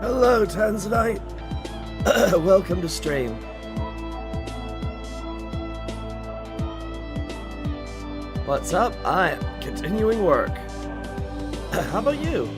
Hello, Tanzanite. Welcome to stream. What's up? I am continuing work. How about you?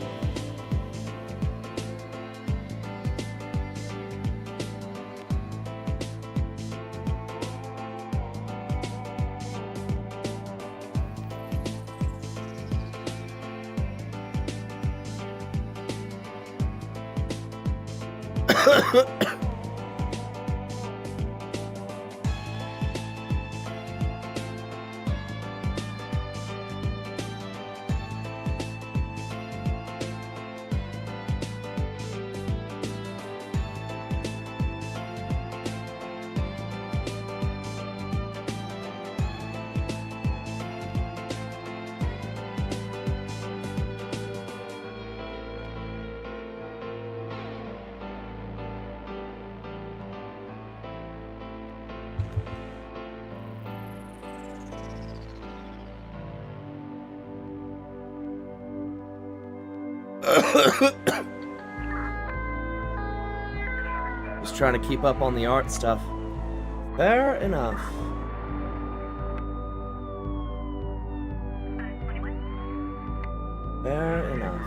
Just trying to keep up on the art stuff. Fair enough. Fair enough.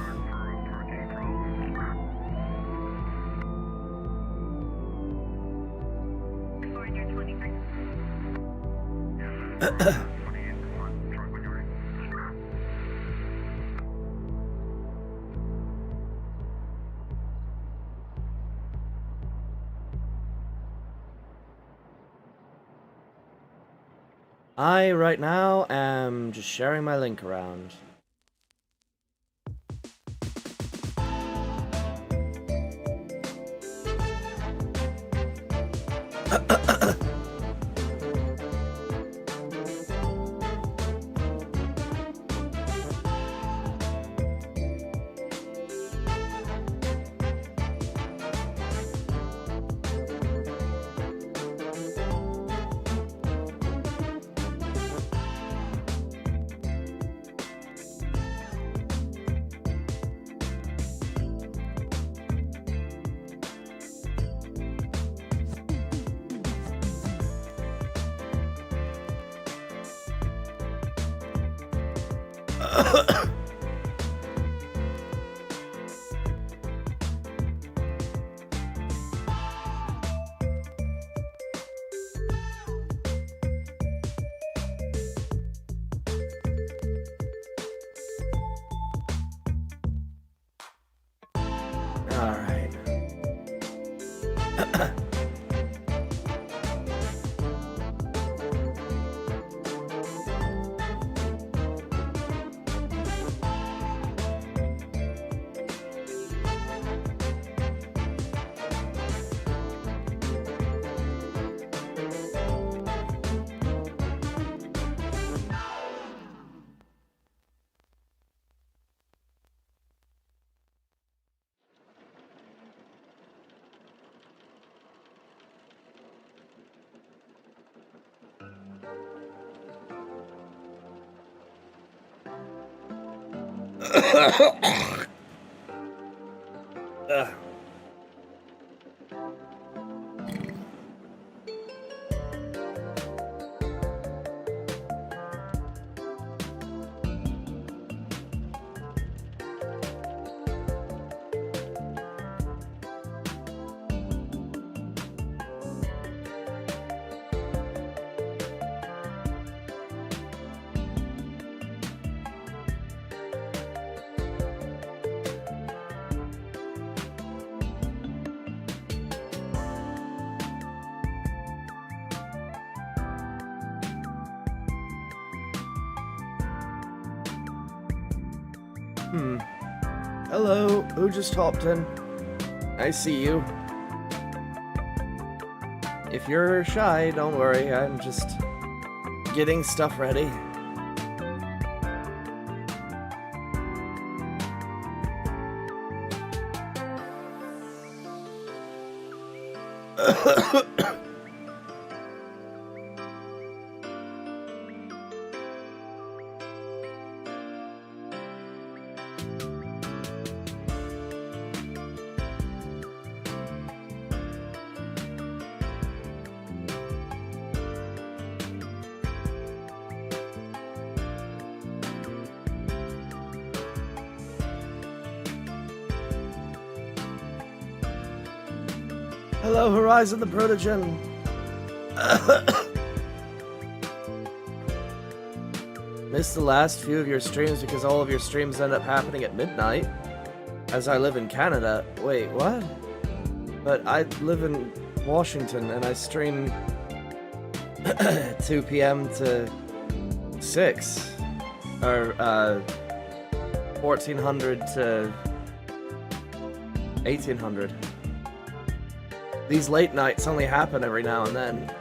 I, right now, am just sharing my link around. Alright. Ugh. Hello, who just hopped in? I see you. If you're shy, don't worry, I'm just getting stuff ready. Hello, Horizon the Protogen. Missed the last few of your streams because all of your streams end up happening at midnight. As I live in Canada. Wait, what? But I live in Washington and I stream 2 p.m. to 6. Or, 1400 to 1800. These late nights only happen every now and then.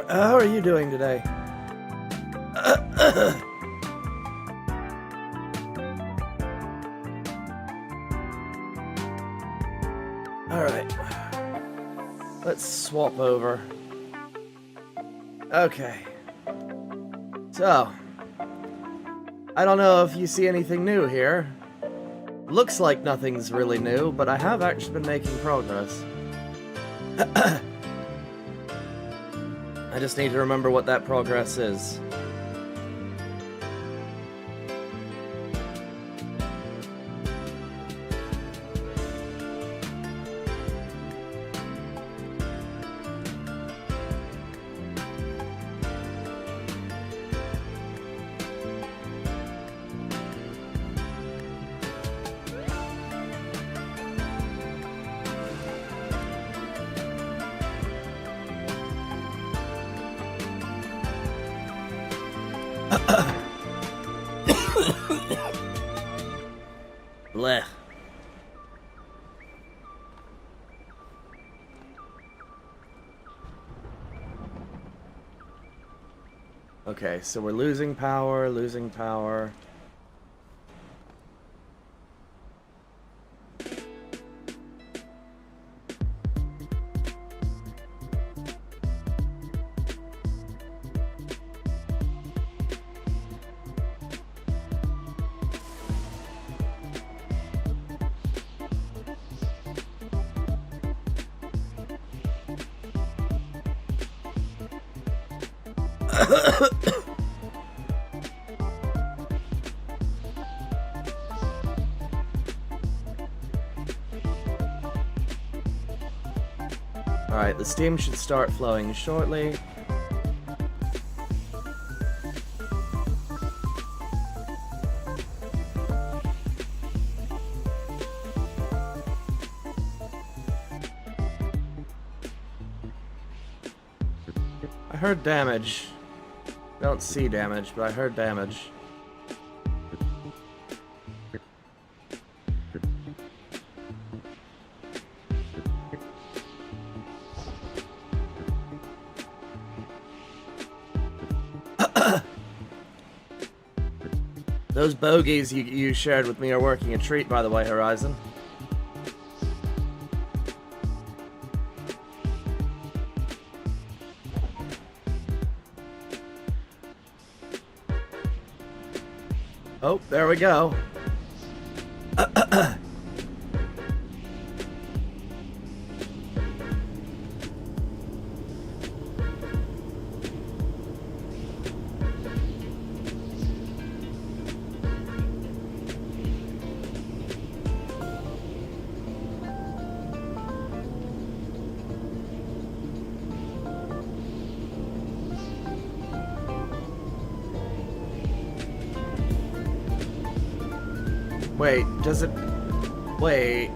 How are you doing today? Alright. Let's swap over. Okay. So. I don't know if you see anything new here. Looks like nothing's really new, but I have actually been making progress. I just need to remember what that progress is. Blech. Okay, so we're losing power, losing power. Alright, the steam should start flowing shortly. I heard damage. Don't see damage, but I heard damage. Those bogeys you shared with me are working a treat, by the way, Horizon. Oh, there we go. Wait, does it... Wait...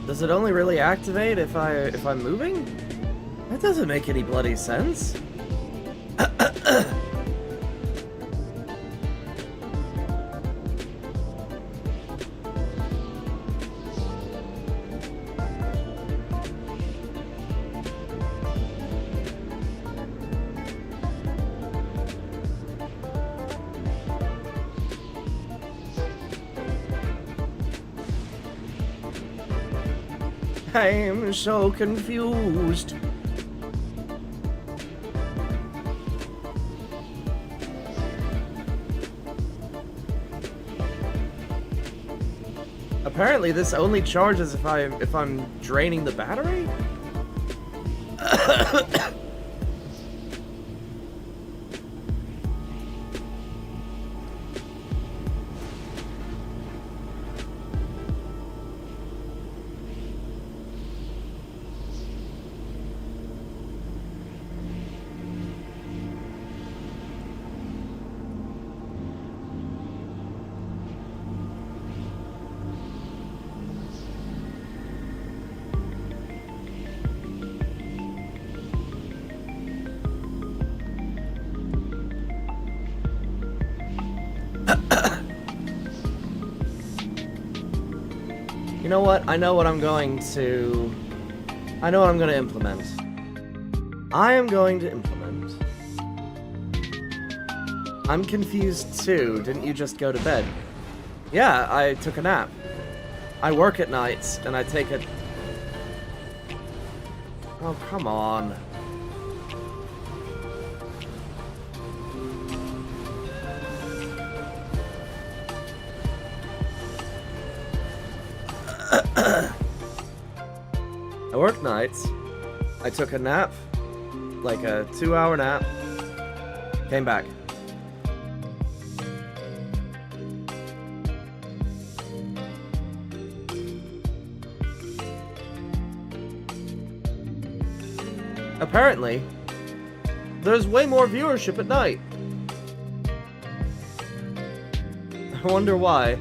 Does it only really activate if I'm moving? That doesn't make any bloody sense. I'm so confused. Apparently this only charges if I'm draining the battery? You know what? I know what I'm going to implement. I am going to implement. I'm confused too. Didn't you just go to bed? Yeah, I took a nap. I work at nights, and I take it. Oh, come on. I work nights. I took a nap, like a 2-hour nap. Came back. Apparently, there's way more viewership at night. I wonder why.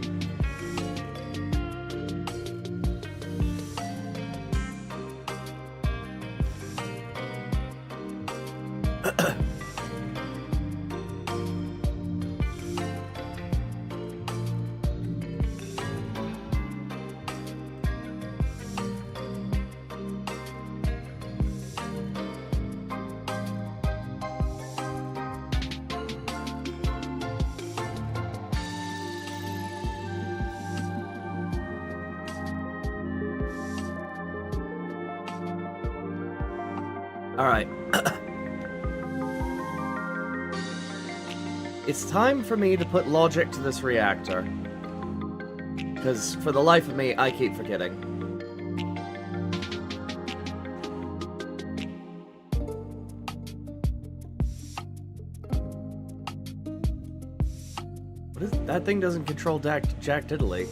Alright. It's time for me to put logic to this reactor. Because for the life of me, I keep forgetting. What is that thing doesn't control Jack Diddley.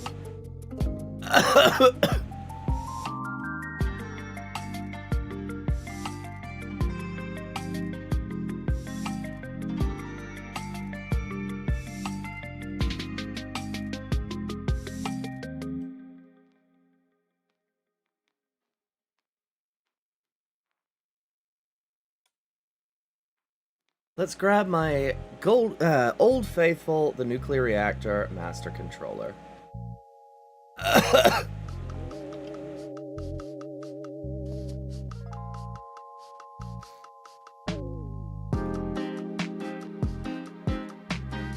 Let's grab my Old Faithful, the nuclear reactor master controller.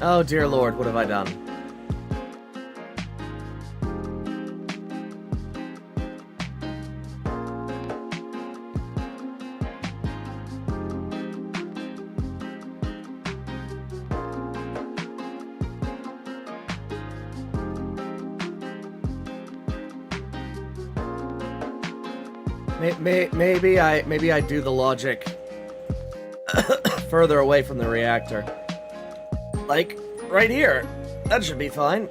Oh dear Lord, what have I done? Maybe I do the logic further away from the reactor. Like, right here. That should be fine.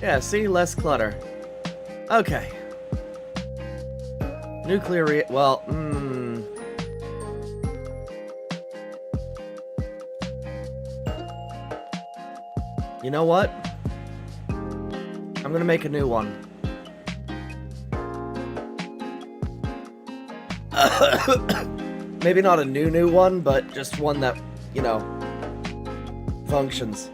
Yeah, see? Less clutter. Okay. Nuclear well, You know what? I'm gonna make a new one. Maybe not a new one, but just one that, you know, functions.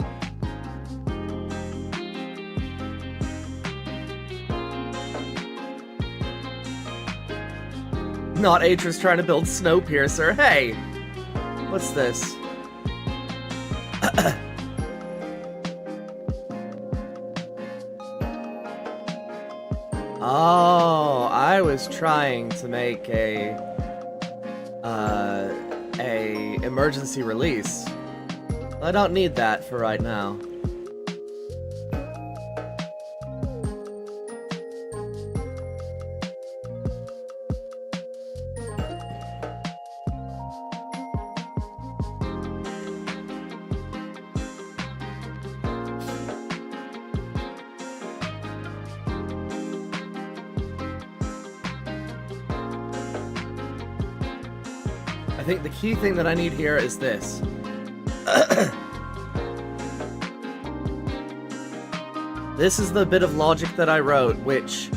Not Atris trying to build Snowpiercer. Hey! What's this? Oh, I was trying to make a emergency release. I don't need that for right now. I think the key thing that I need here is this. This is the bit of logic that I wrote, which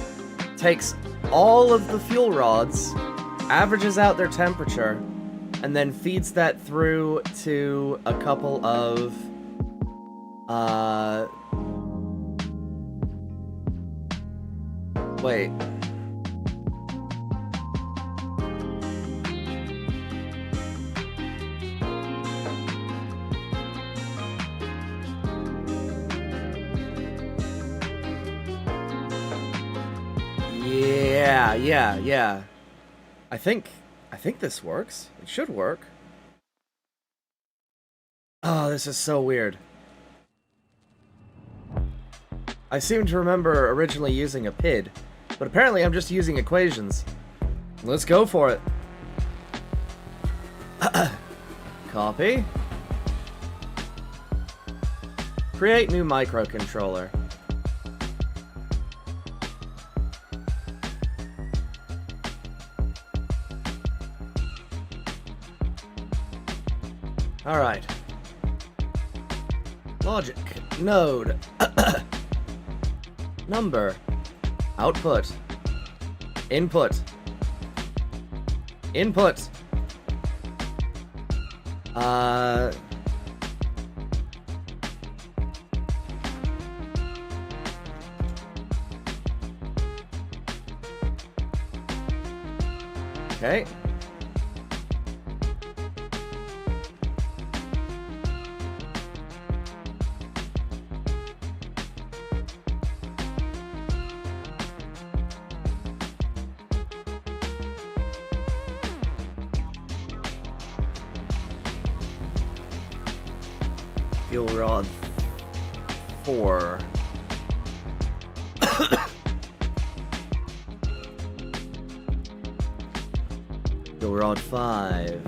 takes all of the fuel rods, averages out their temperature, and then feeds that through to a couple of, wait. Yeah. I think this works. It should work. Oh, this is so weird. I seem to remember originally using a PID, but apparently I'm just using equations. Let's go for it. Copy. Create new microcontroller. Alright. Logic. Node. Number. Output. Input. Input. Okay. Fuel rod 4. Fuel rod 5.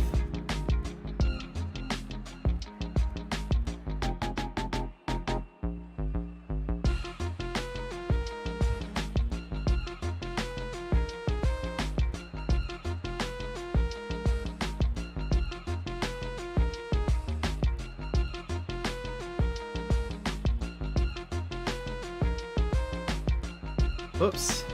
Oops.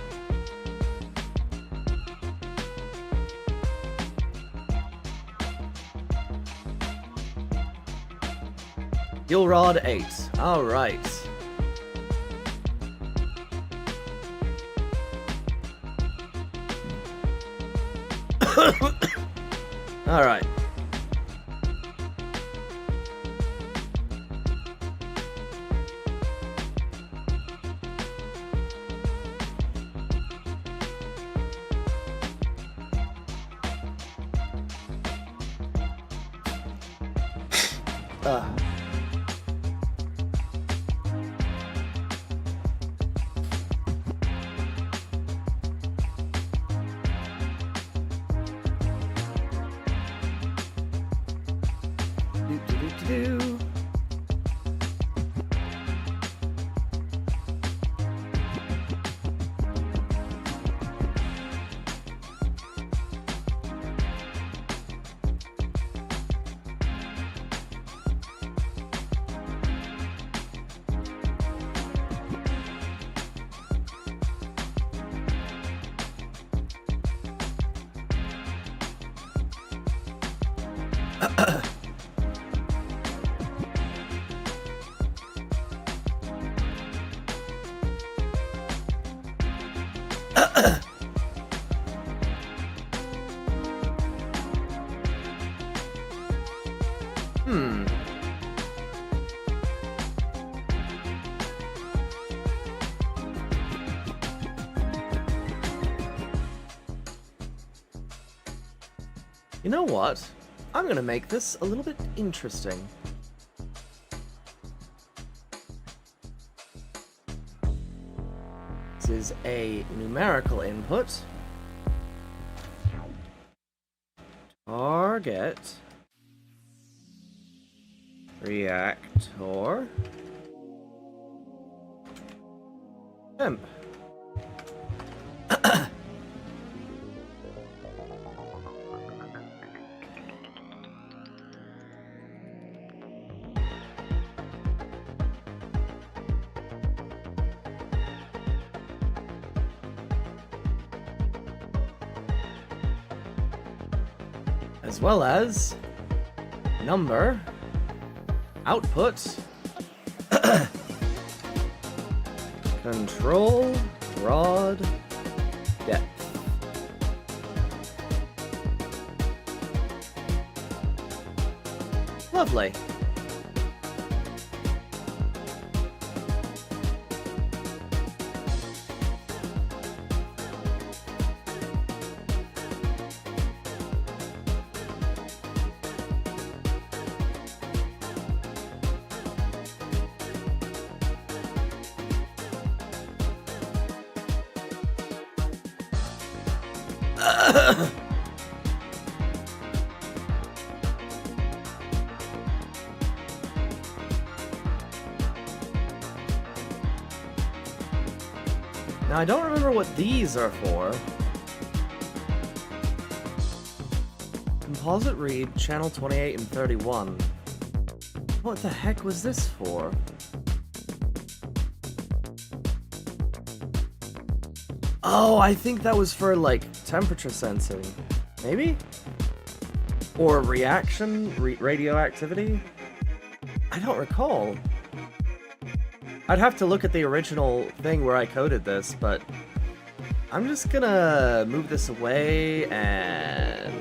Fuel rod 8. Alright. Alright. Do. You know what? I'm gonna make this a little bit interesting. This is a numerical input. Target. Reactor. Temp. As well as number, output, control, rod, depth. Lovely. Now, I don't remember what these are for. Composite read, channel 28 and 31. What the heck was this for? Oh, I think that was for, like, temperature sensing. Maybe? Or reaction? Radioactivity? I don't recall. I'd have to look at the original thing where I coded this, but I'm just gonna move this away and...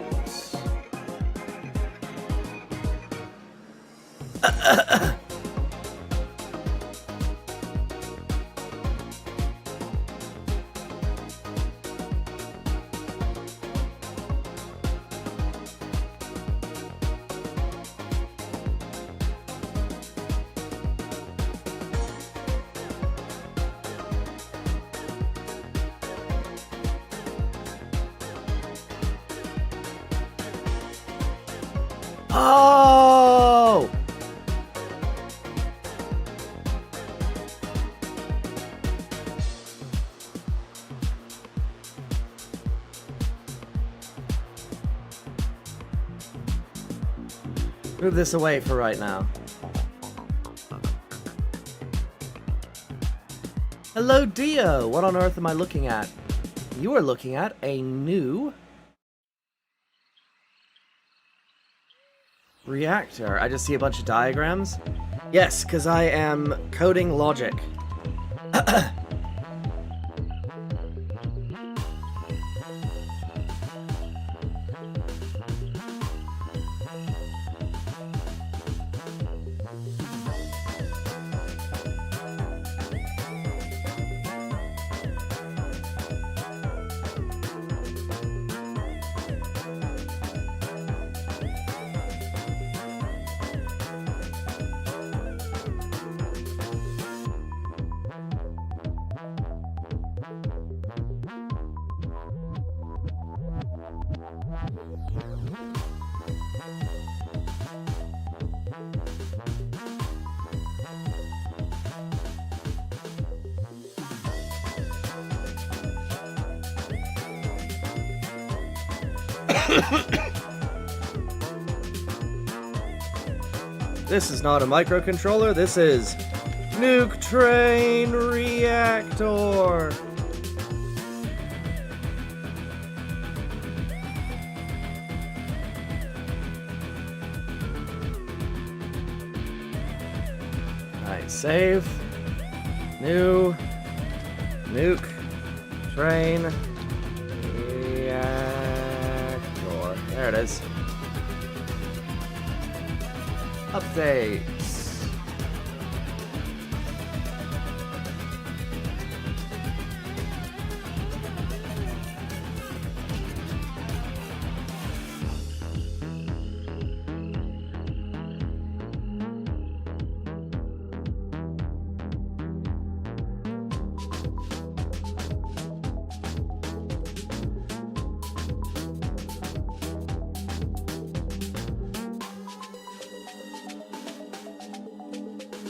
Oh! Move this away for right now. Hello, Dio! What on earth am I looking at? You are looking at a new... reactor. I just see a bunch of diagrams. Yes, because I am coding logic. This is not a microcontroller, this is Nuke Train Reactor. Alright, save. New Nuke Train Reactor. There it is. Updates.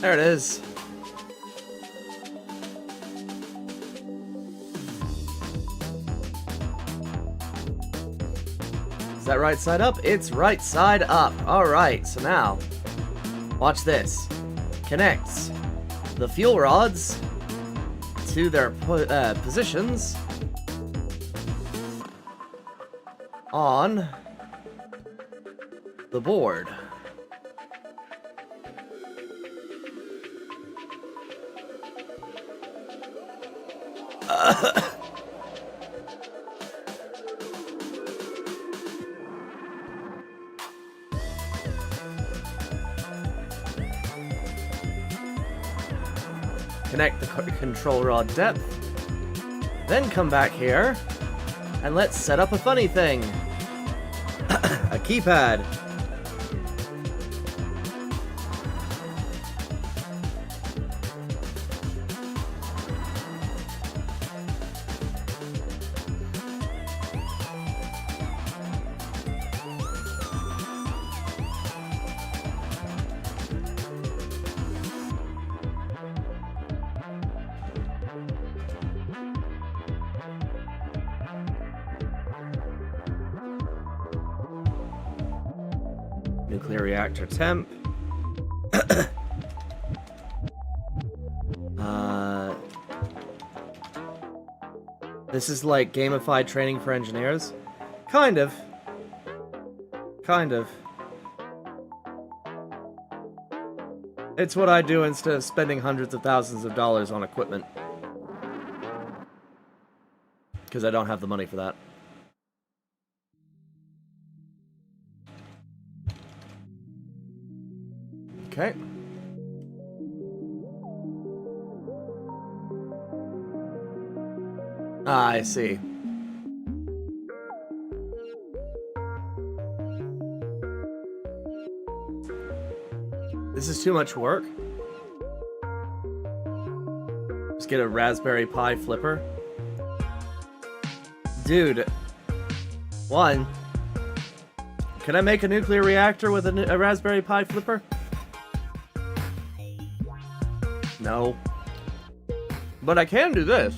There it is. Is that right side up? It's right side up. Alright, so now, watch this. Connects the fuel rods to their positions on the board. Connect the control rod depth, then come back here, and let's set up a funny thing. A keypad. Nuclear reactor temp. This is like gamified training for engineers? Kind of. Kind of. It's what I do instead of spending hundreds of thousands of dollars on equipment. Because I don't have the money for that. Okay. Ah, I see. This is too much work. Just get a Raspberry Pi flipper. Dude. One. Can I make a nuclear reactor with a Raspberry Pi flipper? No. But I can do this.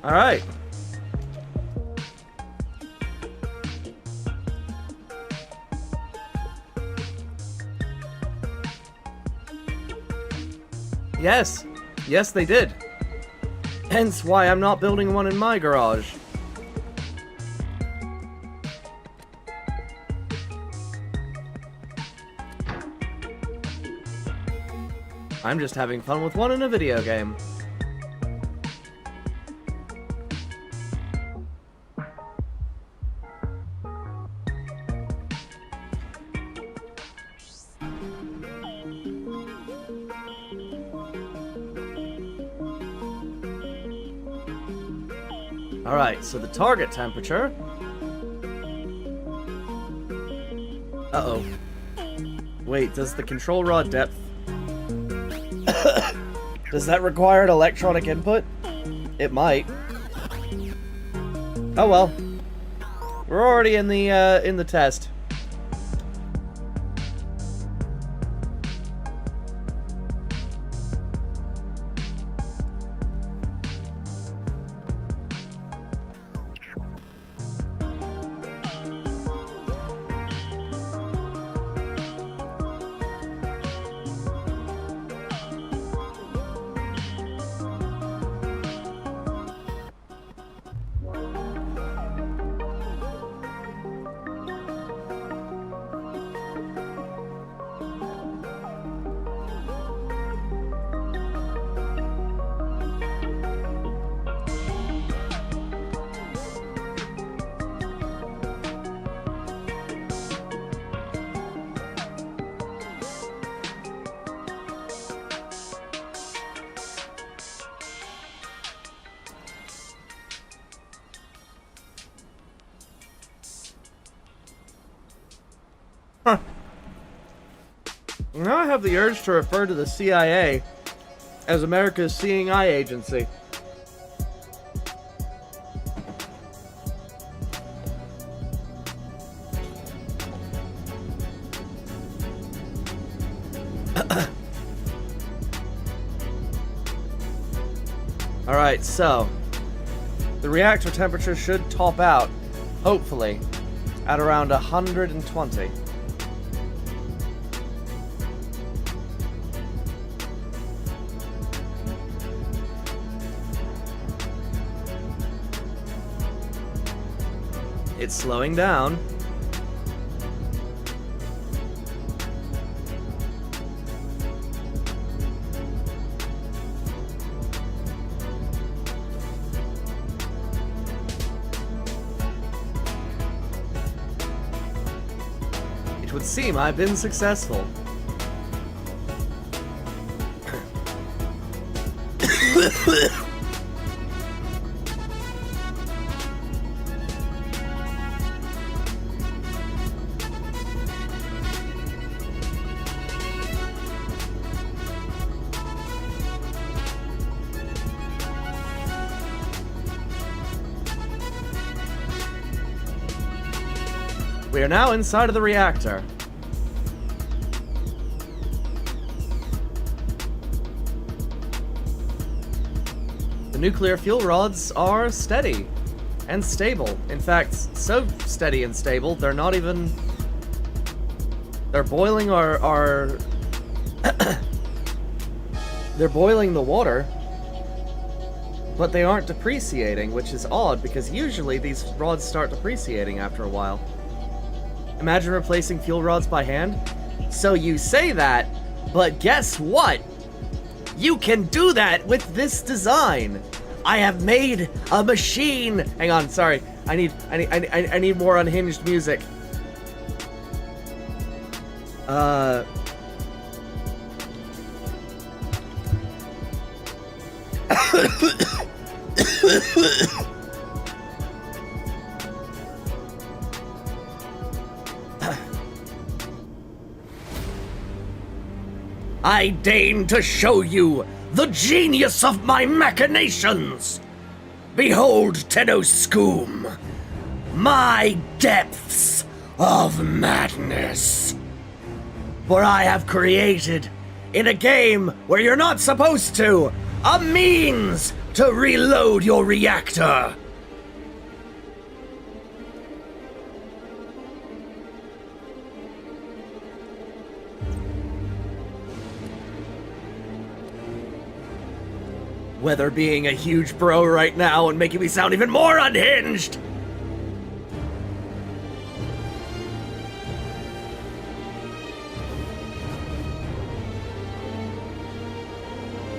All right. Yes. Yes, they did. Hence why I'm not building one in my garage. I'm just having fun with one in a video game. Alright, so the target temperature... Uh-oh. Wait, does the control rod depth... Does that require an electronic input? It might. Oh well. We're already in the test. Now I have the urge to refer to the CIA as America's seeing eye agency. Alright, so the reactor temperature should top out, hopefully, at around 120. It's slowing down. It would seem I've been successful. We are now inside of the reactor. The nuclear fuel rods are steady and stable. In fact, so steady and stable, they're not even... They're boiling our they're boiling the water, but they aren't depreciating, which is odd, because usually these rods start depreciating after a while. Imagine replacing fuel rods by hand. So you say that, but guess what? You can do that with this design. I have made a machine. Hang on, sorry. I need more unhinged music. I deign to show you the genius of my machinations! Behold, Tenoscoom, my depths of madness! For I have created, in a game where you're not supposed to, a means to reload your reactor! Whether being a huge bro right now and making me sound even more unhinged.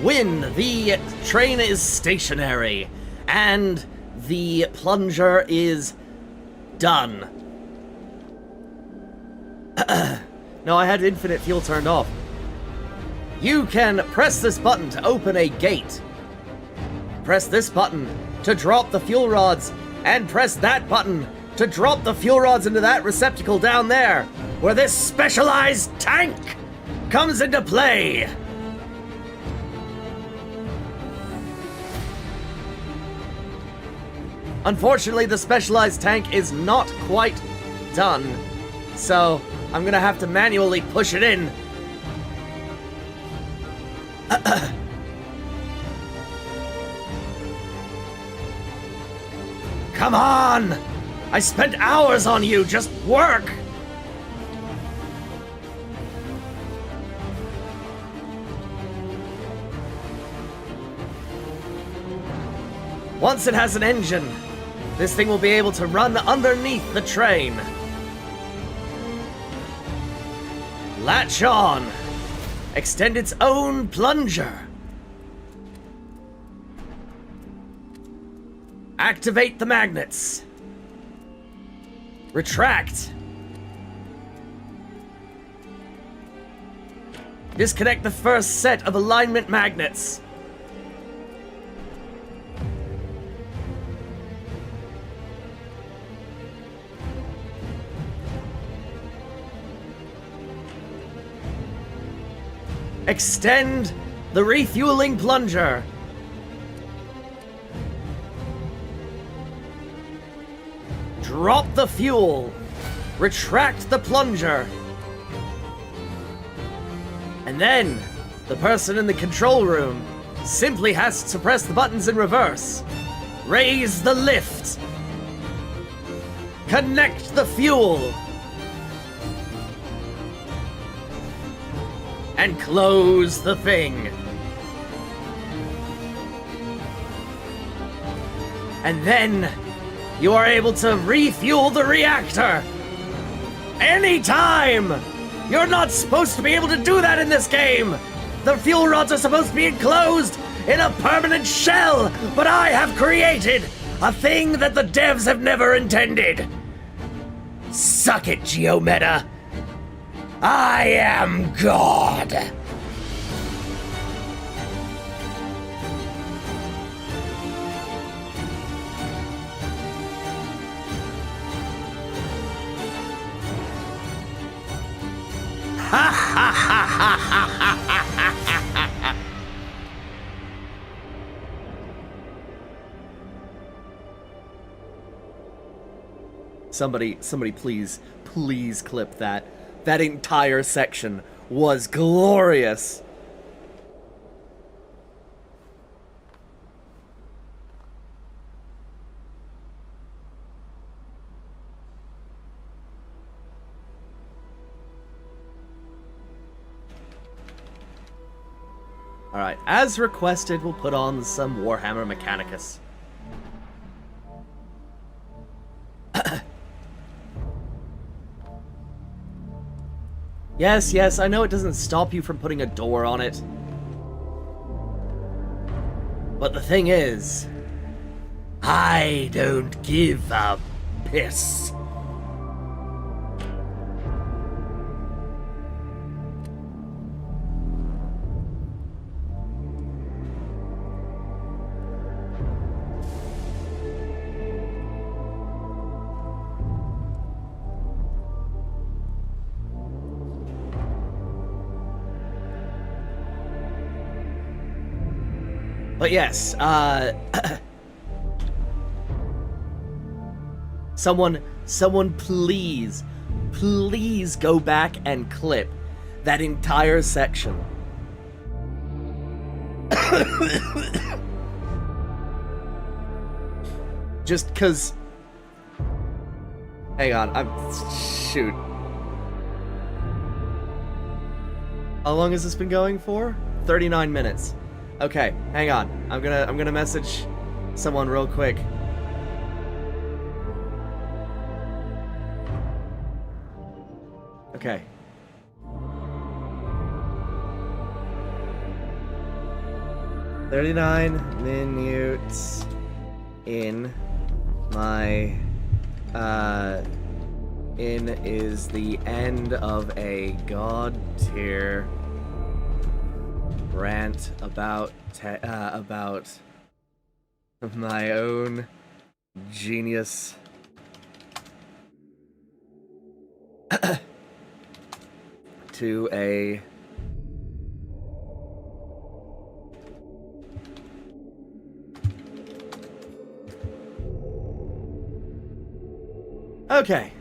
When the train is stationary and the plunger is done. No, I had infinite fuel turned off. You can press this button to open a gate. Press this button to drop the fuel rods, and press that button to drop the fuel rods into that receptacle down there, where this specialized tank comes into play. Unfortunately, the specialized tank is not quite done, so I'm gonna have to manually push it in. Come on! I spent hours on you, just work! Once it has an engine, this thing will be able to run underneath the train. Latch on. Extend its own plunger. Activate the magnets. Retract. Disconnect the first set of alignment magnets. Extend the refueling plunger. Drop the fuel. Retract the plunger. And then, the person in the control room simply has to press the buttons in reverse. Raise the lift. Connect the fuel. And close the thing. And then, you are able to refuel the reactor. Anytime! You're not supposed to be able to do that in this game! The fuel rods are supposed to be enclosed in a permanent shell, but I have created a thing that the devs have never intended. Suck it, Geometa. I am God. Ha ha ha ha ha ha. Somebody please clip that. That entire section was glorious. Alright, as requested, we'll put on some Warhammer Mechanicus. Yes, I know it doesn't stop you from putting a door on it. But the thing is, I don't give a piss. But yes, someone please go back and clip that entire section. Just cause... Hang on, shoot. How long has this been going for? 39 minutes. Okay, hang on. I'm gonna message someone real quick. Okay. "39 minutes in my in is the end of a god tier rant about my own genius to a okay.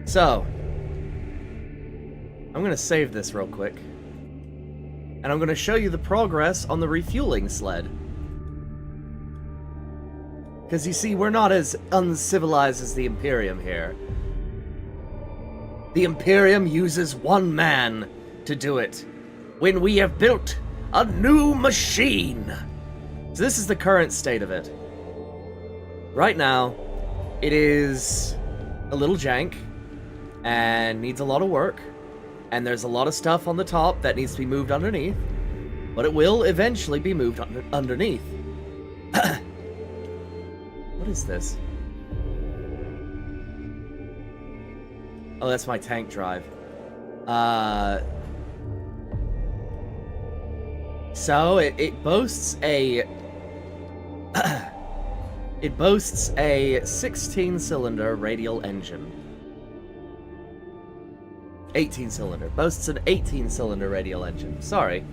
So, I'm gonna save this real quick, and I'm gonna show you the progress on the refueling sled. Because you see, we're not as uncivilized as the Imperium here. The Imperium uses one man to do it, when we have built a new machine. So this is the current state of it. Right now, it is a little jank, and needs a lot of work, And there's a lot of stuff on the top that needs to be moved underneath, but it will eventually be moved underneath. What is this? Oh, that's my tank drive. So it boasts a it boasts a 16-cylinder radial engine. 18-cylinder. Boasts an 18-cylinder radial engine. Sorry.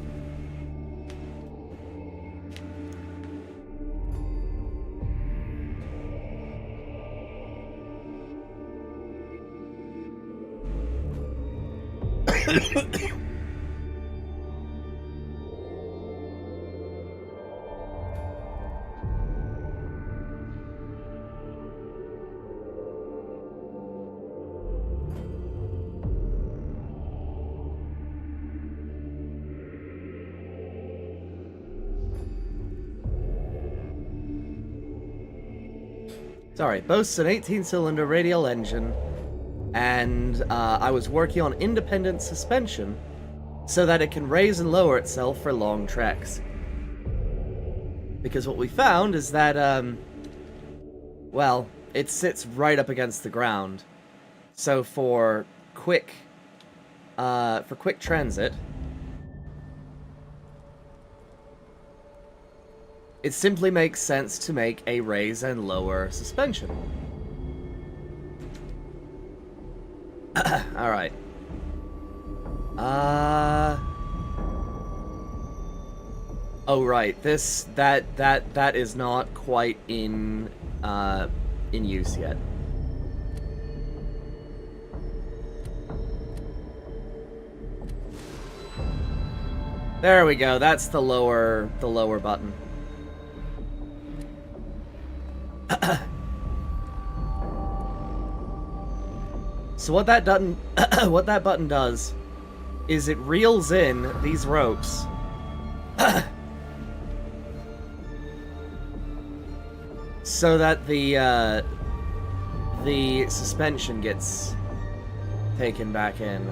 Sorry, boasts an 18-cylinder radial engine, and I was working on independent suspension so that it can raise and lower itself for long treks. Because what we found is that, well, it sits right up against the ground. So for quick transit, it simply makes sense to make a raise and lower suspension. Alright. Oh right, that is not quite in use yet. There we go, that's the lower button. So what that button does is it reels in these ropes so that the suspension gets taken back in.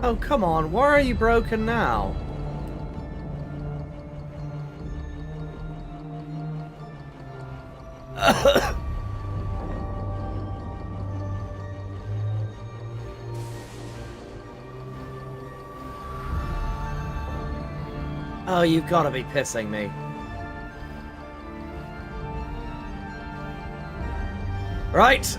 Oh, come on, why are you broken now? Oh, you've got to be pissing me. Right.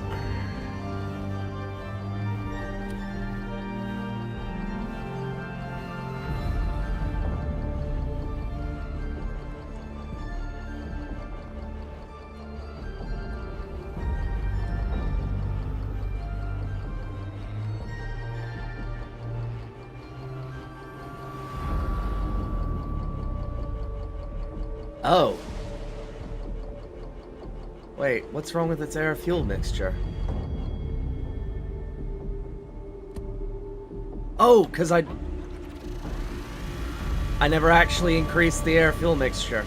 Oh. Wait, what's wrong with its air-fuel mixture? Oh, because I never actually increased the air-fuel mixture.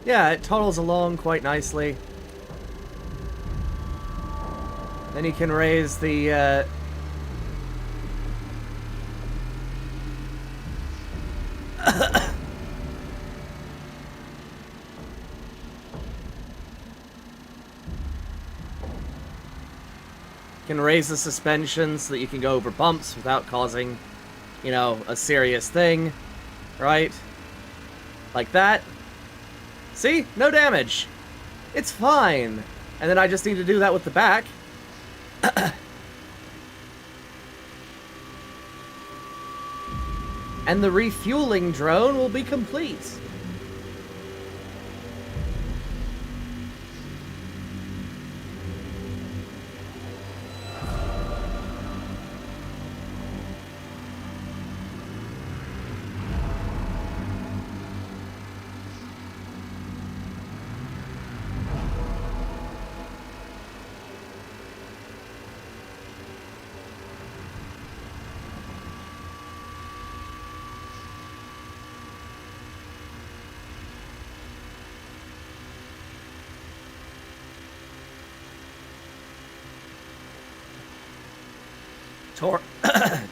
Yeah, it toddles along quite nicely. Then you can raise the, can raise the suspension so that you can go over bumps without causing, you know, a serious thing, right? Like that. See? No damage. It's fine. And then I just need to do that with the back. And the refueling drone will be complete.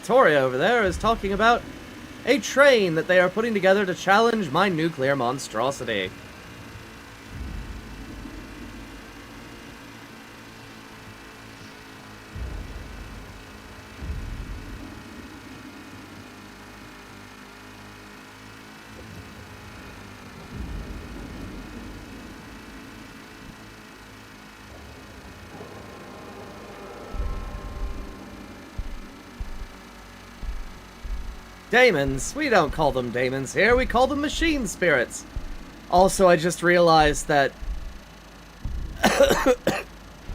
Tori over there is talking about a train that they are putting together to challenge my nuclear monstrosity. Daemons? We don't call them daemons here, we call them machine spirits. Also, I just realized that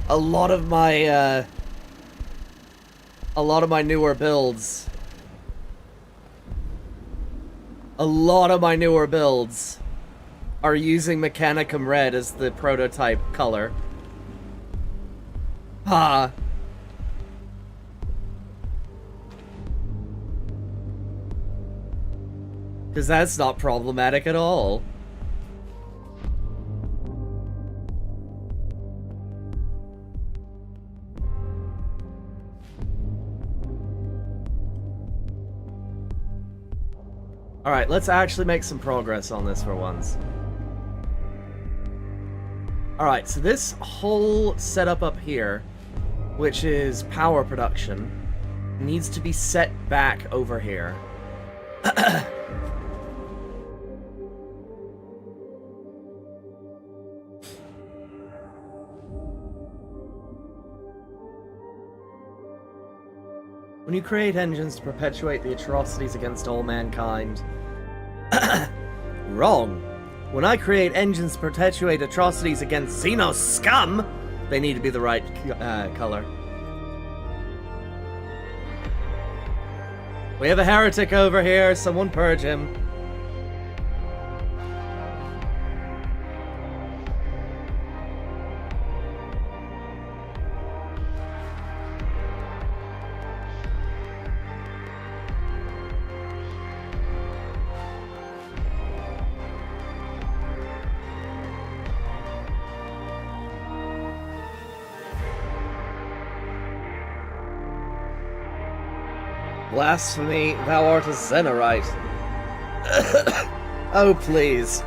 a lot of my newer builds are using Mechanicum Red as the prototype color. Ha! Because that's not problematic at all. Alright, let's actually make some progress on this for once. Alright, so this whole setup up here, which is power production, needs to be set back over here. When you create engines to perpetuate the atrocities against all mankind... Wrong. When I create engines to perpetuate atrocities against Xenos scum, they need to be the right color. We have a heretic over here, someone purge him. Blasphemy, thou art a Xenorite. Oh, please.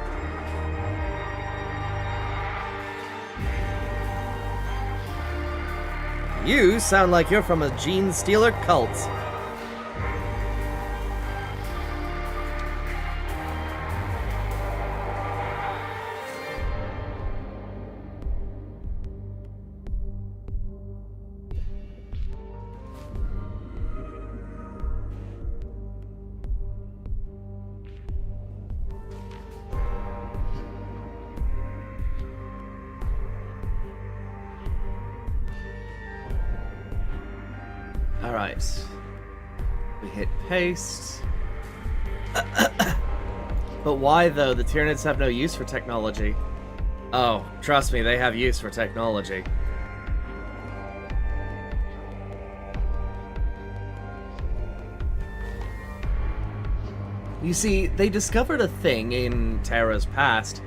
You sound like you're from a gene stealer cult. Alright. We hit paste. But why, though? The Tyranids have no use for technology. Oh, trust me, they have use for technology. You see, they discovered a thing in Terra's past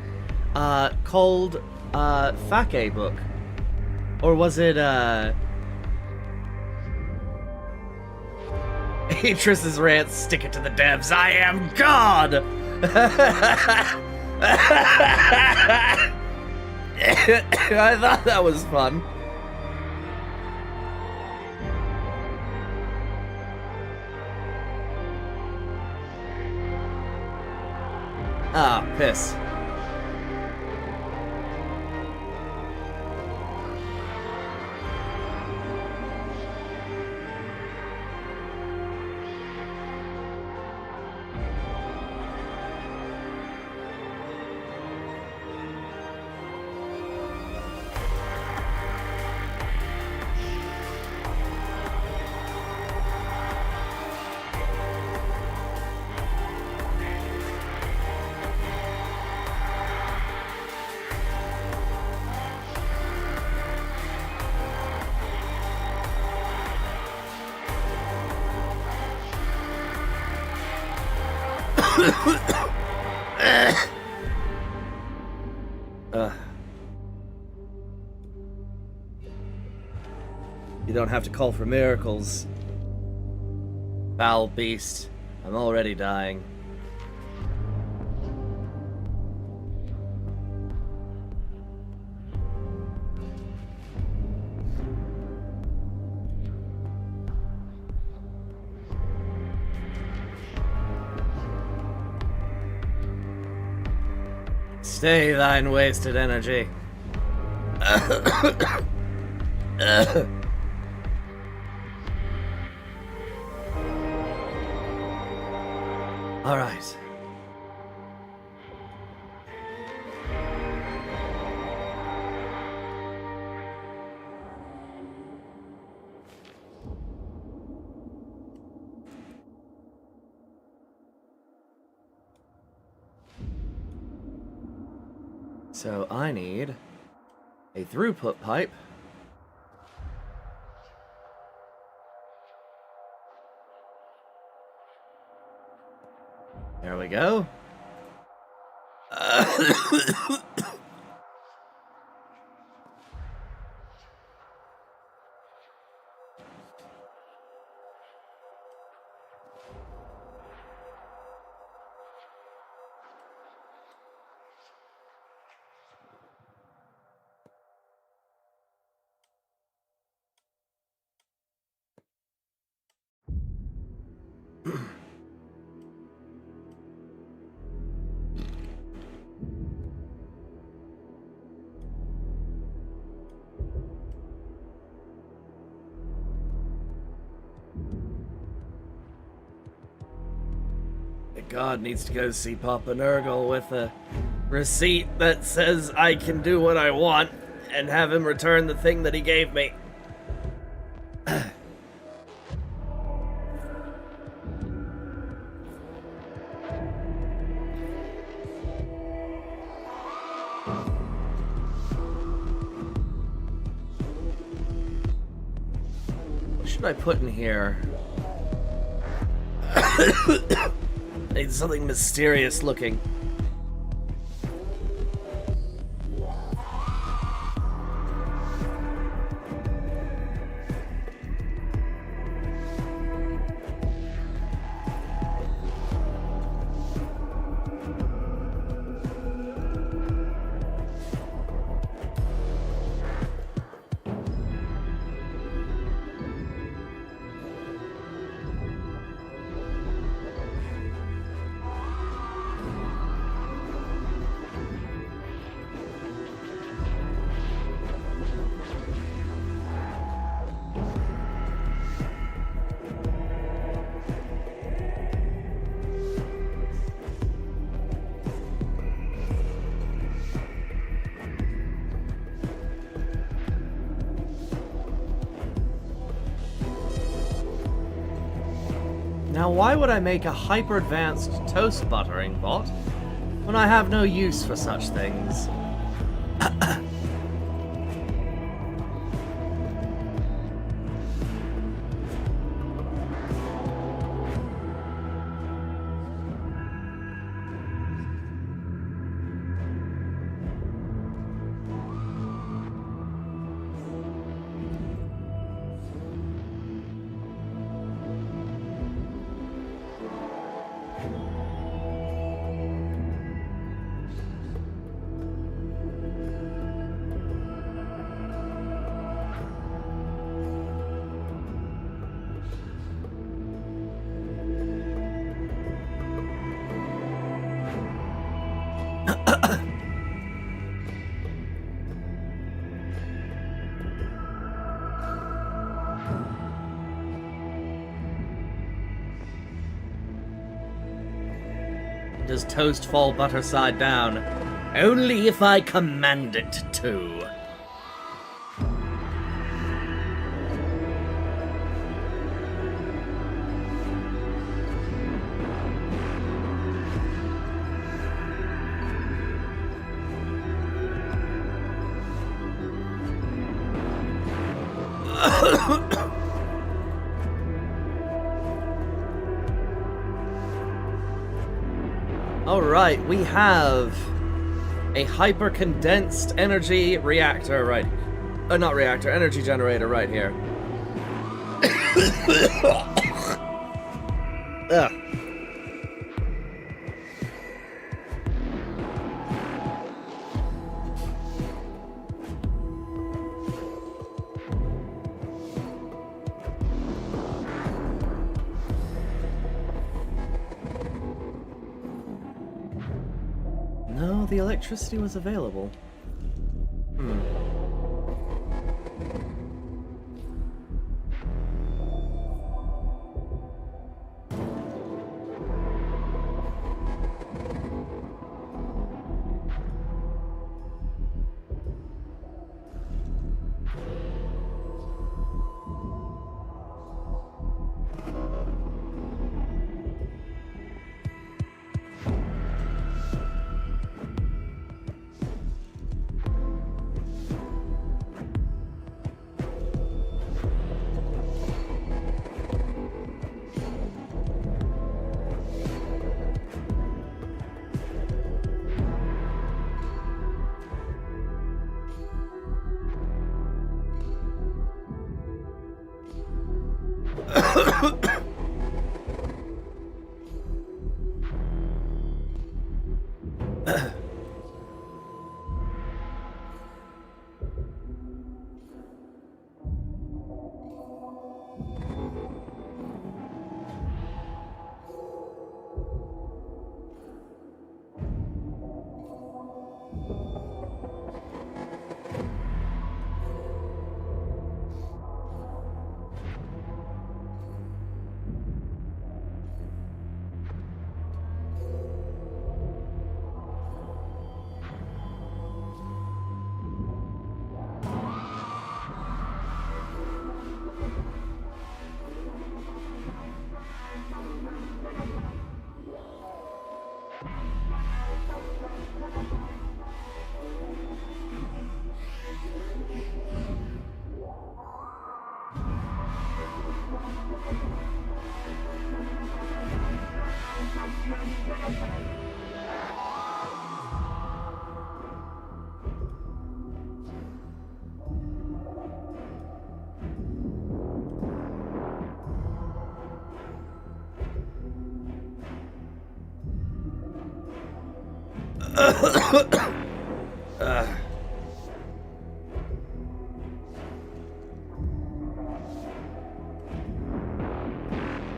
called Fake Book. Or was it, Atrus's rant, stick it to the devs, I am God! I thought that was fun. Ah, piss. You don't have to call for miracles. Foul beast. I'm already dying. Stay thine wasted energy. All right. So I need a throughput pipe. There we go. God needs to go see Papa Nurgle with a receipt that says I can do what I want and have him return the thing that he gave me. What should I put in here? Need something mysterious looking. Now, why would I make a hyper-advanced toast buttering bot when I have no use for such things? does toast fall butter side down. Only if I command it to. Alright, we have a hyper-condensed energy reactor right... not reactor, energy generator right here. Ugh. No, the electricity was available.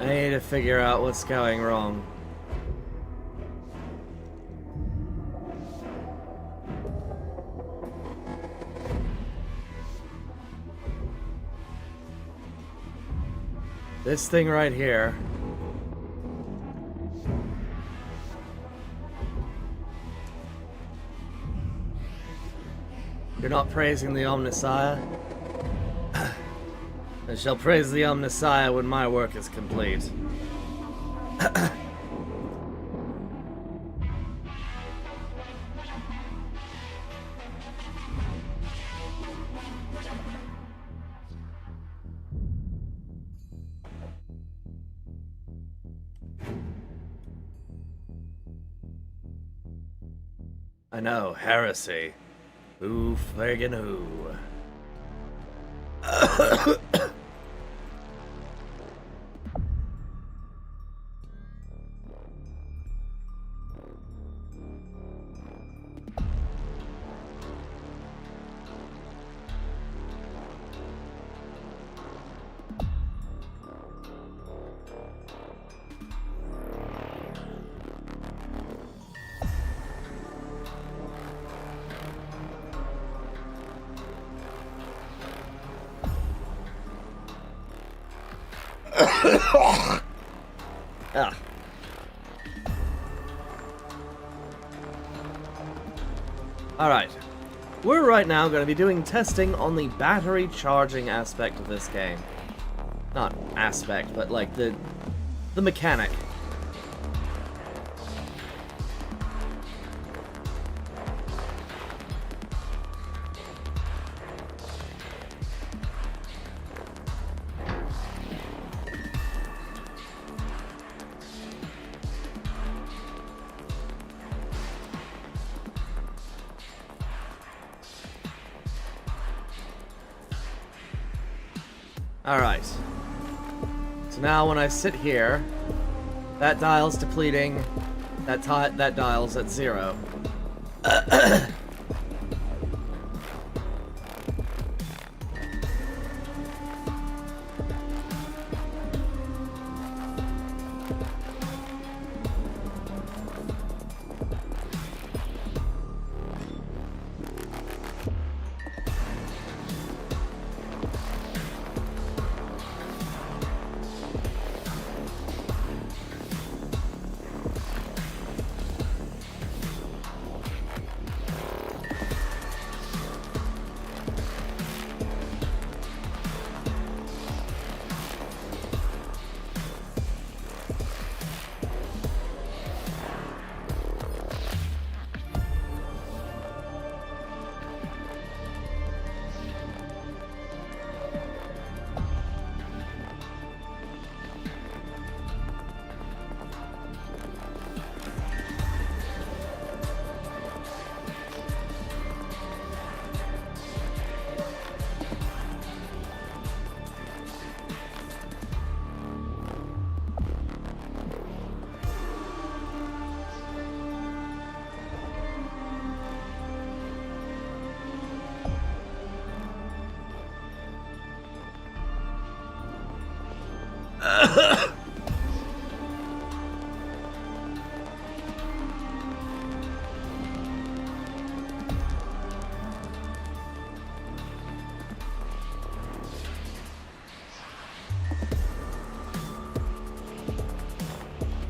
I need to figure out what's going wrong. This thing right here. You're not praising the Omnissiah? I shall praise the Omnissiah when my work is complete. I know, heresy. Who friggin' who? Ah. Alright. We're right now going to be doing testing on the battery charging aspect of this game. Not aspect, but like the mechanic. Alright. So now when I sit here, that dial's depleting, that dial's at 0.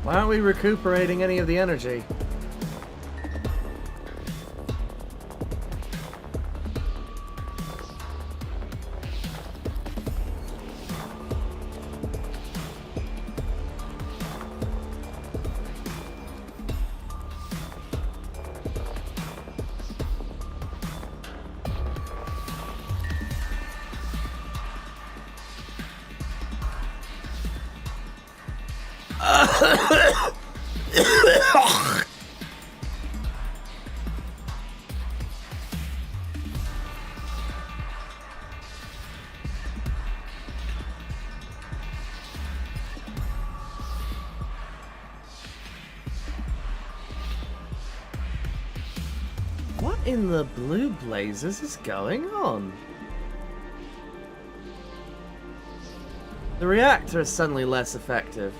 Why aren't we recuperating any of the energy? What in the blue blazes is going on? The reactor is suddenly less effective.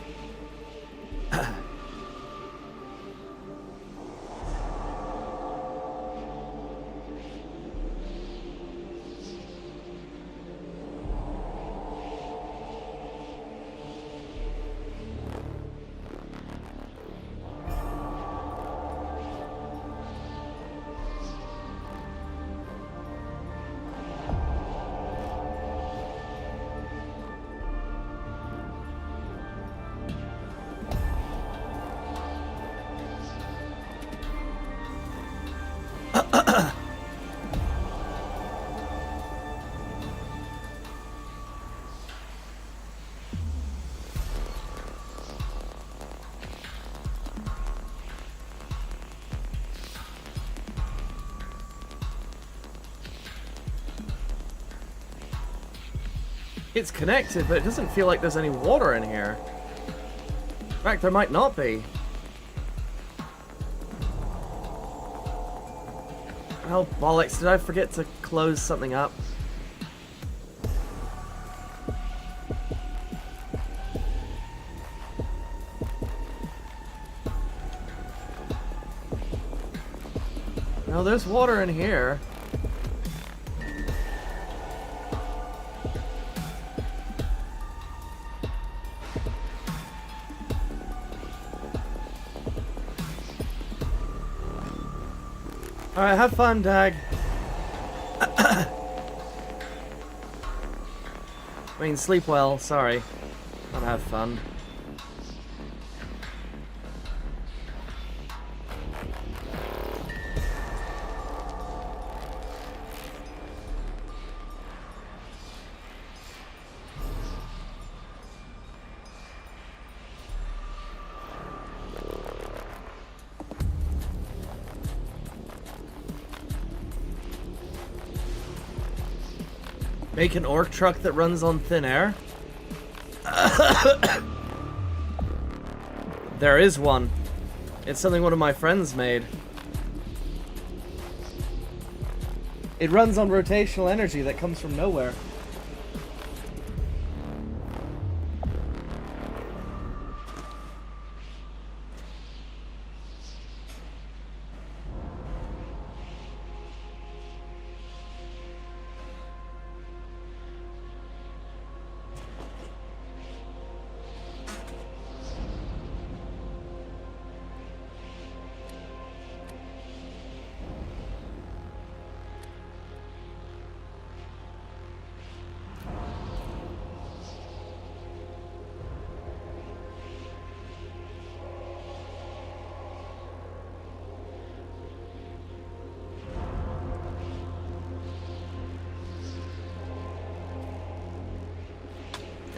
It's connected, but it doesn't feel like there's any water in here. In fact, there might not be. Oh, bollocks, did I forget to close something up? No, there's water in here. Alright, have fun, Dag. I mean, sleep well, sorry. Not have fun. Make an orc truck that runs on thin air? There is one. It's something one of my friends made. It runs on rotational energy that comes from nowhere.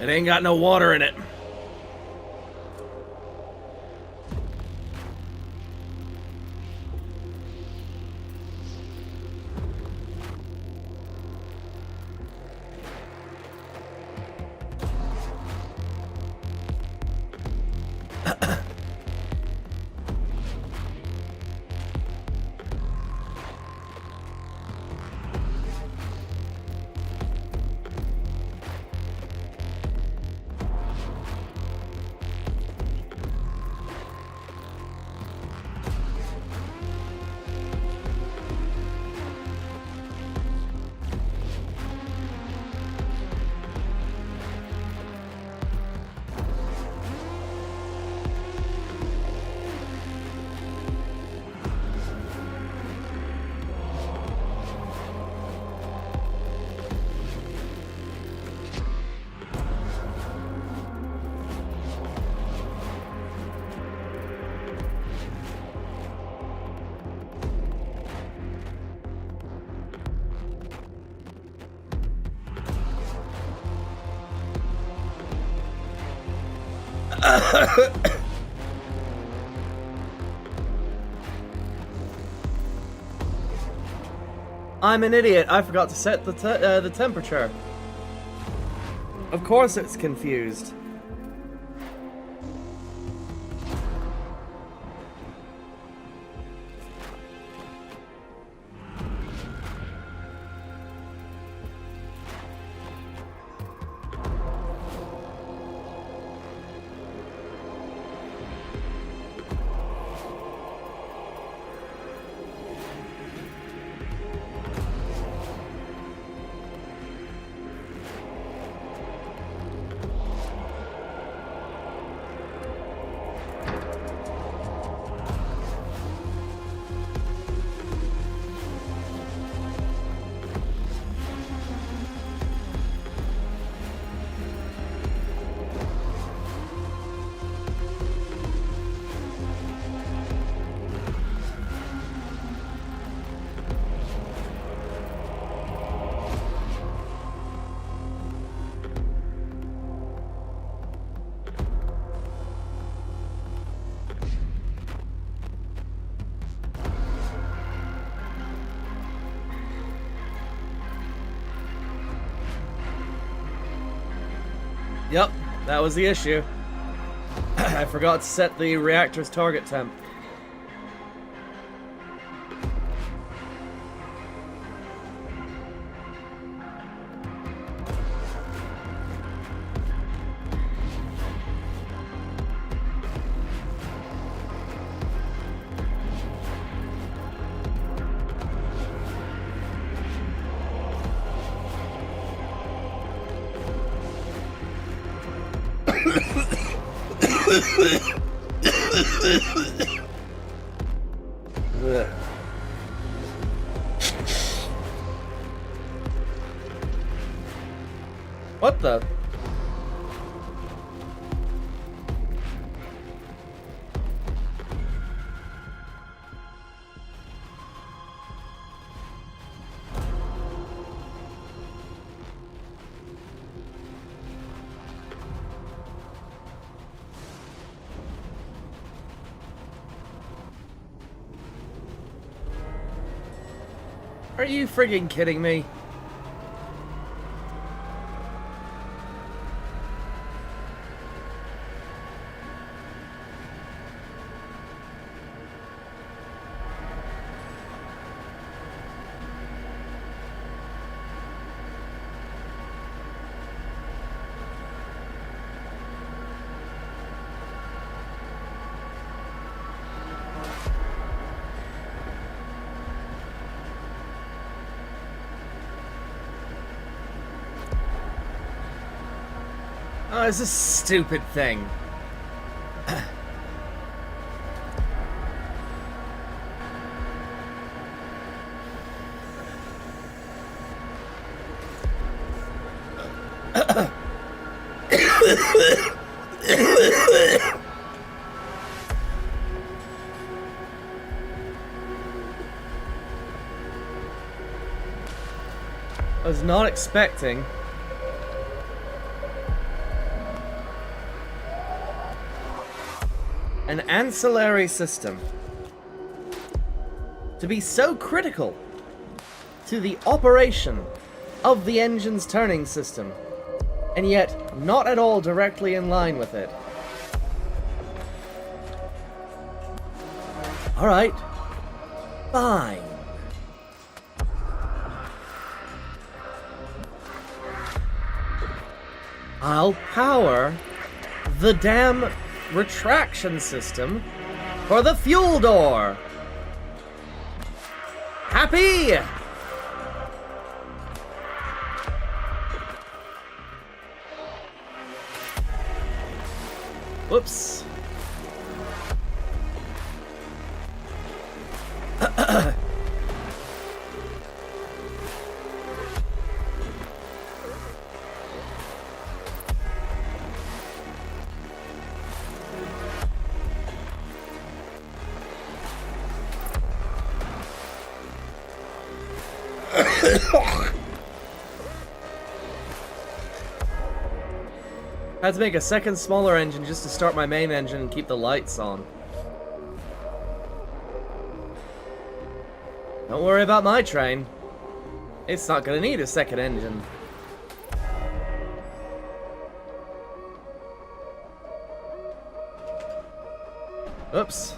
It ain't got no water in it. I'm an idiot. I forgot to set the temperature. Of course it's confused. Yep, that was the issue. I forgot to set the reactor's target temp. What the? Are you friggin' kidding me? Oh, it's a stupid thing. I was not expecting an ancillary system to be so critical to the operation of the engine's turning system, and yet not at all directly in line with it. Alright. Fine. I'll power the damn retraction system for the fuel door. Happy? Whoops. I had to make a second smaller engine just to start my main engine and keep the lights on. Don't worry about my train. It's not gonna need a second engine. Oops.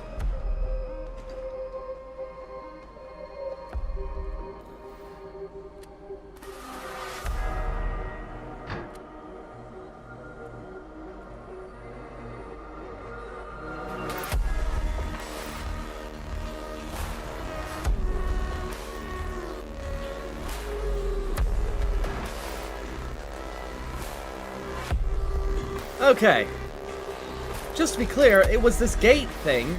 Okay. Just to be clear, it was this gate thing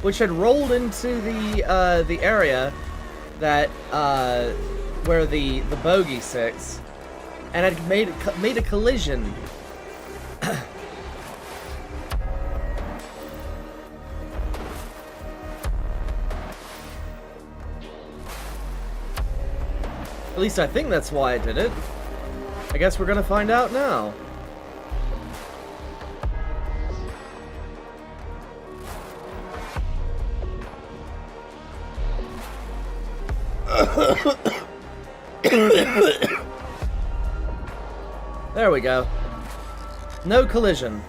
which had rolled into the area that where the bogey sits, and had made a collision. At least I think that's why I did it. I guess we're gonna find out now. There we go. No collision.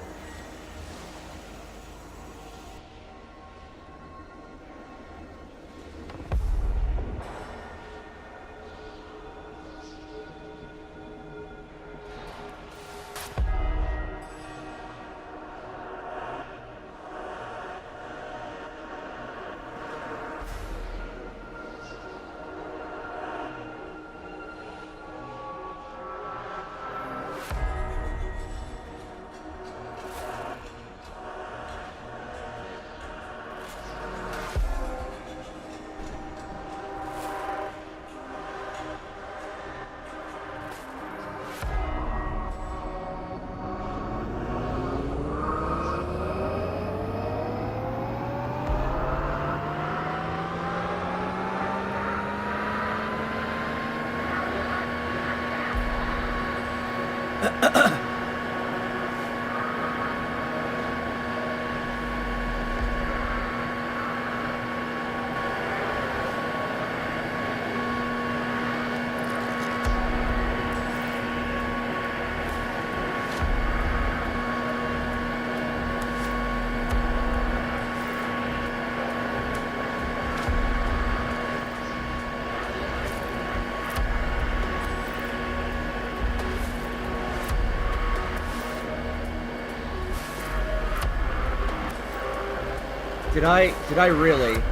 Did I really?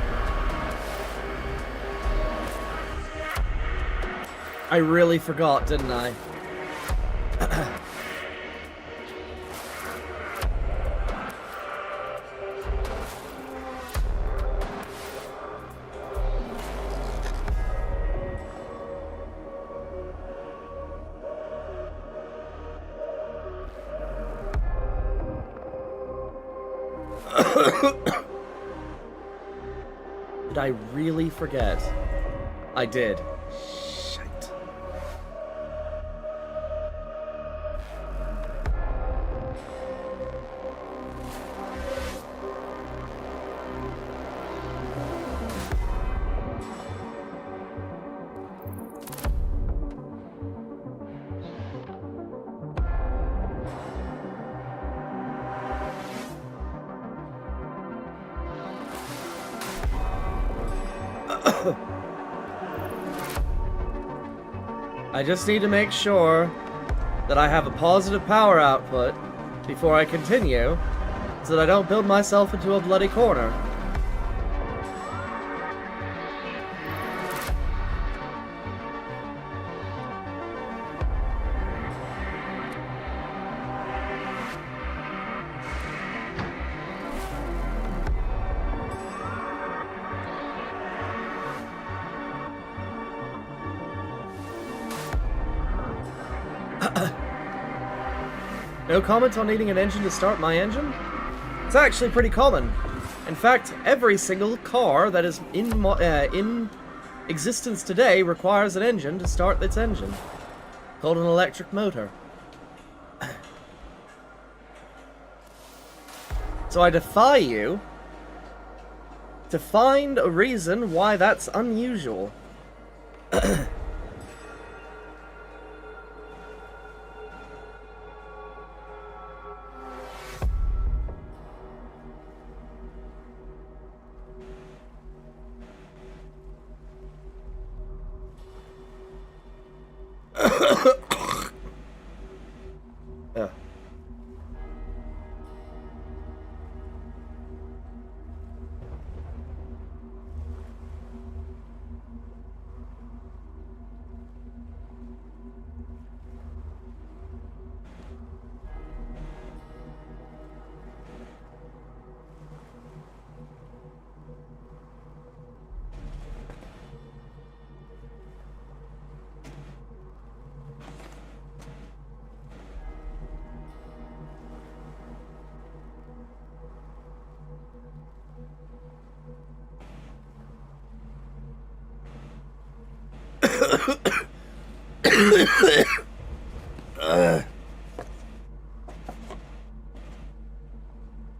I really forgot, didn't I? Did I really forget? I did. Shite. I just need to make sure that I have a positive power output before I continue, so that I don't build myself into a bloody corner. No comment on needing an engine to start my engine? It's actually pretty common. In fact, every single car that is in existence today requires an engine to start its engine, called an electric motor. So I defy you to find a reason why that's unusual.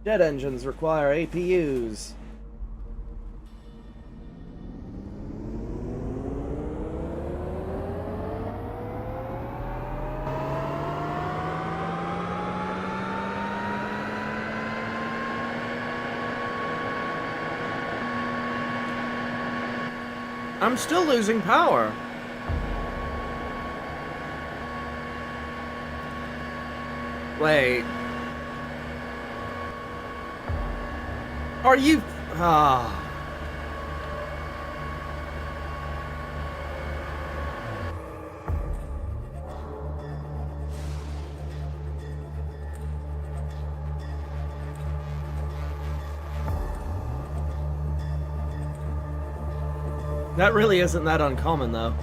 Jet engines require APUs. I'm still losing power. Wait. Are you... Ah. That really isn't that uncommon, though.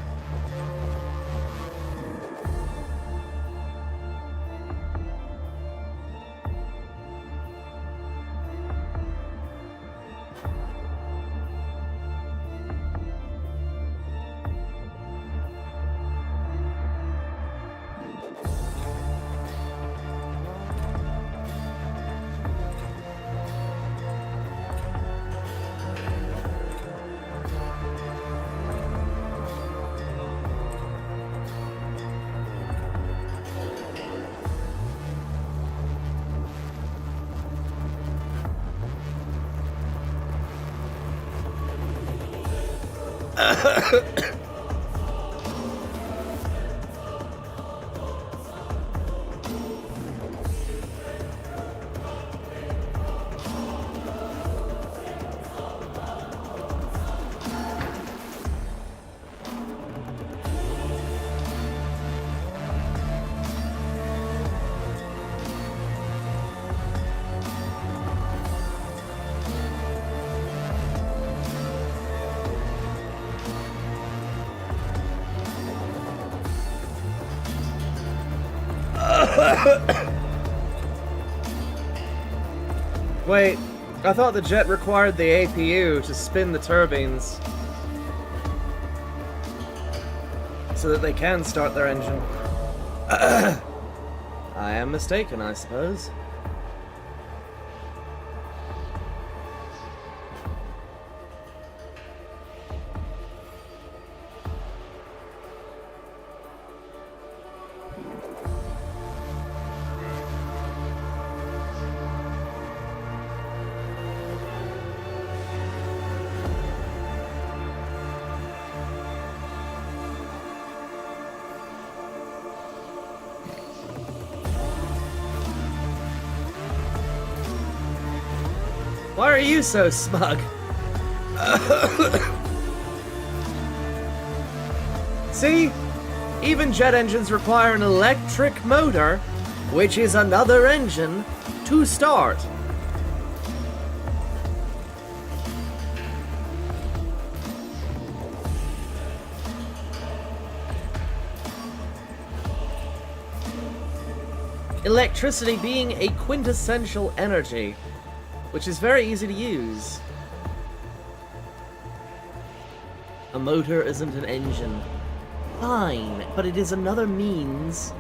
Wait, I thought the jet required the APU to spin the turbines so that they can start their engine. I am mistaken, I suppose. Why are you so smug? See? Even jet engines require an electric motor, which is another engine, to start. Electricity being a quintessential energy, which is very easy to use. A motor isn't an engine. Fine, but it is another means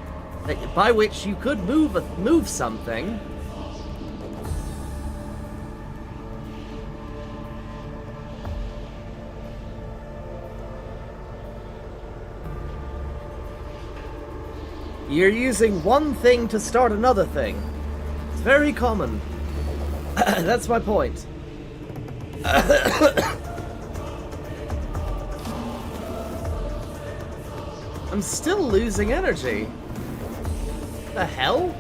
by which you could move something. You're using one thing to start another thing. It's very common. That's my point. I'm still losing energy. The hell?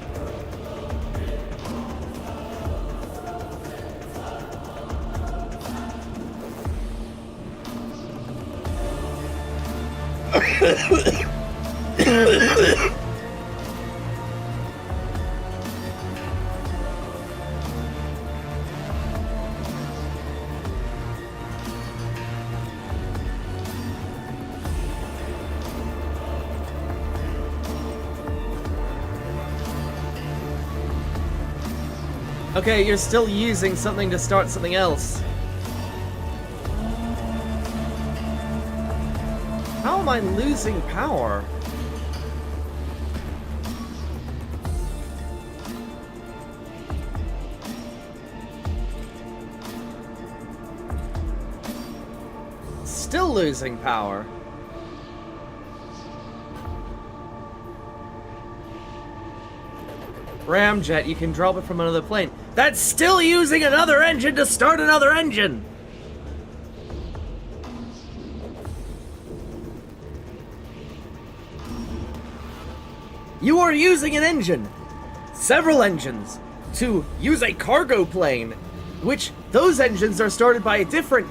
Okay, you're still using something to start something else. How am I losing power? Still losing power. Ramjet, you can drop it from another plane. That's still using another engine to start another engine! You are using an engine, several engines, to use a cargo plane, which those engines are started by a different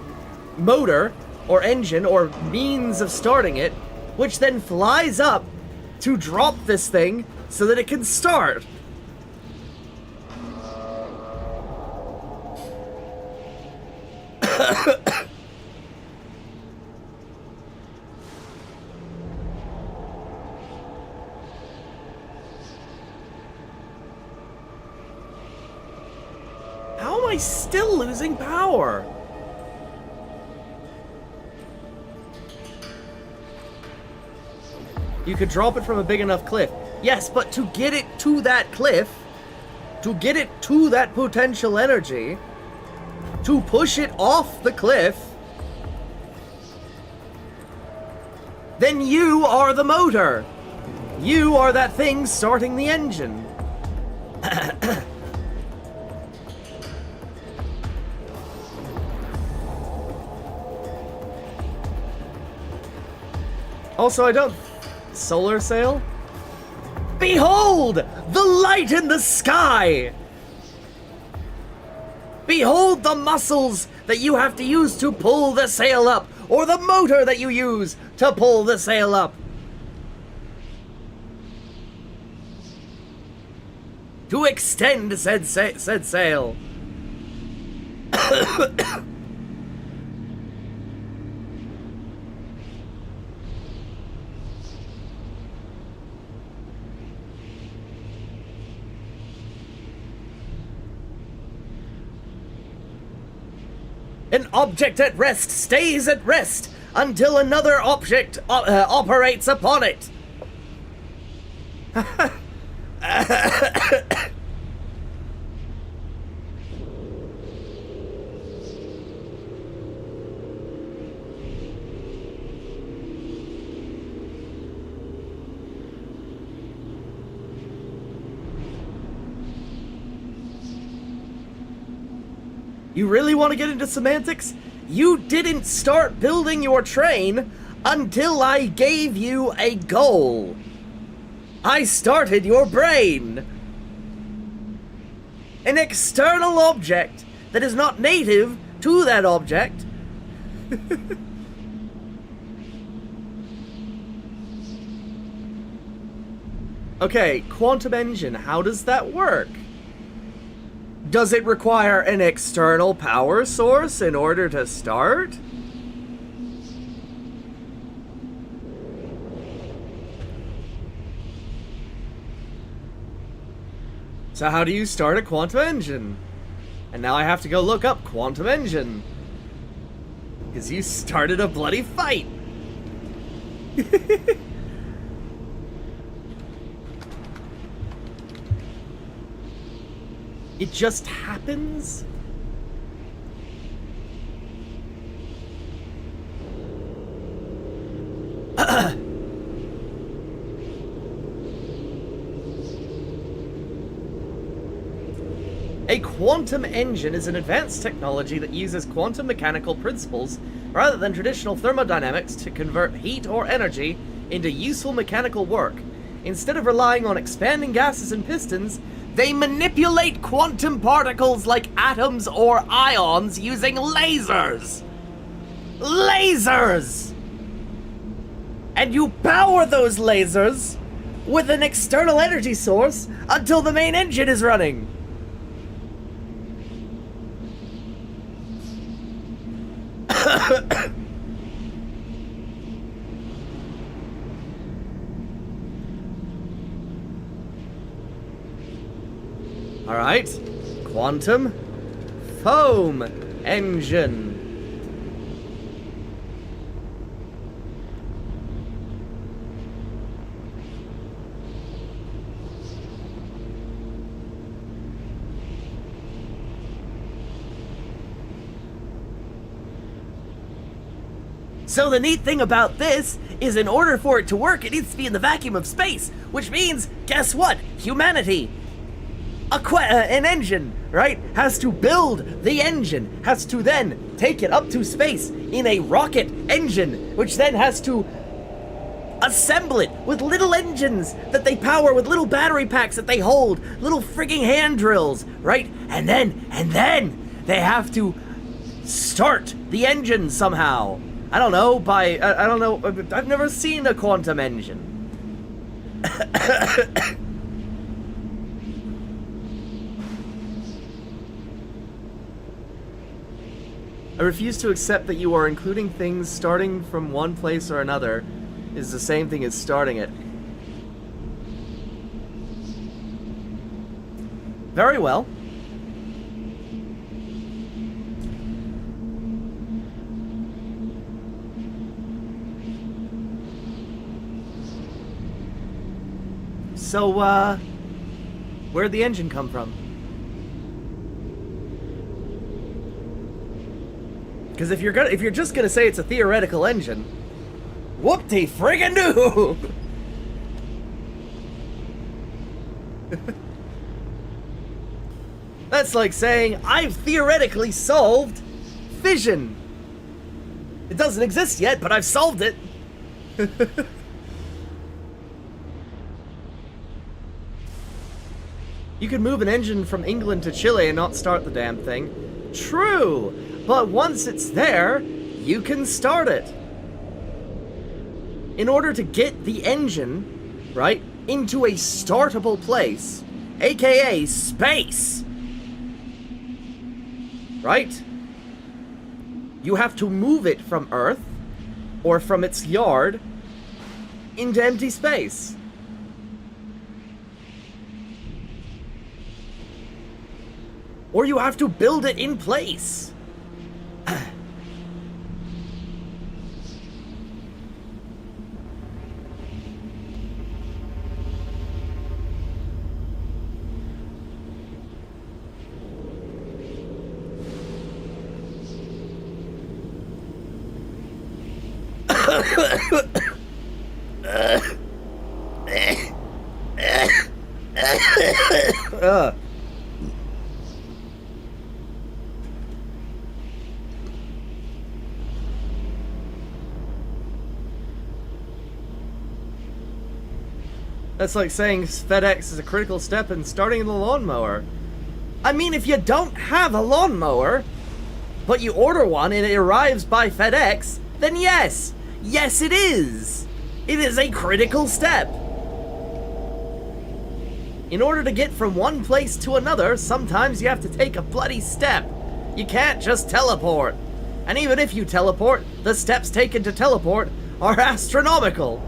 motor, or engine, or means of starting it, which then flies up to drop this thing so that it can start. How am I still losing power? You could drop it from a big enough cliff. Yes, but to get it to that cliff, to get it to that potential energy, to push it off the cliff, then you are the motor. You are that thing starting the engine. Also, I don't... Solar sail? Behold! The light in the sky! Behold the muscles that you have to use to pull the sail up, or the motor that you use to pull the sail up. To extend said sail. An object at rest stays at rest until another object operates upon it. You really want to get into semantics? You didn't start building your train until I gave you a goal. I started your brain. An external object that is not native to that object. Okay, quantum engine, how does that work? Does it require an external power source in order to start? So how do you start a quantum engine? And now I have to go look up quantum engine. Because you started a bloody fight. It just happens? A quantum engine is an advanced technology that uses quantum mechanical principles rather than traditional thermodynamics to convert heat or energy into useful mechanical work. Instead of relying on expanding gases and pistons, they manipulate quantum particles like atoms or ions using lasers! Lasers! And you power those lasers with an external energy source until the main engine is running. Alright, quantum foam engine. So the neat thing about this is in order for it to work, it needs to be in the vacuum of space, which means, guess what? Humanity, an engine, right, has to build the engine, has to then take it up to space in a rocket engine, which then has to assemble it with little engines that they power with little battery packs that they hold, little frigging hand drills, right? And then they have to start the engine somehow. I don't know, I don't know, I've never seen a quantum engine. I refuse to accept that you are including things starting from one place or another is the same thing as starting it. Very well. So, where'd the engine come from? Because if you're just gonna say it's a theoretical engine, whoop-de friggin' do! That's like saying, I've theoretically solved fission. It doesn't exist yet, but I've solved it. You can move an engine from England to Chile and not start the damn thing. True, but once it's there, you can start it. In order to get the engine, right, into a startable place, aka space, right, you have to move it from Earth, or from its yard, into empty space. Or you have to build it in place. That's like saying FedEx is a critical step in starting the lawnmower. I mean, if you don't have a lawnmower, but you order one and it arrives by FedEx, then yes. Yes, it is. It is a critical step. In order to get from one place to another, sometimes you have to take a bloody step. You can't just teleport. And even if you teleport, the steps taken to teleport are astronomical.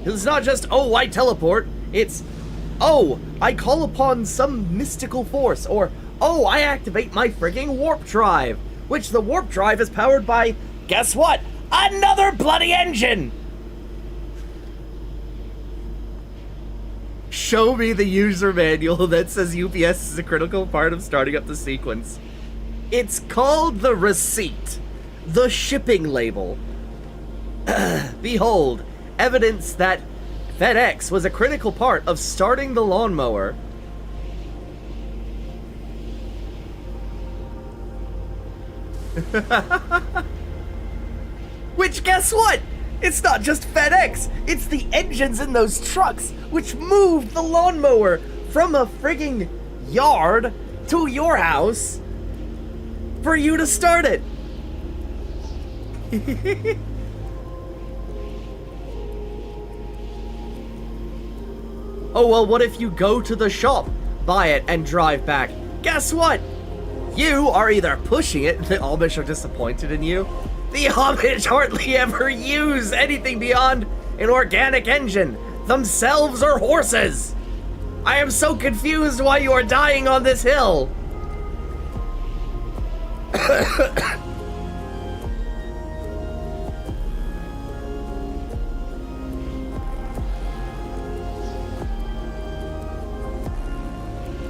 It's not just, oh, I teleport. It's, oh, I call upon some mystical force. Or, oh, I activate my frigging warp drive. Which the warp drive is powered by, guess what? Another bloody engine! Show me the user manual that says UPS is a critical part of starting up the sequence. It's called the receipt. The shipping label. Behold, evidence that FedEx was a critical part of starting the lawnmower. Which, guess what? It's not just FedEx, it's the engines in those trucks which moved the lawnmower from a frigging yard to your house for you to start it. Oh, well, what if you go to the shop, buy it, and drive back? Guess what? You are either pushing it, the Amish are disappointed in you. The Amish hardly ever use anything beyond an organic engine, themselves or horses. I am so confused why you are dying on this hill.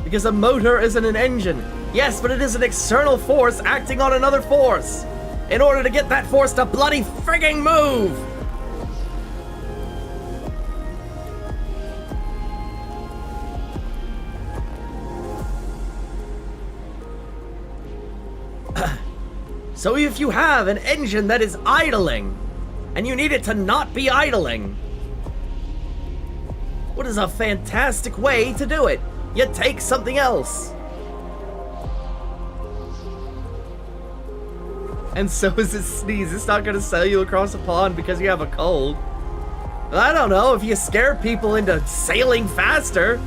Because a motor isn't an engine. Yes, but it is an external force acting on another force. In order to get that force to bloody frigging move. So if you have an engine that is idling, and you need it to not be idling, what is a fantastic way to do it? You take something else. And so is this sneeze. It's not gonna sail you across a pond because you have a cold. I don't know, if you scare people into sailing faster.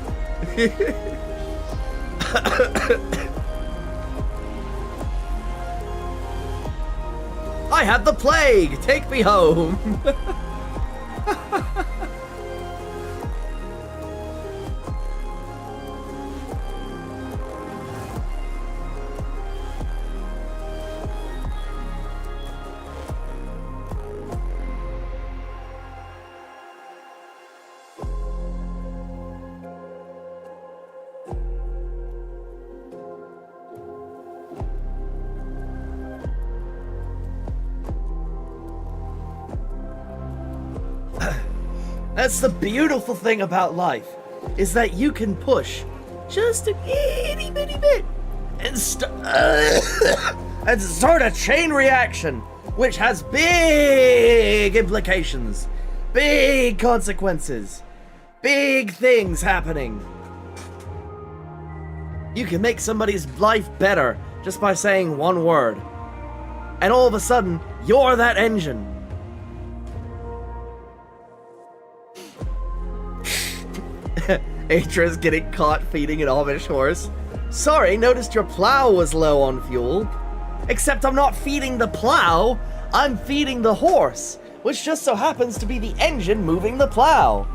I have the plague! Take me home! That's the beautiful thing about life, is that you can push just an itty bitty bit and start a chain reaction which has big implications, big consequences, big things happening. You can make somebody's life better just by saying one word. And all of a sudden, you're that engine. Atra's getting caught feeding an Amish horse. Sorry, noticed your plow was low on fuel. Except I'm not feeding the plow, I'm feeding the horse, which just so happens to be the engine moving the plow.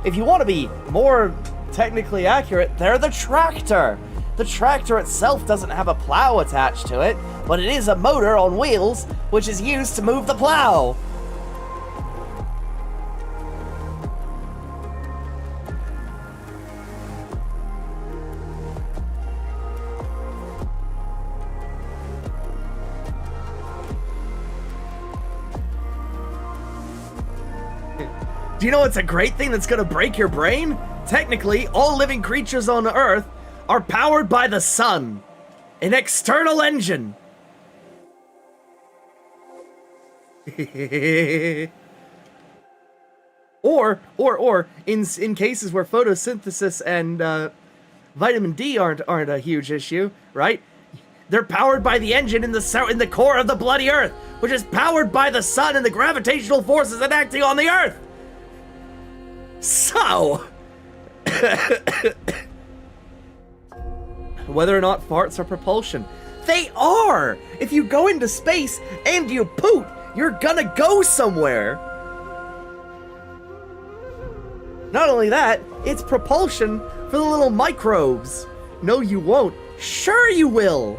If you want to be more technically accurate, they're the tractor. The tractor itself doesn't have a plow attached to it, but it is a motor on wheels, which is used to move the plow. Do you know what's a great thing that's gonna break your brain? Technically, all living creatures on Earth are powered by the sun. An external engine. or in cases where photosynthesis and vitamin D aren't a huge issue, right? They're powered by the engine in the core of the bloody Earth, which is powered by the sun and the gravitational forces enacting on the Earth. So, whether or not farts are propulsion, they are! If you go into space and you poop, you're gonna go somewhere! Not only that, it's propulsion for the little microbes. No, you won't. Sure you will!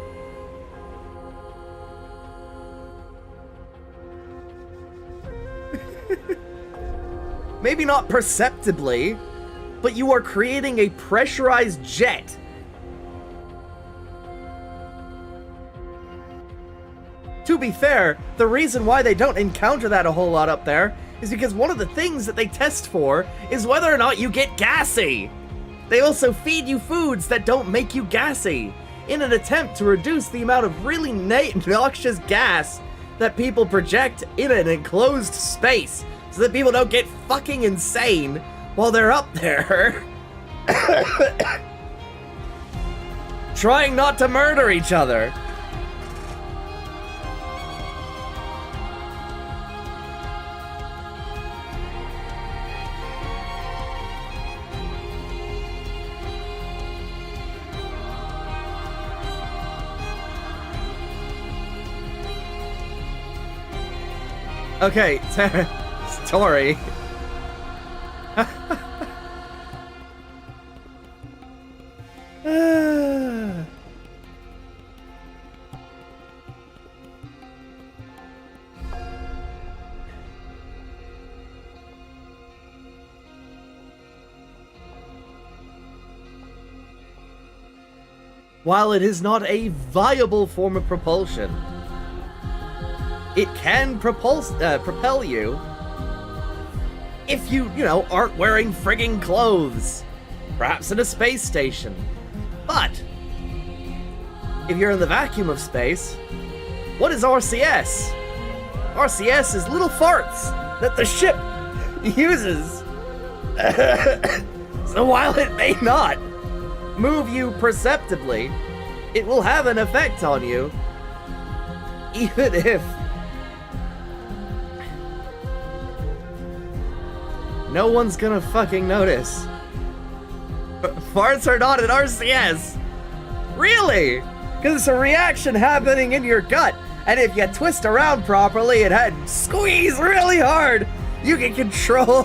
Maybe not perceptibly, but you are creating a pressurized jet. To be fair, the reason why they don't encounter that a whole lot up there is because one of the things that they test for is whether or not you get gassy. They also feed you foods that don't make you gassy, in an attempt to reduce the amount of really noxious gas that people project in an enclosed space, so that people don't get fucking insane while they're up there. Trying not to murder each other. Okay, story. While it is not a viable form of propulsion, it can propel you if you aren't wearing frigging clothes. Perhaps in a space station. But if you're in the vacuum of space, what is RCS? RCS is little farts that the ship uses. So while it may not move you perceptibly, it will have an effect on you, even if no one's gonna fucking notice. Farts are not an RCS. Really? Because it's a reaction happening in your gut. And if you twist around properly and squeeze really hard, you can control.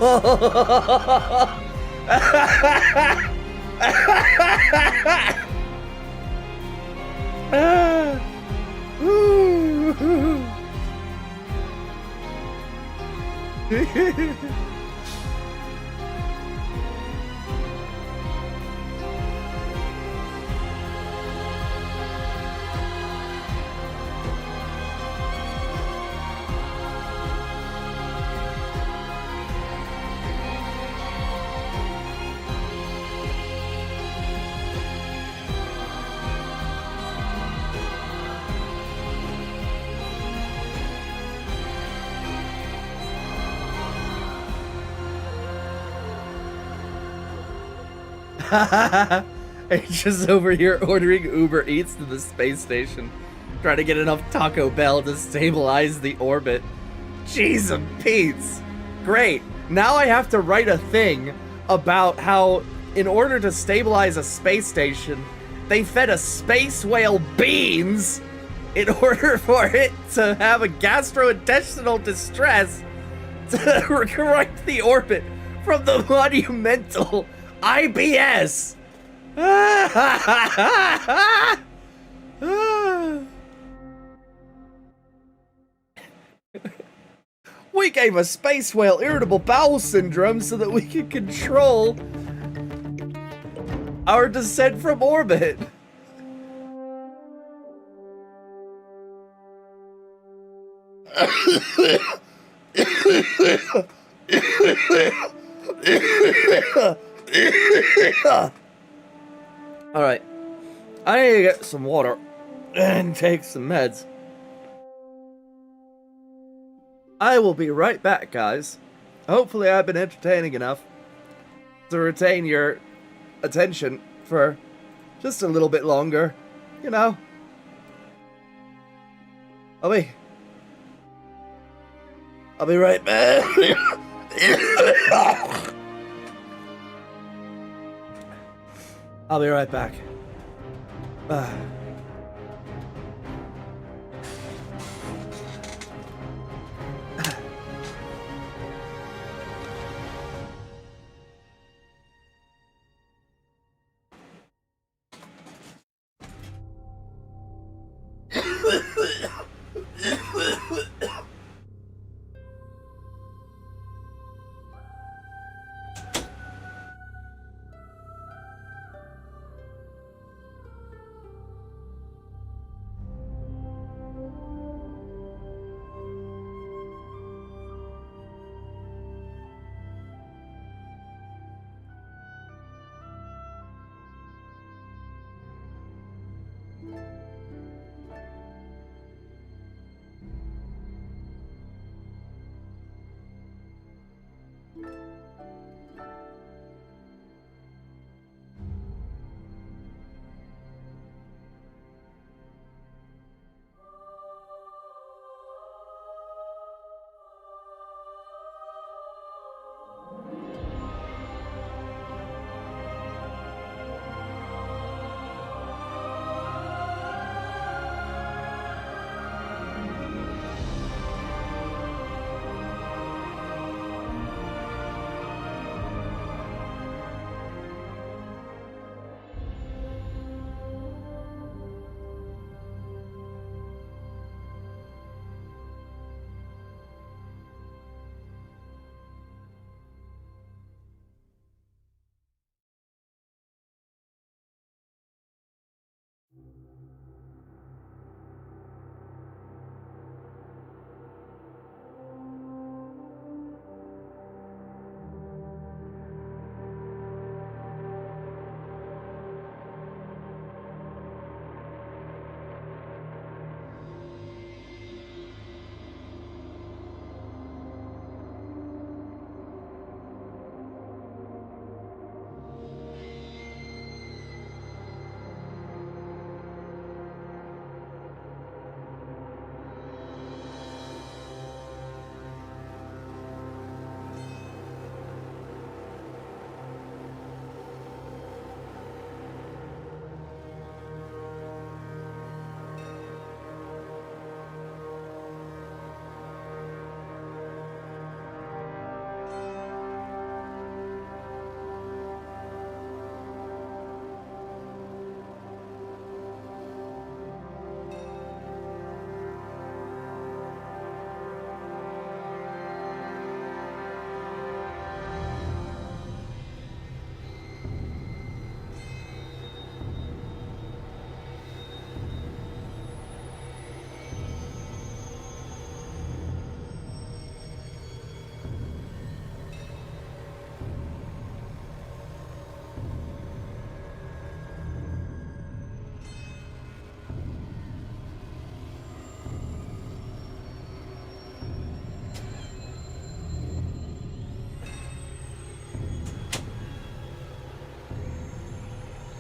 He's just over here ordering Uber Eats to the space station, trying to get enough Taco Bell to stabilize the orbit. Jeez and Pete's. Great. Now I have to write a thing about how, in order to stabilize a space station, they fed a space whale beans in order for it to have a gastrointestinal distress to correct the orbit from the monumental IBS. We gave a space whale irritable bowel syndrome so that we could control our descent from orbit. Alright. I need to get some water and take some meds. I will be right back, guys. Hopefully I've been entertaining enough to retain your attention for just a little bit longer. You know. I'll be right back. I'll be right back.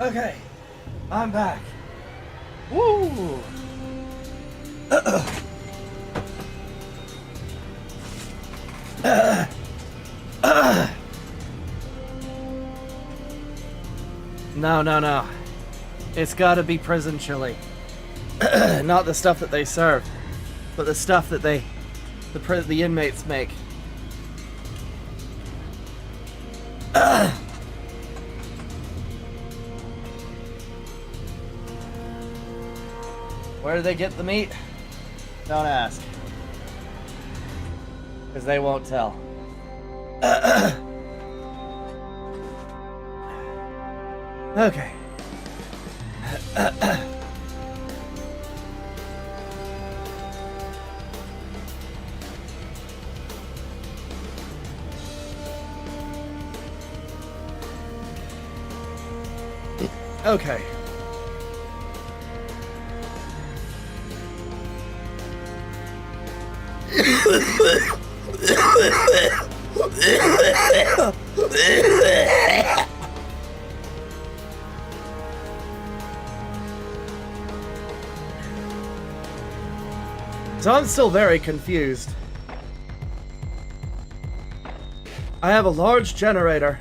Okay, I'm back. Woo! No. It's gotta be prison chili. Not the stuff that they serve, but the stuff that the inmates make. Where do they get the meat? Don't ask. Because they won't tell. Okay. Okay. So I'm still very confused. I have a large generator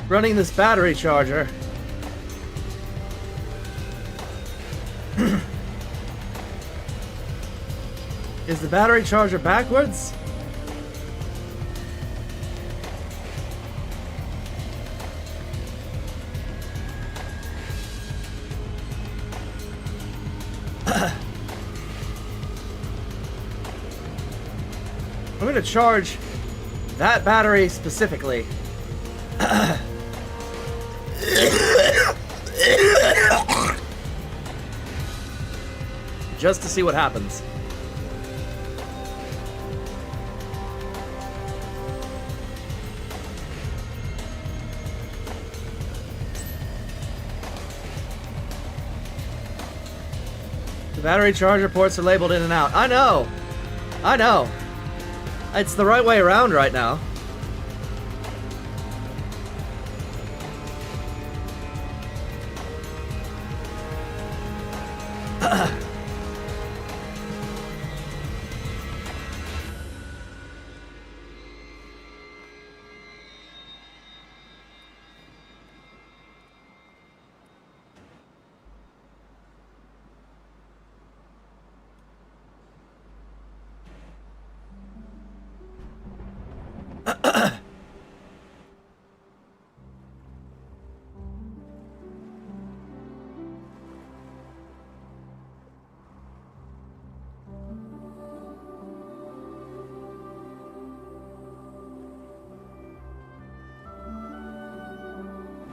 running this battery charger. Is the battery charger backwards? I'm gonna charge that battery specifically. Just to see what happens. The battery charger ports are labeled in and out. I know! It's the right way around right now.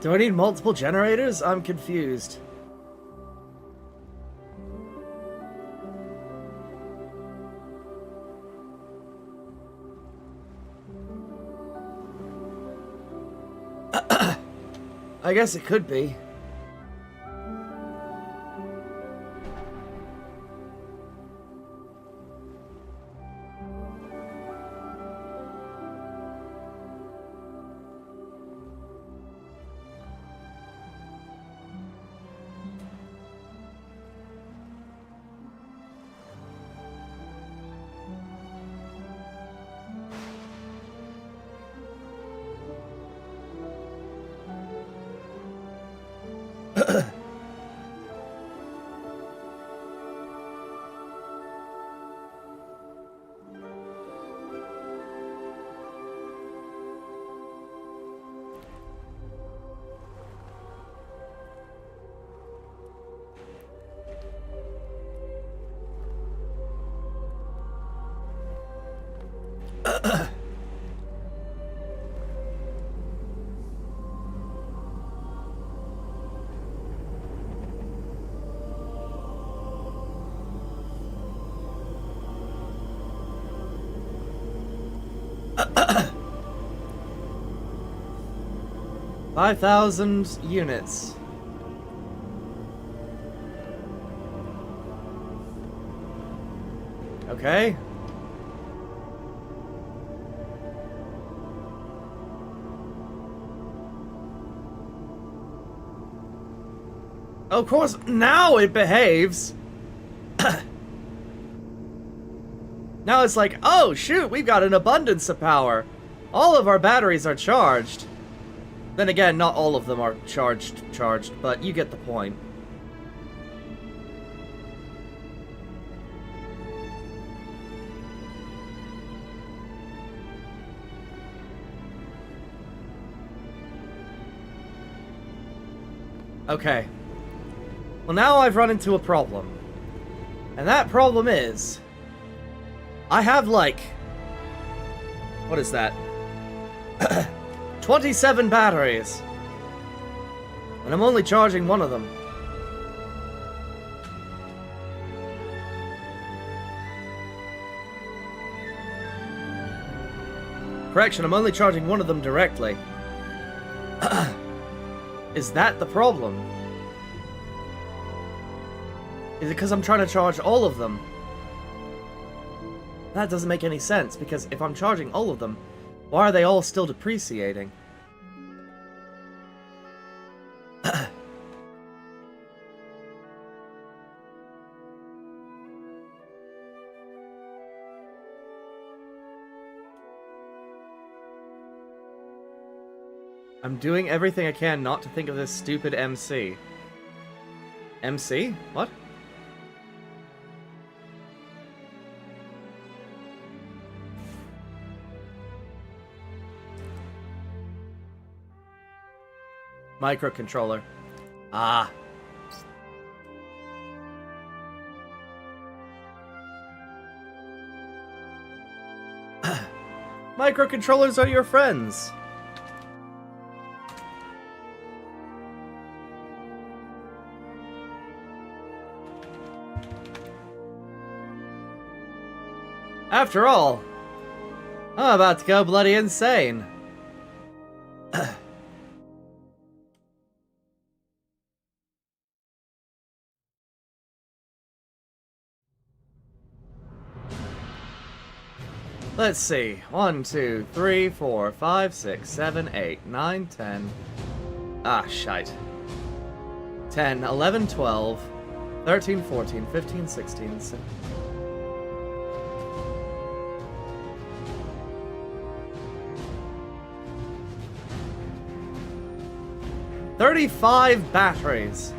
Do I need multiple generators? I'm confused. I guess it could be. $5,000 units. Okay. Of course, now it behaves! Now it's like, oh shoot, we've got an abundance of power. All of our batteries are charged. Then again, not all of them are charged, but you get the point. Okay. Well, now I've run into a problem. And that problem is... I have, like... What is that? 27 batteries. And I'm only charging one of them. Correction, I'm only charging one of them directly. Is that the problem? Is it because I'm trying to charge all of them? That doesn't make any sense, because if I'm charging all of them, why are they all still depreciating? I'm doing everything I can not to think of this stupid MC. MC? What? Microcontroller. Ah. Microcontrollers are your friends. After all, I'm about to go bloody insane. Let's see. 1, 2, 3, 4, 5, 6, 7, 8, 9, 10. Ah, shite. 10, 11, 12, 13, 14, 15, 16, 17. 35 batteries.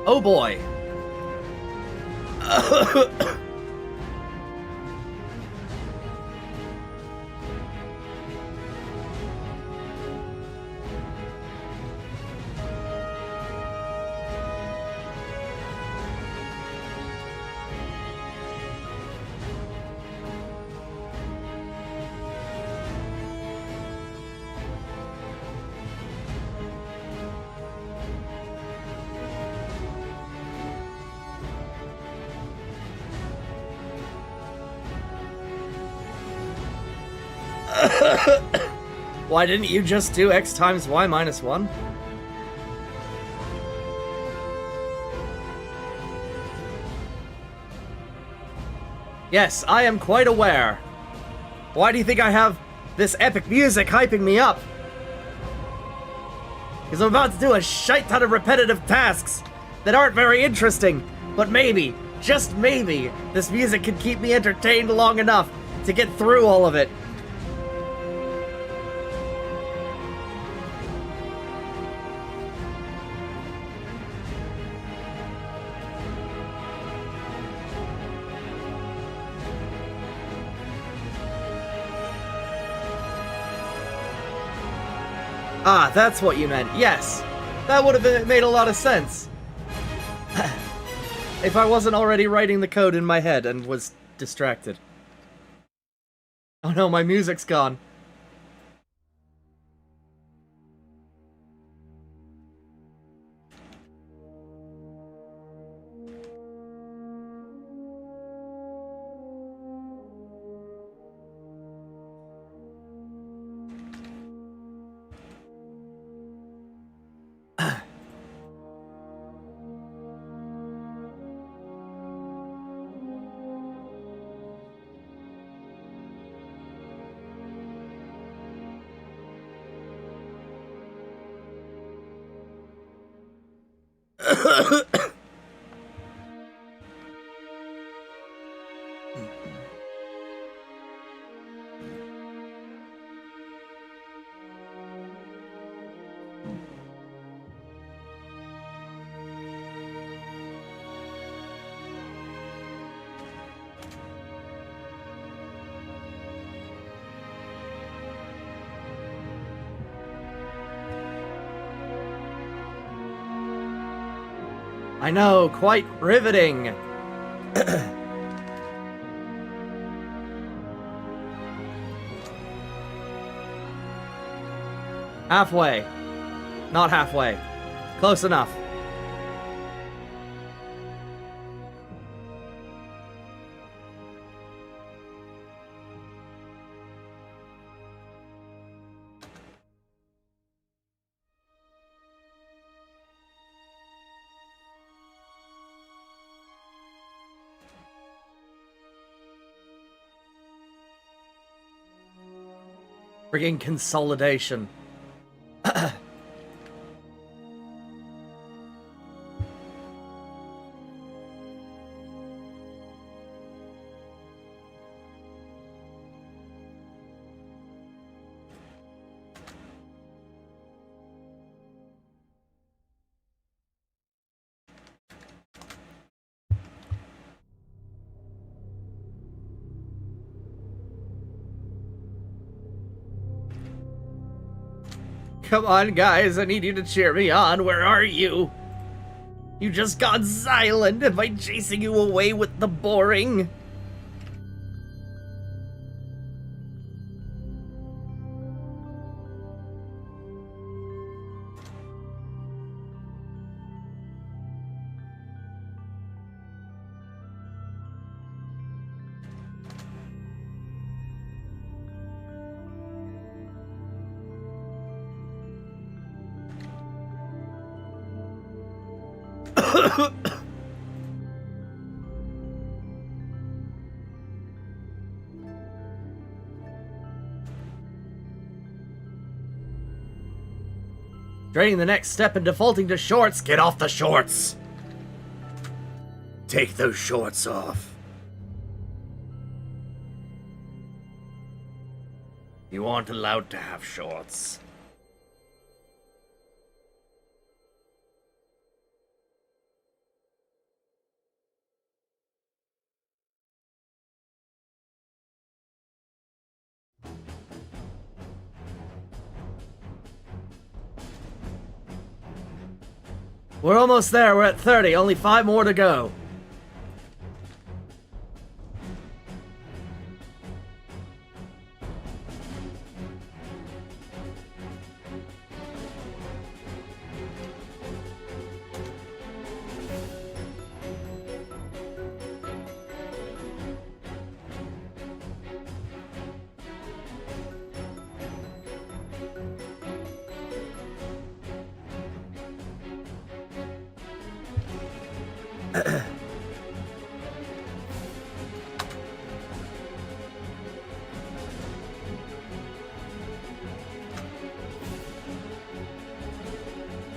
Oh boy. Why didn't you just do x times y minus 1? Yes, I am quite aware. Why do you think I have this epic music hyping me up? Because I'm about to do a shite ton of repetitive tasks that aren't very interesting, but maybe, just maybe, this music could keep me entertained long enough to get through all of it. Ah, that's what you meant. Yes, that would have made a lot of sense. If I wasn't already writing the code in my head and was distracted. Oh no, my music's gone. I know, quite riveting. Halfway. Not halfway. Close enough. Friggin' consolidation. Come on, guys, I need you to cheer me on. Where are you? You just got silent. Am I chasing you away with the boring? Draining the next step and defaulting to shorts. Get off the shorts! Take those shorts off. You aren't allowed to have shorts. We're almost there. We're at 30. Only 5 more to go.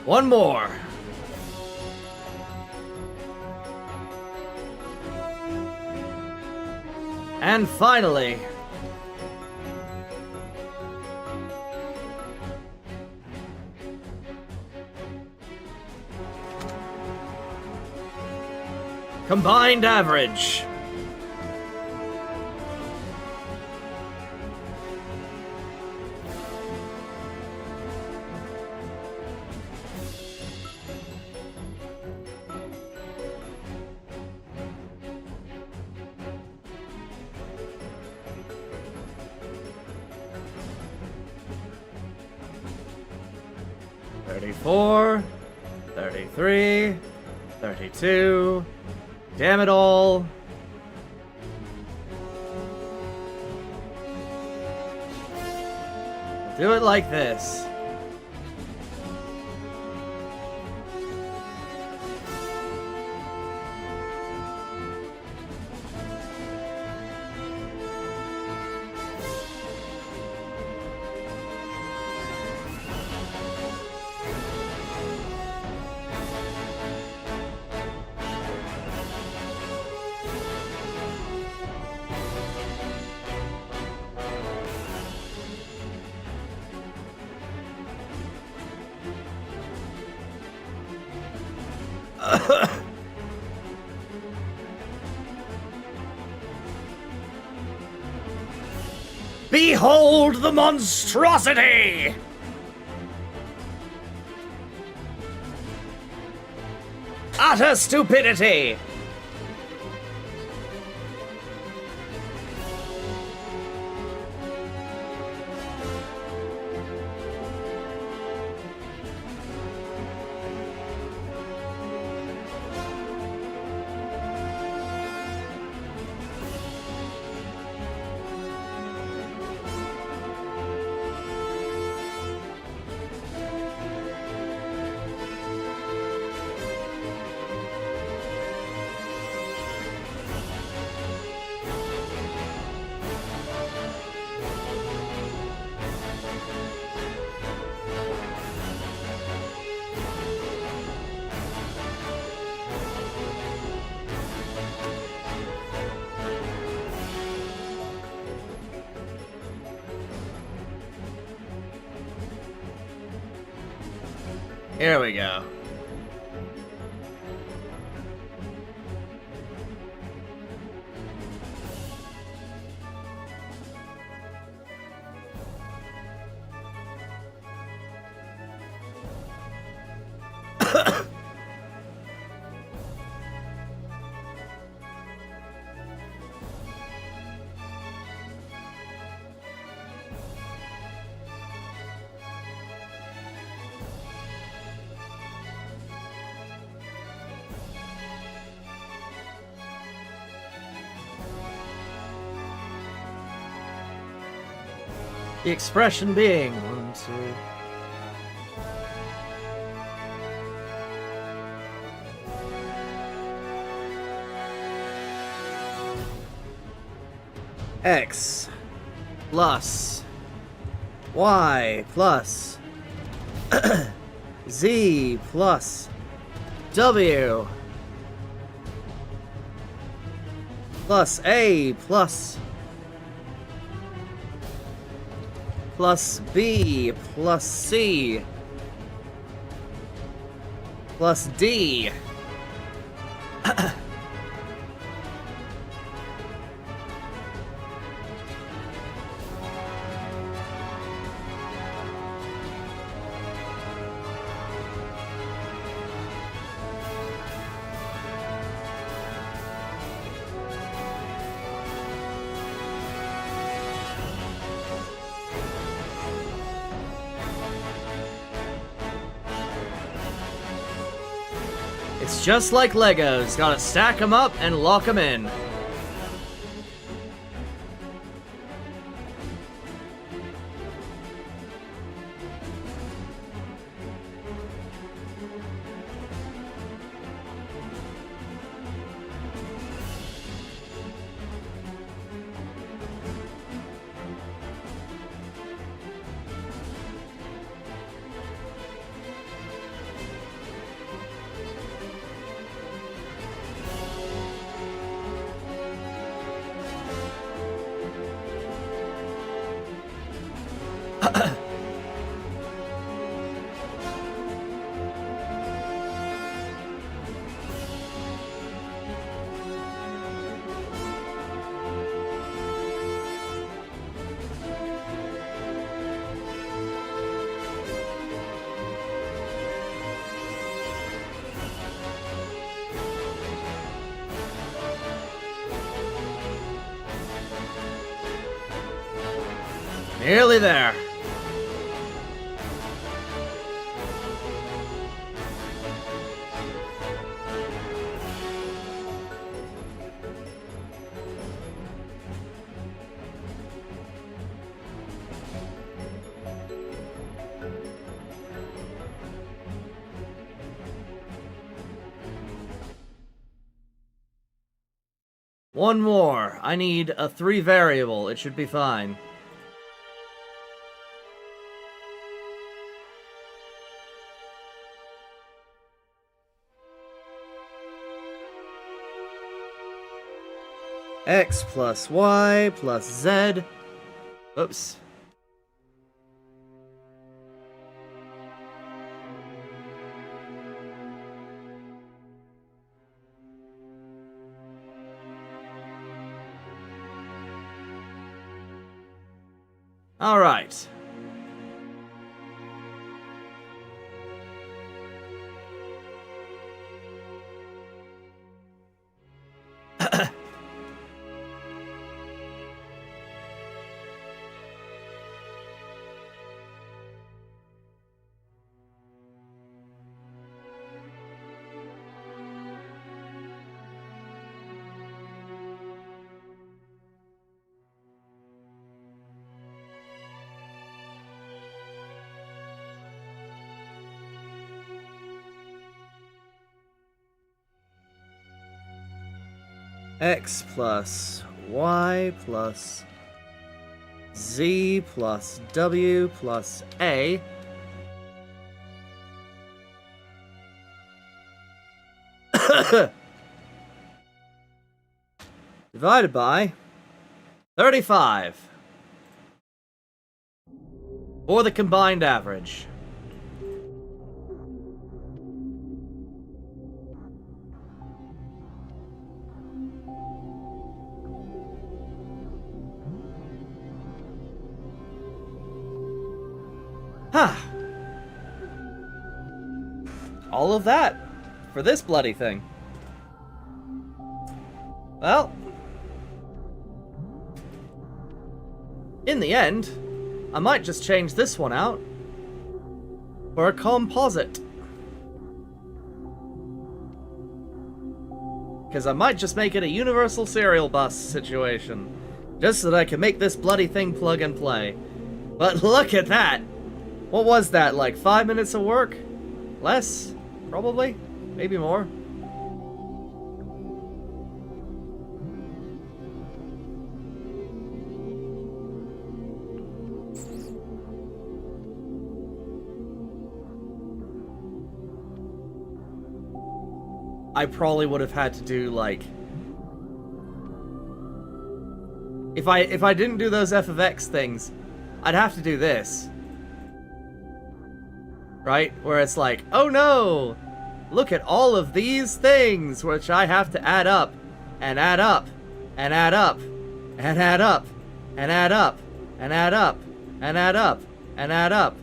One more. And finally, combined average. $34, $33, $32. Damn it all. Do it like this. Behold the monstrosity! Utter stupidity! Here we go. The expression being 1, 2. X plus Y plus Z plus W plus A plus B plus C plus D. It's just like Legos. Gotta stack them up and lock them in. Nearly there. One more. I need a 3 variable. It should be fine. X plus Y plus Z. Oops. All right. X plus Y plus Z plus W plus A divided by 35 for the combined average. Huh. All of that for this bloody thing. Well, in the end, I might just change this one out for a composite. Because I might just make it a universal serial bus situation. Just so that I can make this bloody thing plug and play. But look at that! What was that, like 5 minutes of work? Less? Probably? Maybe more? I probably would have had to do, like... If I didn't do those f of x things, I'd have to do this. Right? Where it's like, oh no! Look at all of these things, which I have to add up, and add up, and add up, and add up, and add up, and add up, and add up, and add up,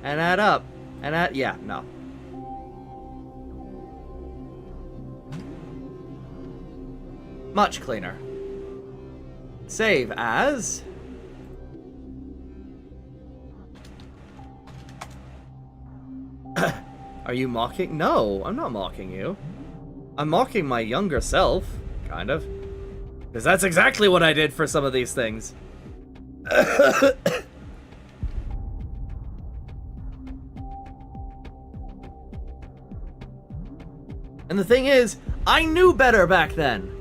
and add up, and add... Yeah, no. Much cleaner. Save as... Are you mocking? No, I'm not mocking you. I'm mocking my younger self, kind of. Because that's exactly what I did for some of these things. And the thing is, I knew better back then.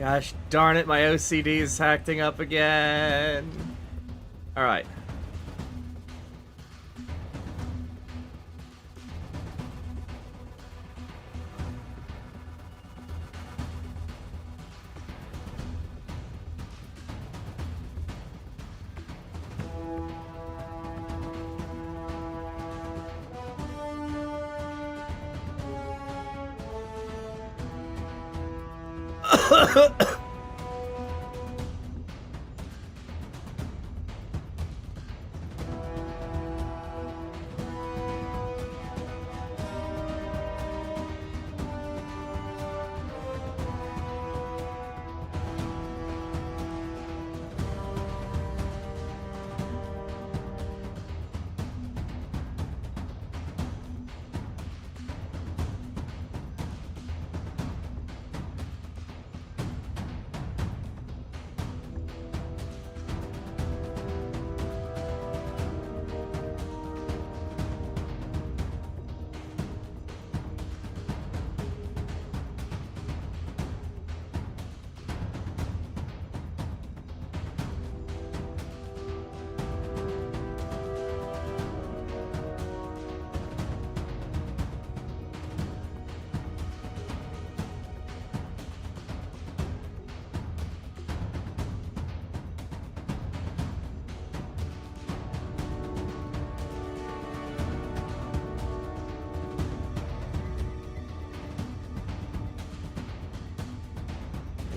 Gosh darn it, my OCD is acting up again. Alright.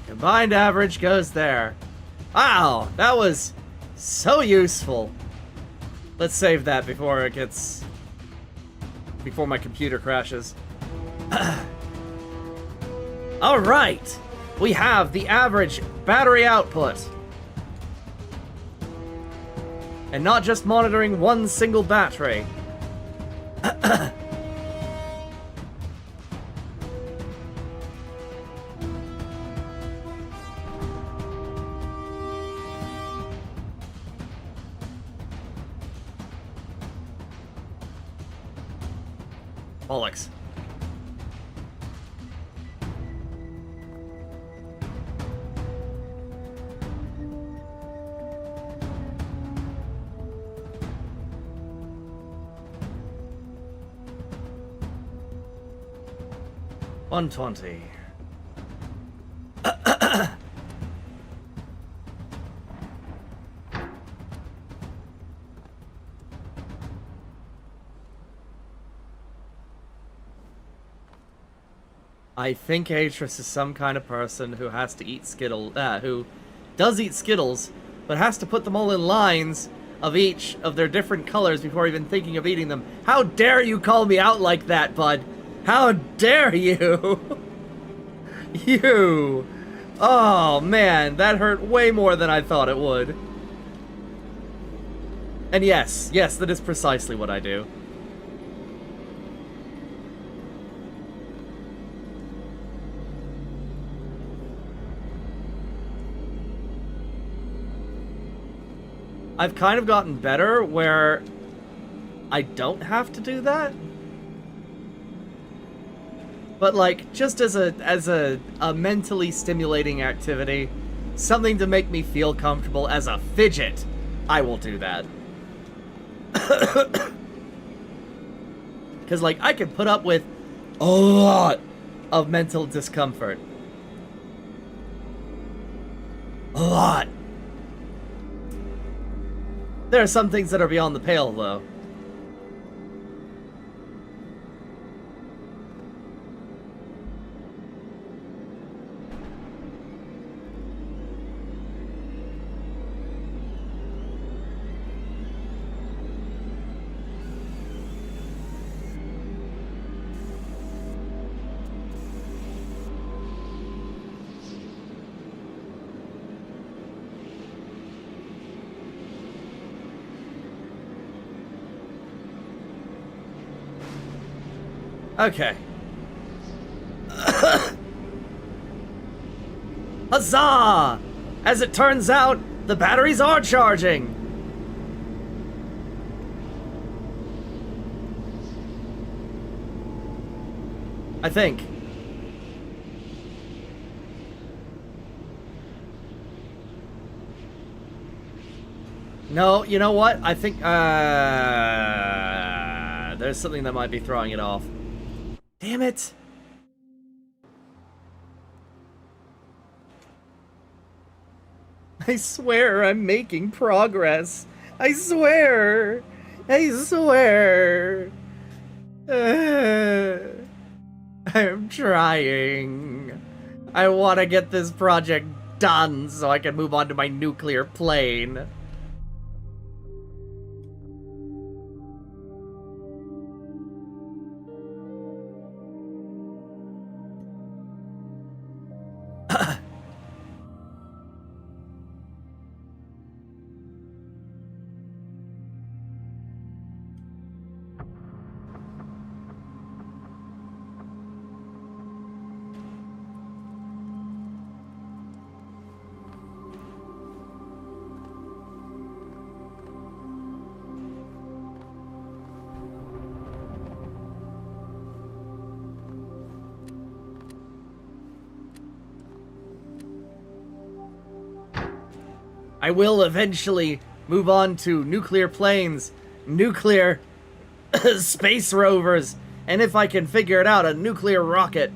Combined average goes there. Wow, that was so useful. Let's save that before it gets... before my computer crashes. Alright! We have the average battery output. And not just monitoring one single battery. Bollocks. $120. I think Atris is some kind of person who has to eat Skittles, who does eat Skittles, but has to put them all in lines of each of their different colors before even thinking of eating them. How dare you call me out like that, bud? How dare you? You! Oh, man, that hurt way more than I thought it would. And yes, that is precisely what I do. I've kind of gotten better where I don't have to do that. But like, just as a mentally stimulating activity, something to make me feel comfortable as a fidget, I will do that. Because like, I can put up with a lot of mental discomfort. A lot. There are some things that are beyond the pale, though. Okay. Huzzah! As it turns out, the batteries are charging! I think. No, you know what? I think, there's something that might be throwing it off. Damn it! I swear I'm making progress. I swear! I swear! I'm trying. I want to get this project done so I can move on to my nuclear plane. I will eventually move on to nuclear planes, nuclear space rovers, and if I can figure it out, a nuclear rocket.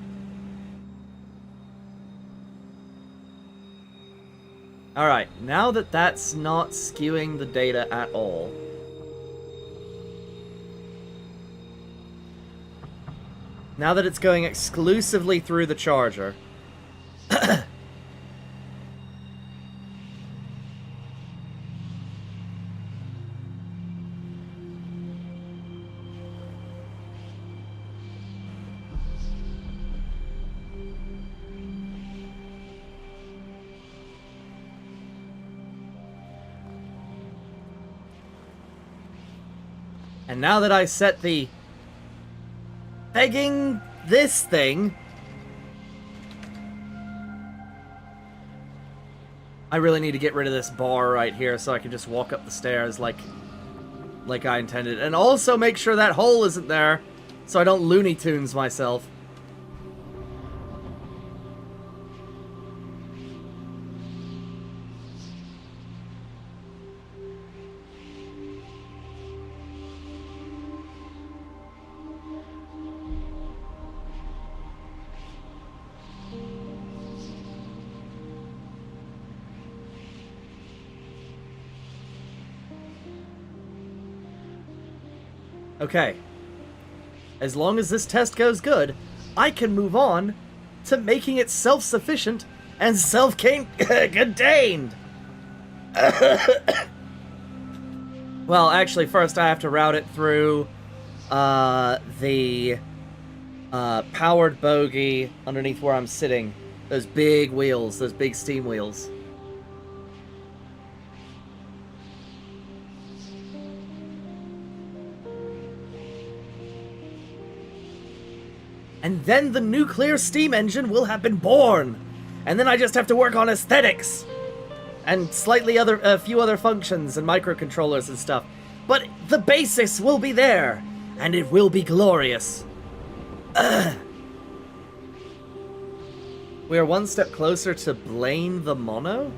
Alright, now that that's not skewing the data at all. Now that it's going exclusively through the charger. And now that I set the pegging this thing, I really need to get rid of this bar right here so I can just walk up the stairs like I intended. And also make sure that hole isn't there so I don't Looney Tunes myself. Okay. As long as this test goes good, I can move on to making it self-sufficient and self-contained. Well, actually, first I have to route it through the powered bogie underneath where I'm sitting. Those big wheels, those big steam wheels. And then the nuclear steam engine will have been born. And then I just have to work on aesthetics. And slightly a few other functions and microcontrollers and stuff. But the basis will be there. And it will be glorious. We are one step closer to Blaine the Mono?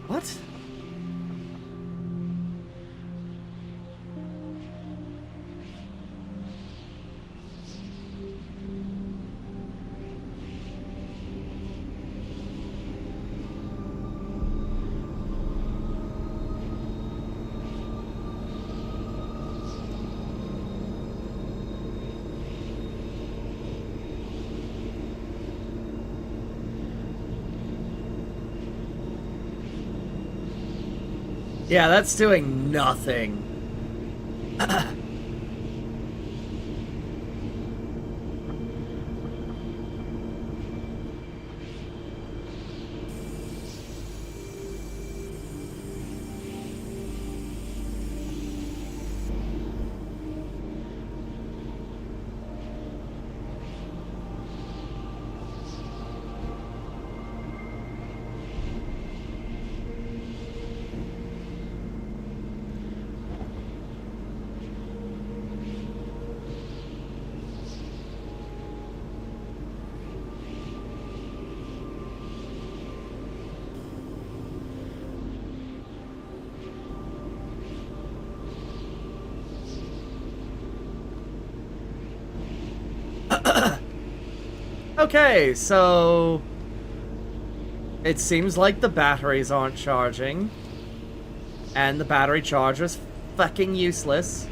What? Yeah, that's doing nothing. Okay, so it seems like the batteries aren't charging. And the battery charger's fucking useless.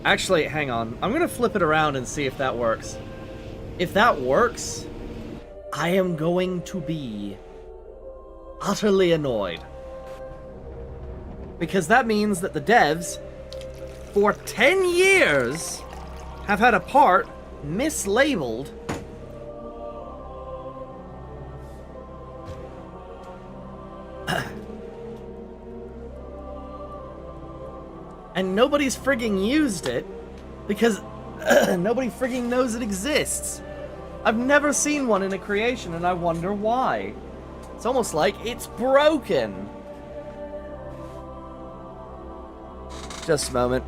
Actually, hang on. I'm gonna flip it around and see if that works. If that works, I am going to be utterly annoyed. Because that means that the devs, for 10 years, have had a part mislabeled and nobody's frigging used it because nobody frigging knows it exists. I've never seen one in a creation and I wonder why. It's almost like it's broken. Just a moment.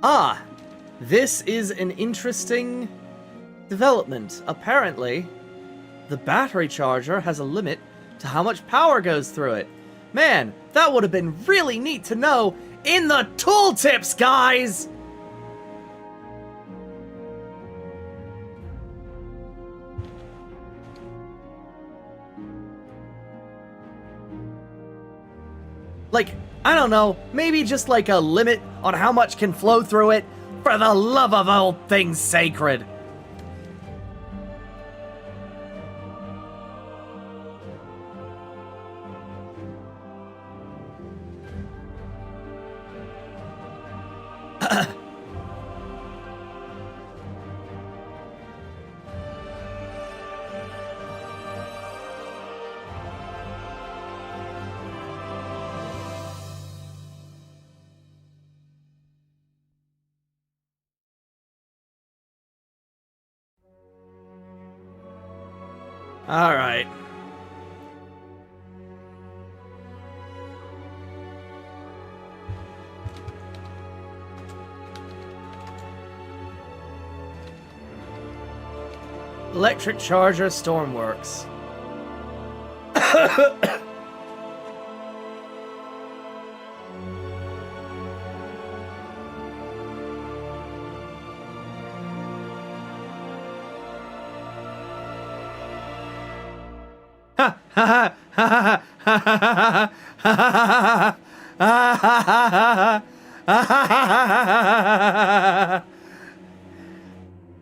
Ah, this is an interesting development. Apparently, the battery charger has a limit to how much power goes through it. Man, that would have been really neat to know in the tooltips, guys! Like, I don't know, maybe just like a limit on how much can flow through it, for the love of all things sacred. Alright. Electric charger Stormworks.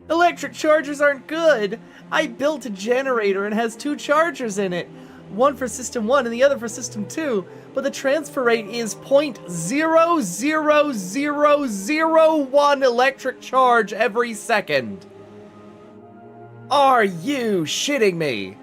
Electric chargers aren't good. I built a generator and has 2 chargers in it. One for System 1 and the other for System 2. But the transfer rate is 0.00001 electric charge every second. Are you shitting me?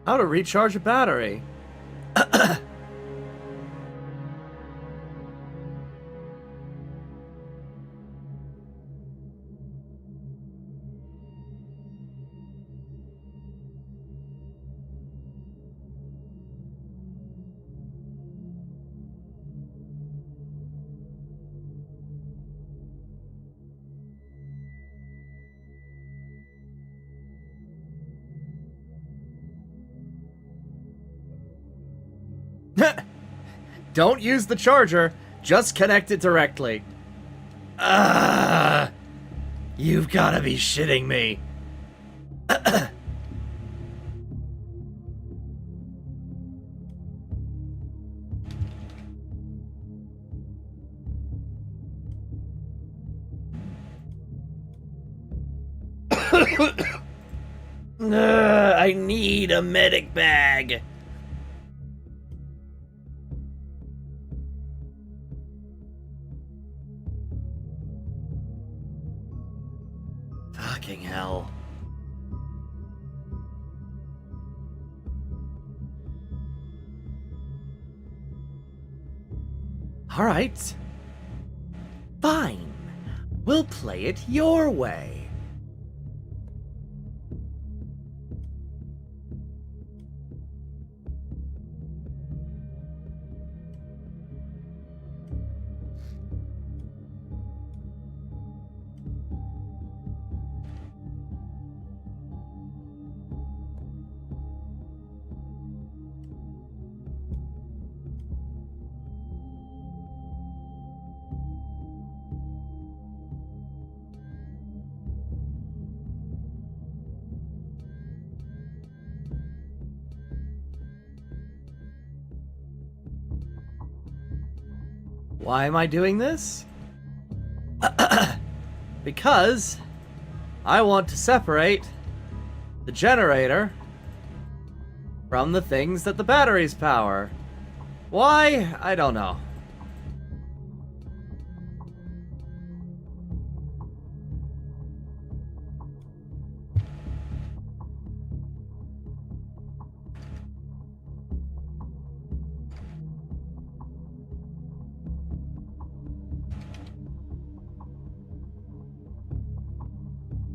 How to recharge a battery. Don't use the charger, just connect it directly. You've gotta be shitting me. I need a medic bag. Fucking hell. All right. Fine. We'll play it your way. Why am I doing this? Because I want to separate the generator from the things that the batteries power. Why? I don't know.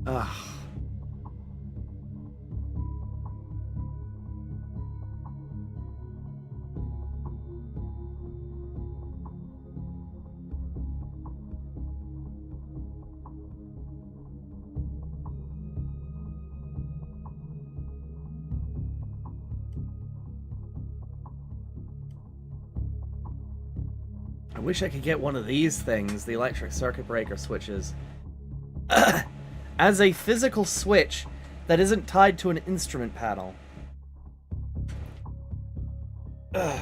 Ugh. I wish I could get one of these things, the electric circuit breaker switches, as a physical switch that isn't tied to an instrument panel. Ugh.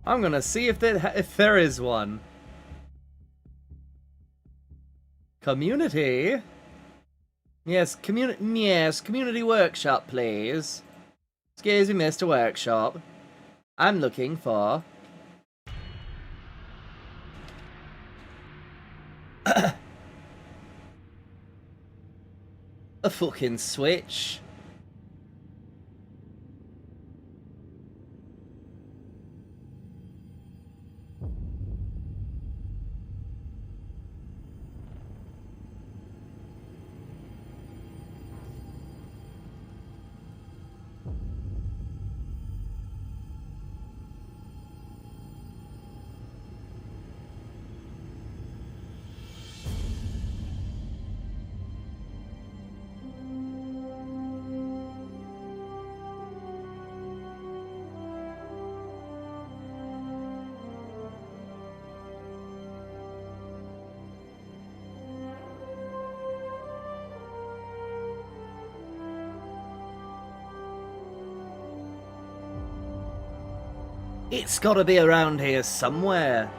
I'm gonna see if there is one. Community? Yes, community workshop, please. Excuse me, Mr. Workshop. I'm looking for... a fucking switch. It's gotta be around here somewhere.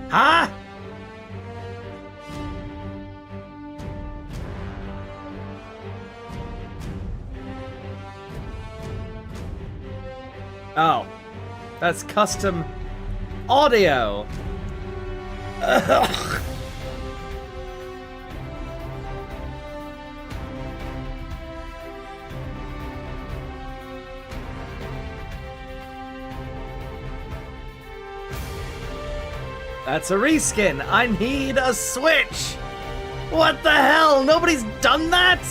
Huh? Oh. That's custom audio. Ugh. That's a reskin. I need a switch. What the hell? Nobody's done that?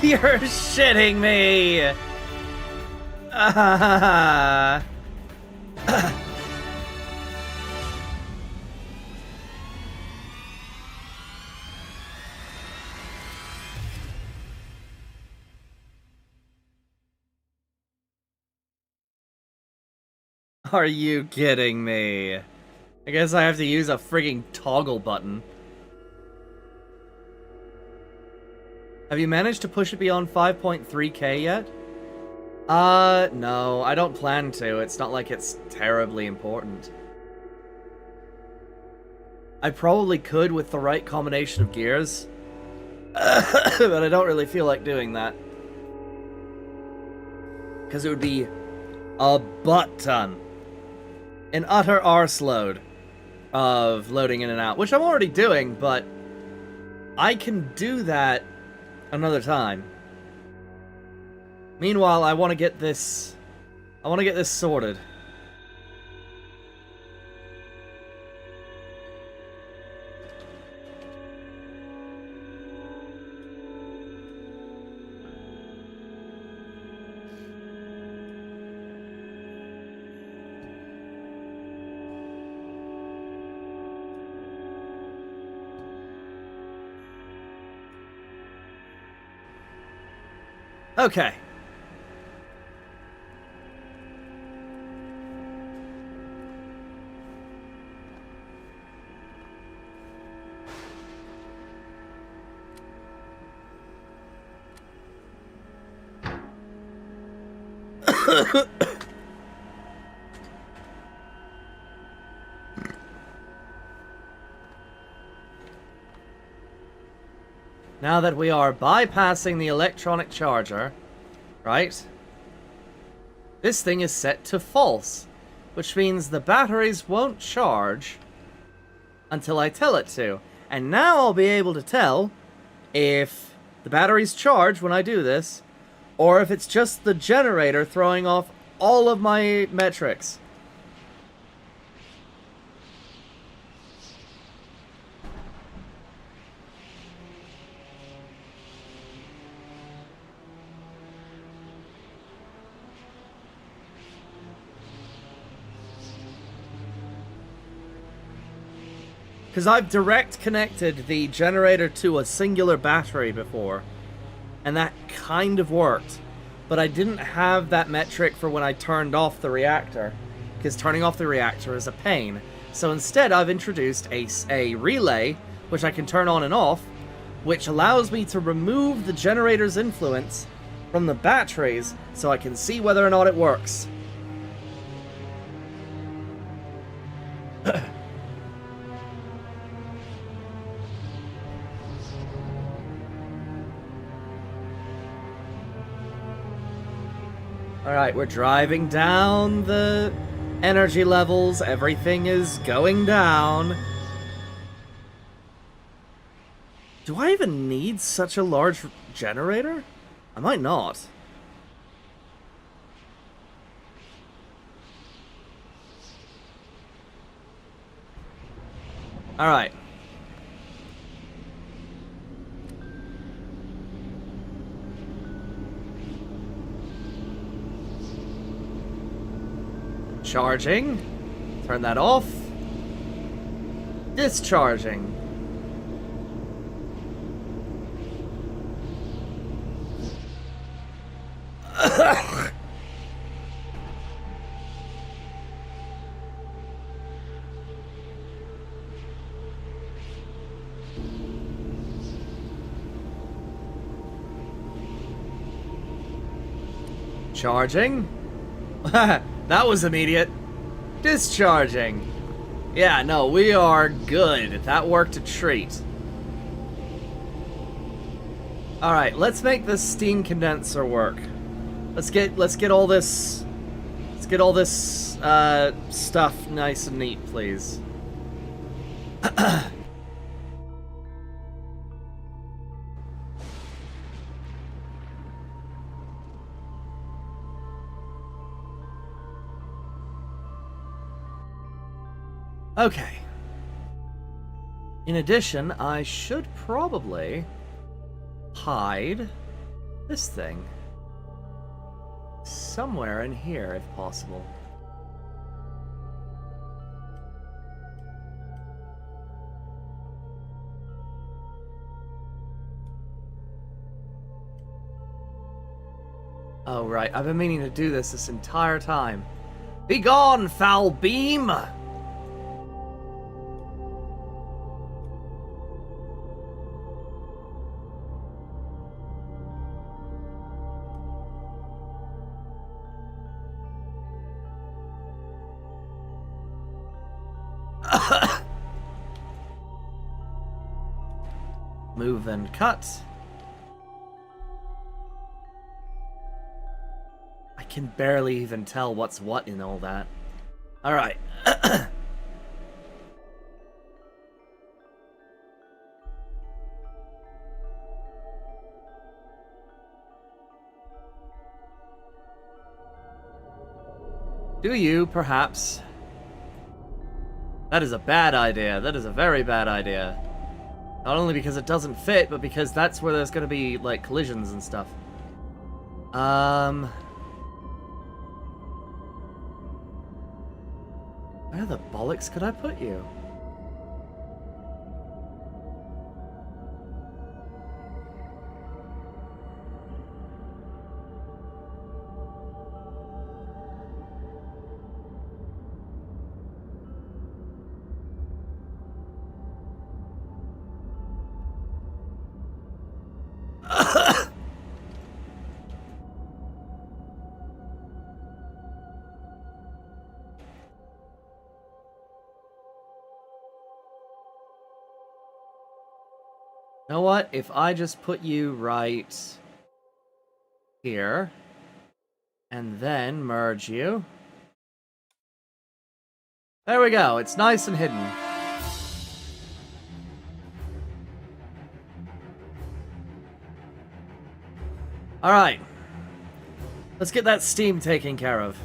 You're shitting me. Are you kidding me? I guess I have to use a frigging toggle button. Have you managed to push it beyond 5.3k yet? No, I don't plan to. It's not like it's terribly important. I probably could with the right combination of gears, but I don't really feel like doing that. Because it would be a butt ton. An utter arse load of loading in and out, which I'm already doing, but I can do that another time. Meanwhile, I want to get this sorted. Okay. Now that we are bypassing the electronic charger, right? This thing is set to false, which means the batteries won't charge until I tell it to. And now I'll be able to tell if the batteries charge when I do this, or if it's just the generator throwing off all of my metrics. Because I've direct connected the generator to a singular battery before, and that kind of worked. But I didn't have that metric for when I turned off the reactor, because turning off the reactor is a pain. So instead I've introduced a relay, which I can turn on and off, which allows me to remove the generator's influence from the batteries so I can see whether or not it works. Alright, we're driving down the energy levels. Everything is going down. Do I even need such a large generator? I might not. Alright. Charging. Turn that off. Discharging. Charging. That was immediate. Discharging. Yeah, no, we are good. That worked a treat. Alright, let's make this steam condenser work. Let's get all this get all this stuff nice and neat, please. Okay. In addition, I should probably hide this thing somewhere in here, if possible. Oh, right. I've been meaning to do this entire time. Be gone, foul beam! Move and cut. I can barely even tell what's what in all that. Alright. Do you, perhaps? That is a bad idea. That is a very bad idea. Not only because it doesn't fit, but because that's where there's gonna be, like, collisions and stuff. Where the bollocks could I put you? You know what? If I just put you right here, and then merge you. There we go. It's nice and hidden. Alright. Let's get that steam taken care of.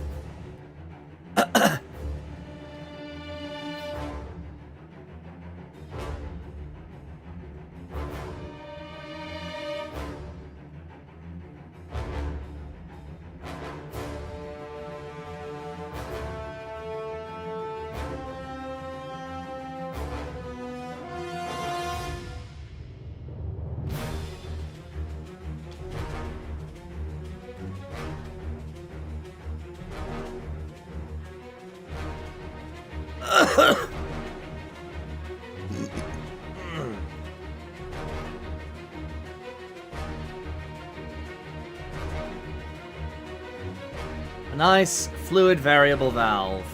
A nice fluid variable valve.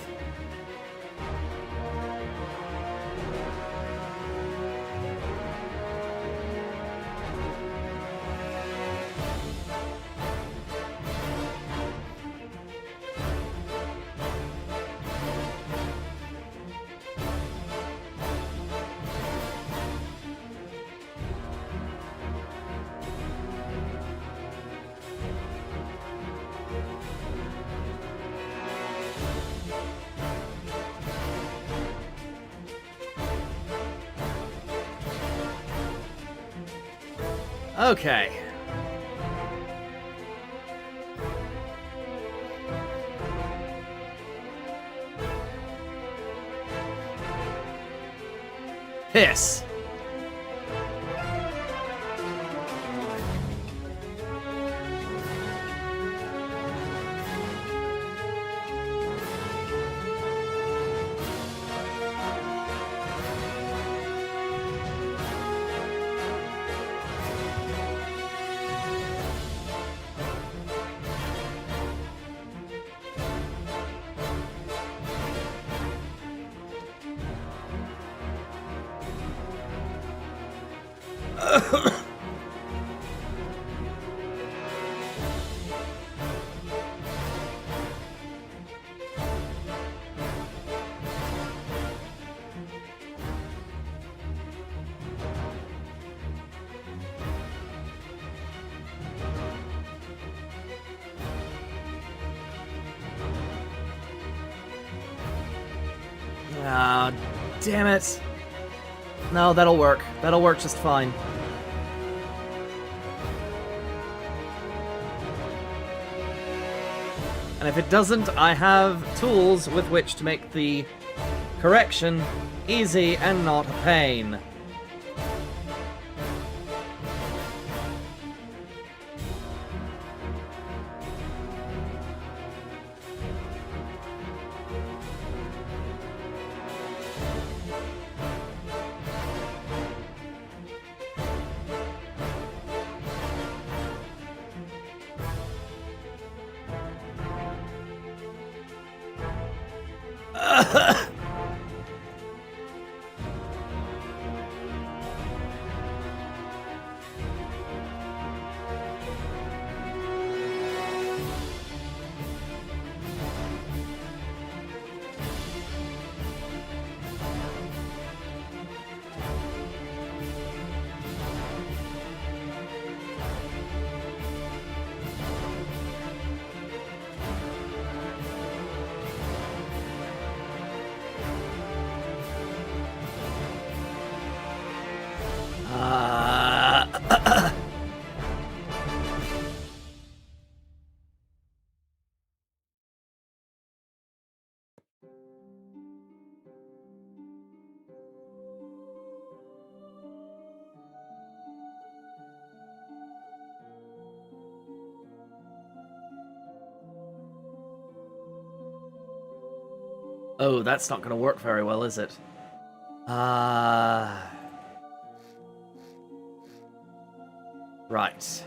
Okay. Piss. Ah, damn it. No, that'll work. That'll work just fine. And if it doesn't, I have tools with which to make the correction easy and not a pain. Oh, that's not going to work very well, is it? Right.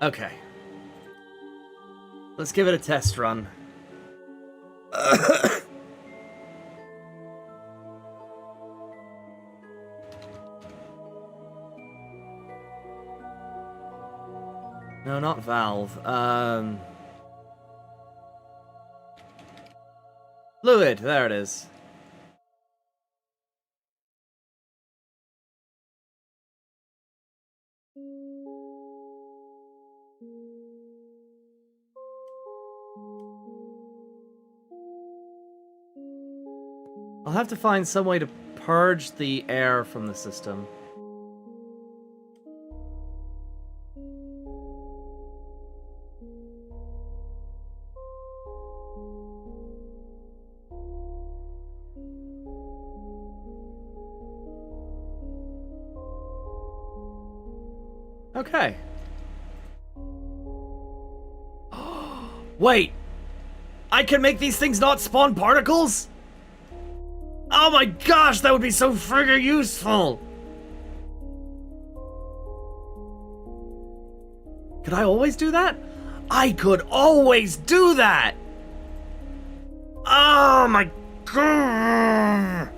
Okay. Let's give it a test run. No, not valve. Fluid, there it is. I'll have to find some way to purge the air from the system. Okay. Wait! I can make these things not spawn particles? Oh my gosh, that would be so friggin' useful! Could I always do that? I could always do that! Oh my god!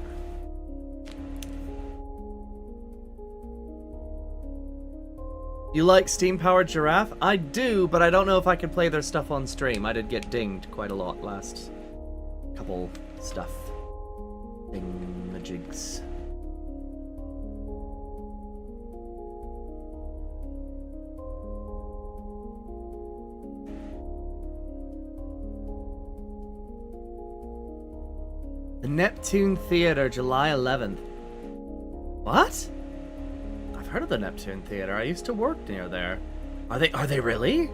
You like steam-powered giraffe? I do, but I don't know if I can play their stuff on stream. I did get dinged quite a lot last couple stuff. Ding-majigs. The Neptune Theater, July 11th. What? I've heard of the Neptune Theater. I used to work near there. Are they really?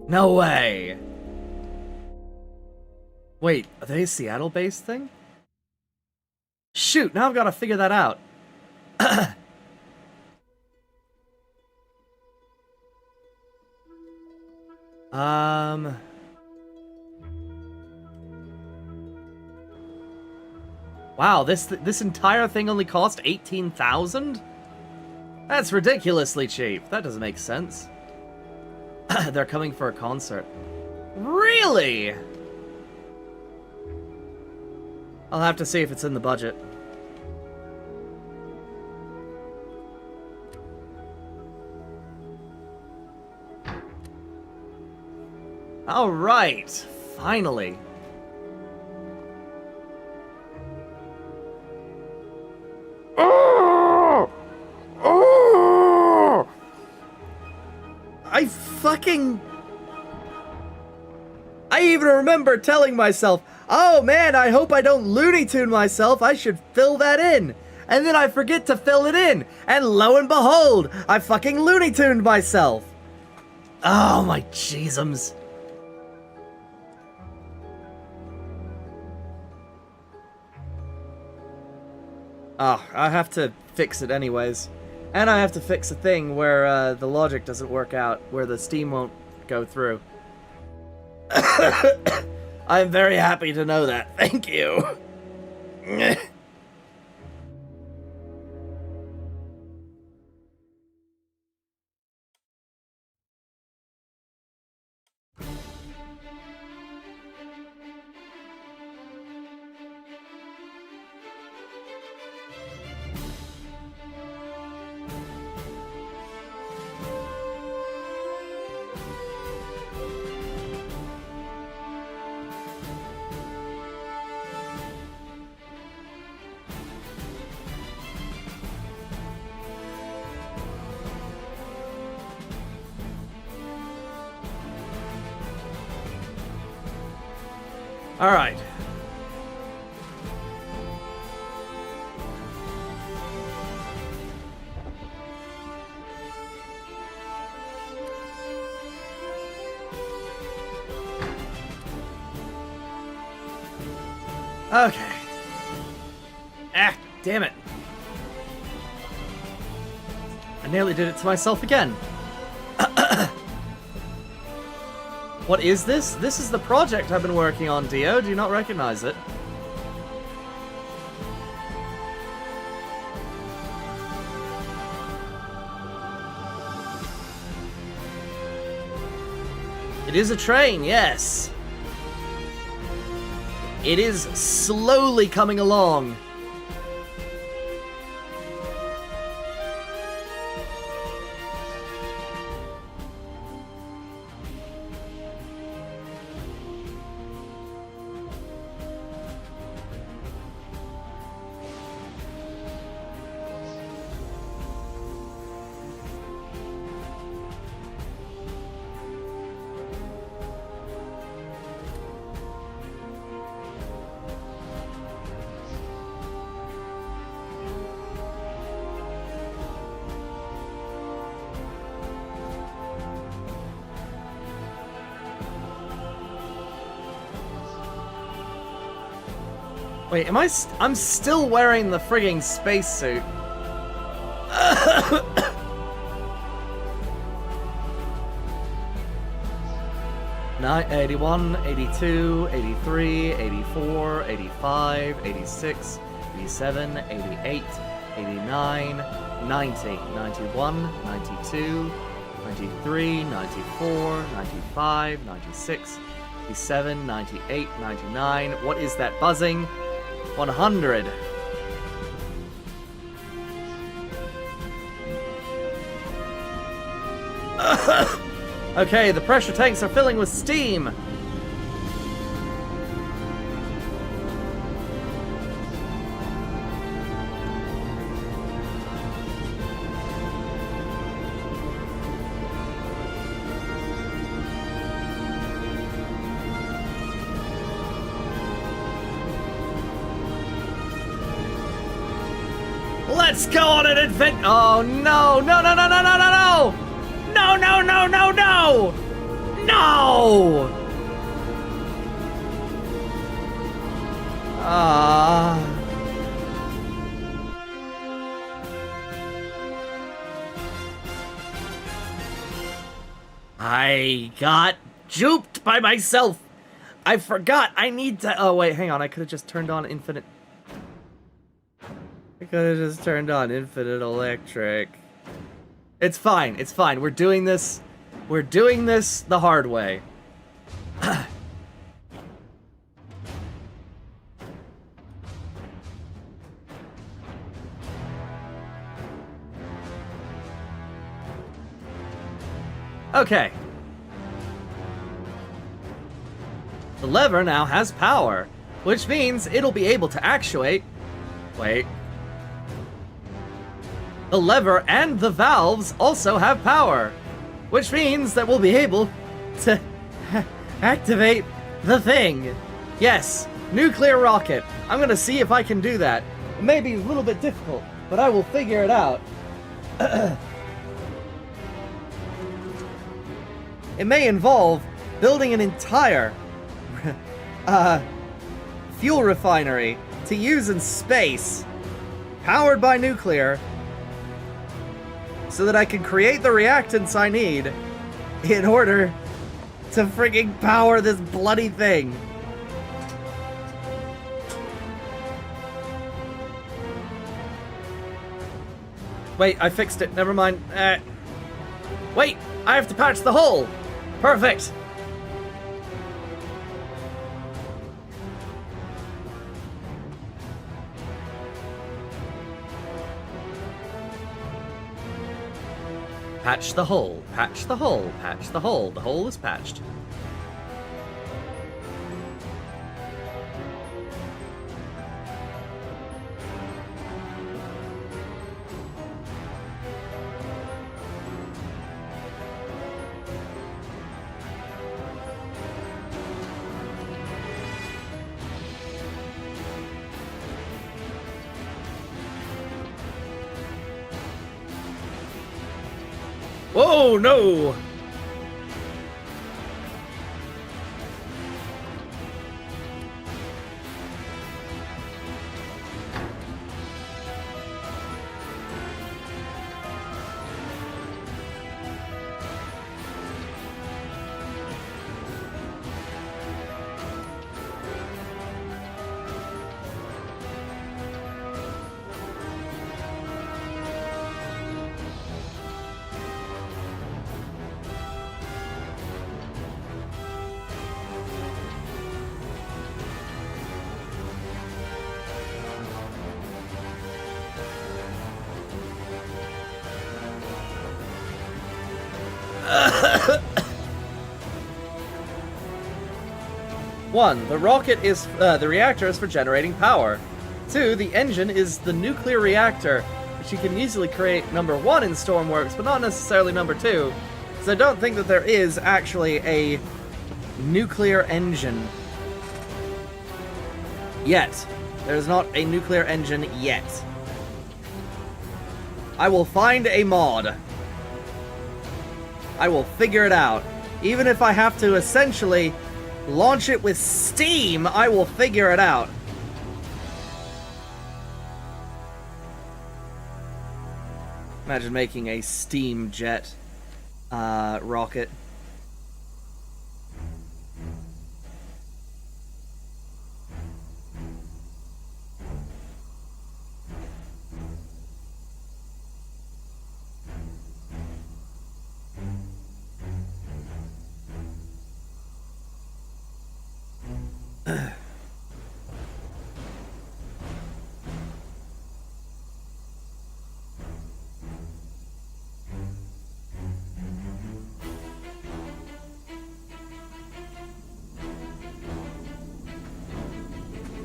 No way. Wait, are they a Seattle-based thing? Shoot, now I've got to figure that out. Wow, this entire thing only cost 18,000? That's ridiculously cheap. That doesn't make sense. They're coming for a concert. Really? I'll have to see if it's in the budget. Alright, finally. I even remember telling myself, oh man, I hope I don't Looney Tune myself, I should fill that in. And then I forget to fill it in, and lo and behold, I fucking Looney Tuned myself. Oh my jeezums. Oh, I have to fix it anyways. And I have to fix a thing where the logic doesn't work out, where the Steam won't go through. I'm very happy to know that. Thank you. All right. Okay. Ah, damn it. I nearly did it to myself again. What is this? This is the project I've been working on, Dio. Do you not recognize it? It is a train, yes. It is slowly coming along. Wait, I'm still wearing the frigging spacesuit. 81, 82, 83, 84, 85, 86, 87, 88, 89, 90, 91, 92, 93, 94, 95, 96, 97, 98, 99. What is that buzzing? 100. Okay, the pressure tanks are filling with steam. Let's go on an adventure. Oh no, no, no, no, no, no, no, no! No, no, no, no, no! No! Ah. I got duped by myself. I forgot I need to... Oh, wait, hang on. I could have just turned on infinite... I could have just turned on infinite electric. It's fine. It's fine. We're doing this... We're doing this the hard way. Okay. The lever now has power, which means it'll be able to actuate... Wait. The lever and the valves also have power, which means that we'll be able to activate the thing. Yes, nuclear rocket. I'm gonna see if I can do that. It may be a little bit difficult, but I will figure it out. It may involve building an entire fuel refinery to use in space, powered by nuclear, so that I can create the reactants I need in order to frigging power this bloody thing. Wait, I fixed it. Never mind. Wait, I have to patch the hole. Perfect. Patch the hole, patch the hole, patch the hole. The hole is patched. Oh no! One, the rocket is the reactor is for generating power. Two, the engine is the nuclear reactor, which you can easily create number 1 in Stormworks, but not necessarily number 2, because I don't think that there is actually a nuclear engine yet. There's not a nuclear engine yet. I will find a mod. I will figure it out. Even if I have to essentially launch it with steam, I will figure it out. Imagine making a steam jet rocket.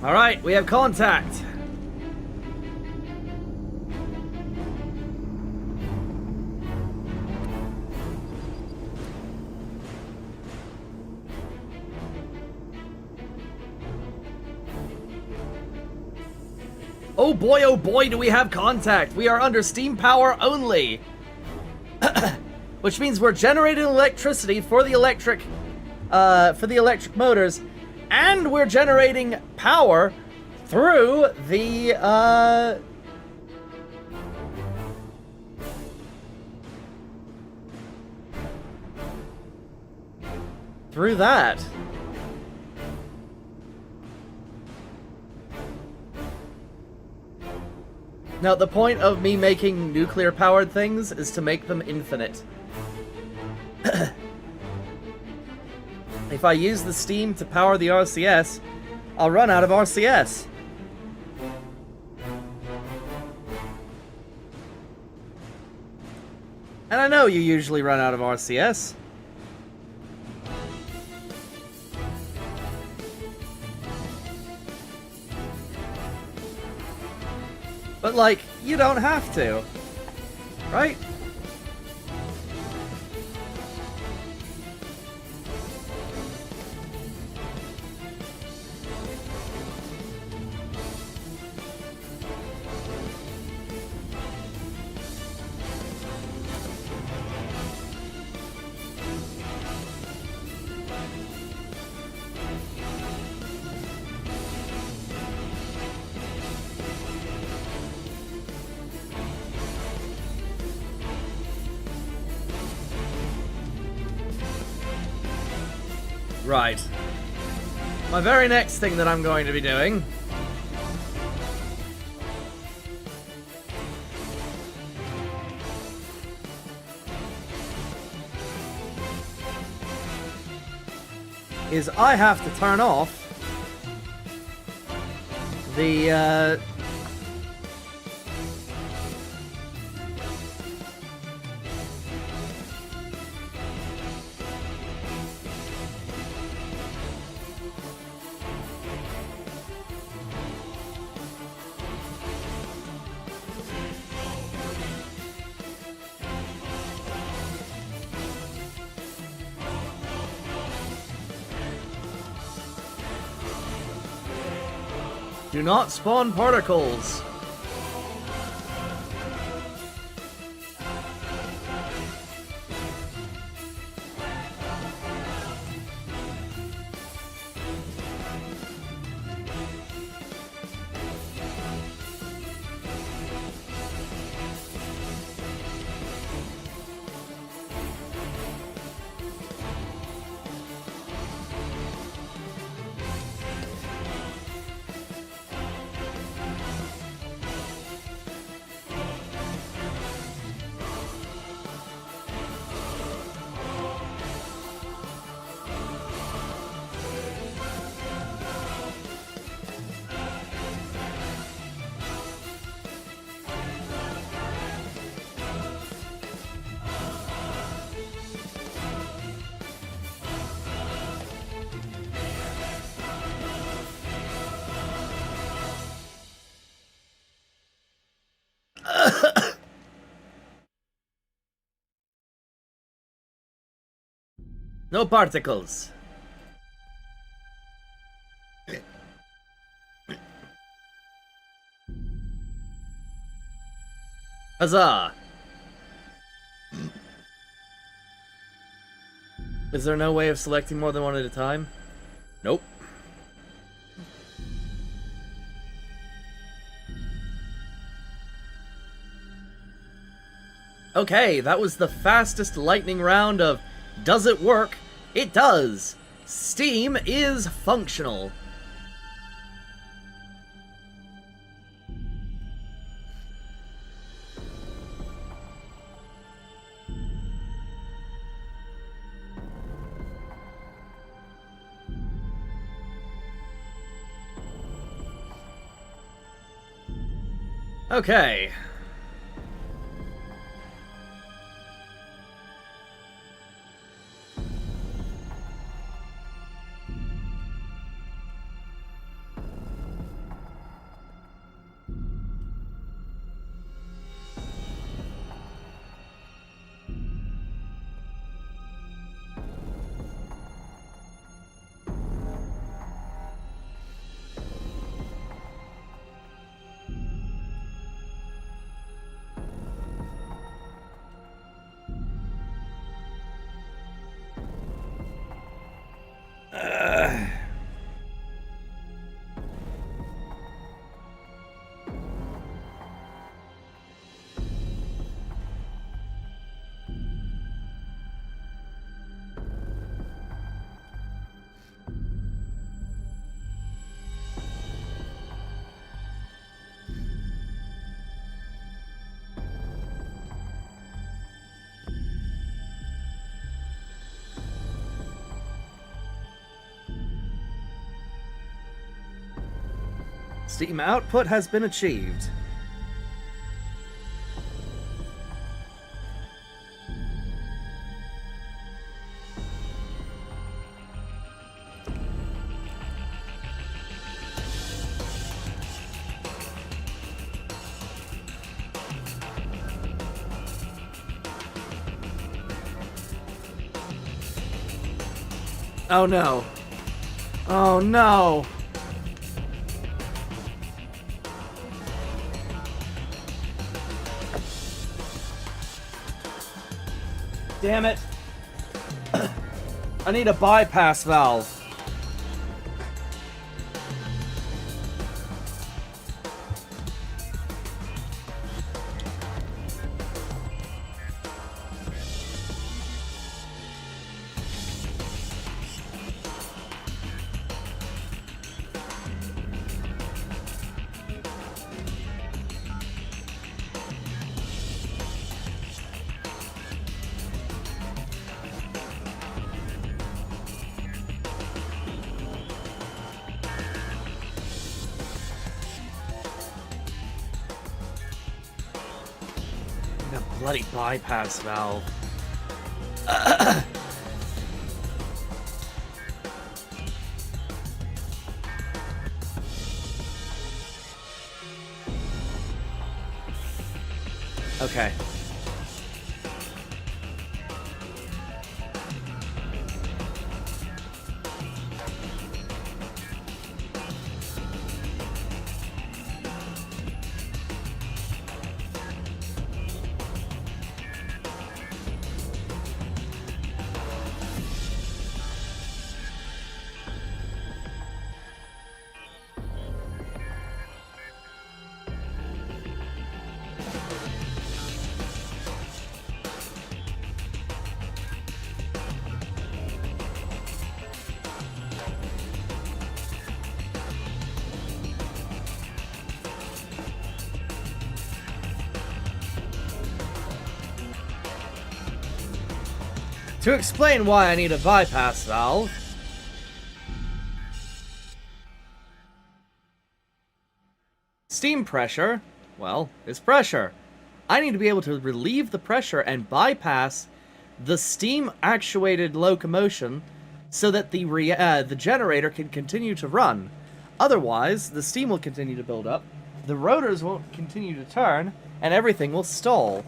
Alright, we have contact. Oh boy, do we have contact. We are under steam power only. Which means we're generating electricity for the electric motors, and we're generating power through the, through that. Now, the point of me making nuclear-powered things is to make them infinite. If I use the steam to power the RCS, I'll run out of RCS. And I know you usually run out of RCS. But, like, you don't have to. Right? Right. My very next thing that I'm going to be doing is I have to turn off the, do not spawn particles. No particles. Huzzah! Is there no way of selecting more than one at a time? Nope. Okay, that was the fastest lightning round of does it work? It does! Steam is functional. Okay. Steam output has been achieved. Oh no. Oh no. Damn it. I need a bypass valve. Bloody bypass valve. Okay. To explain why I need a bypass valve, steam pressure, well, is pressure. I need to be able to relieve the pressure and bypass the steam-actuated locomotion so that the generator can continue to run. Otherwise, the steam will continue to build up, the rotors won't continue to turn, and everything will stall.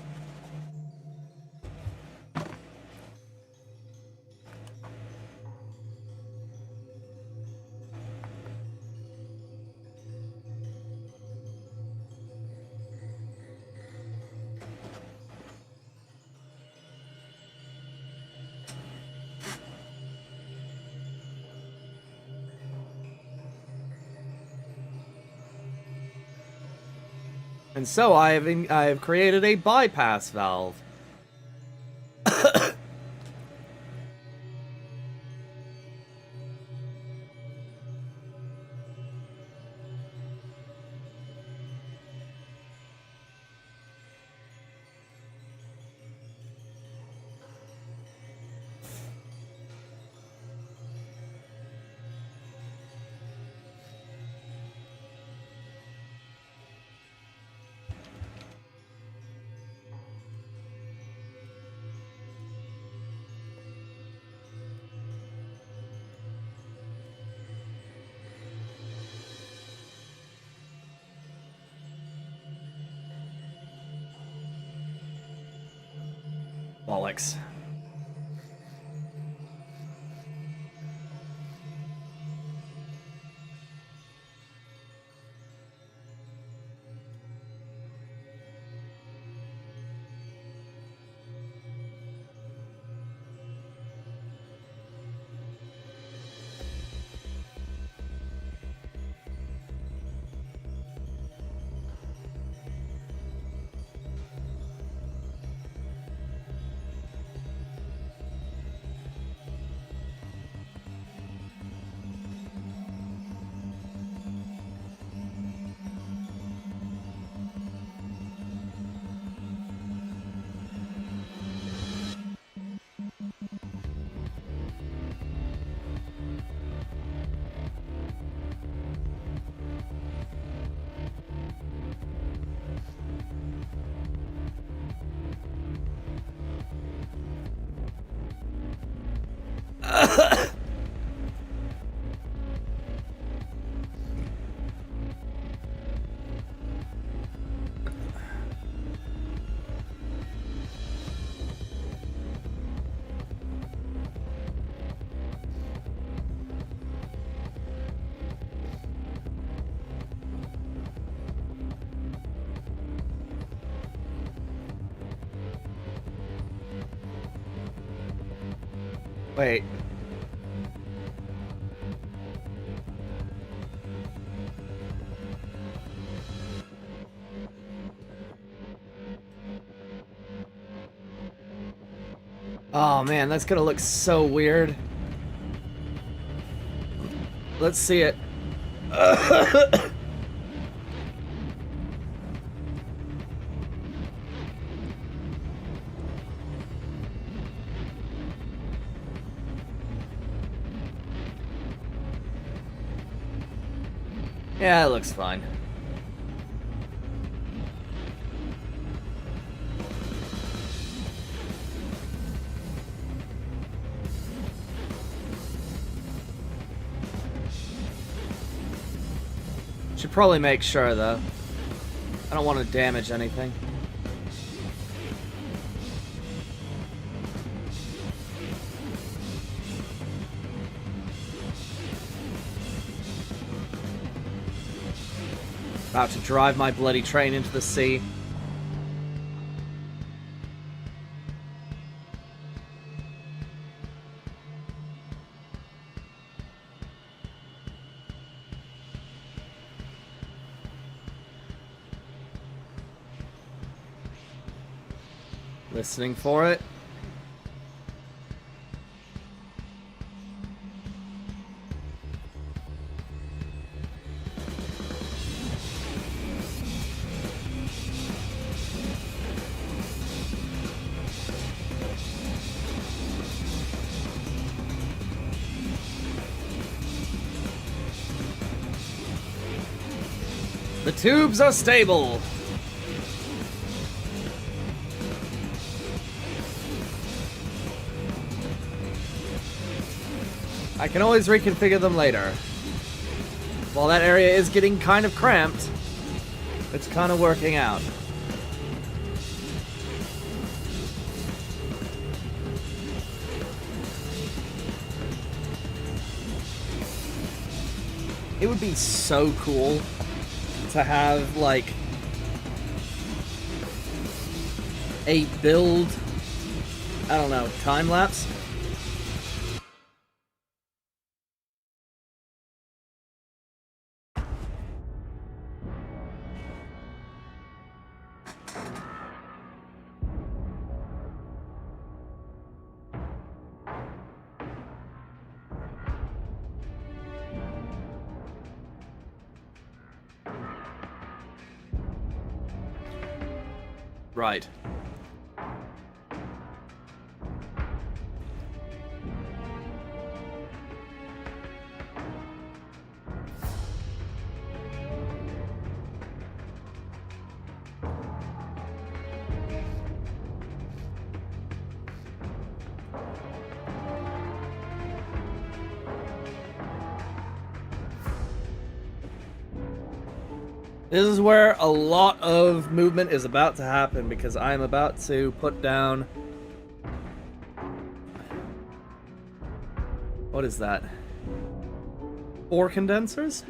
And so I have created a bypass valve. Bollocks. Wait. Oh man, that's gonna look so weird. Let's see it. Yeah, it looks fine. Should probably make sure, though. I don't want to damage anything. About to drive my bloody train into the sea. Listening for it. The tubes are stable. I can always reconfigure them later. While that area is getting kind of cramped, it's kind of working out. It would be so cool to have, like, a build, I don't know, time lapse. Right. This is where a lot of movement is about to happen because I'm about to put down... What is that? 4 condensers?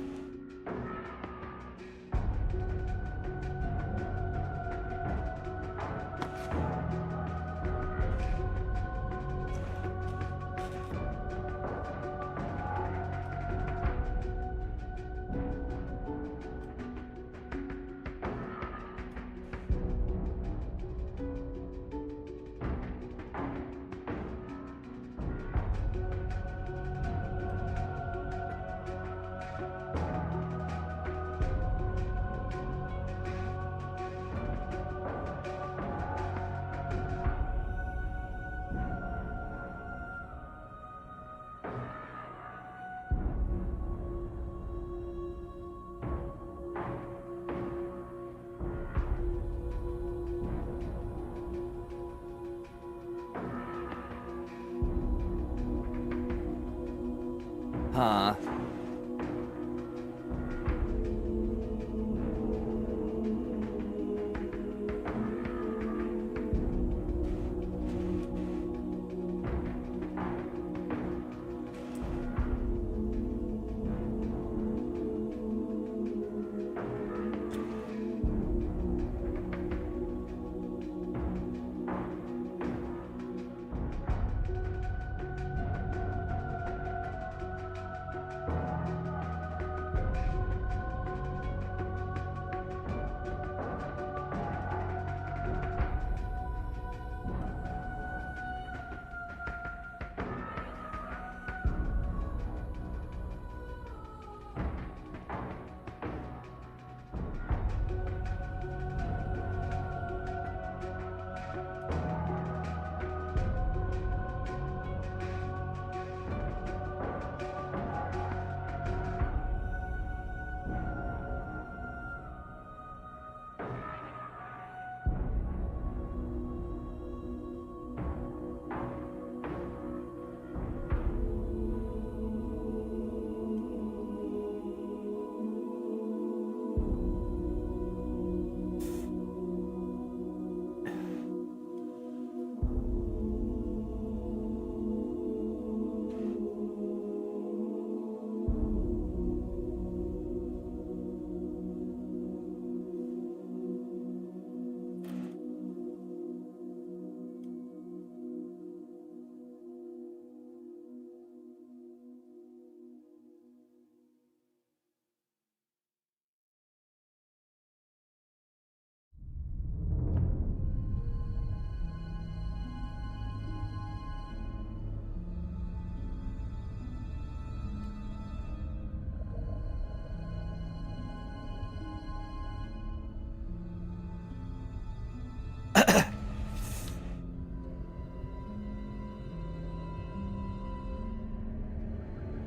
Huh.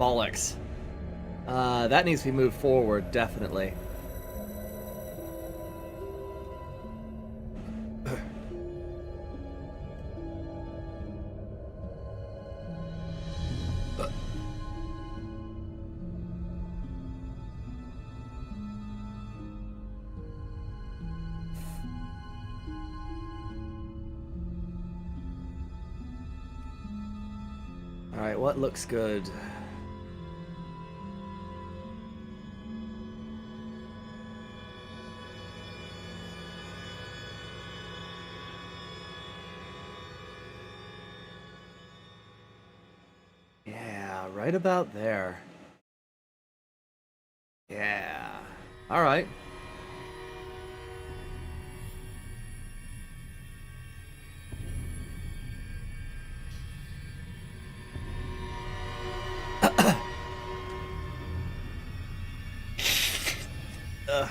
Bollocks. That needs to be moved forward, definitely. Alright, what looks good? Yeah, right about there. Yeah. Alright. Ugh.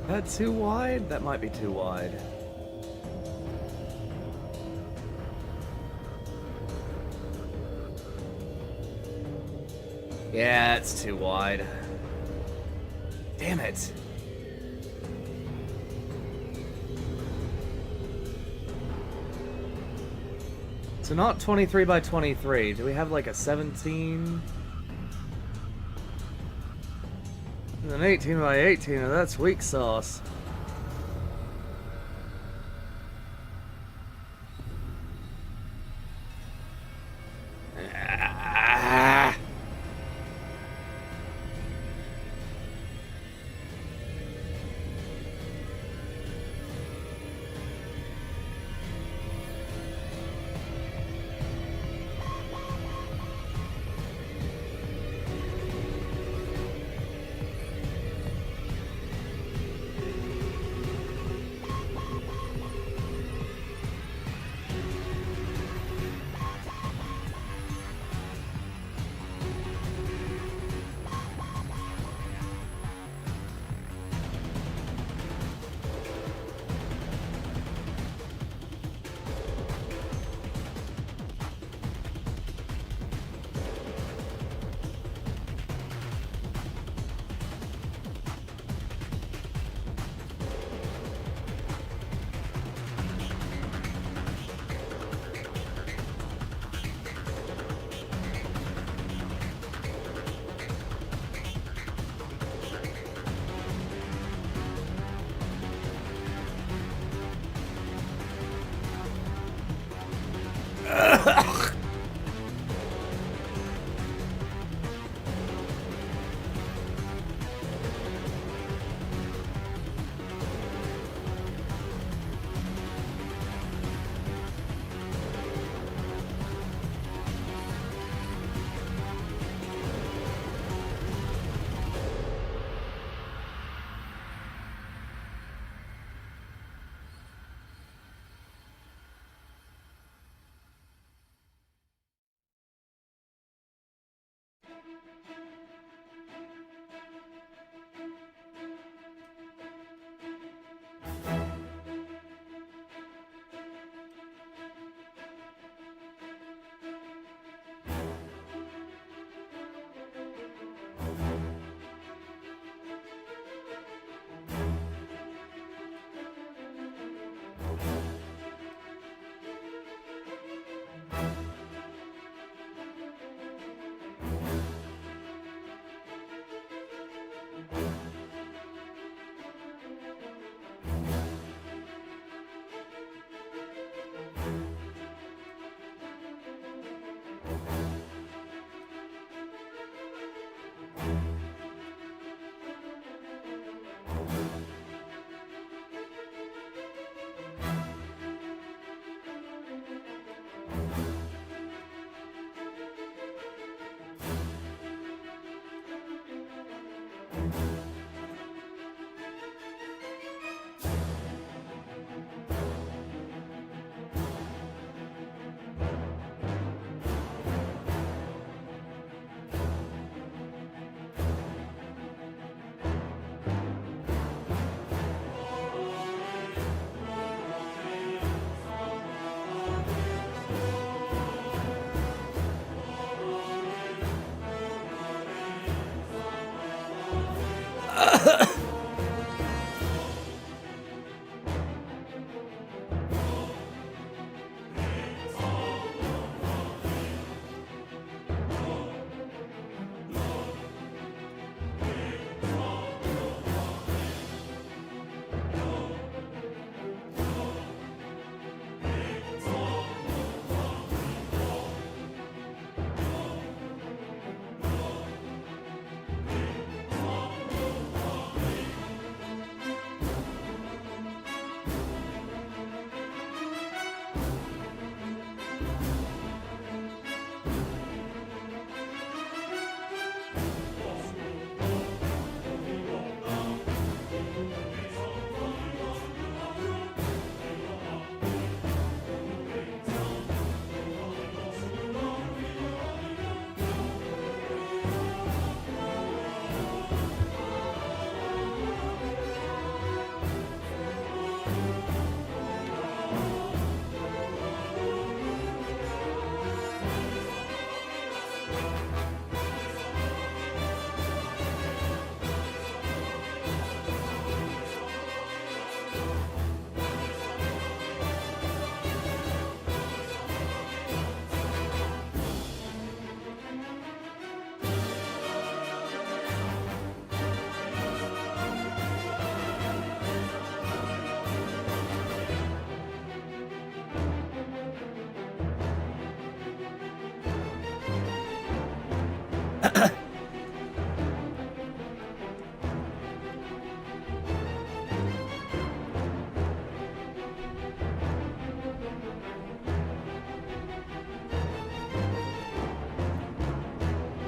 That too wide? That might be too wide. Yeah, it's too wide. Damn it. So not 23 by 23. Do we have like a 17? An 18 by 18, and that's weak sauce.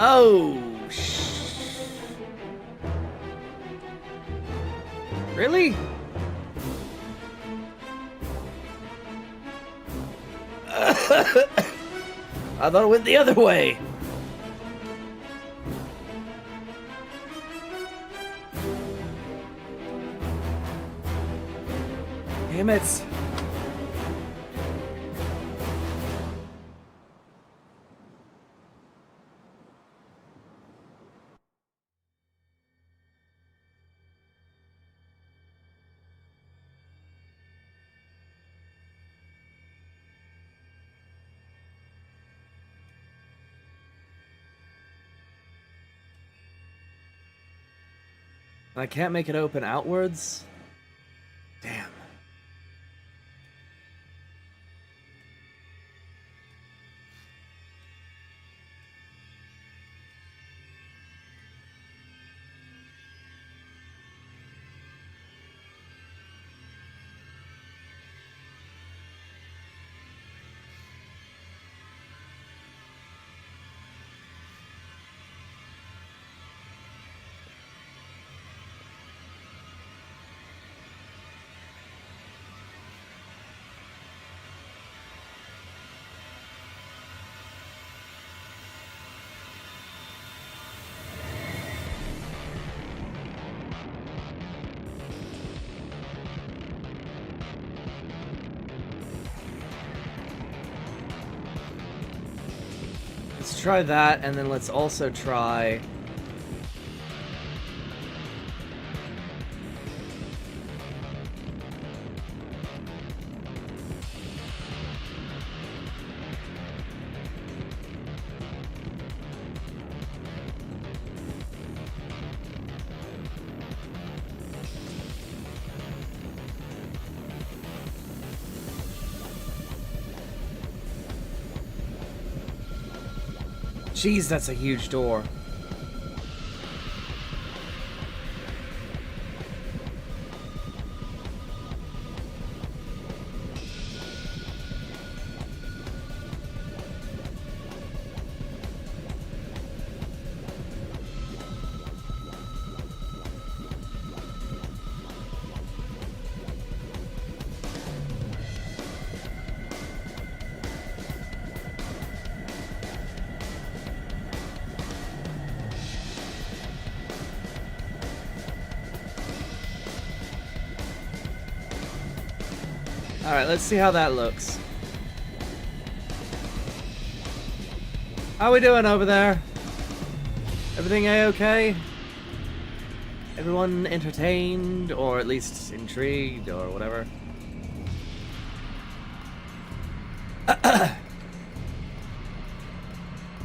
Oh, really? I thought it went the other way. Damn it. I can't make it open outwards? Damn. try that, and then let's also try... Jeez, that's a huge door. Alright, let's see how that looks. How we doing over there? Everything A-okay? Everyone entertained, or at least intrigued, or whatever?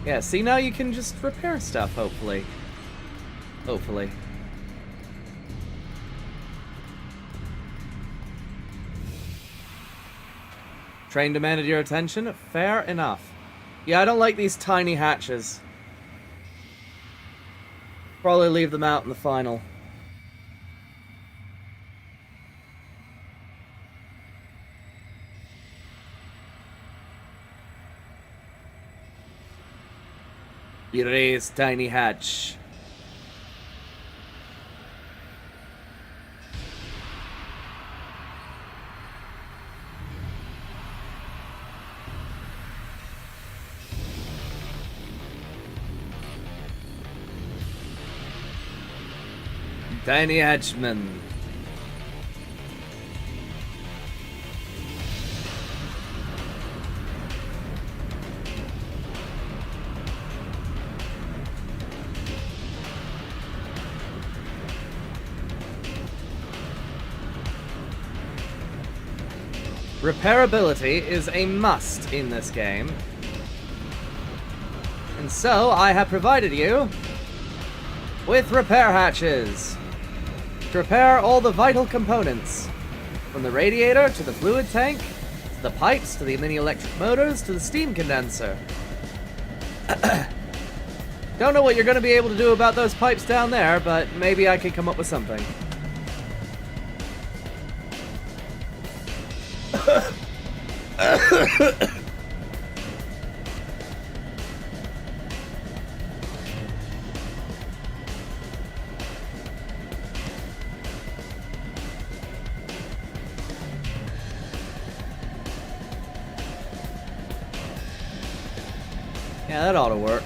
Yeah, see, now you can just repair stuff, hopefully. Hopefully. Train demanded your attention? Fair enough. Yeah, I don't like these tiny hatches. Probably leave them out in the final. Erase tiny hatch. Tiny Hatchman. Repairability is a must in this game. And so I have provided you with repair hatches to repair all the vital components, from the radiator to the fluid tank, to the pipes, to the mini electric motors, to the steam condenser. Don't know what you're going to be able to do about those pipes down there, but maybe I could come up with something. Yeah, that ought to work.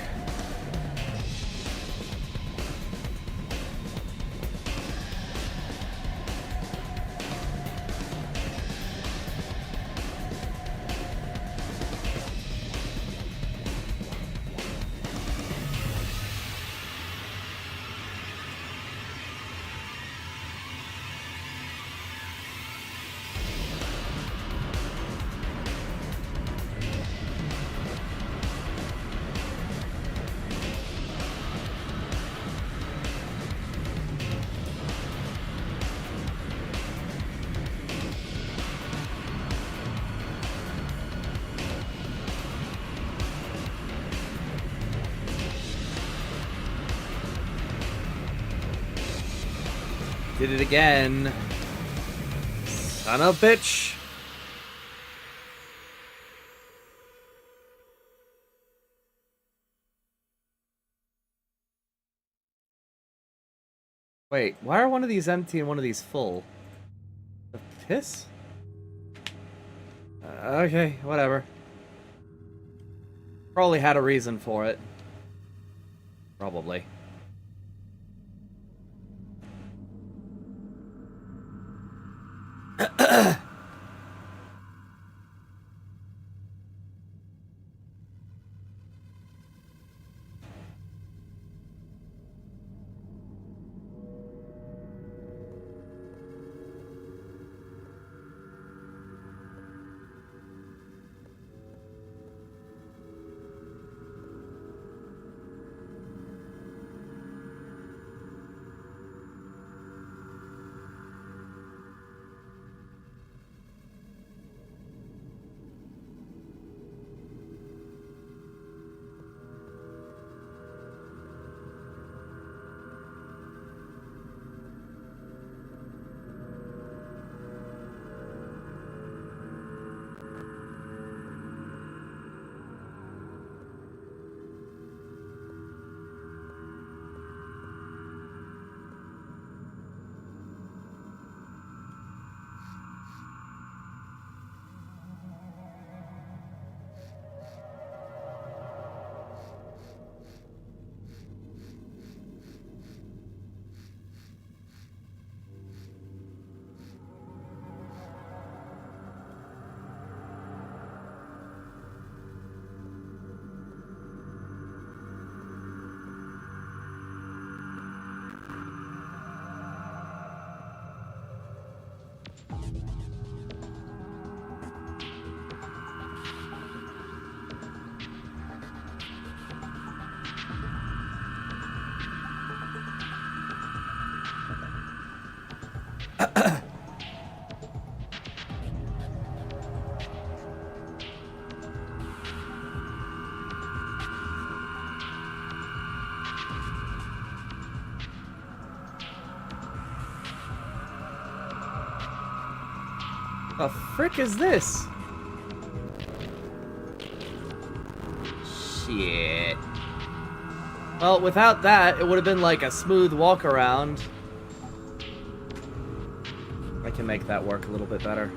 Did it again. Son of a bitch. Wait, why are one of these empty and one of these full? The piss? Okay, whatever. Probably had a reason for it. Probably. The frick is this? Shit. Well, without that, it would have been like a smooth walk around. I can make that work a little bit better.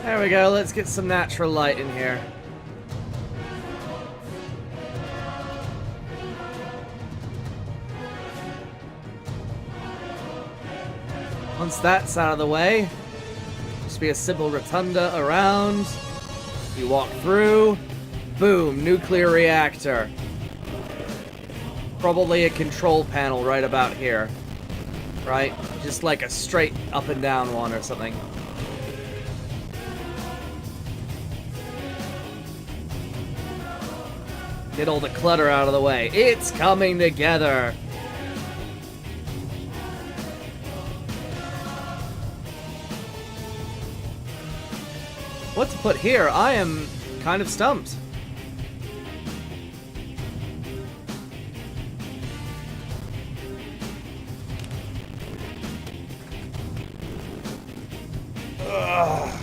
There we go, let's get some natural light in here. Once that's out of the way, just be a simple rotunda around. You walk through, boom, nuclear reactor. Probably a control panel right about here. Right? Just like a straight up and down one or something. Get all the clutter out of the way. It's coming together! What to put here? I am kind of stumped. Ugh.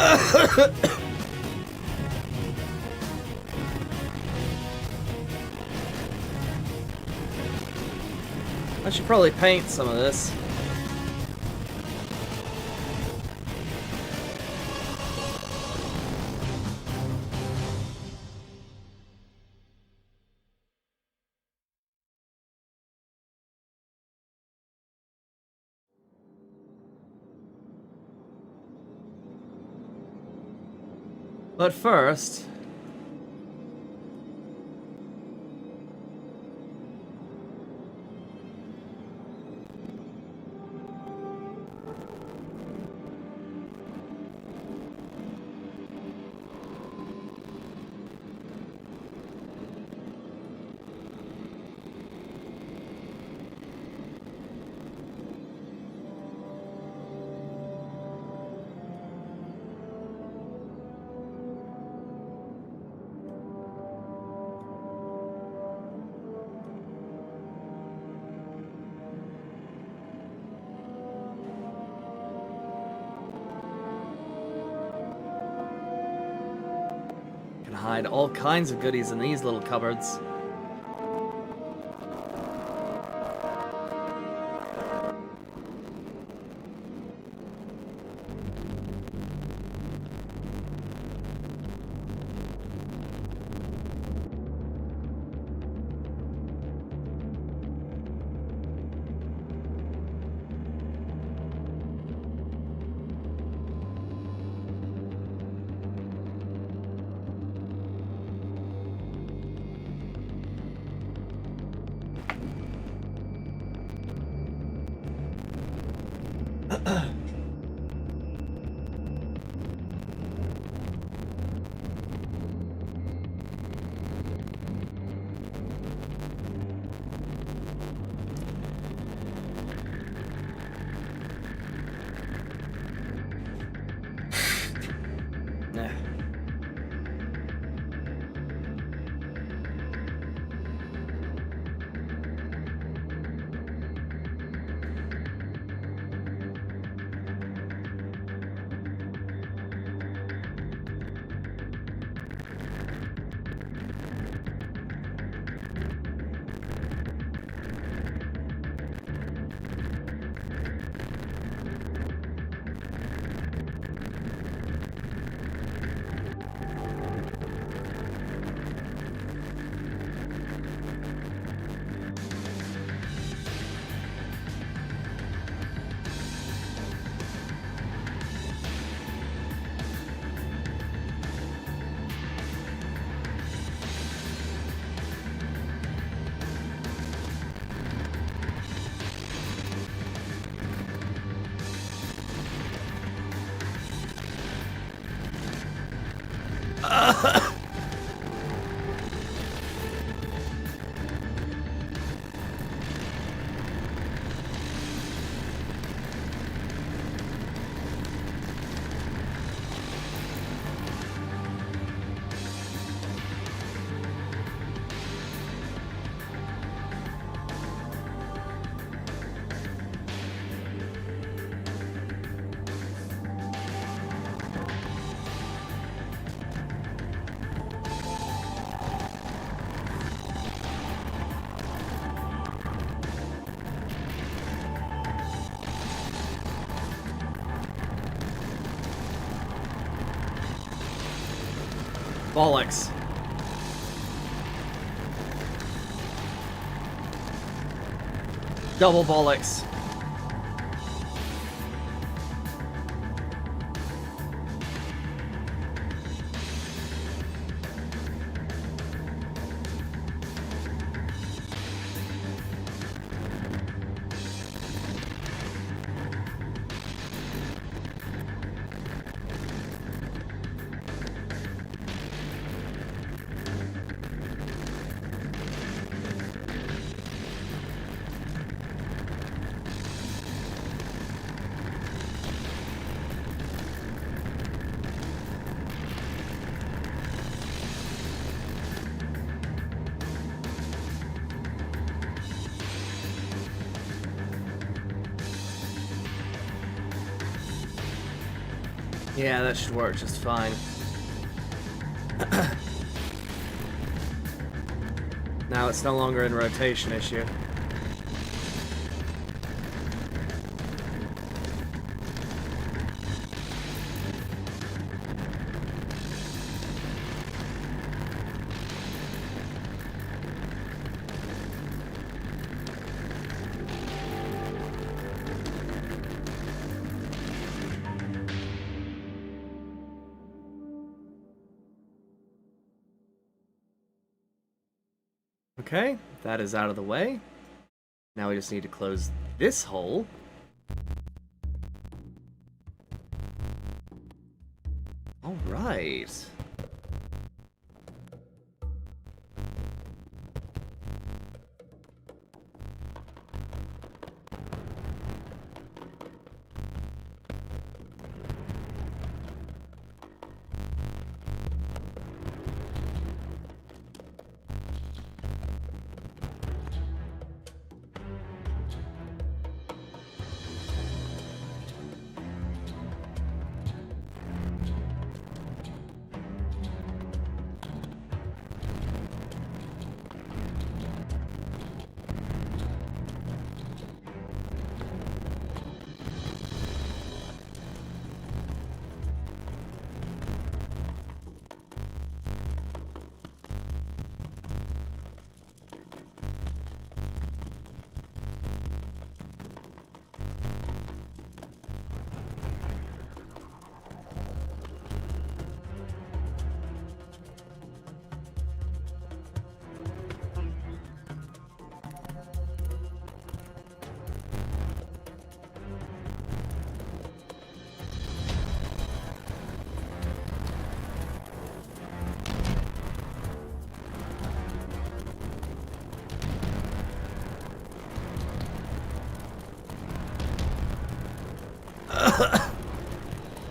I should probably paint some of this. But first... can hide all kinds of goodies in these little cupboards. Bollocks. Double bollocks. Yeah, that should work just fine. Now it's no longer in rotation issue. Okay, that is out of the way. Now we just need to close this hole. All right.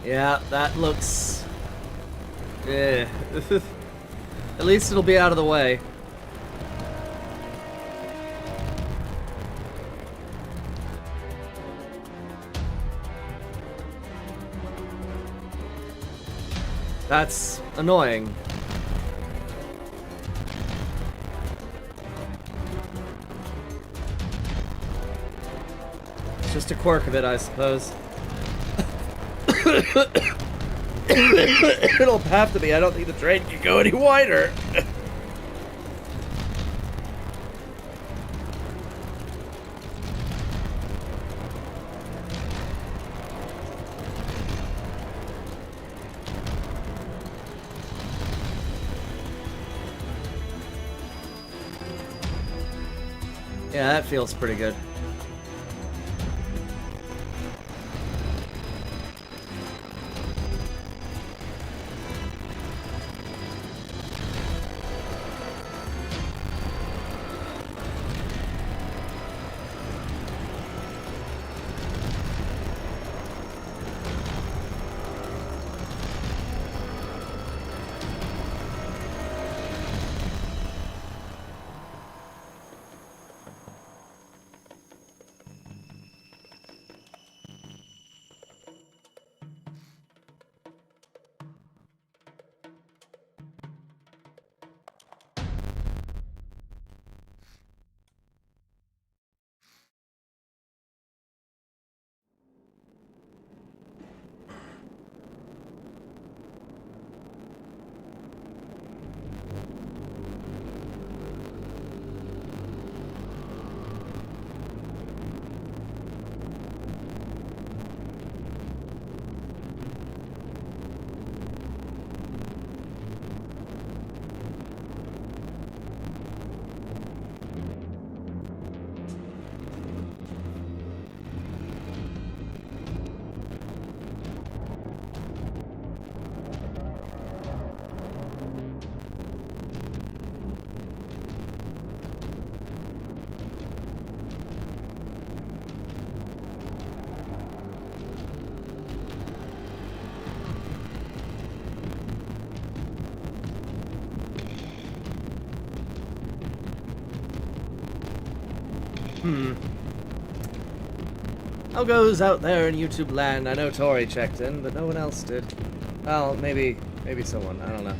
Yeah, that looks... Eh. At least it'll be out of the way. That's annoying. It's just a quirk of it, I suppose. It'll have to be. I don't think the train can go any wider. Yeah, that feels pretty good. How goes out there in YouTube land? I know Tori checked in, but no one else did. Well, maybe someone. I don't know.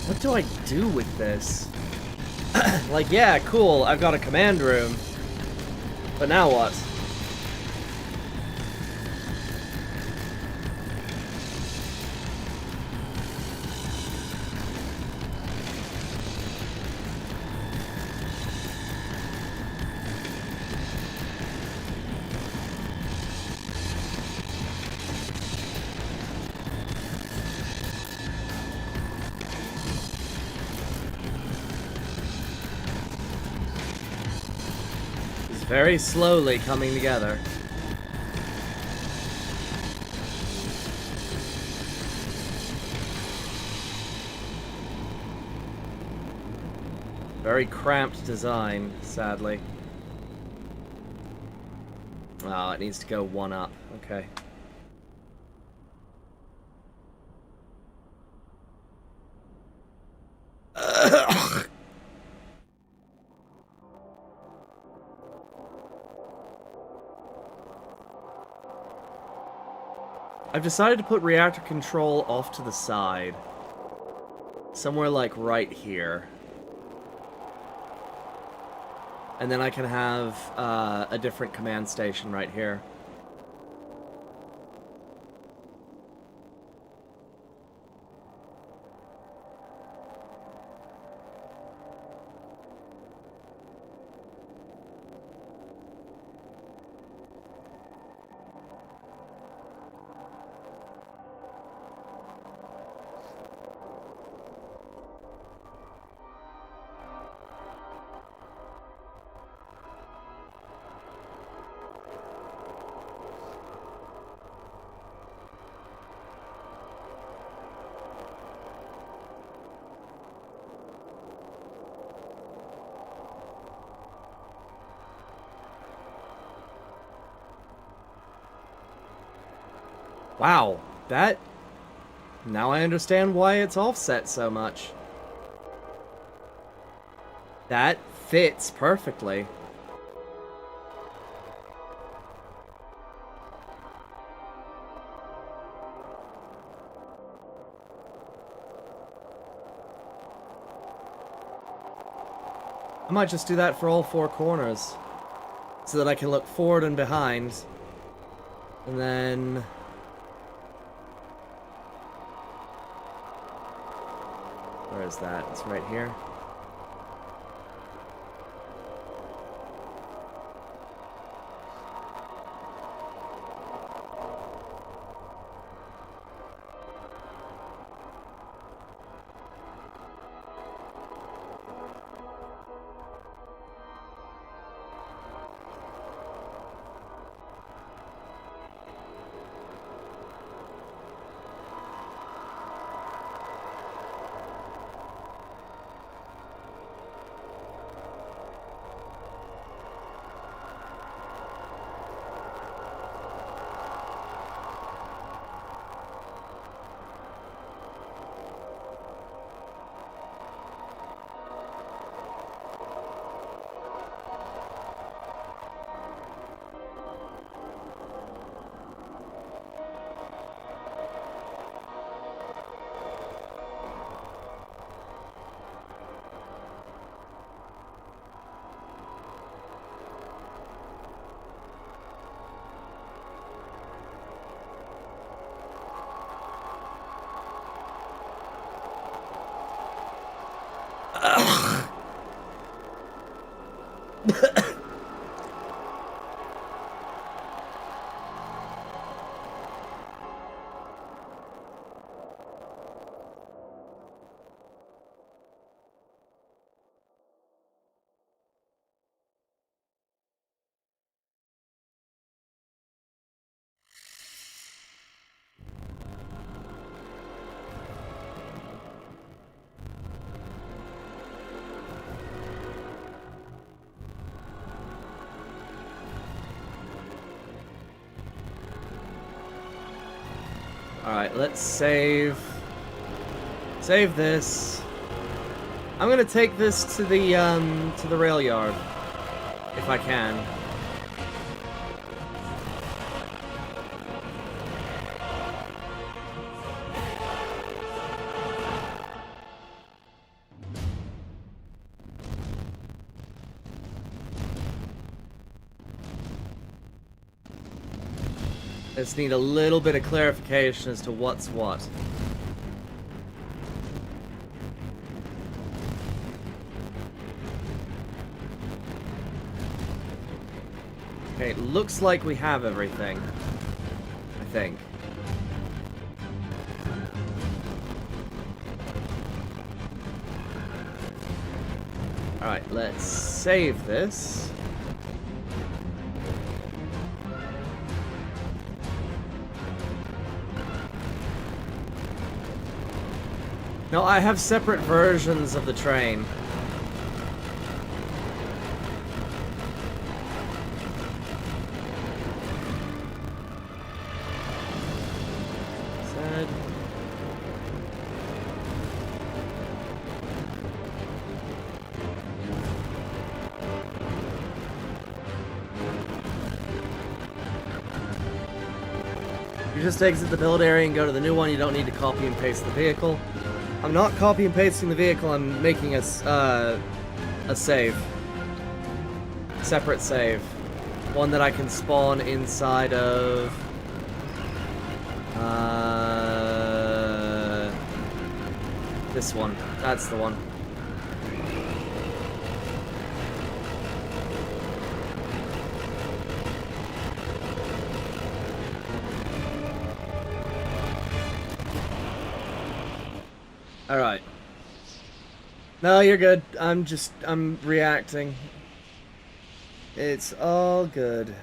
What do I do with this? Like, yeah, cool, I've got a command room. But now what? Very slowly coming together. Very cramped design, sadly. Oh, it needs to go one up. Okay. I've decided to put reactor control off to the side. Somewhere like right here. And then I can have a different command station right here. Wow, that... Now I understand why it's offset so much. That fits perfectly. I might just do that for all four corners. So that I can look forward and behind. And then... Where is that? It's right here. Alright, let's save this. I'm gonna take this to the rail yard, if I can. I just need a little bit of clarification as to what's what. Okay, it looks like we have everything. I think. Alright, let's save this. No, I have separate versions of the train. Sad. You just exit the build area and go to the new one. You don't need to copy and paste the vehicle. I'm not copy and pasting the vehicle, I'm making a save. Separate save. One that I can spawn inside of... this one. That's the one. Alright. No, you're good. I'm reacting. It's all good.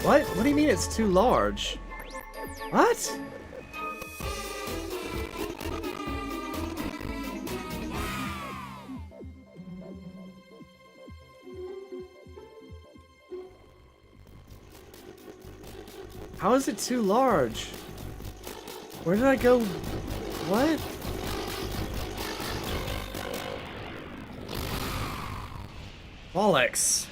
What? What do you mean it's too large? What? How is it too large? Where did I go? What? Bollocks.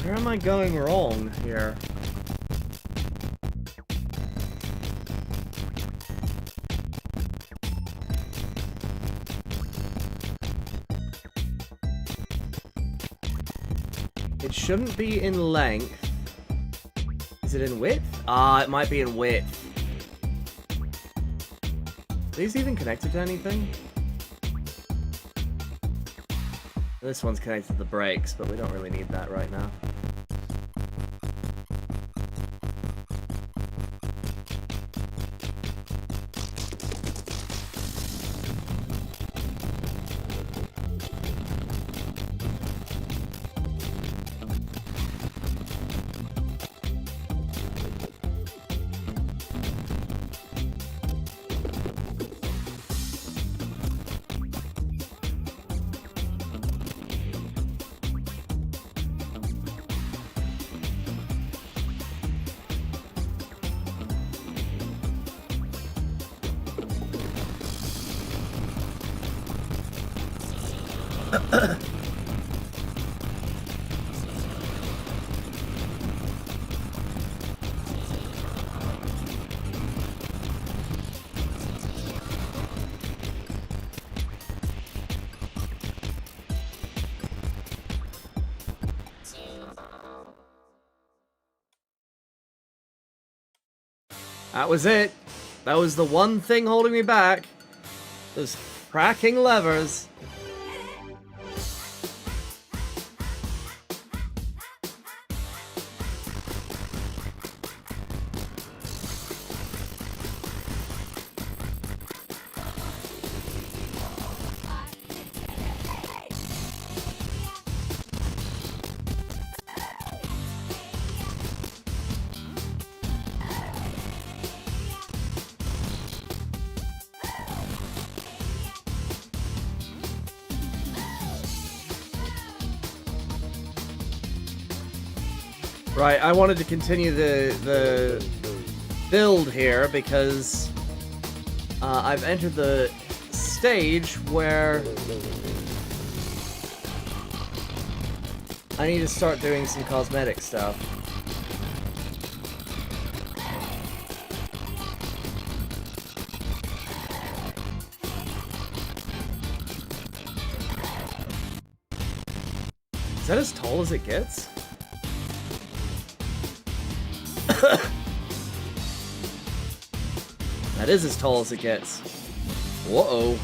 Where am I going wrong here? It shouldn't be in length. Is it in width? Ah, it might be in width. Are these even connected to anything? This one's connected to the brakes, but we don't really need that right now. That was it. That was the one thing holding me back. Those cracking levers. Right, I wanted to continue the build here because I've entered the stage where I need to start doing some cosmetic stuff. Is that as tall as it gets? That is as tall as it gets. Whoa.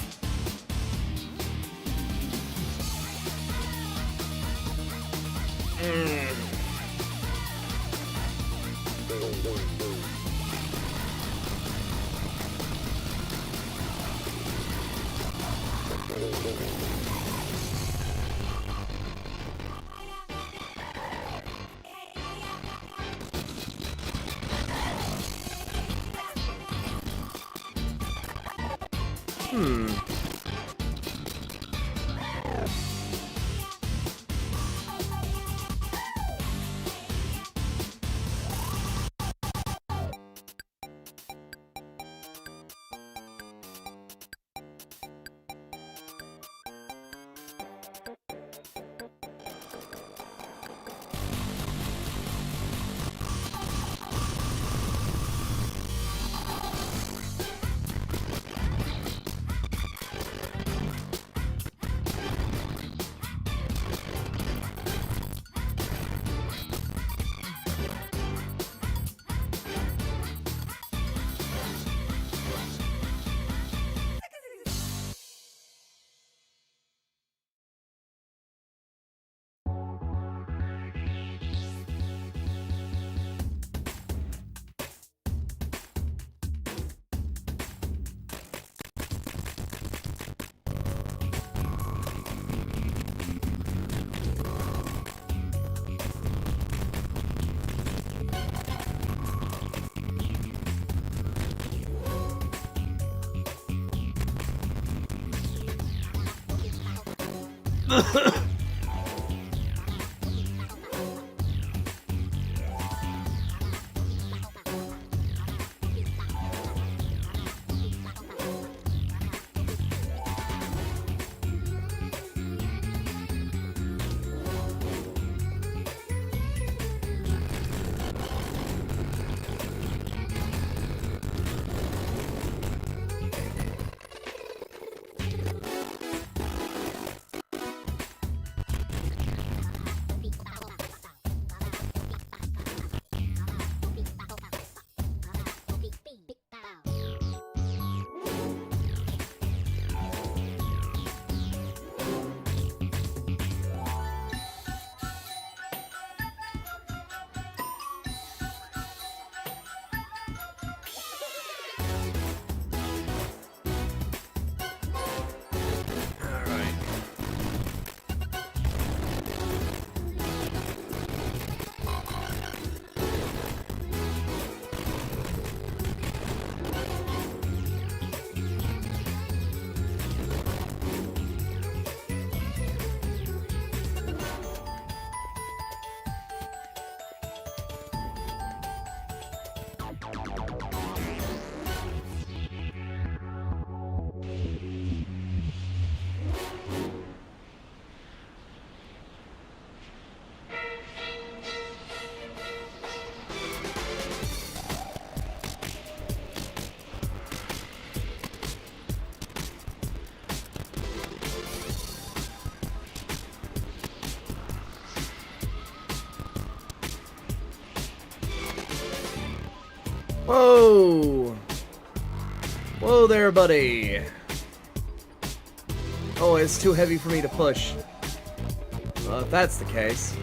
Whoa! Whoa there, buddy! Oh, it's too heavy for me to push. Well, if that's the case...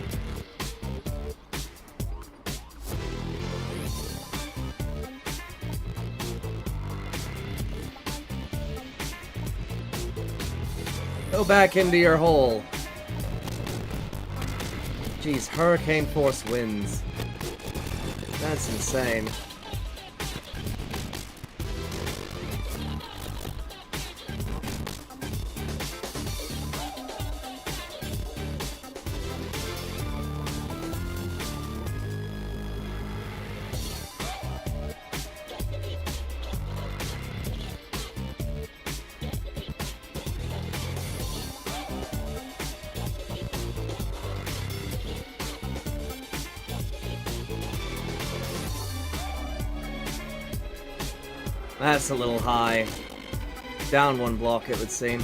Go back into your hole. Jeez, hurricane force winds. That's insane. That's a little high. Down one block, it would seem.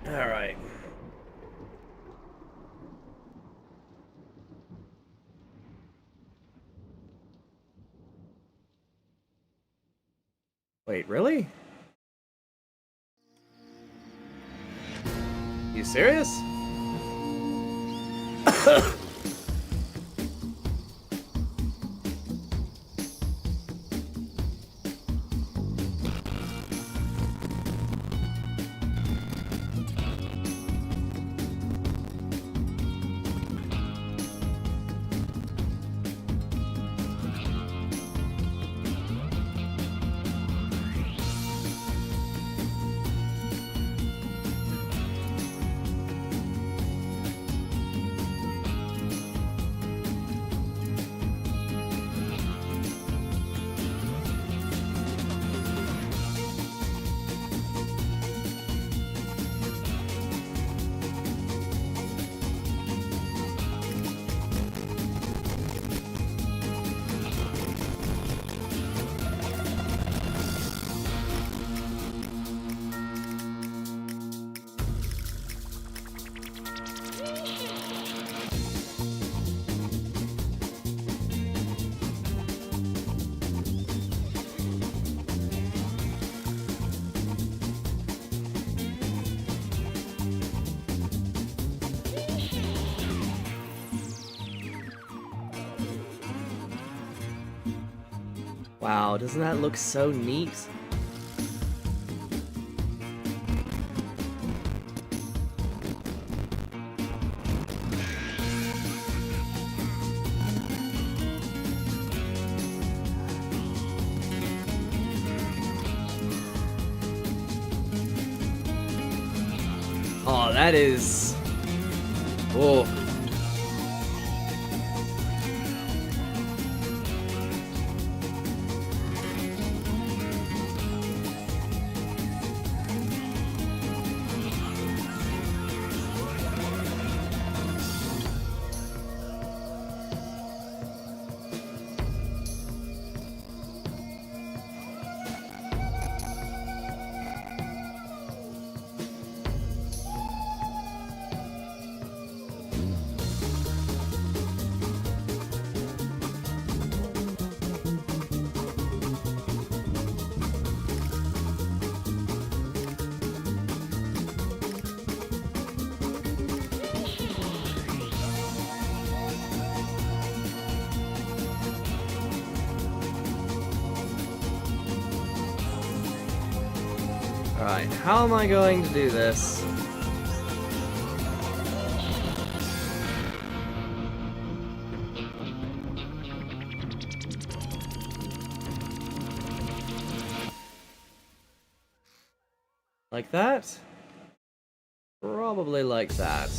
Alright. Wait, really? You serious? Wow, doesn't that look so neat? Oh, that is... Oh. Alright, how am I going to do this? Like that? Probably like that.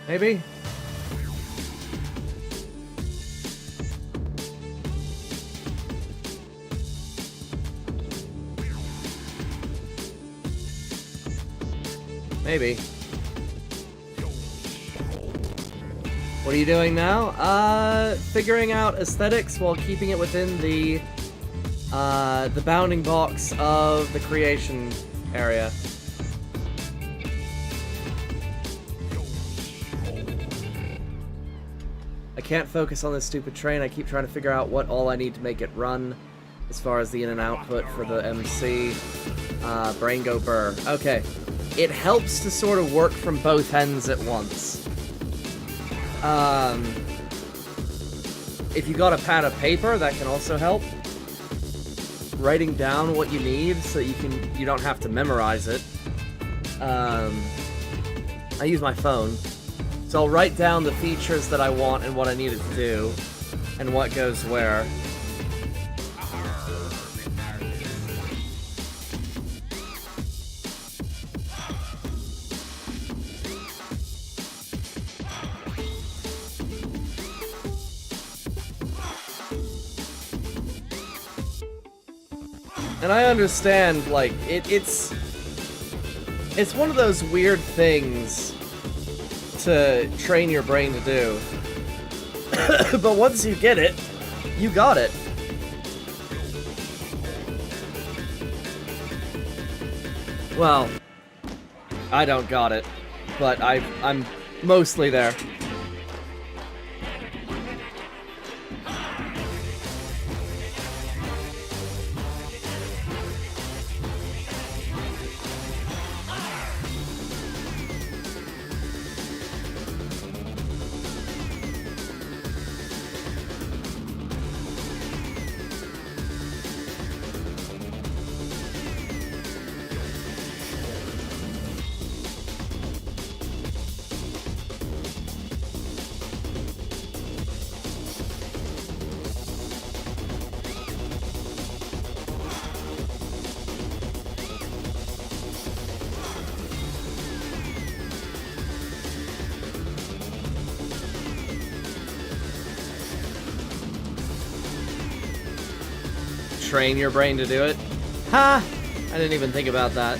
Maybe? Maybe. What are you doing now? Figuring out aesthetics while keeping it within the bounding box of the creation area. I can't focus on this stupid train. I keep trying to figure out what all I need to make it run as far as the in and output for the MC. Brain go burr. Okay. It helps to sort of work from both ends at once. If you got a pad of paper, that can also help. Writing down what you need so you don't have to memorize it. I use my phone. So I'll write down the features that I want and what I need it to do, and what goes where. And I understand, like, it's one of those weird things to train your brain to do. But once you get it, you got it. Well, I don't got it, but I'm mostly there. Train your brain to do it? Ha! I didn't even think about that.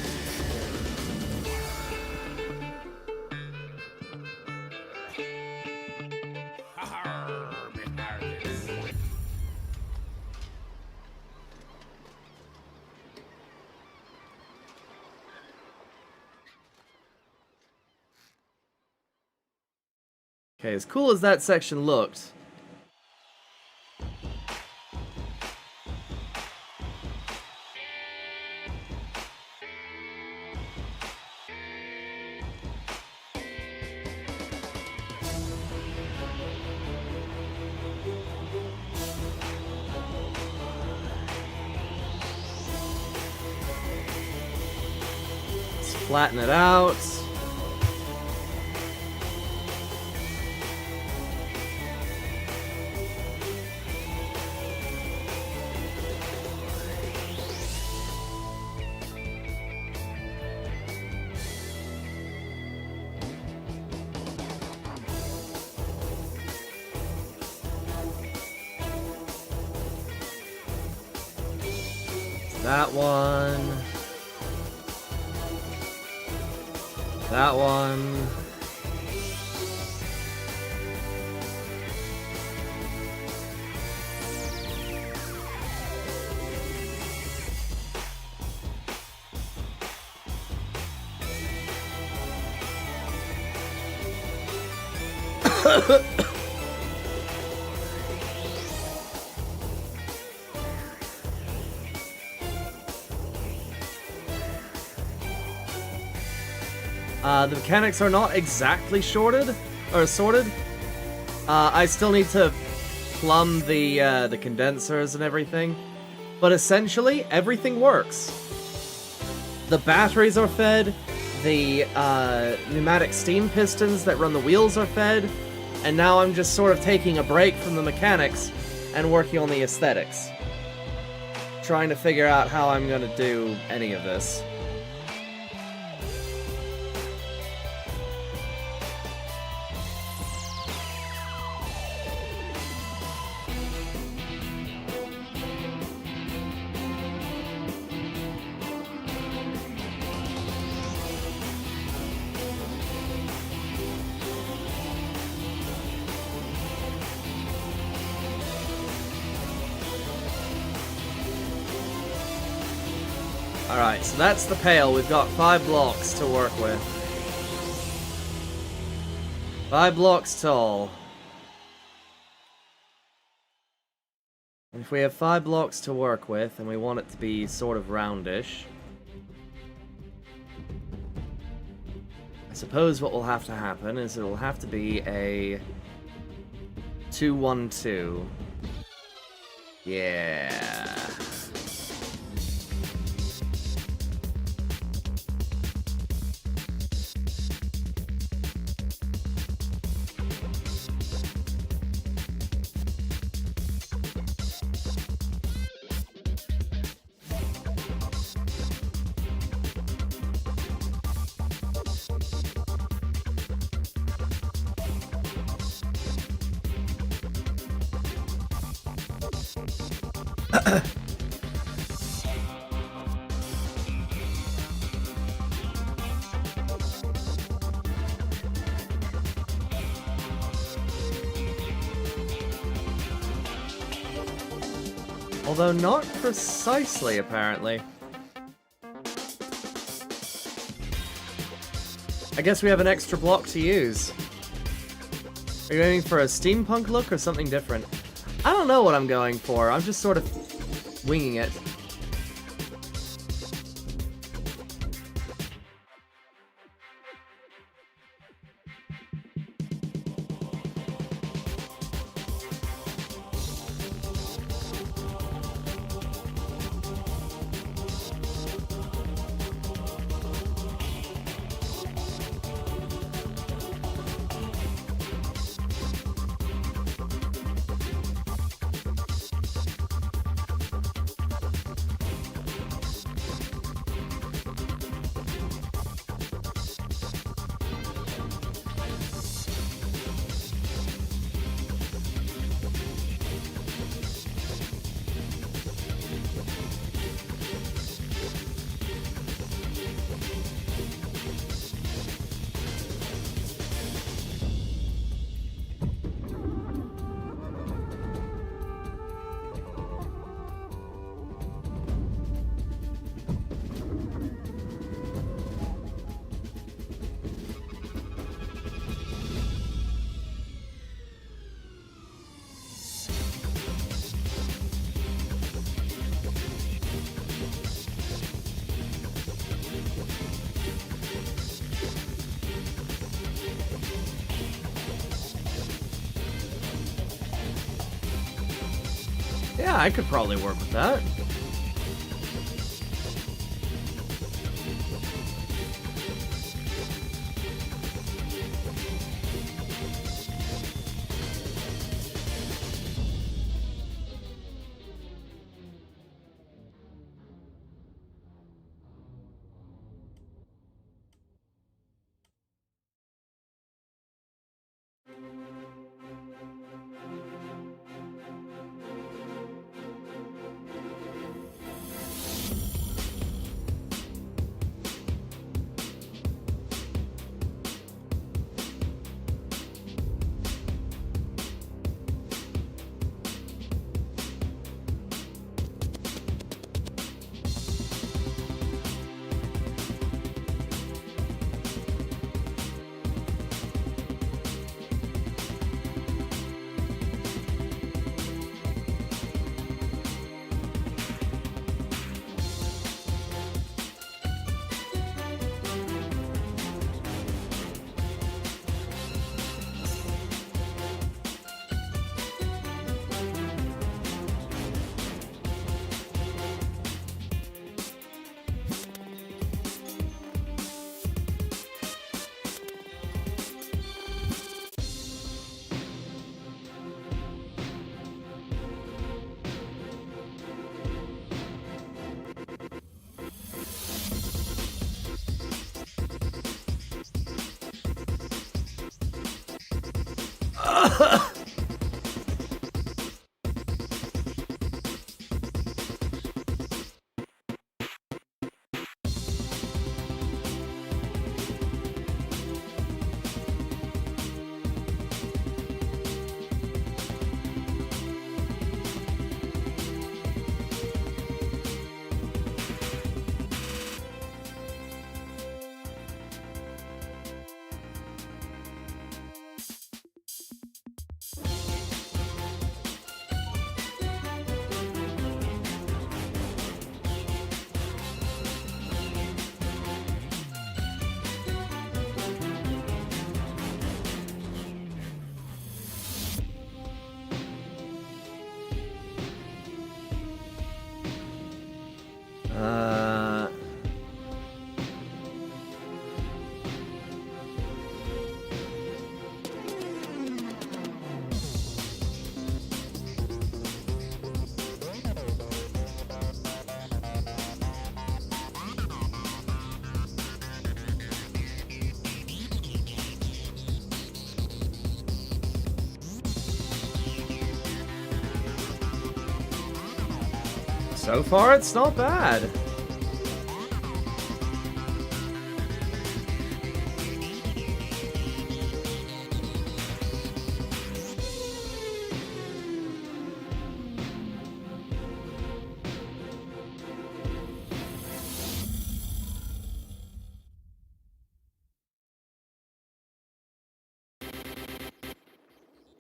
Okay, as cool as that section looked, flatten it out. That one. That one. The mechanics are not exactly sorted. I still need to plumb the condensers and everything, but essentially everything works. The batteries are fed, the pneumatic steam pistons that run the wheels are fed, and now I'm just sort of taking a break from the mechanics and working on the aesthetics. Trying to figure out how I'm gonna do any of this. Alright, so that's the pail. We've got 5 blocks to work with. 5 blocks tall. And if we have 5 blocks to work with, and we want it to be sort of roundish, I suppose what will have to happen is it will have to be a 2-1-2. Yeah. Although not precisely, apparently. I guess we have an extra block to use. Are you aiming for a steampunk look or something different? I don't know what I'm going for. I'm just sort of winging it. Yeah, I could probably work with that. Uh... So far, it's not bad.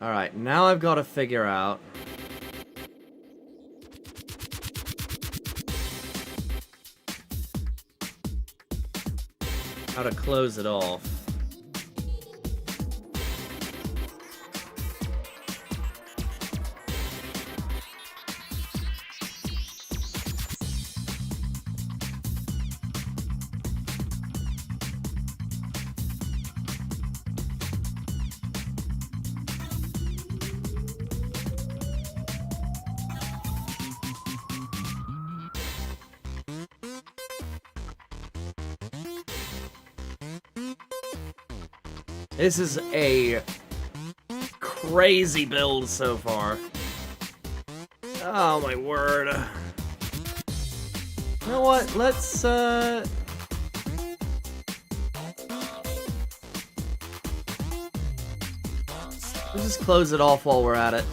Alright, now I've got to figure out how to close it off. This is a crazy build so far. Oh my word. You know what? Let's just close it off while we're at it.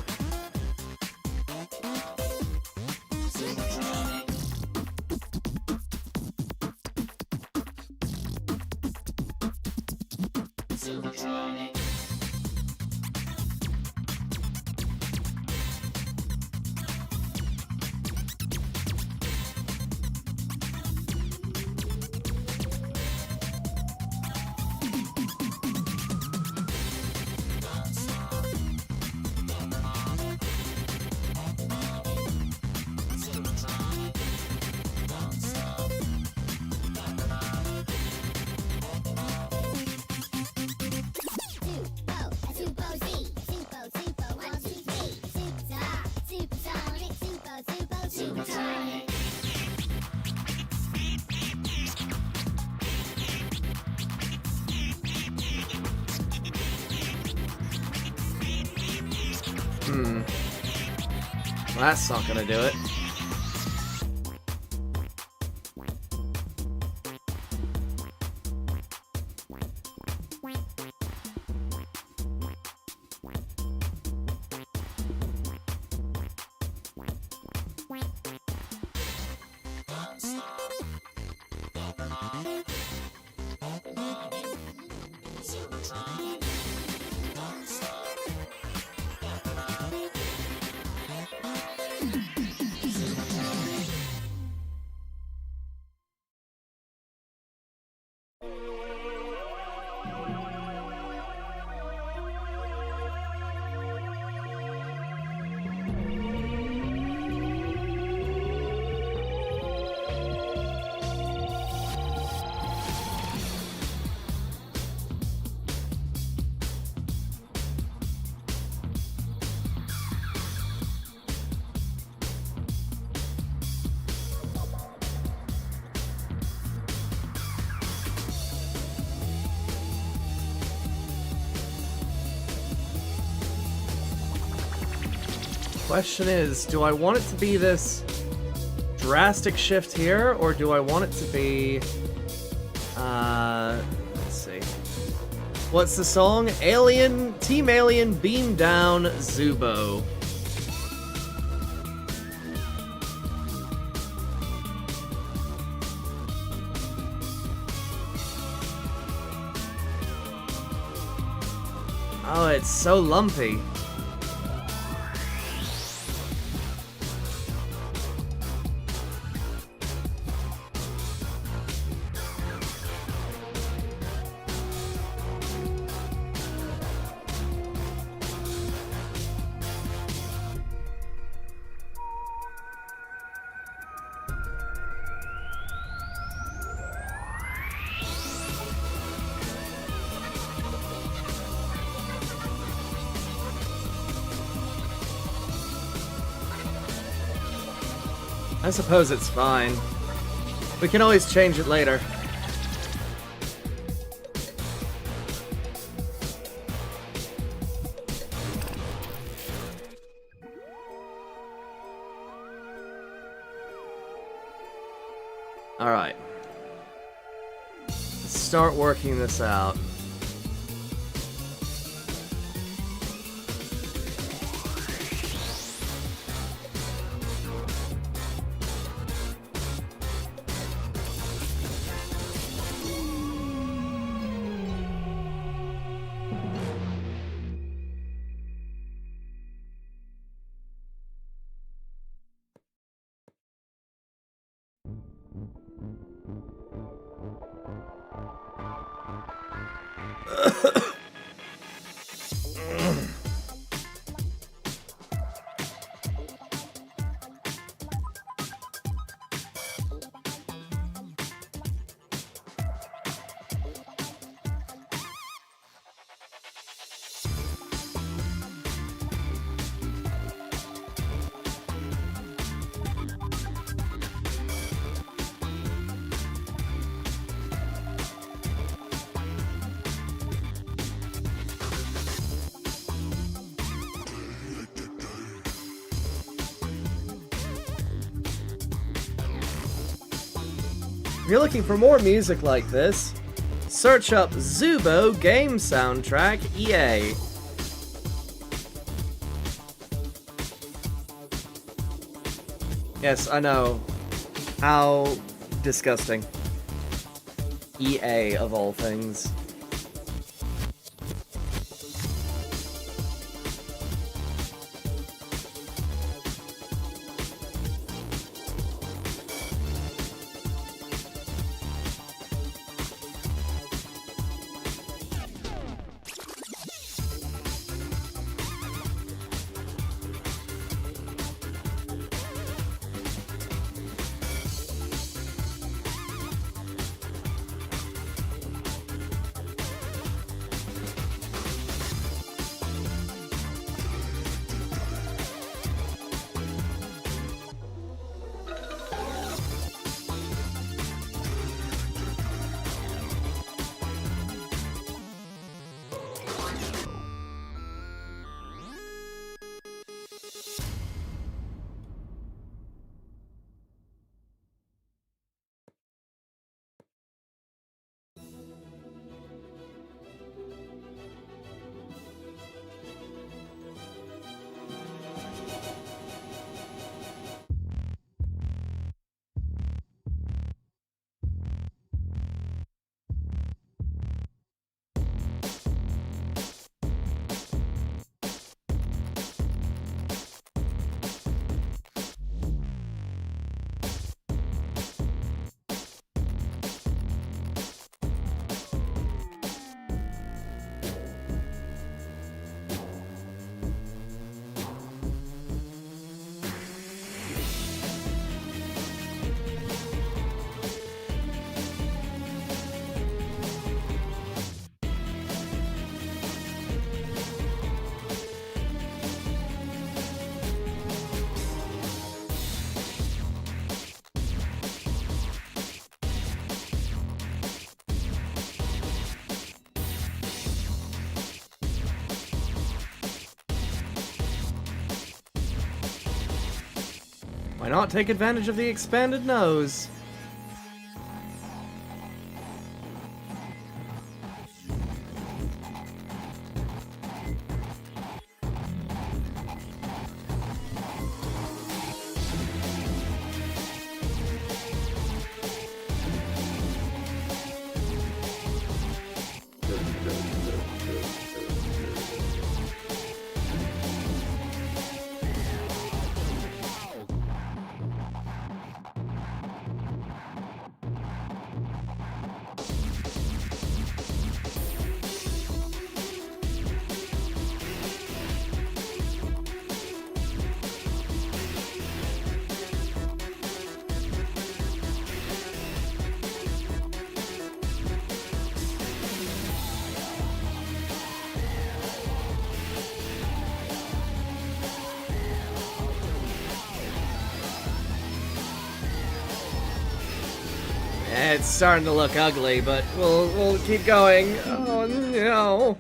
Well, that's not gonna do it. Question is, do I want it to be this drastic shift here, or do I want it to be, let's see. What's the song? Team Alien Beam Down Zubo. Oh, it's so lumpy. I suppose it's fine. We can always change it later. Alright. Let's start working this out. If you're looking for more music like this, search up Zubo Game Soundtrack EA. Yes, I know. How disgusting. EA, of all things. Why not take advantage of the expanded nose? It's starting to look ugly, but we'll keep going. Oh no.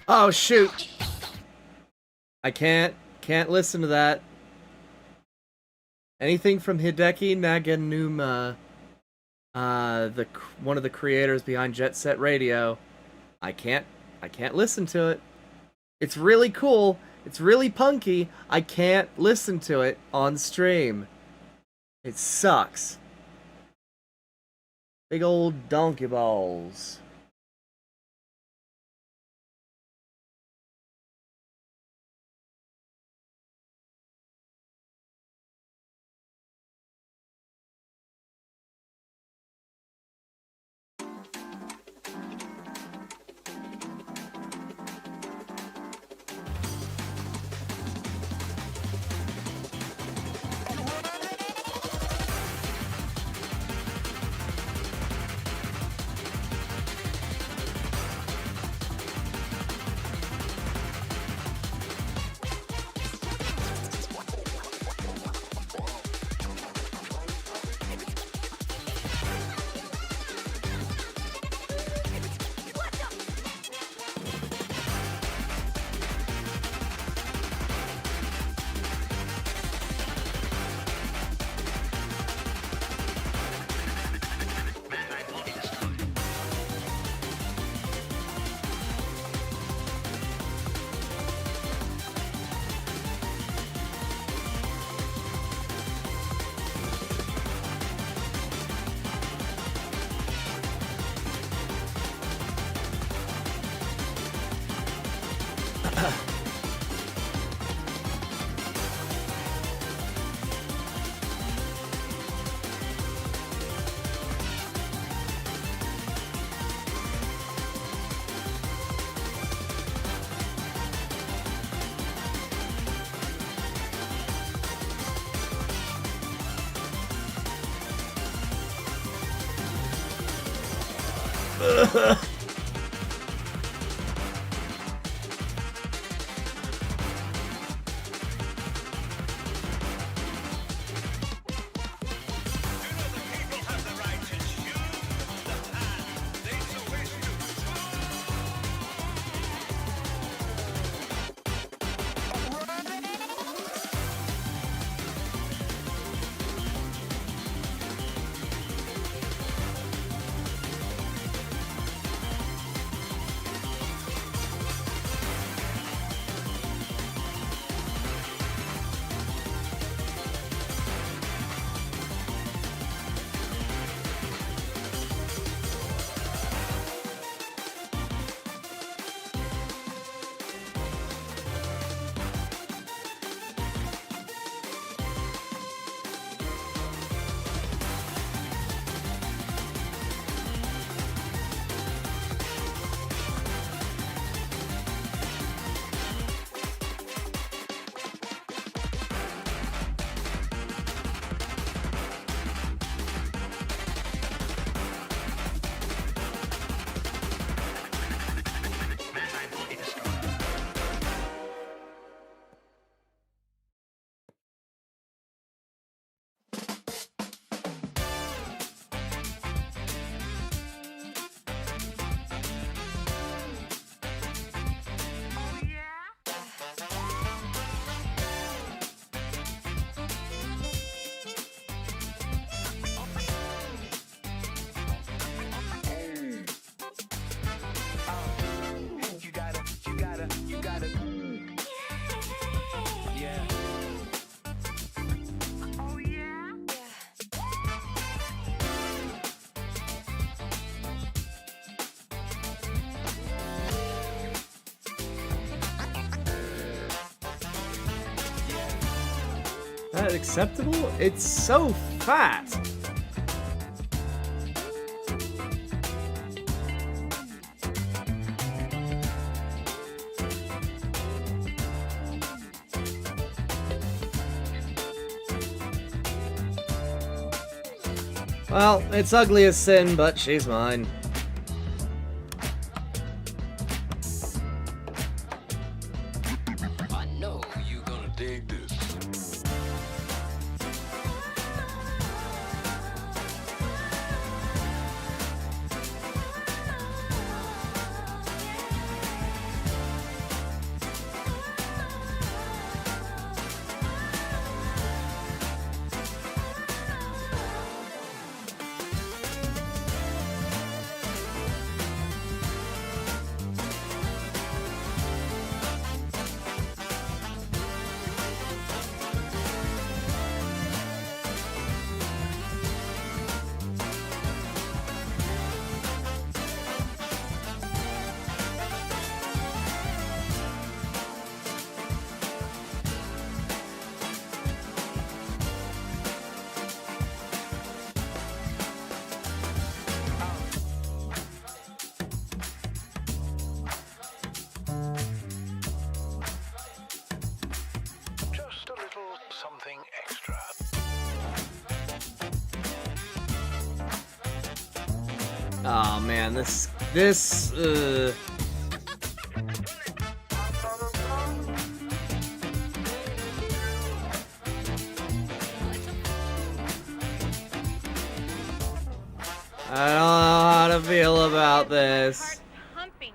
Oh shoot. I can't listen to that. Anything from Hideki Naganuma, one of the creators behind Jet Set Radio, I can't listen to it. It's really cool. It's really punky. I can't listen to it on stream. It sucks. Big old donkey balls. that acceptable? It's so fat! Well, it's ugly as sin, but she's mine. I know you're gonna dig this. Just a little something extra. Oh man, this, I don't know how to feel about this. Humping.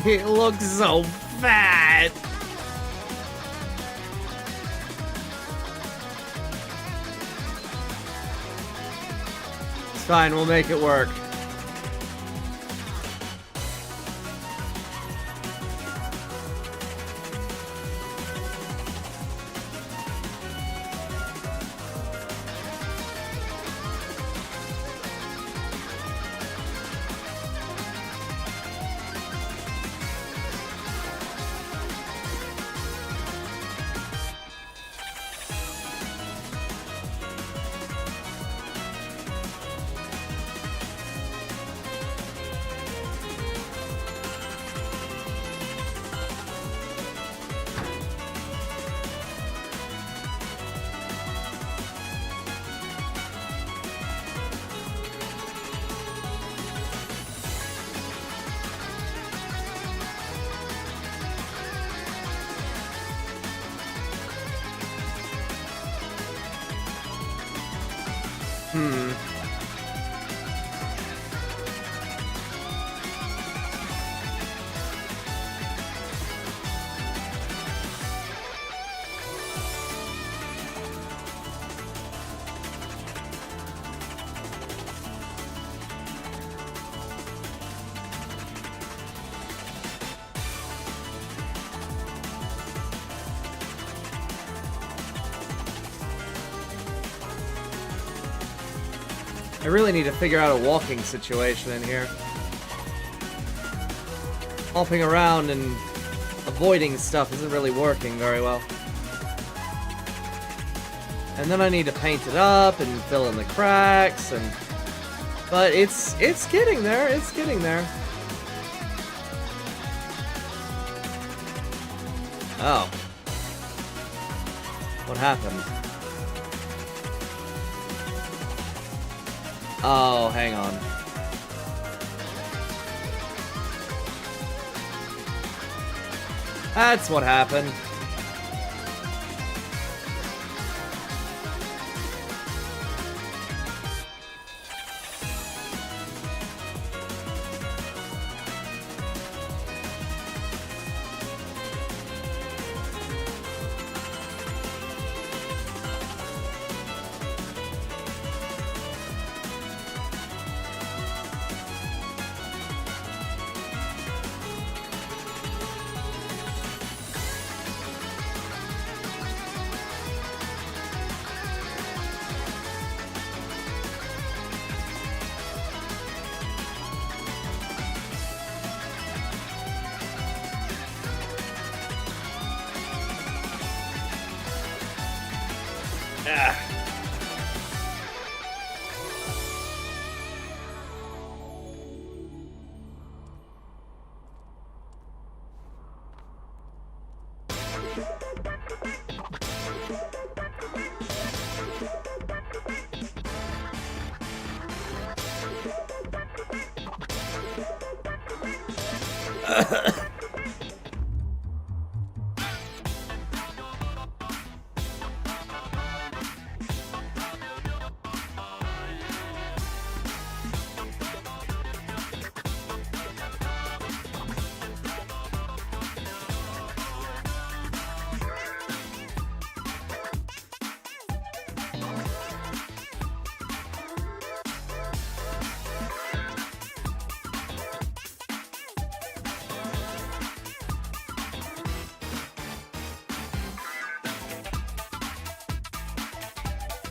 It looks so fat! It's fine, we'll make it work. I really need to figure out a walking situation in here. Hopping around and avoiding stuff isn't really working very well. And then I need to paint it up and fill in the cracks and... But it's getting there, it's getting there. Oh. What happened? Oh, hang on. That's what happened. Ah.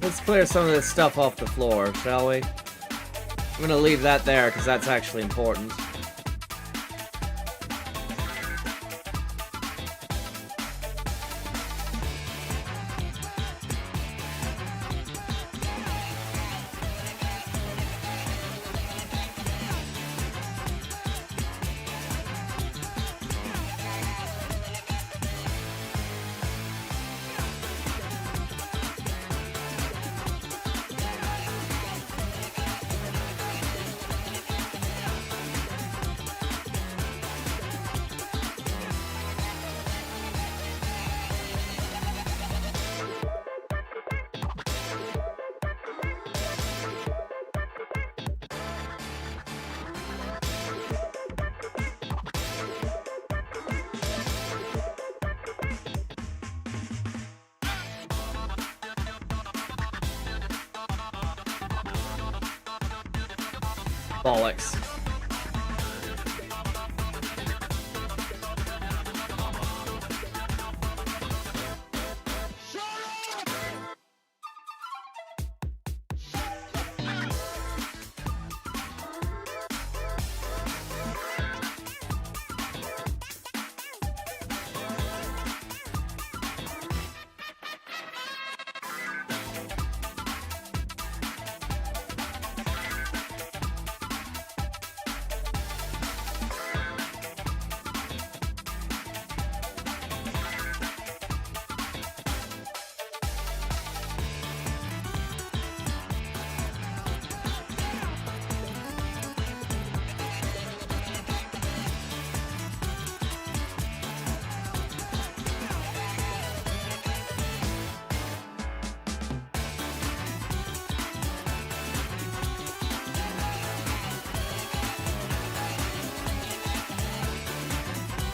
Let's clear some of this stuff off the floor, shall we? I'm gonna leave that there because that's actually important. Bollocks.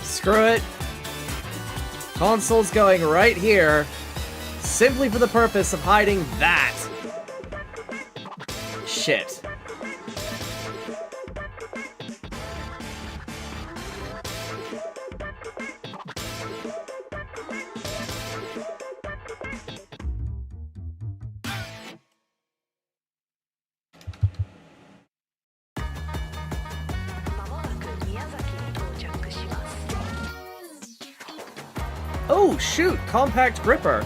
Screw it. Console's going right here, simply for the purpose of hiding that. Shit. Oh, shoot! Compact gripper!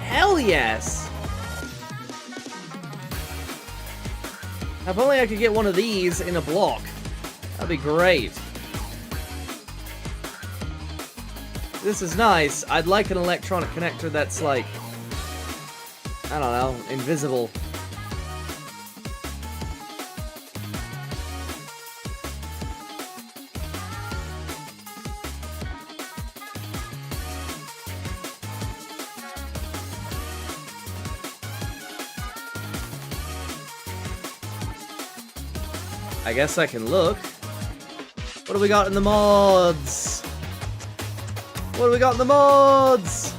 Hell yes! If only I could get one of these in a block. That'd be great. This is nice. I'd like an electronic connector that's like, I don't know, invisible. I guess I can look. What do we got in the mods? What do we got in the mods?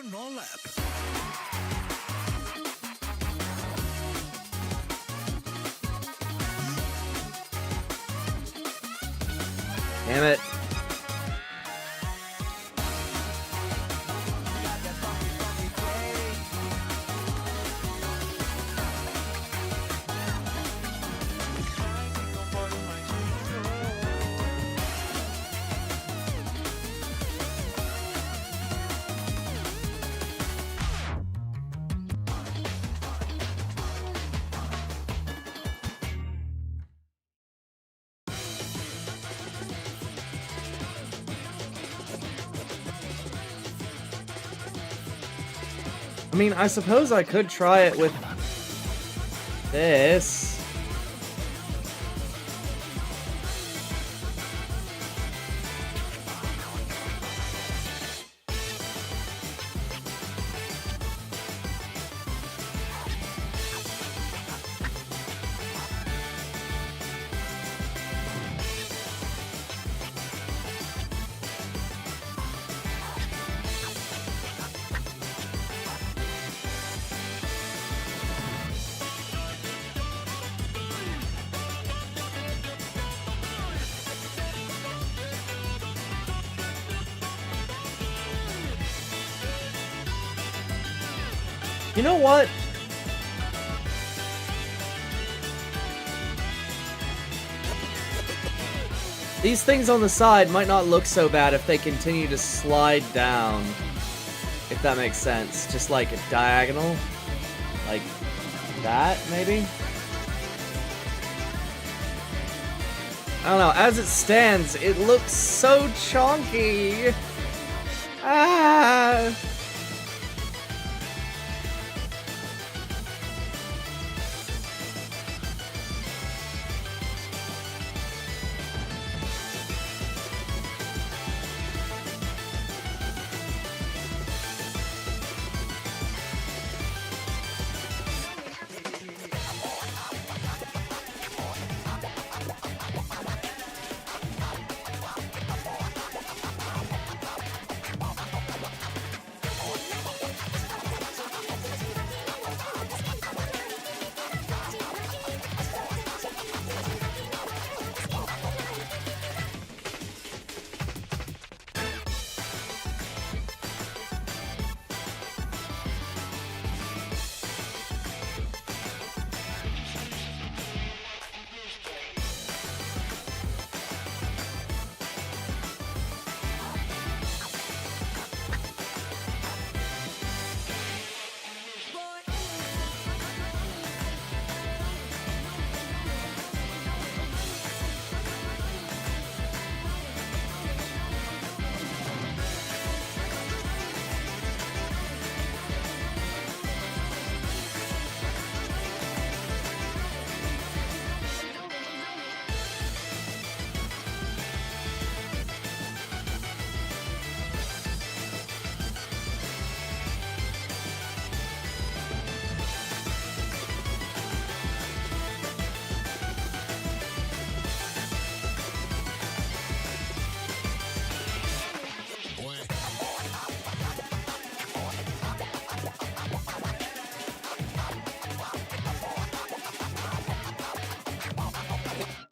no lap. Damn it. I mean, I suppose I could try it with this. You know what? These things on the side might not look so bad if they continue to slide down. If that makes sense. Just like a diagonal. Like that, maybe? I don't know. As it stands, it looks so chonky. Ah!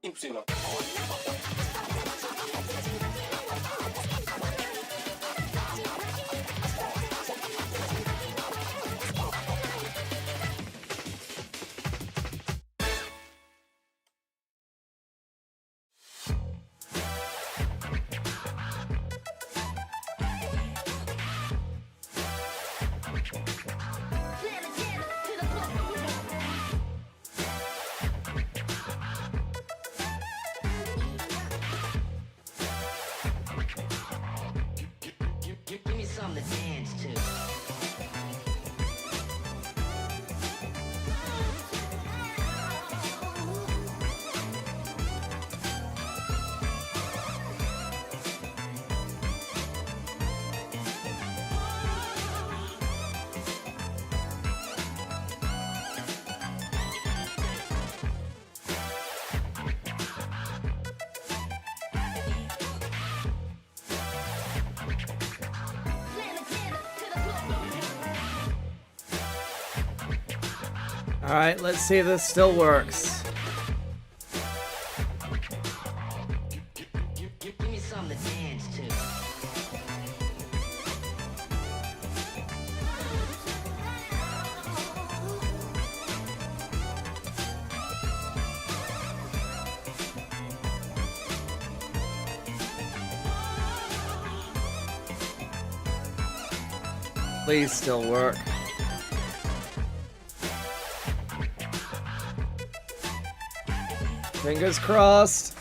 Impossível. Give me something to dance to. Alright, let's see if this still works. Give me something to dance to. Please still work. Fingers crossed.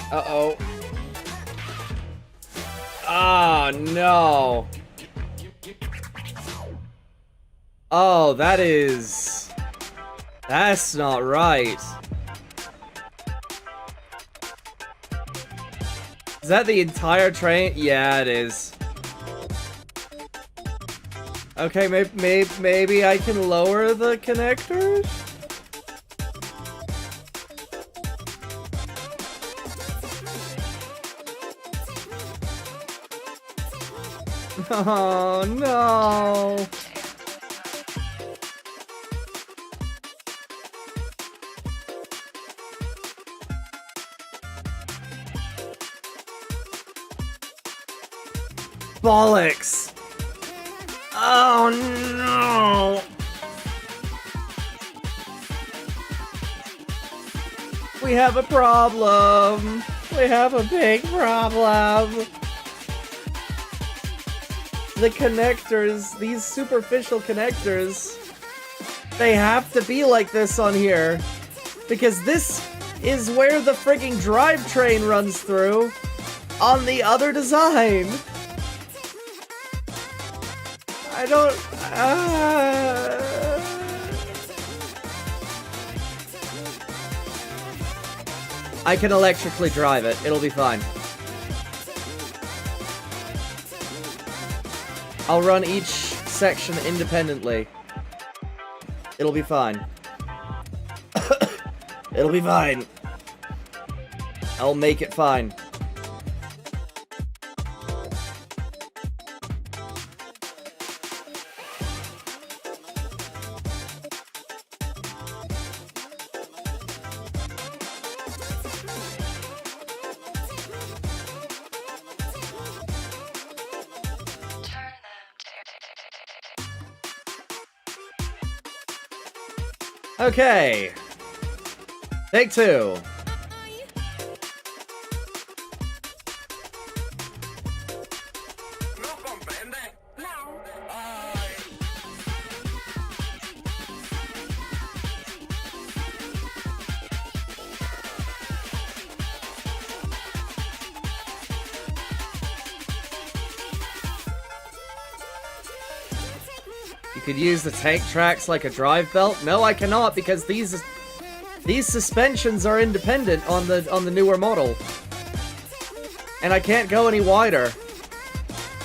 Uh-oh. Ah, no. Oh, that's not right. Is that the entire train? Yeah, it is. Okay, maybe I can lower the connectors? Oh, no. Bollocks! Oh no! We have a problem! We have a big problem! The connectors, these superficial connectors, they have to be like this on here. Because this is where the frigging drivetrain runs through on the other design. I don't... I can electrically drive it. It'll be fine. I'll run each section independently. It'll be fine. It'll be fine. I'll make it fine. Okay. Take two. You could use the tank tracks like a drive belt. No, I cannot because these suspensions are independent on the newer model. And I can't go any wider.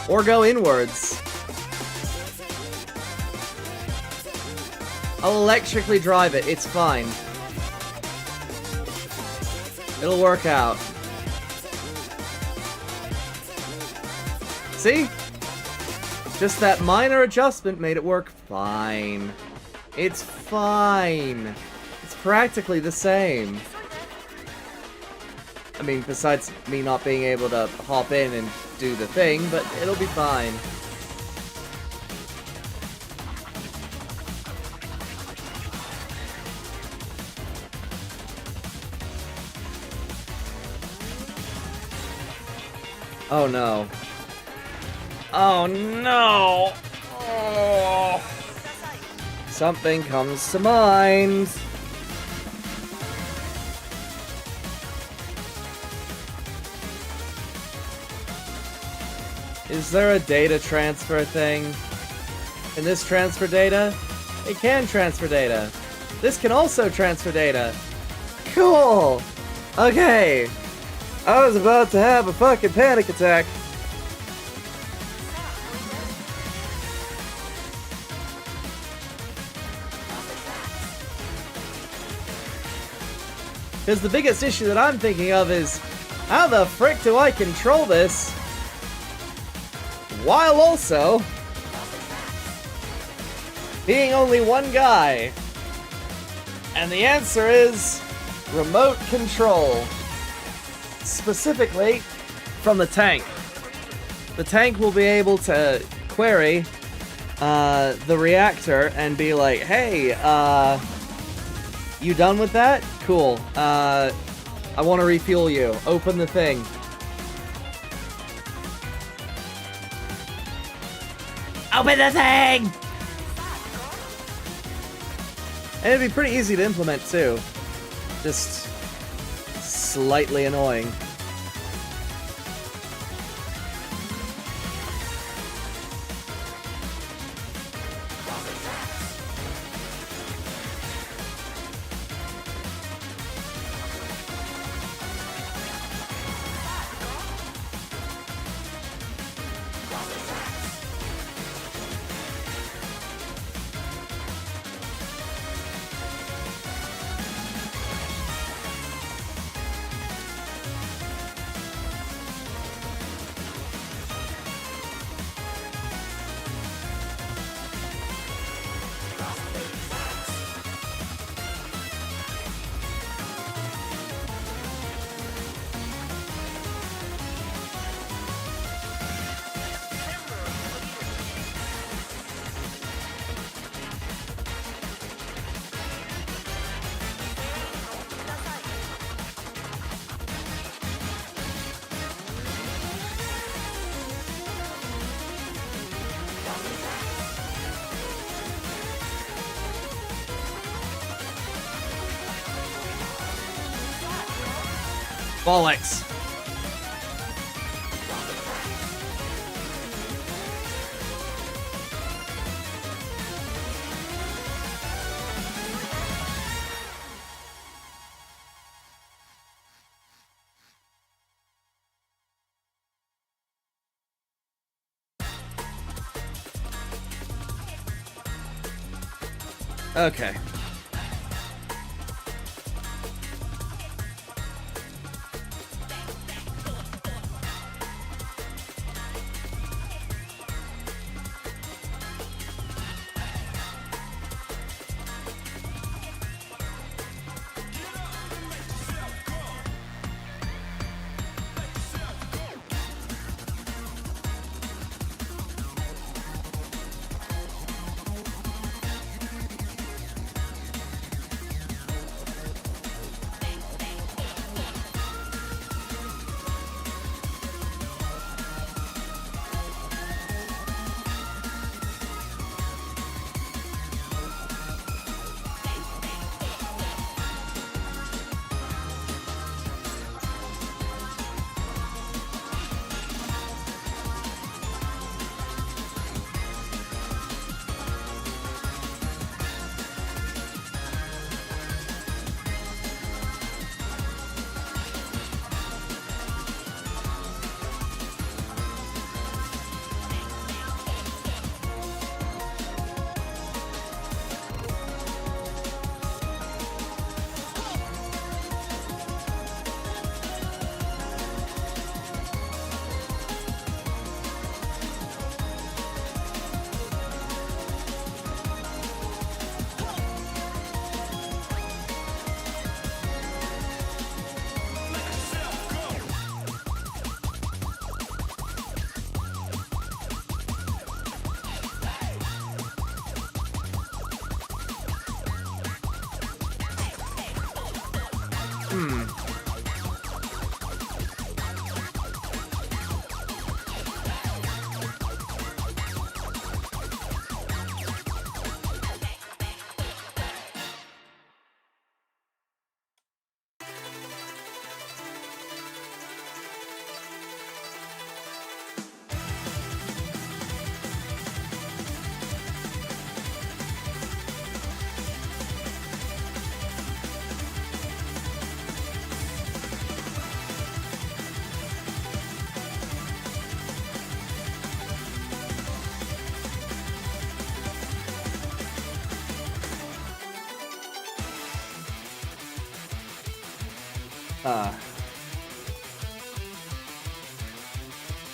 Or go inwards. I'll electrically drive it, it's fine. It'll work out. See? Just that minor adjustment made it work fine. It's fine. It's practically the same. I mean, besides me not being able to hop in and do the thing, but it'll be fine. Oh no. Oh no! Oh. Something comes to mind. Is there a data transfer thing? Can this transfer data? It can transfer data. This can also transfer data. Cool! Okay. I was about to have a fucking panic attack. Because the biggest issue that I'm thinking of is, how the frick do I control this while also being only one guy. And the answer is remote control. Specifically from the tank. The tank will be able to query the reactor and be like, hey, you done with that? Cool. I want to refuel you. Open the thing. Open the thing! And it'd be pretty easy to implement, too. Just slightly annoying. Bollocks. Okay.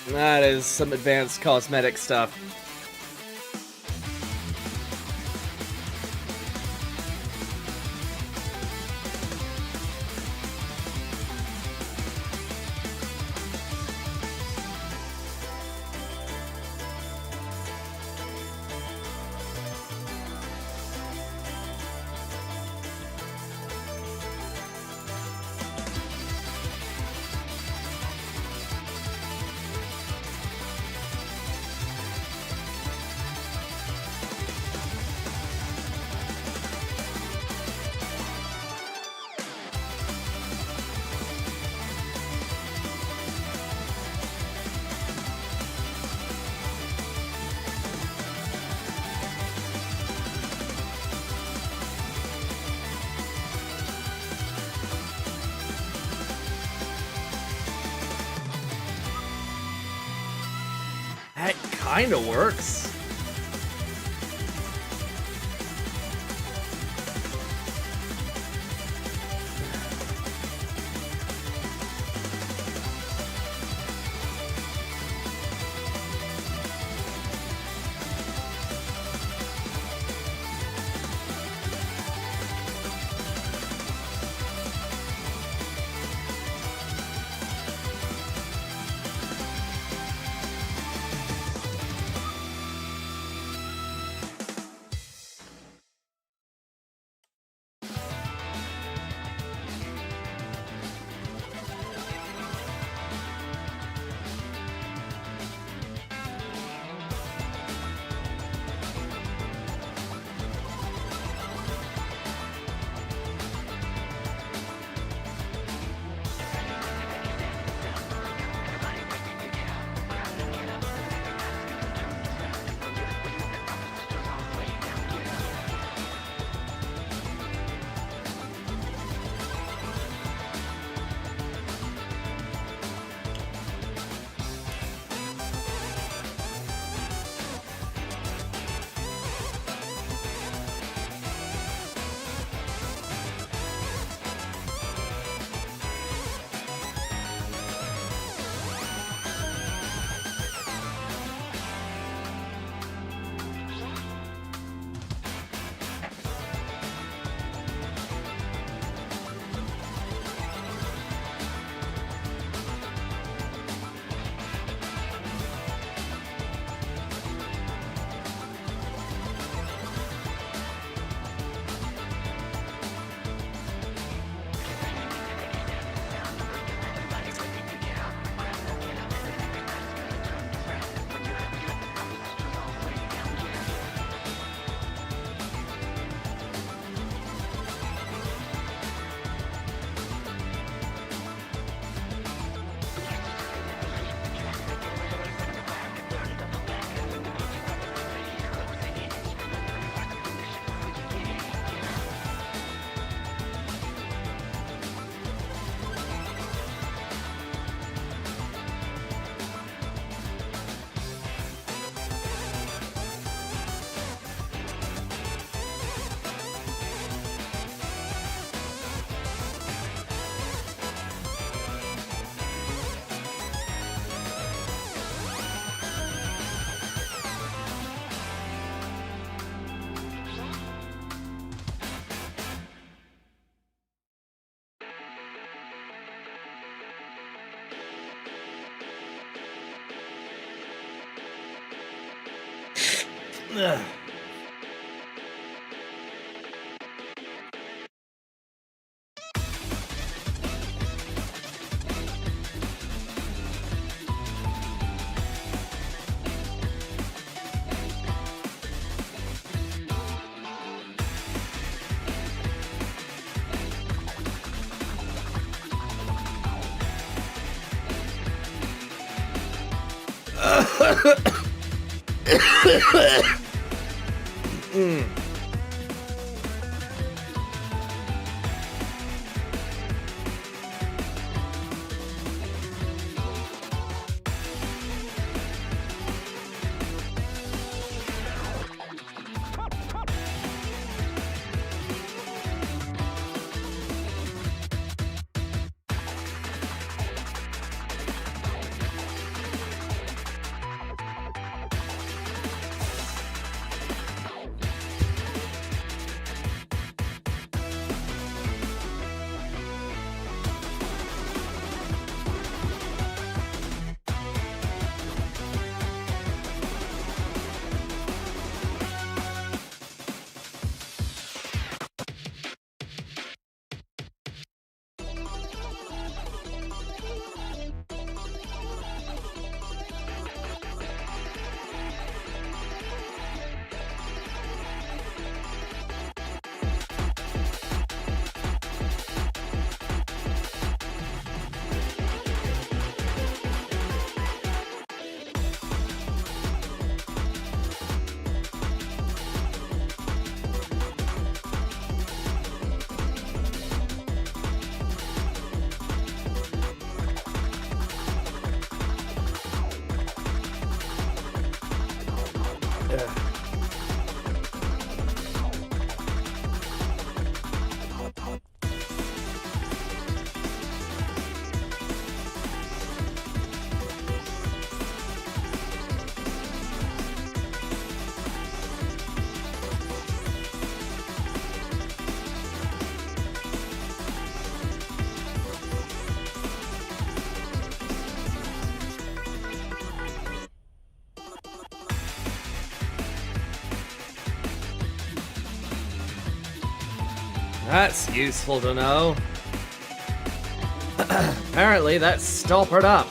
That is some advanced cosmetic stuff. That kinda works. Ugh. Mm. Ugh. That's useful to know. Apparently that's stoppered up.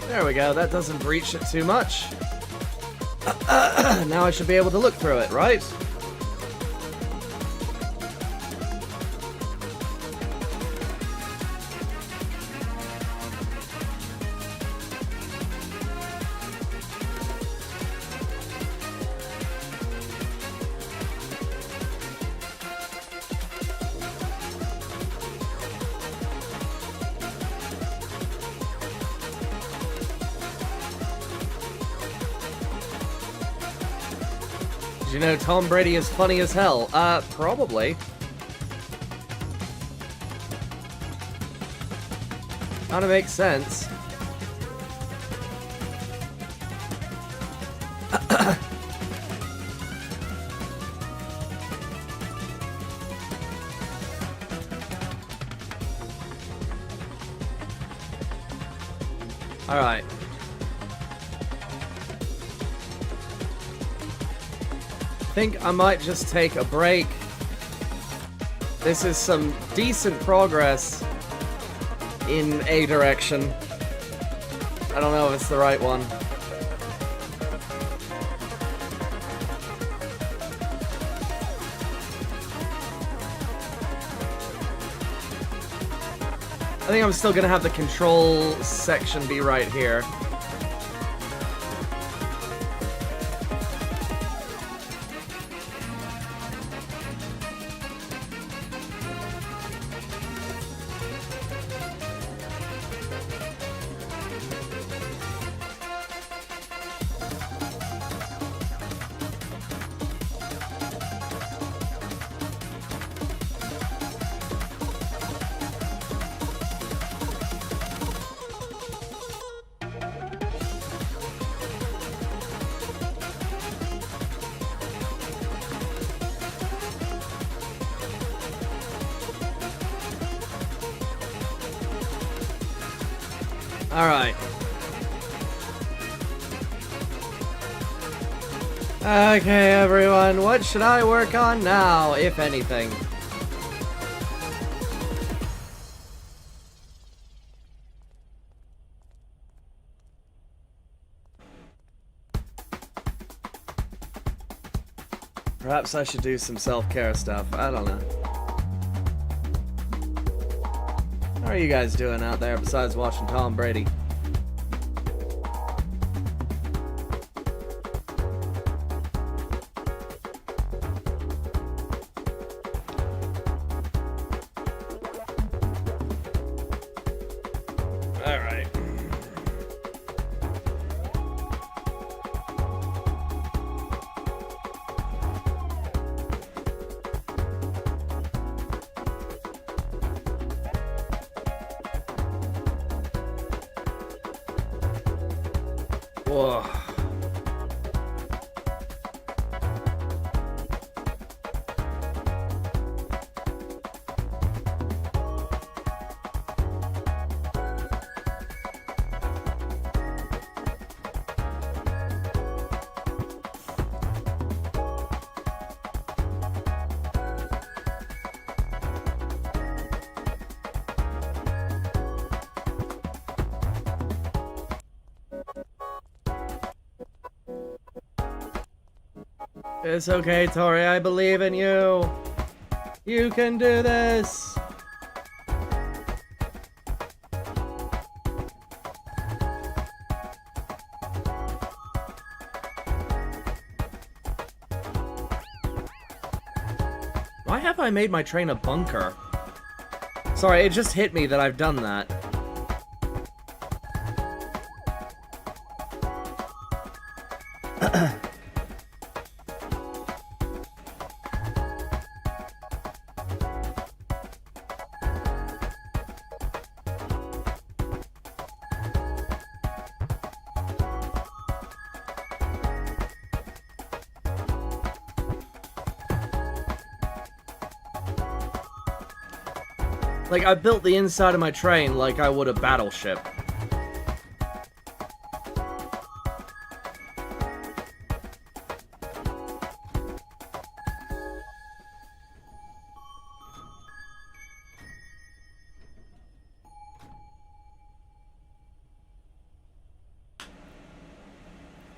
There we go, that doesn't breach it too much. Now I should be able to look through it, right? Did you know Tom Brady is funny as hell? Probably. Kinda makes sense. Alright. I think I might just take a break. This is some decent progress in a direction. I don't know if it's the right one. I think I'm still gonna have the control section be right here. Alright. Okay, everyone, what should I work on now, if anything? Perhaps I should do some self-care stuff. I don't know. How are you guys doing out there besides watching Tom Brady? All right. Whoa. It's okay, Tori. I believe in you. You can do this. Why have I made my train a bunker? Sorry, it just hit me that I've done that. Like, I built the inside of my train like I would a battleship.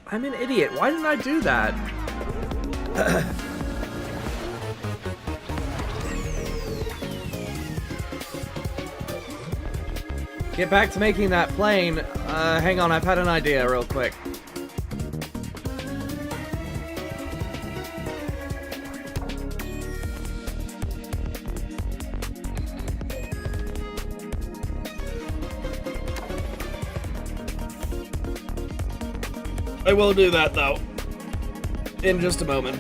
I'm an idiot. Why didn't I do that? Get back to making that plane. Hang on, I've had an idea real quick. I will do that, though. In just a moment.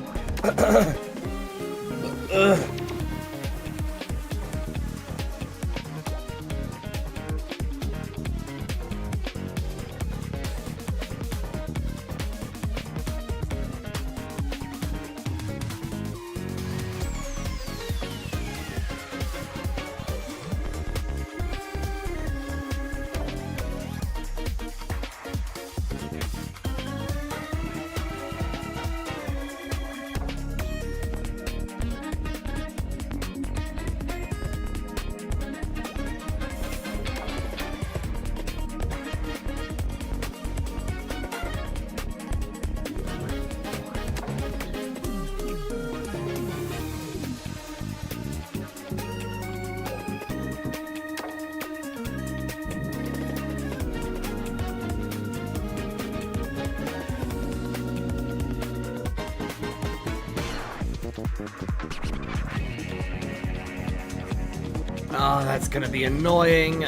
Oh, that's gonna be annoying.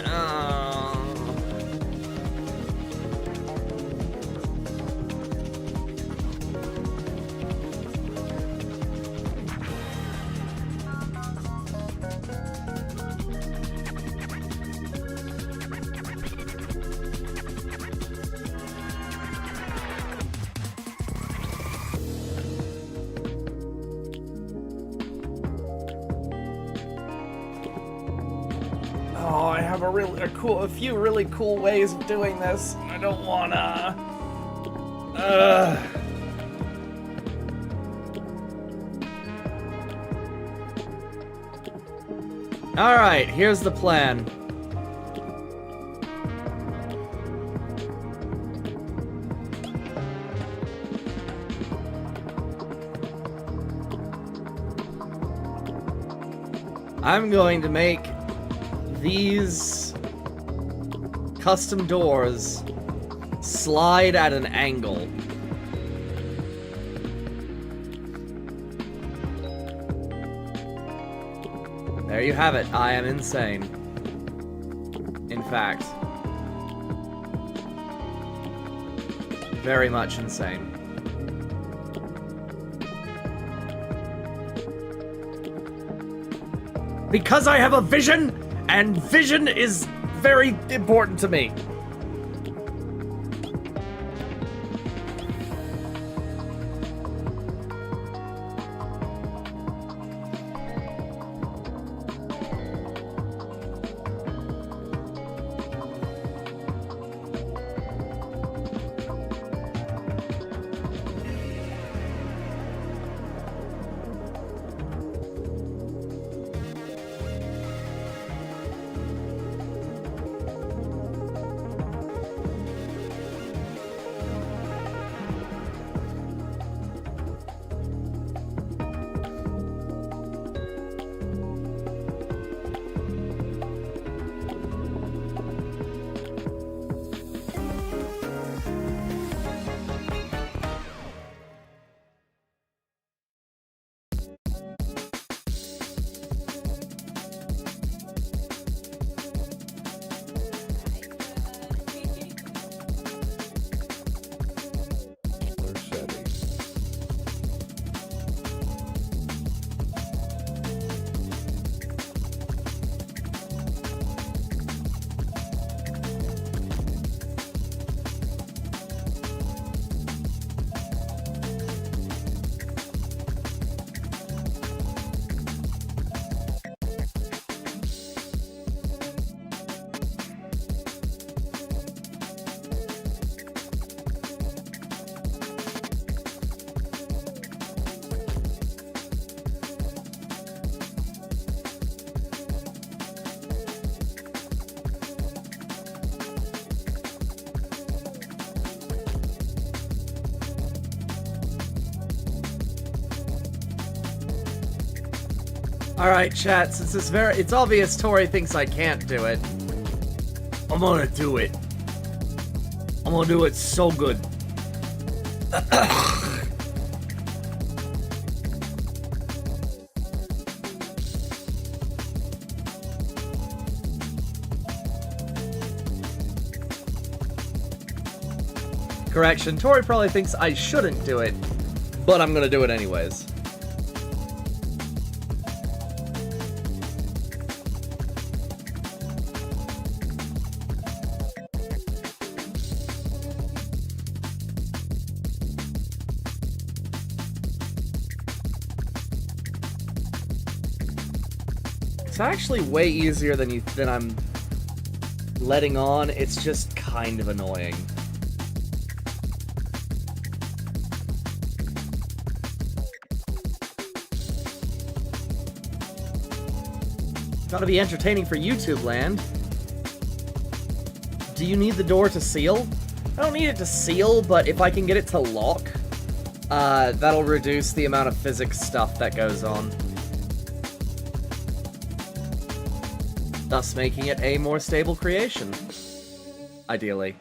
Oh, I have a few really cool ways of doing this. I don't wanna. All right, here's the plan. I'm going to make these custom doors slide at an angle. There you have it. I am insane. In fact, very much insane. Because I have a vision, and vision is very important to me. Alright, chat, since it's obvious Tori thinks I can't do it. I'm gonna do it. I'm gonna do it so good. Correction, Tori probably thinks I shouldn't do it, but I'm gonna do it anyways. It's actually way easier than I'm letting on. It's just kind of annoying. Gotta be entertaining for YouTube land. Do you need the door to seal? I don't need it to seal, but if I can get it to lock, that'll reduce the amount of physics stuff that goes on. Thus making it a more stable creation. Ideally.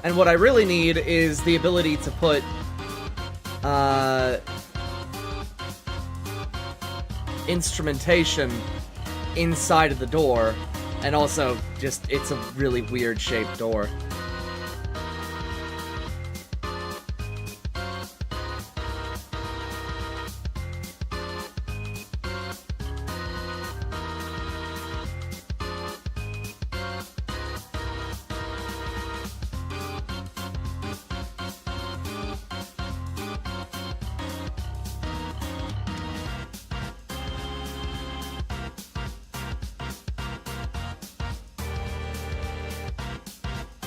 And what I really need is the ability to put, instrumentation inside of the door, and also just it's a really weird shaped door.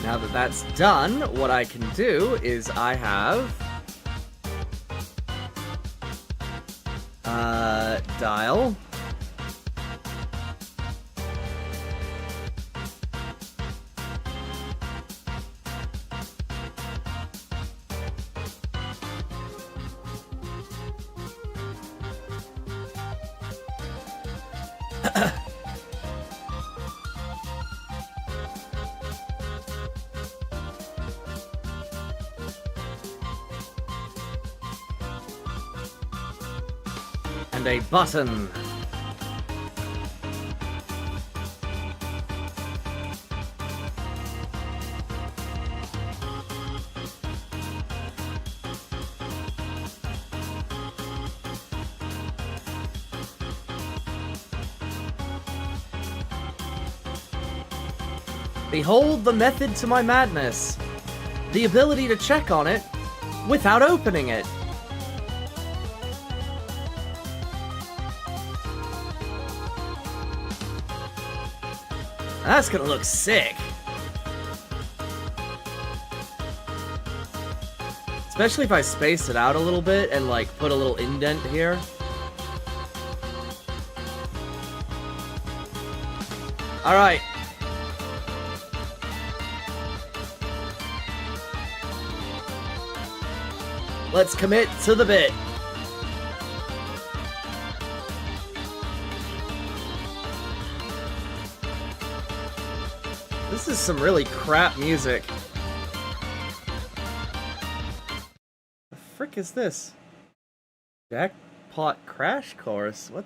Now that that's done, what I can do is I have dial. And a button. Behold the method to my madness. The ability to check on it without opening it. That's gonna look sick. Especially if I space it out a little bit and, like, put a little indent here. Alright. Let's commit to the bit. This is some really crap music. The frick is this? Jackpot Crash Course? What?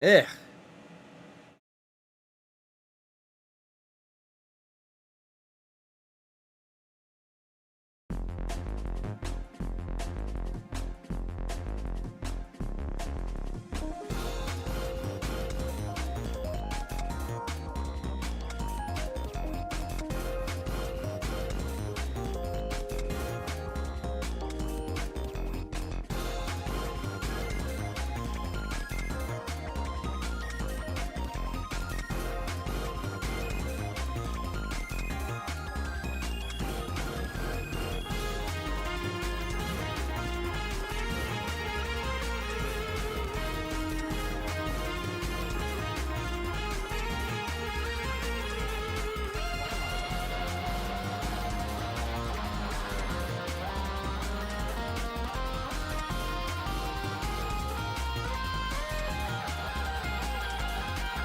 Ugh.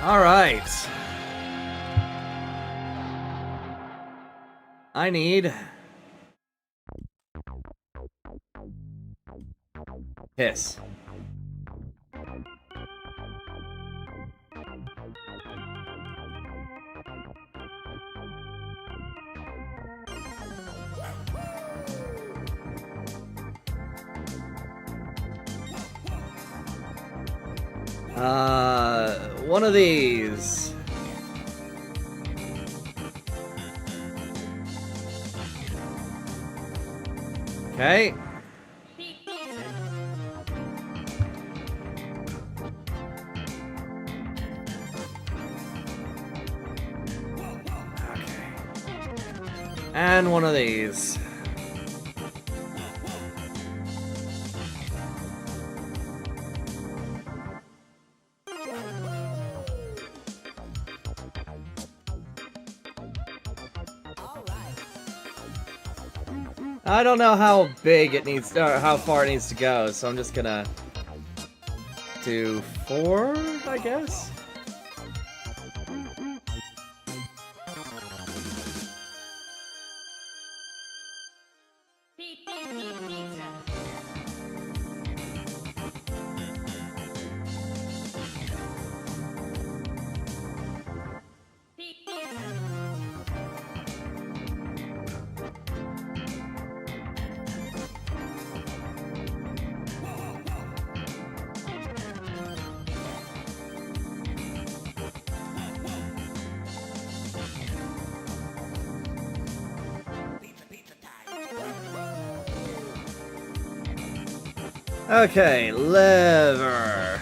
Alright. I need... piss. One of these. Okay. And one of these. I don't know how big it needs, or how far it needs to go, so I'm just gonna do 4, I guess? Okay, liver.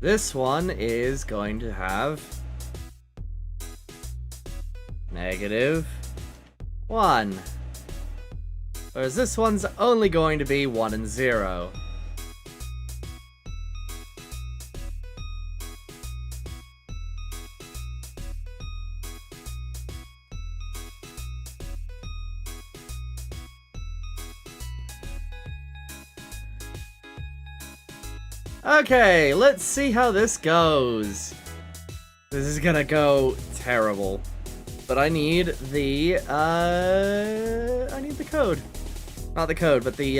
This one is going to have -1. Whereas this one's only going to be 1 and 0. Okay, let's see how this goes. This is gonna go terrible. But I need the, I need the code. Not the code, but the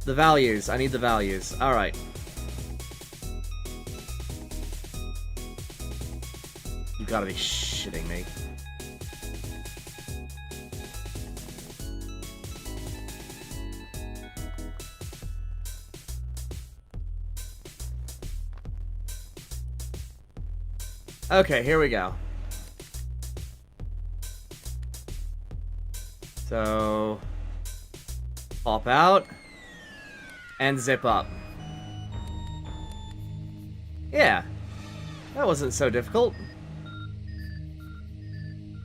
values. I need the values. Alright. You gotta be shitting me. Okay, here we go. So, pop out and zip up. Yeah, that wasn't so difficult.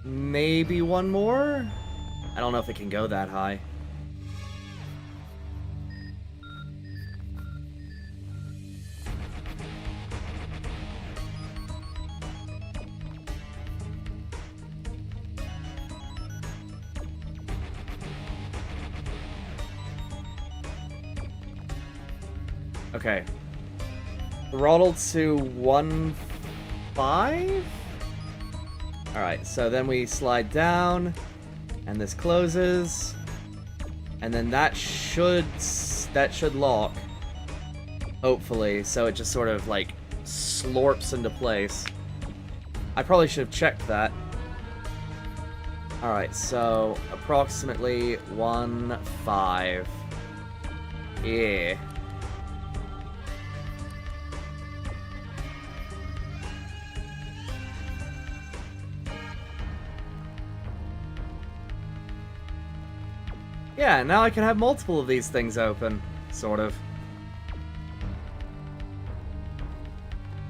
Maybe one more? I don't know if it can go that high. Okay. Throttle to 1.5? Alright, so then we slide down, and this closes, and then that should lock, hopefully, so it just sort of, like, slorps into place. I probably should have checked that. Alright, so approximately 1.5. Yeah. Yeah, now I can have multiple of these things open, sort of.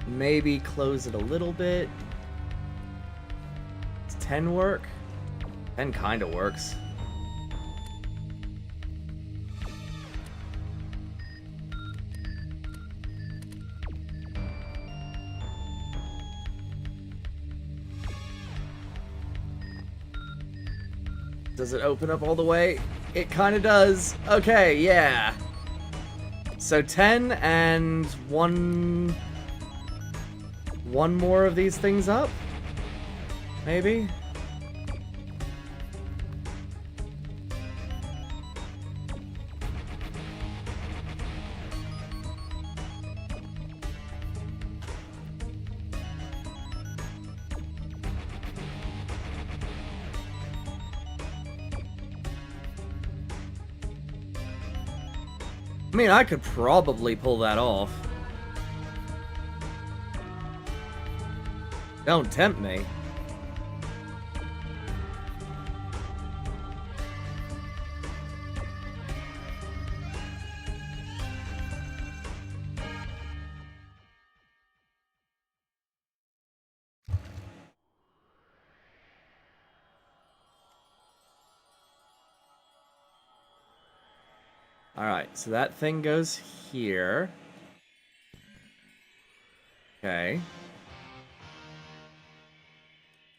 Maybe close it a little bit. 10 work? 10 kinda works. Does it open up all the way? It kinda does. Okay, yeah. So 10 and one more of these things up? Maybe? I mean, I could probably pull that off. Don't tempt me. Alright, so that thing goes here. Okay.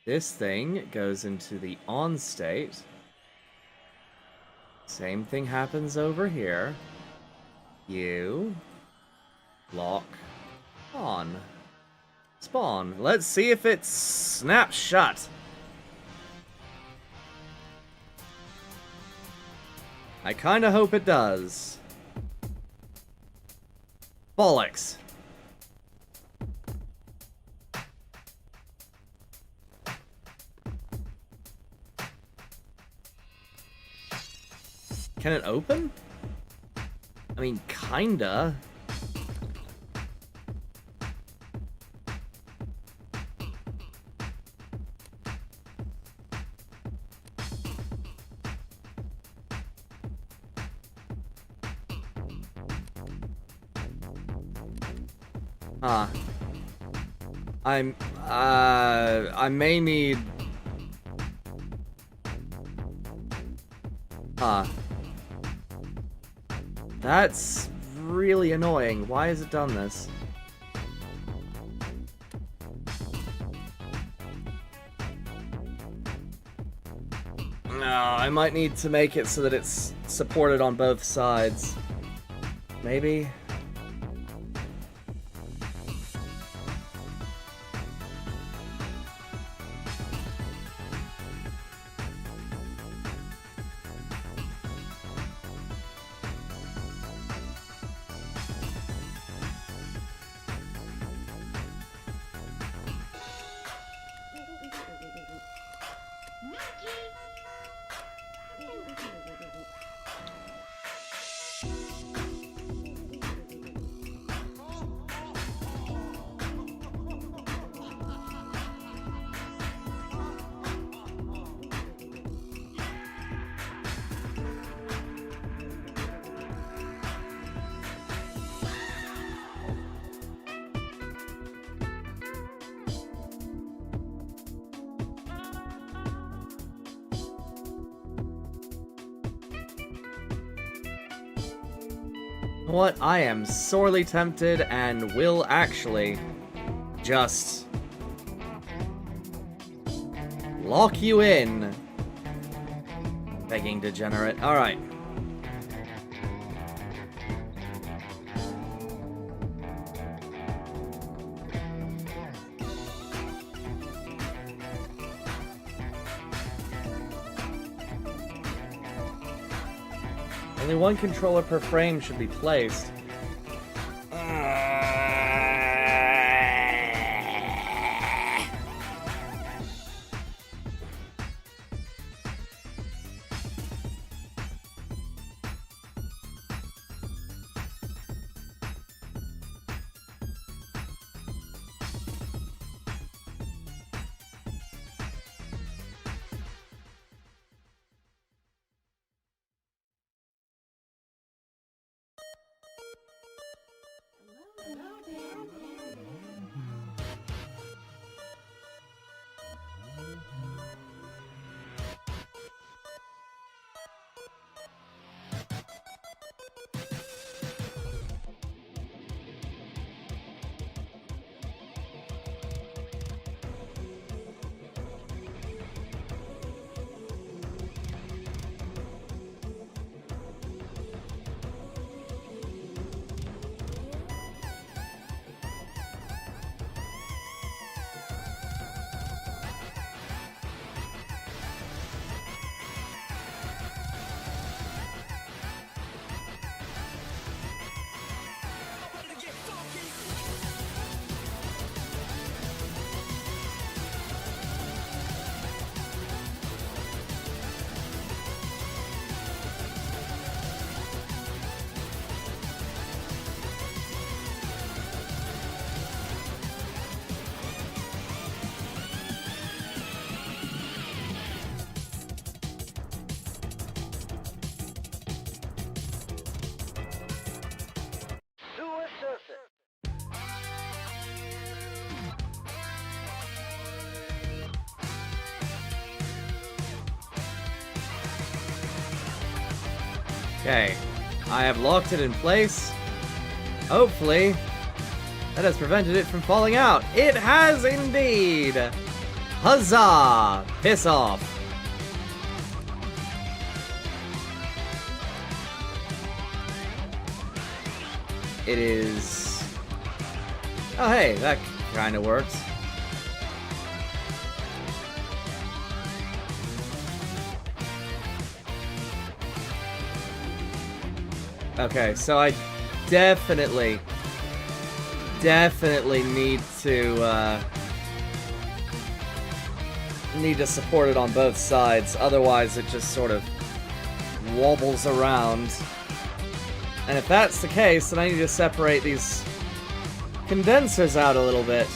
This thing goes into the on state. Same thing happens over here. You lock on. Spawn. Let's see if it snaps shut. I kinda hope it does. Bollocks. Can it open? I mean, kinda. Huh. I may need... Huh. That's really annoying. Why has it done this? No, I might need to make it so that it's supported on both sides. Maybe? What? I am sorely tempted and will actually just lock you in. Begging degenerate. Alright. Only one controller per frame should be placed. Okay. I have locked it in place. Hopefully, that has prevented it from falling out. It has indeed! Huzzah! Piss off. It is... Oh hey, that kinda works. Okay, so I definitely need to support it on both sides, otherwise it just sort of wobbles around. And if that's the case, then I need to separate these condensers out a little bit.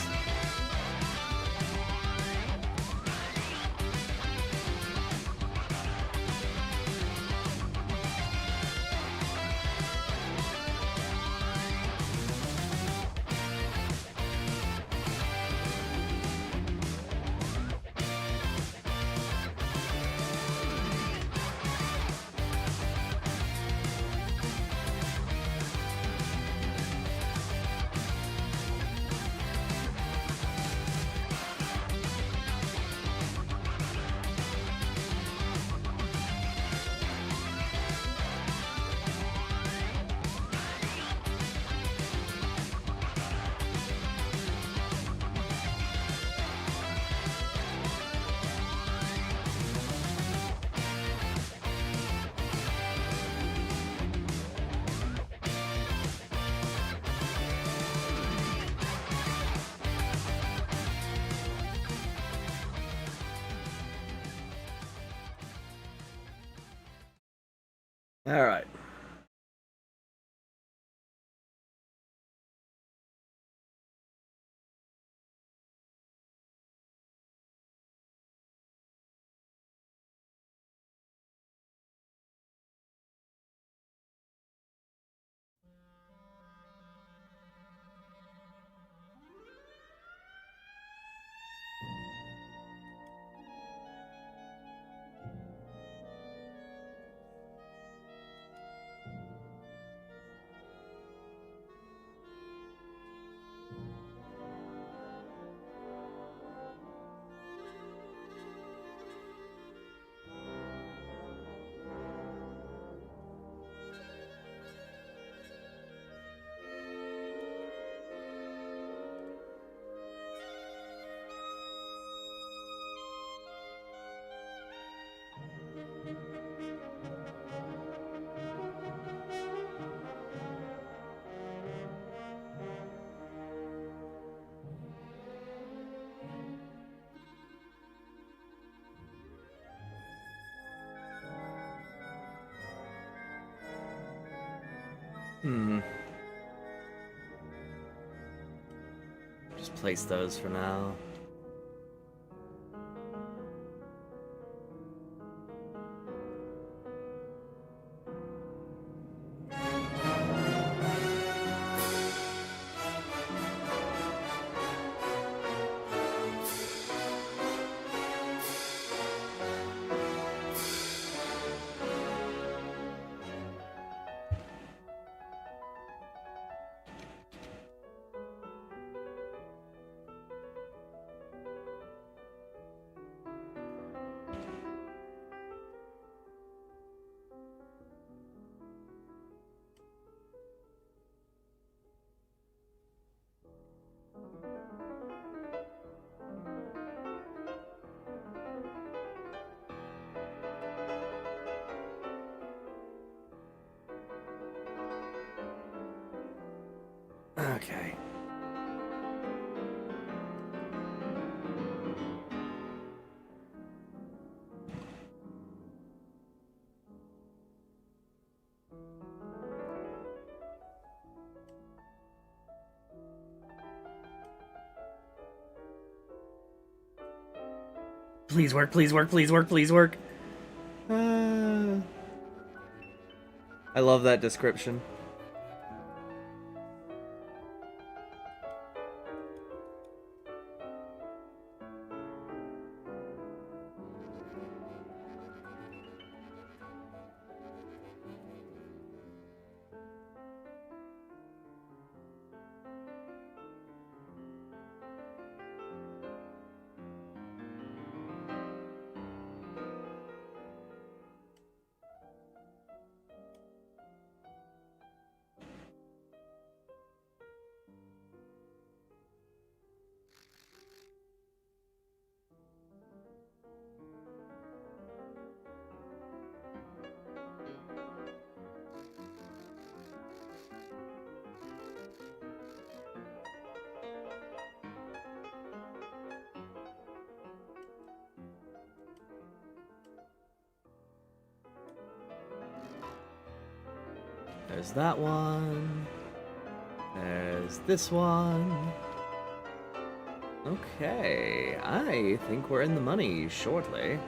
Alright. Just place those for now. Okay. Please work, please work, please work, please work. I love that description. There's that one. There's this one. Okay, I think we're in the money shortly.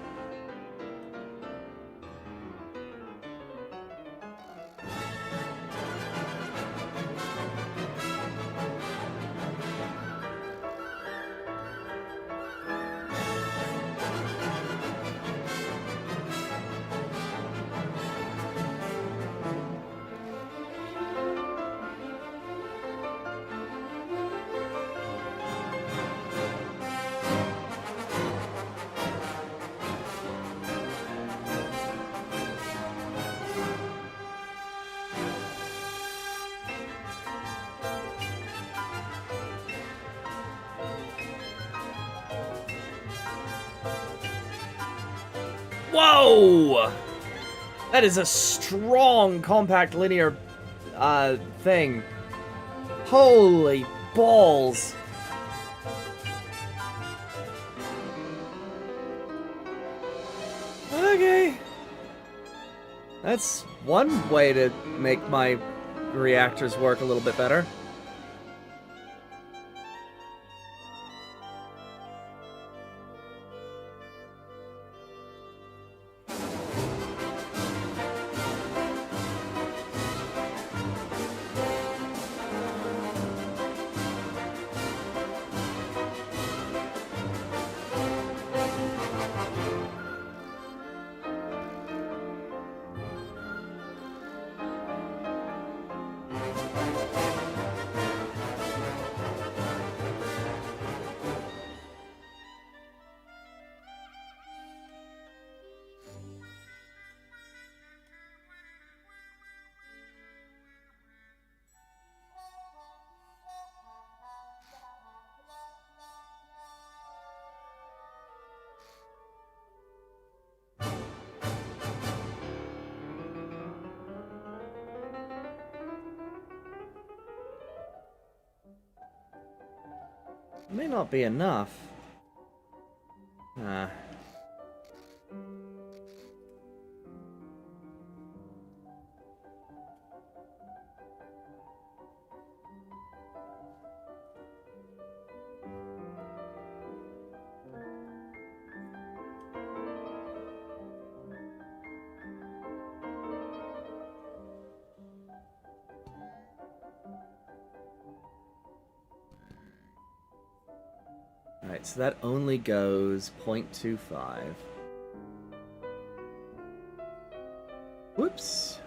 Whoa! That is a strong compact linear thing. Holy balls! Okay. That's one way to make my reactors work a little bit better. May not be enough. Alright, so that only goes 0.25. Whoops.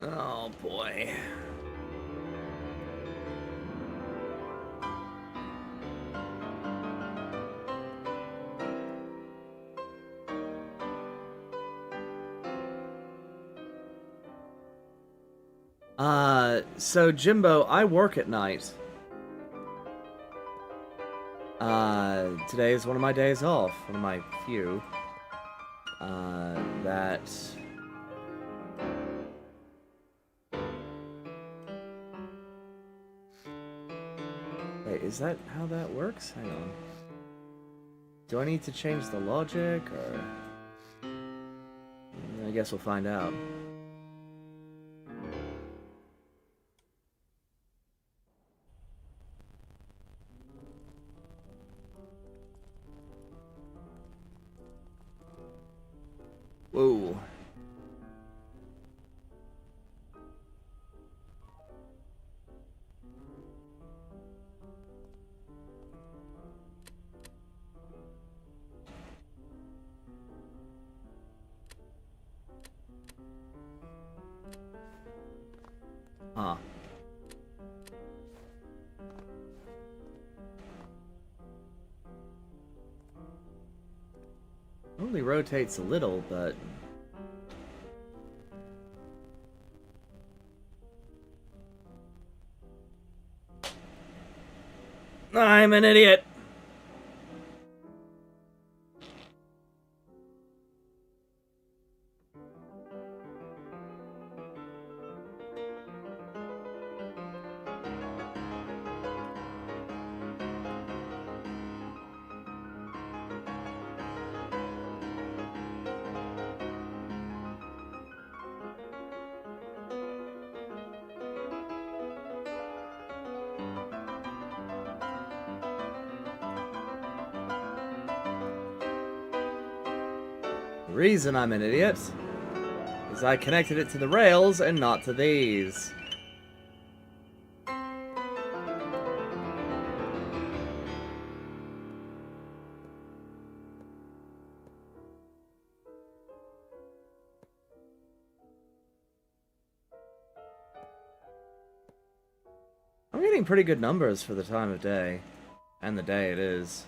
Oh boy. So Jimbo, I work at night. Today is one of my days off, one of my few. That... Wait, is that how that works? Hang on. Do I need to change the logic, or... I guess we'll find out. Whoa. Huh. Only rotates a little, but... I'm an idiot! The reason I'm an idiot is I connected it to the rails and not to these. I'm getting pretty good numbers for the time of day. And the day it is.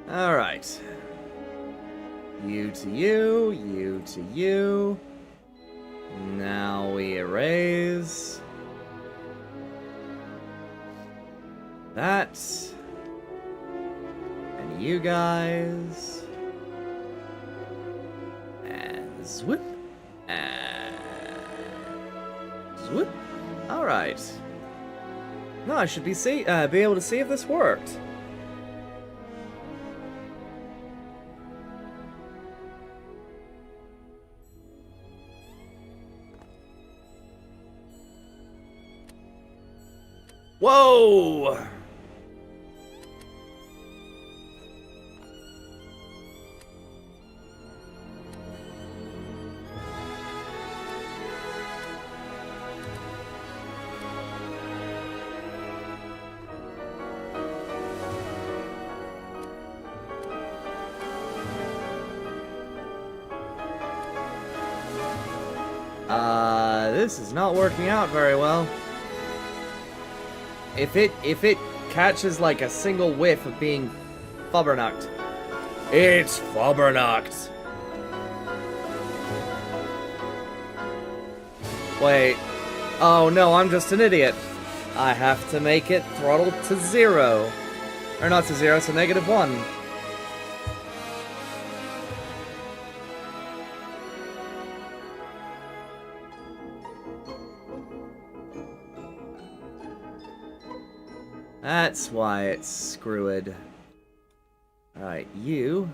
Alright. You to you, you to you. Now we erase that. And you guys. And swoop. And swoop. Alright. Now I should be able to see if this worked. Whoa! This is not working out very well. If it catches like a single whiff of being flubbernucked, it's flubbernucked. Wait. Oh no, I'm just an idiot. I have to make it throttle to 0. Or not to 0, to -1. That's why it's screwed. Alright, you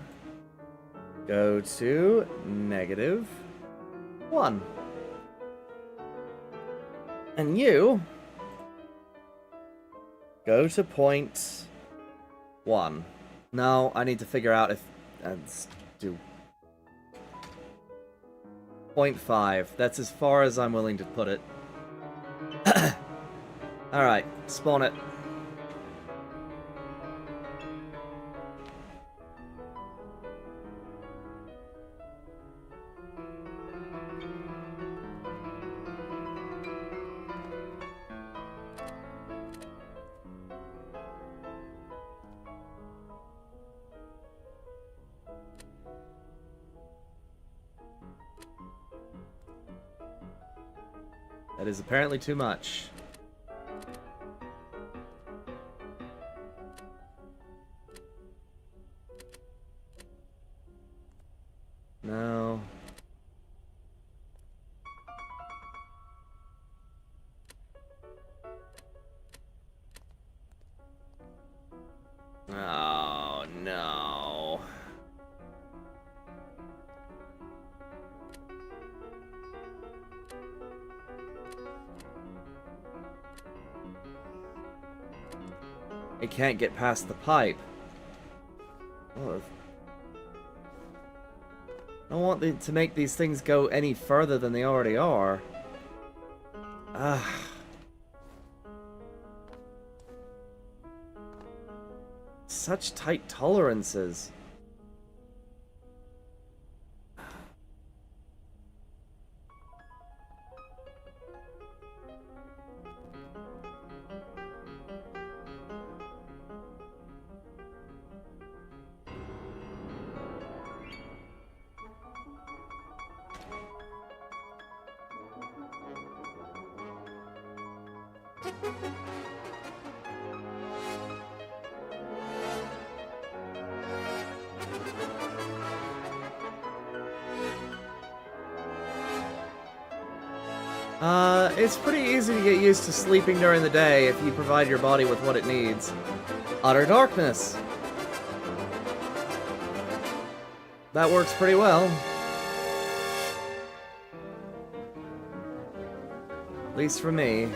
go to -1. And you go to 0.1. No, I need to figure out if... Let's do 0.5. That's as far as I'm willing to put it. Alright, spawn it. That is apparently too much. No. Oh, no. It can't get past the pipe. Well, I don't want to make these things go any further than they already are. Such tight tolerances. It's pretty easy to get used to sleeping during the day if you provide your body with what it needs. Utter darkness. That works pretty well. At least for me.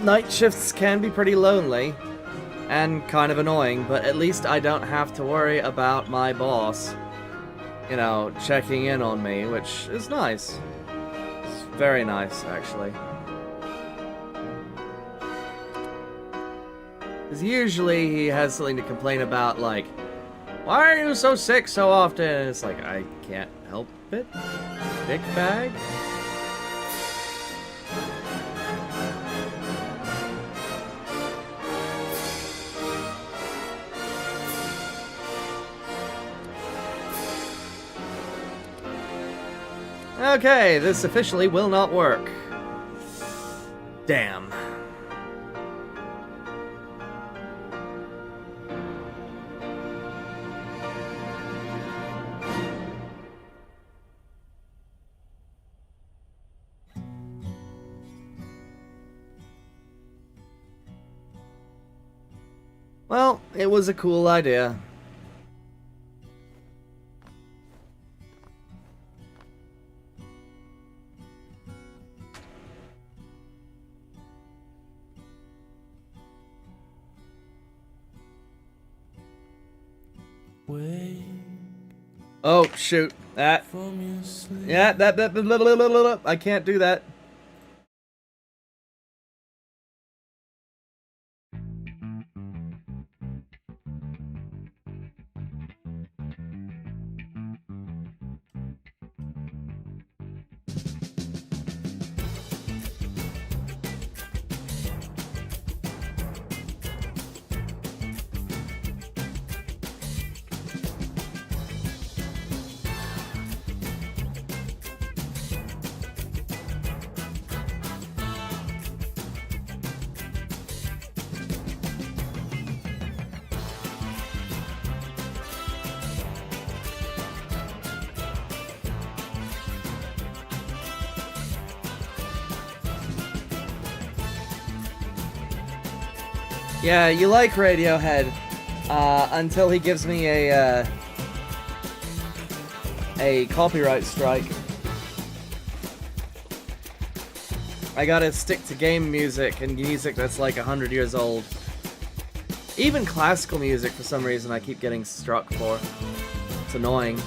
Night shifts can be pretty lonely and kind of annoying, but at least I don't have to worry about my boss, you know, checking in on me, which is nice. It's very nice, actually. Because usually he has something to complain about, like, why are you so sick so often? And it's like, I can't help it. Dick bag? Okay, this officially will not work. Damn. Well, it was a cool idea. Oh, shoot. That. Yeah, that. I can't do that. Yeah, you like Radiohead, until he gives me a copyright strike. I gotta stick to game music and music that's like 100 years old. Even classical music, for some reason, I keep getting struck for. It's annoying.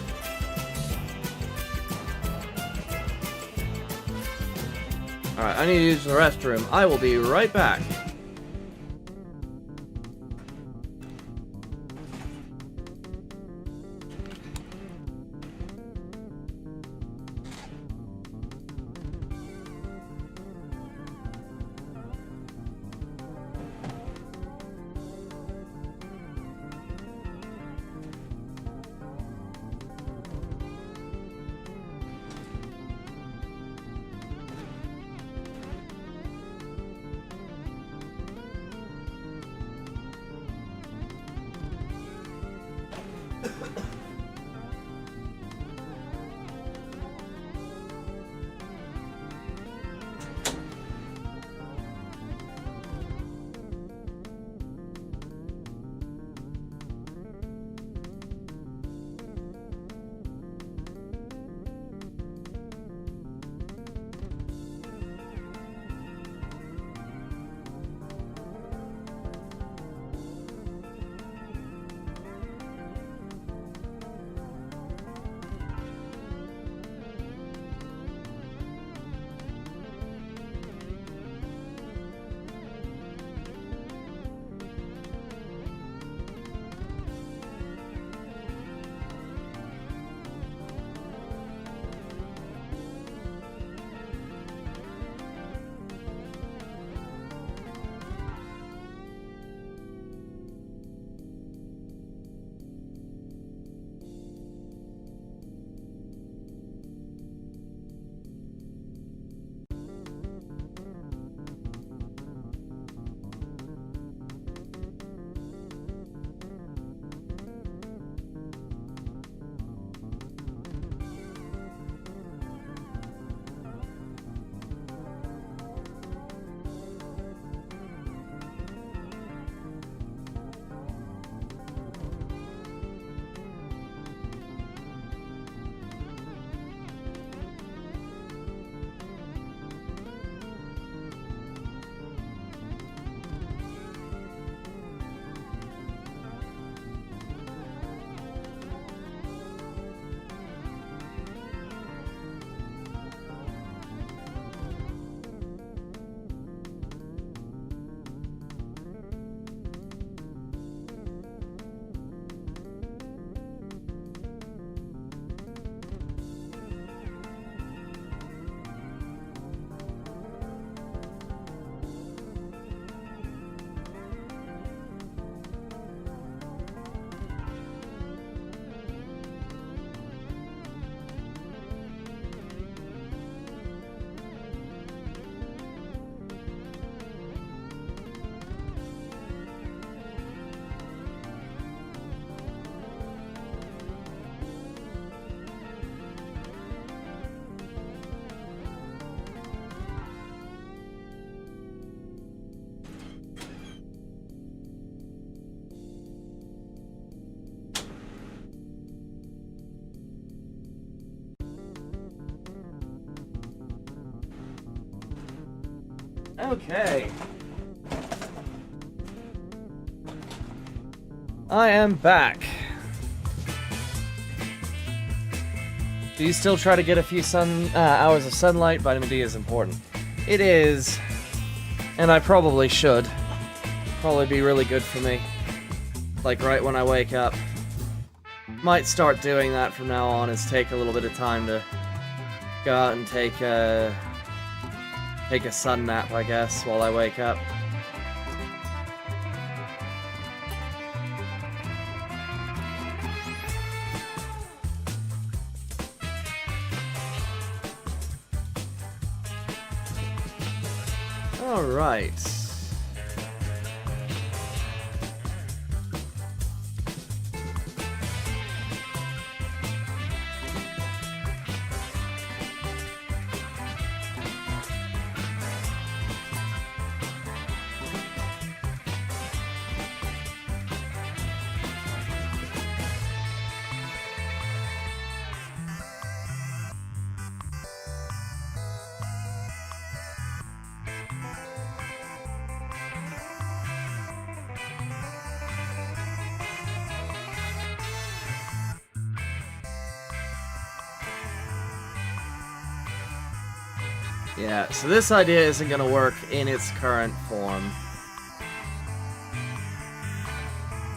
Alright, I need to use the restroom. I will be right back. Okay. I am back. Do you still try to get a few hours of sunlight? Vitamin D is important. It is, and I probably should. Probably be really good for me. Like right when I wake up. Might start doing that from now on, is take a little bit of time to go out and take a sun nap, I guess, while I wake up. Alright. Yeah, so this idea isn't going to work in its current form.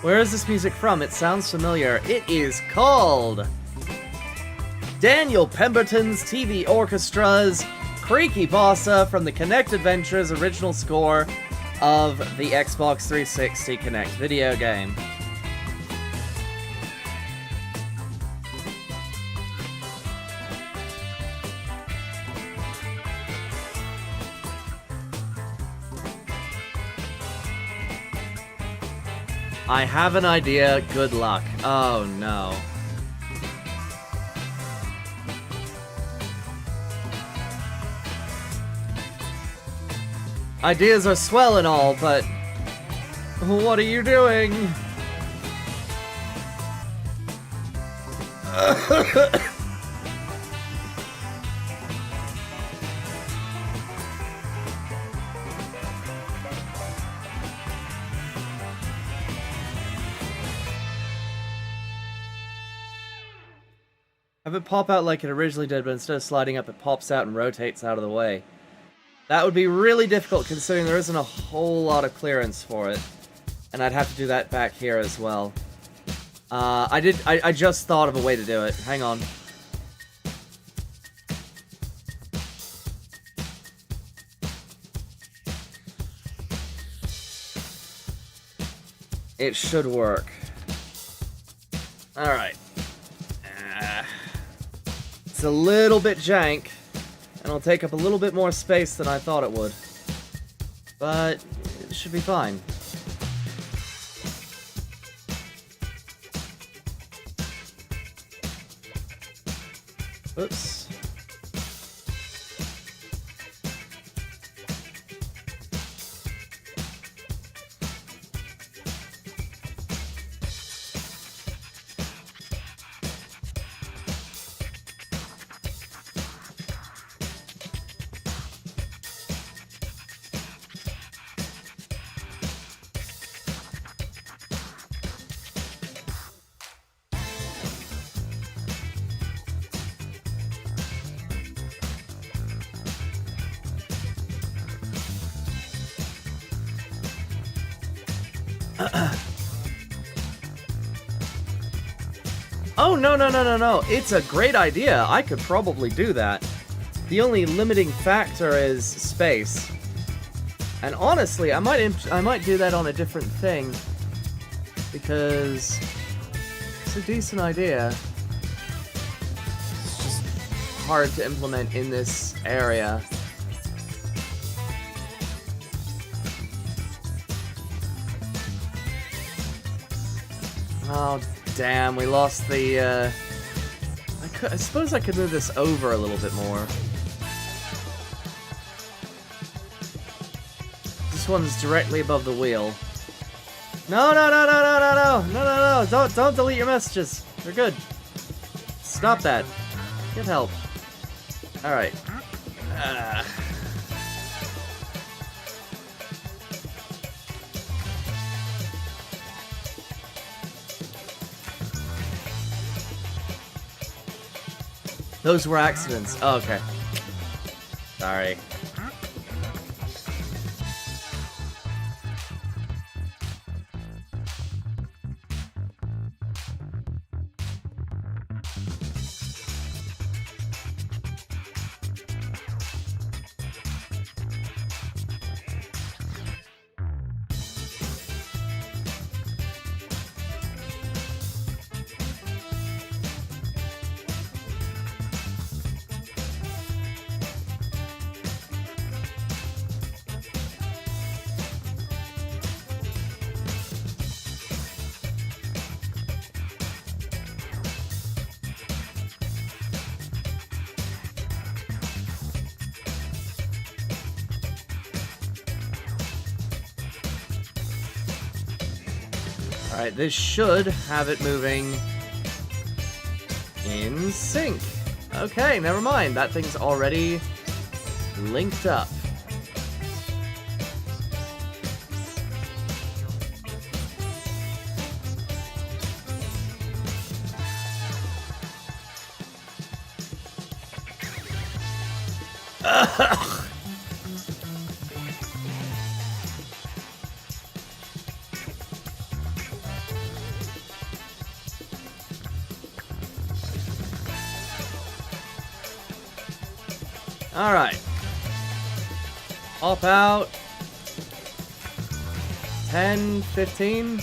Where is this music from? It sounds familiar. It is called Daniel Pemberton's TV Orchestra's Creaky Bossa from the Kinect Adventures original score of the Xbox 360 Kinect video game. I have an idea, good luck. Oh no. Ideas are swell and all, but what are you doing? Have it pop out like it originally did, but instead of sliding up, it pops out and rotates out of the way. That would be really difficult considering there isn't a whole lot of clearance for it. And I'd have to do that back here as well. I just thought of a way to do it. Hang on. It should work. Alright. It's a little bit jank, and it'll take up a little bit more space than I thought it would. But it should be fine. Oops. Oh, no. It's a great idea. I could probably do that. The only limiting factor is space. And honestly, I might do that on a different thing. Because it's a decent idea. It's just hard to implement in this area. Oh, damn, we lost the, I suppose I could move this over a little bit more. This one's directly above the wheel. No, don't delete your messages. They're good. Stop that. Get help. Alright. Those were accidents. Oh, okay. Sorry. Alright, this should have it moving in sync. Okay, never mind. That thing's already linked up. Alright. Hop out. 10, 15.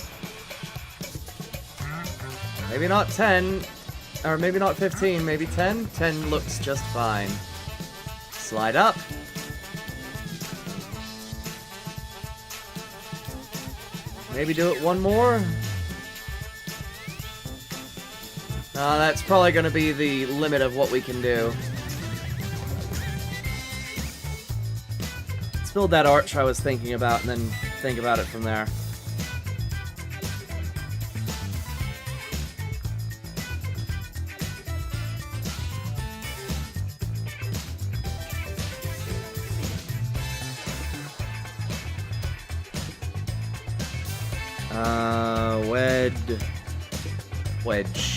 Maybe not 10. Or maybe not 15, maybe 10. 10 looks just fine. Slide up. Maybe do it one more. That's probably going to be the limit of what we can do. Build that arch I was thinking about and then think about it from there. Wedge.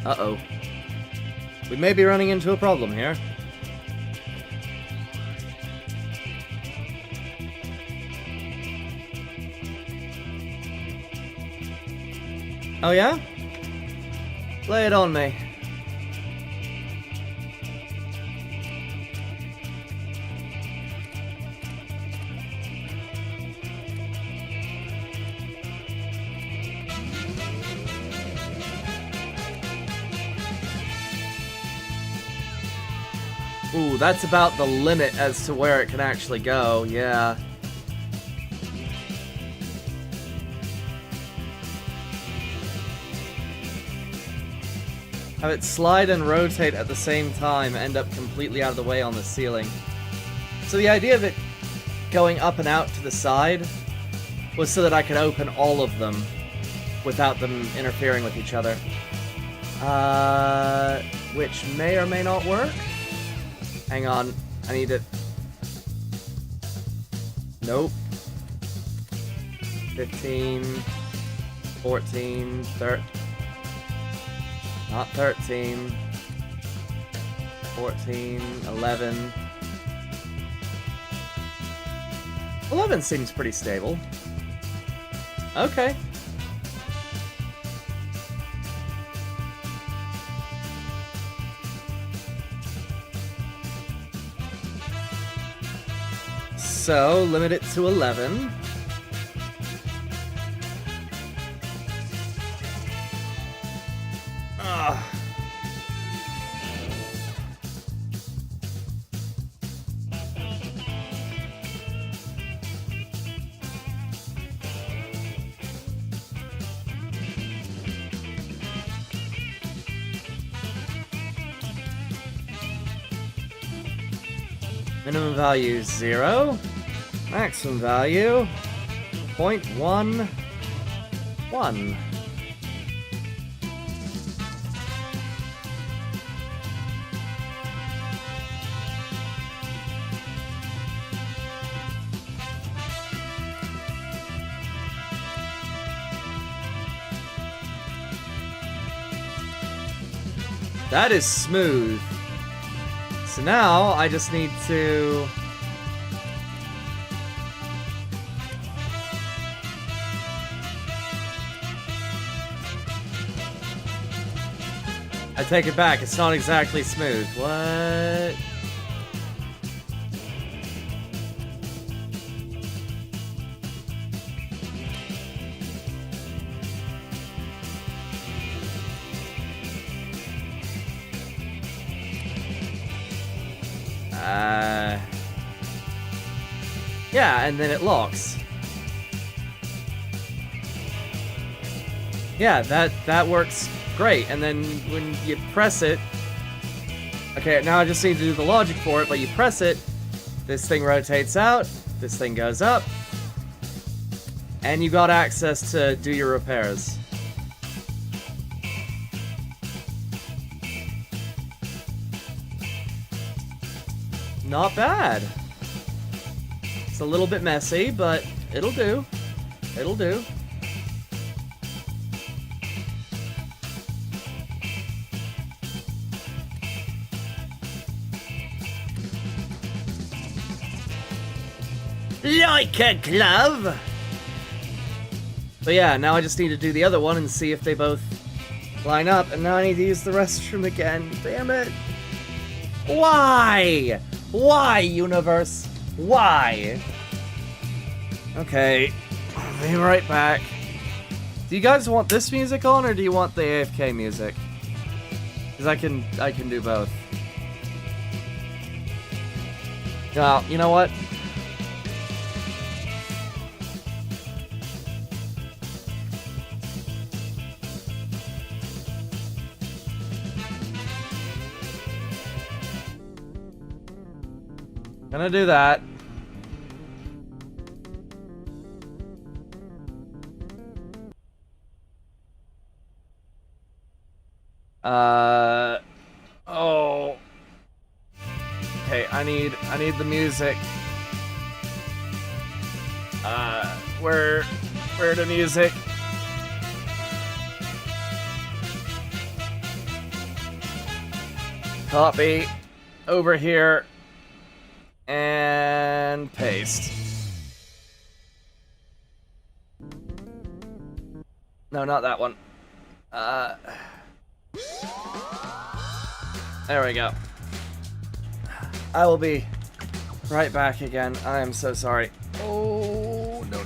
Uh-oh. We may be running into a problem here. Oh yeah? Lay it on me. Ooh, that's about the limit as to where it can actually go, yeah. Have it slide and rotate at the same time, end up completely out of the way on the ceiling. So the idea of it going up and out to the side was so that I could open all of them without them interfering with each other. Which may or may not work. Hang on, I need it. Nope. 15, 14, 13. Not 13. 14, 11. 11 seems pretty stable. Okay. So, limit it to 11. Minimum value 0. Maximum value 0.11. That is smooth. So now I just need to... I take it back, it's not exactly smooth. What? Yeah, and then it locks. Yeah, that works great. And then when you press it... Okay, now I just need to do the logic for it, but you press it, this thing rotates out, this thing goes up, and you got access to do your repairs. Not bad. It's a little bit messy, but it'll do. It'll do. Like a glove! But yeah, now I just need to do the other one and see if they both line up, and now I need to use the restroom again. Damn it! Why? Why, universe? Why? Okay, I'll be right back. Do you guys want this music on, or do you want the AFK music? Because I can do both. Well, you know what? Gonna do that. Oh. Okay, I need the music. Where the music? Copy. Over here. And paste. No, not that one. There we go. I will be right back again. I am so sorry. Oh, no.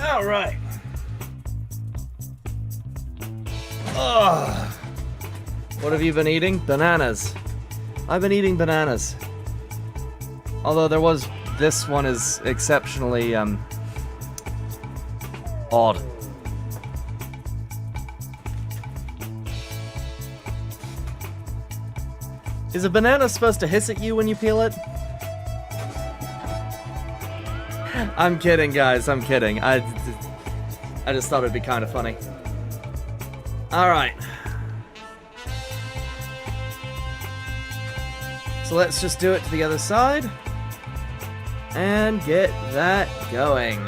All right. Ugh. What have you been eating? Bananas. I've been eating bananas. Although this one is exceptionally, odd. Is a banana supposed to hiss at you when you peel it? I'm kidding, guys. I'm kidding. I just thought it'd be kind of funny. All right. So let's just do it to the other side and get that going.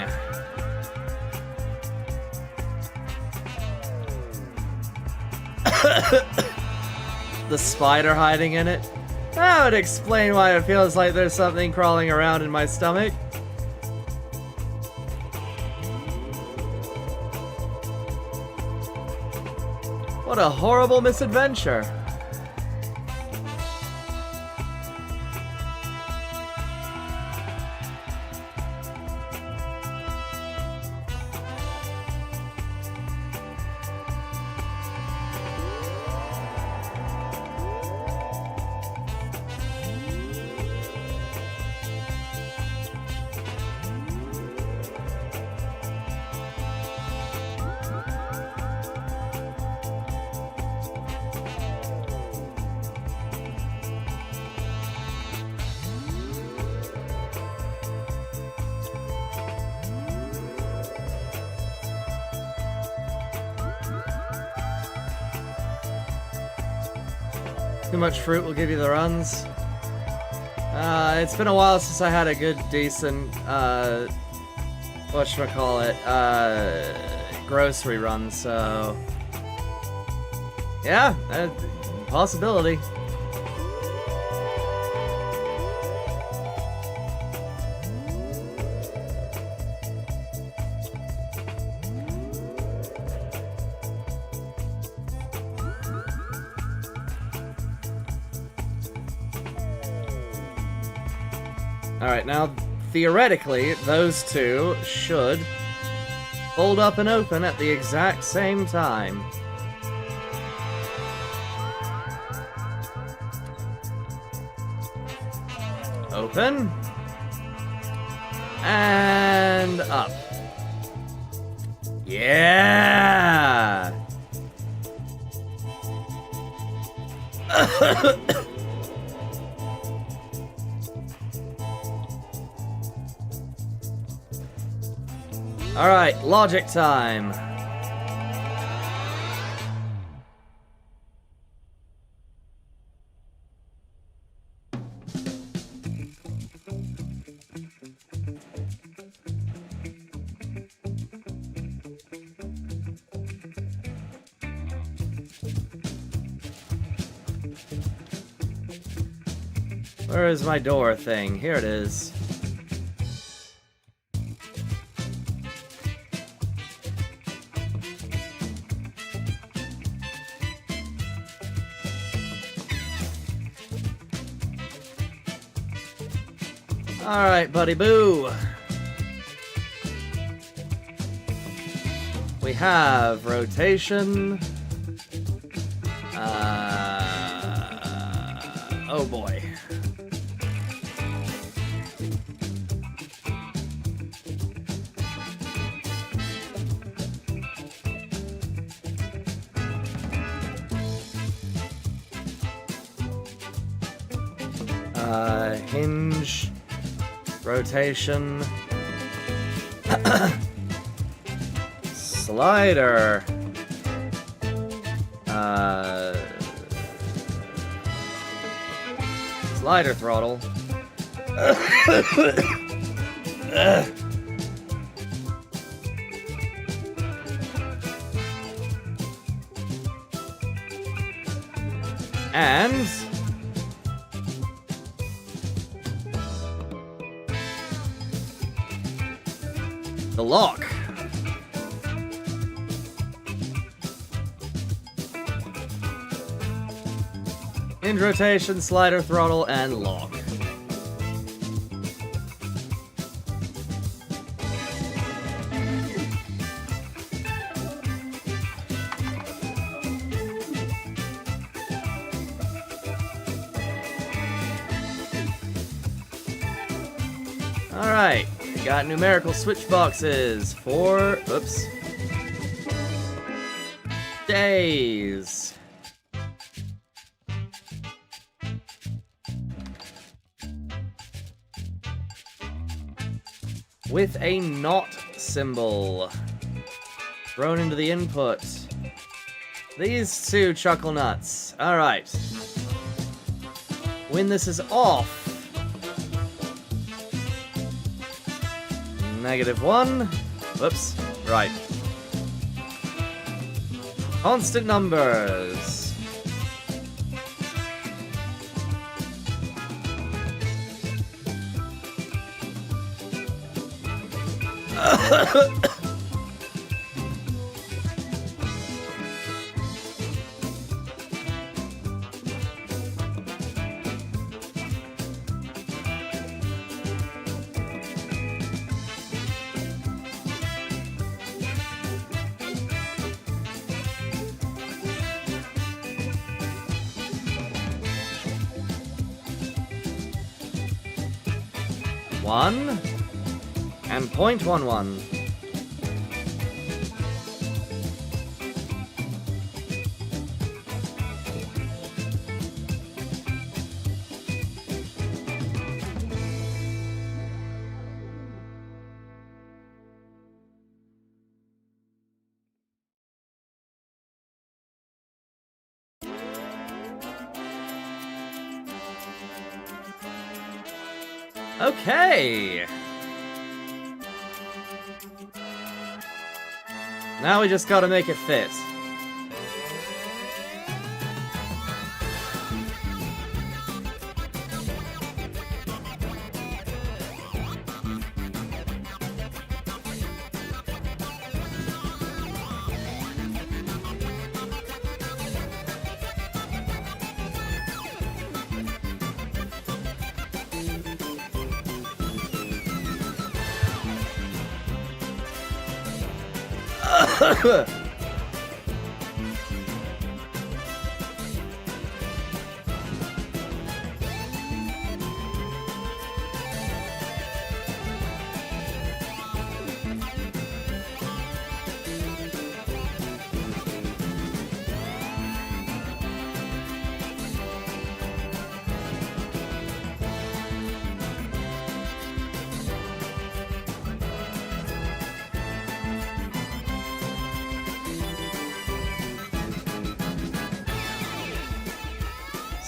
The spider hiding in it? That would explain why it feels like there's something crawling around in my stomach. What a horrible misadventure. Too much fruit will give you the runs. It's been a while since I had a good, decent, whatchamacallit, grocery run, so... Yeah, possibility. Alright, now, theoretically, those two should fold up and open at the exact same time. Open. And up. Yeah! Alright, logic time. Where is my door thing? Here it is. Alright, buddy boo. We have rotation. Oh boy. Hinge. Rotation. Slider. Slider throttle. And the lock. Hinge rotation, slider throttle, and lock. Alright, we got numerical switch boxes for, oops, days. With a not symbol thrown into the input. These two chuckle nuts. Alright. When this is off, -1. Whoops. Right. Constant numbers. One and 0.11. Okay. Now we just gotta make it fit.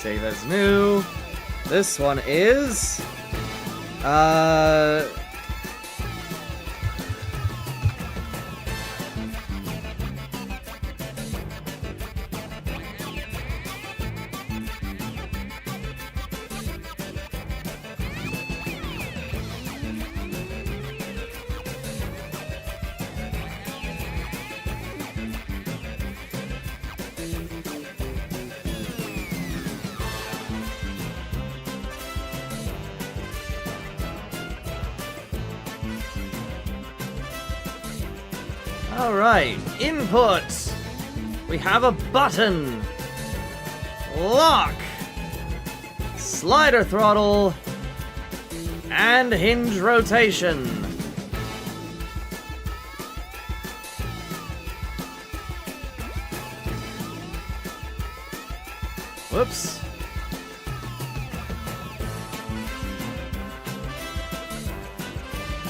Save as new. This one is alright, input. We have a button. Lock. Slider throttle. And hinge rotation. Whoops.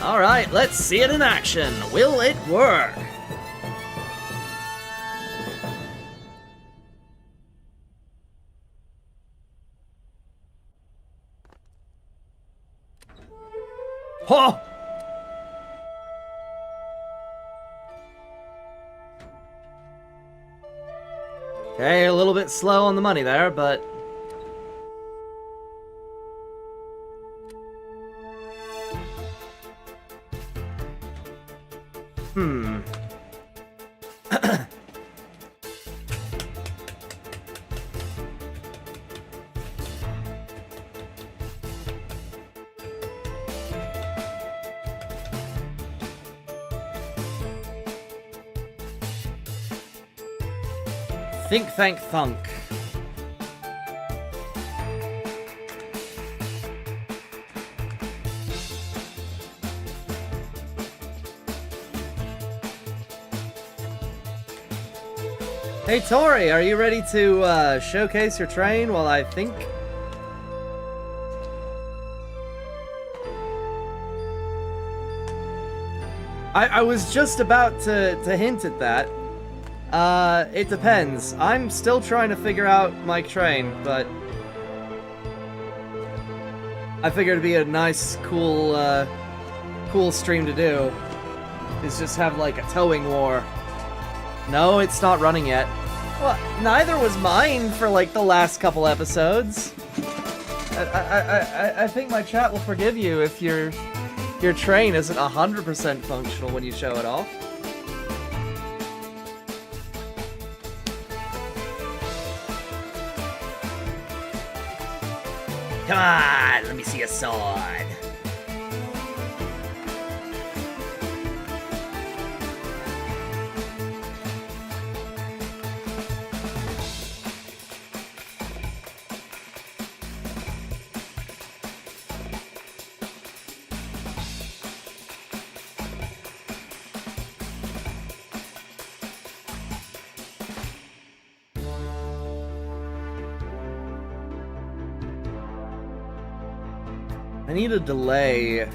Alright, let's see it in action. Will it work? Oh! Okay, a little bit slow on the money there, but... Think, thank, thunk. Hey Tori, are you ready to showcase your train while I think? I was just about to hint at that. It depends. I'm still trying to figure out my train, but I figured it'd be a nice, cool stream to do. Is just have like a towing war. No, it's not running yet. Well, neither was mine for like the last couple episodes. I think my chat will forgive you if your train isn't 100% functional when you show it off. Come on, let me see a sword. I need a delay.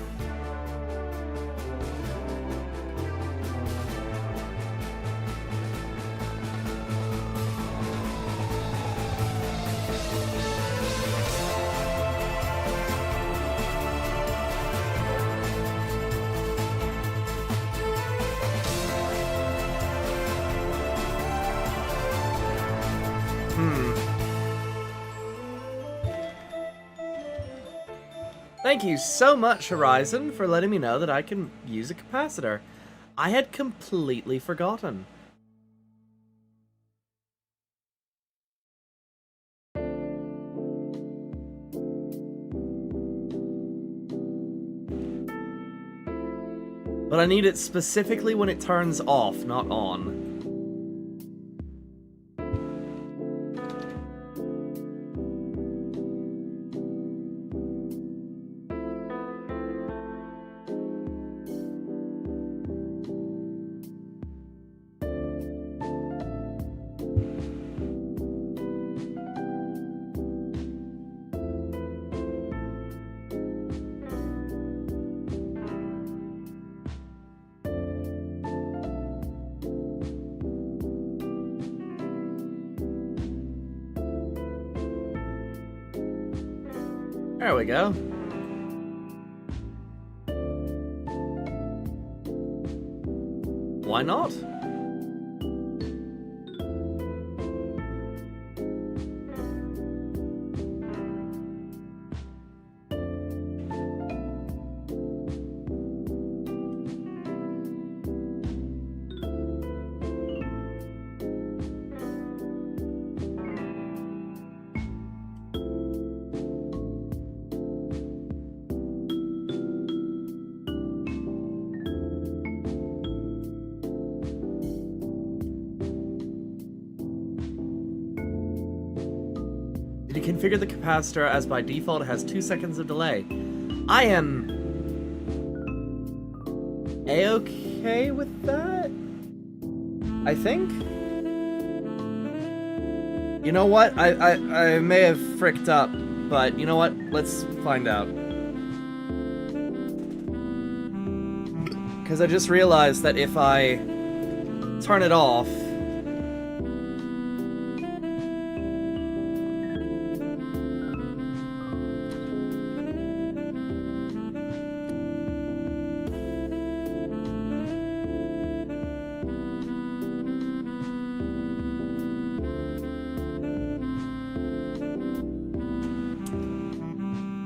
Thank you so much, Horizon, for letting me know that I can use a capacitor. I had completely forgotten. But I need it specifically when it turns off, not on. There we go. Why not? Configure the capacitor as by default it has 2 seconds of delay. I am A-okay with that? I think? You know what? I may have fricked up, but you know what? Let's find out. Because I just realized that if I turn it off,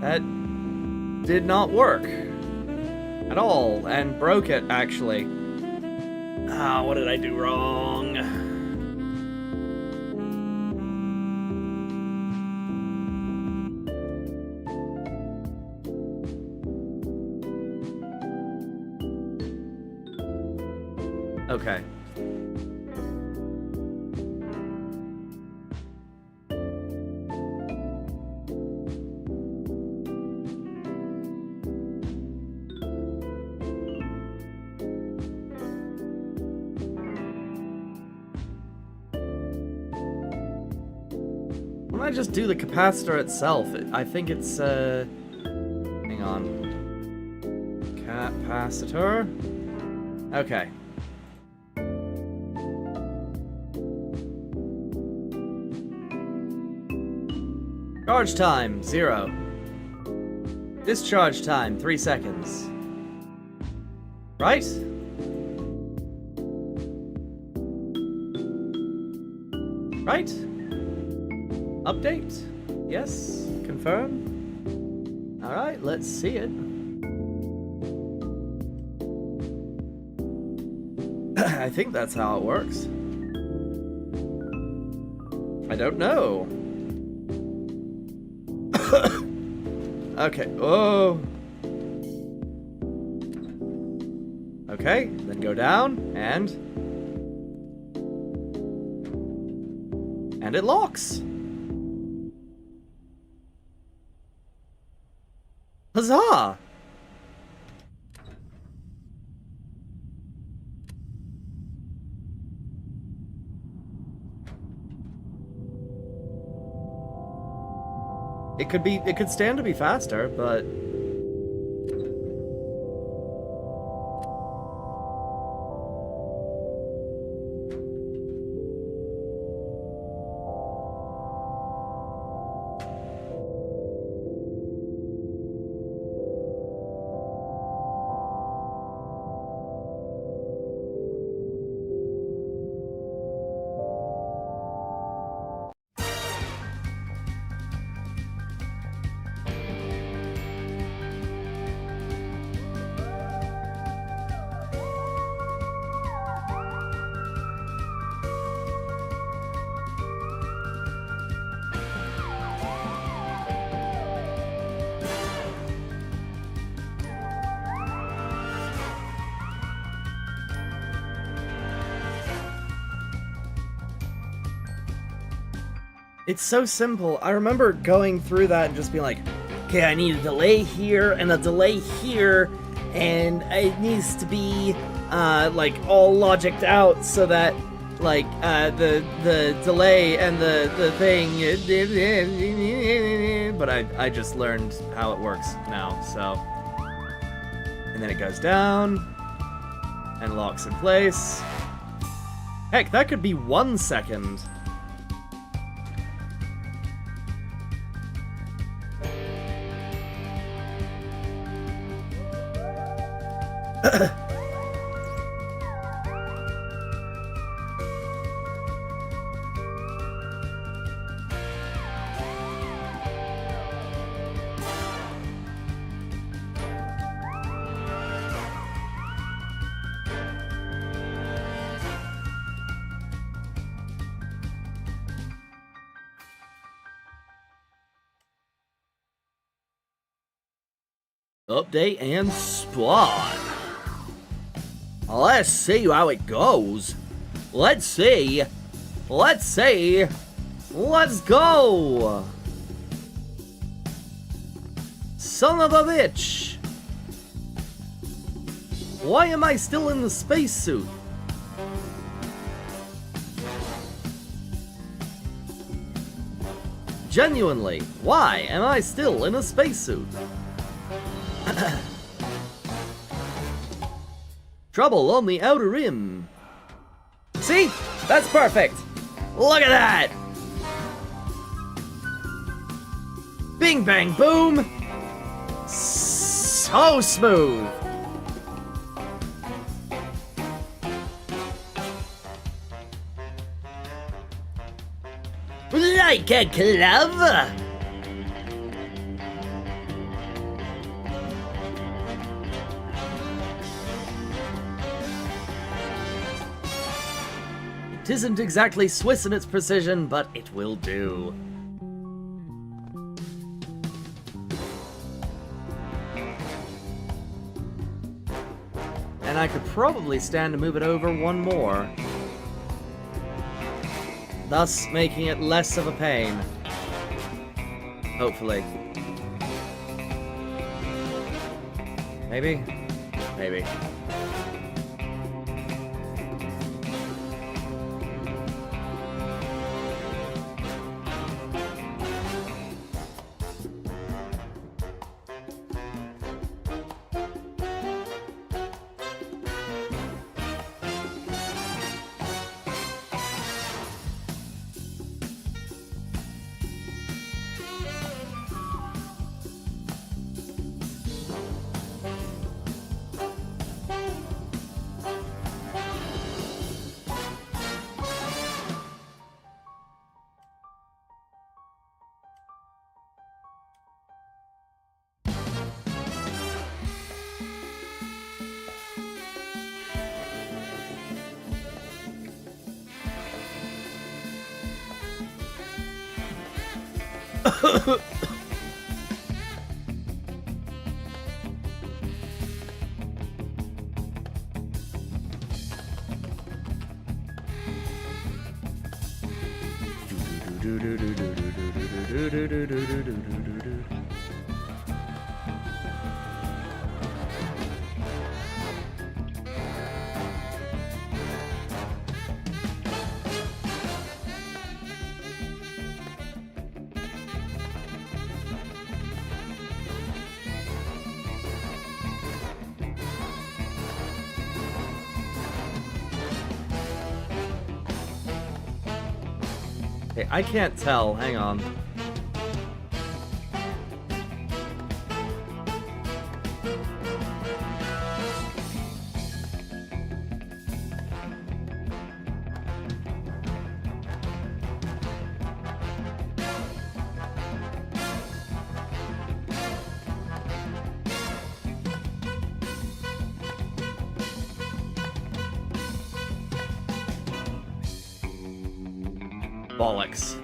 that did not work at all, and broke it, actually. Ah, what did I do wrong? Okay. I just do the capacitor itself? I think it's, hang on. Capacitor? Okay. Charge time, 0. Discharge time, 3 seconds. Right? Right? Update? Yes? Confirm? Alright, let's see it. I think that's how it works. I don't know. Okay. Oh. Okay, then go down, and it locks. Huzzah! It could stand to be faster, but it's so simple. I remember going through that and just being like, okay, I need a delay here and a delay here, and it needs to be like all logicked out so that like the delay and the thing. But I just learned how it works now. So, and then it goes down and locks in place. Heck, that could be 1 second. Update and spawn. Let's see how it goes. Let's see. Let's go. Son of a bitch. Why am I still in the spacesuit? Genuinely, why am I still in a spacesuit? Trouble on the outer rim. See? That's perfect. Look at that. Bing, bang, boom. So smooth. Like a glove. It isn't exactly Swiss in its precision, but it will do. And I could probably stand to move it over one more, thus making it less of a pain. Hopefully. Maybe? Maybe. Okay, I can't tell. Hang on. Bollocks.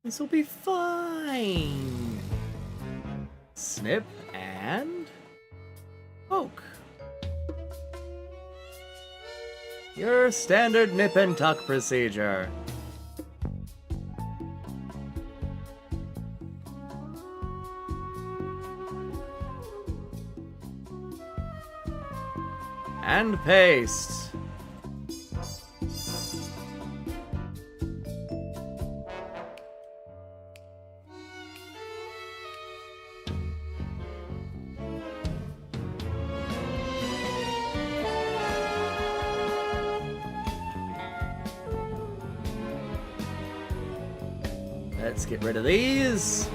This will be fine. Snip and poke. Your standard nip and tuck procedure. And paste. Let's get rid of these.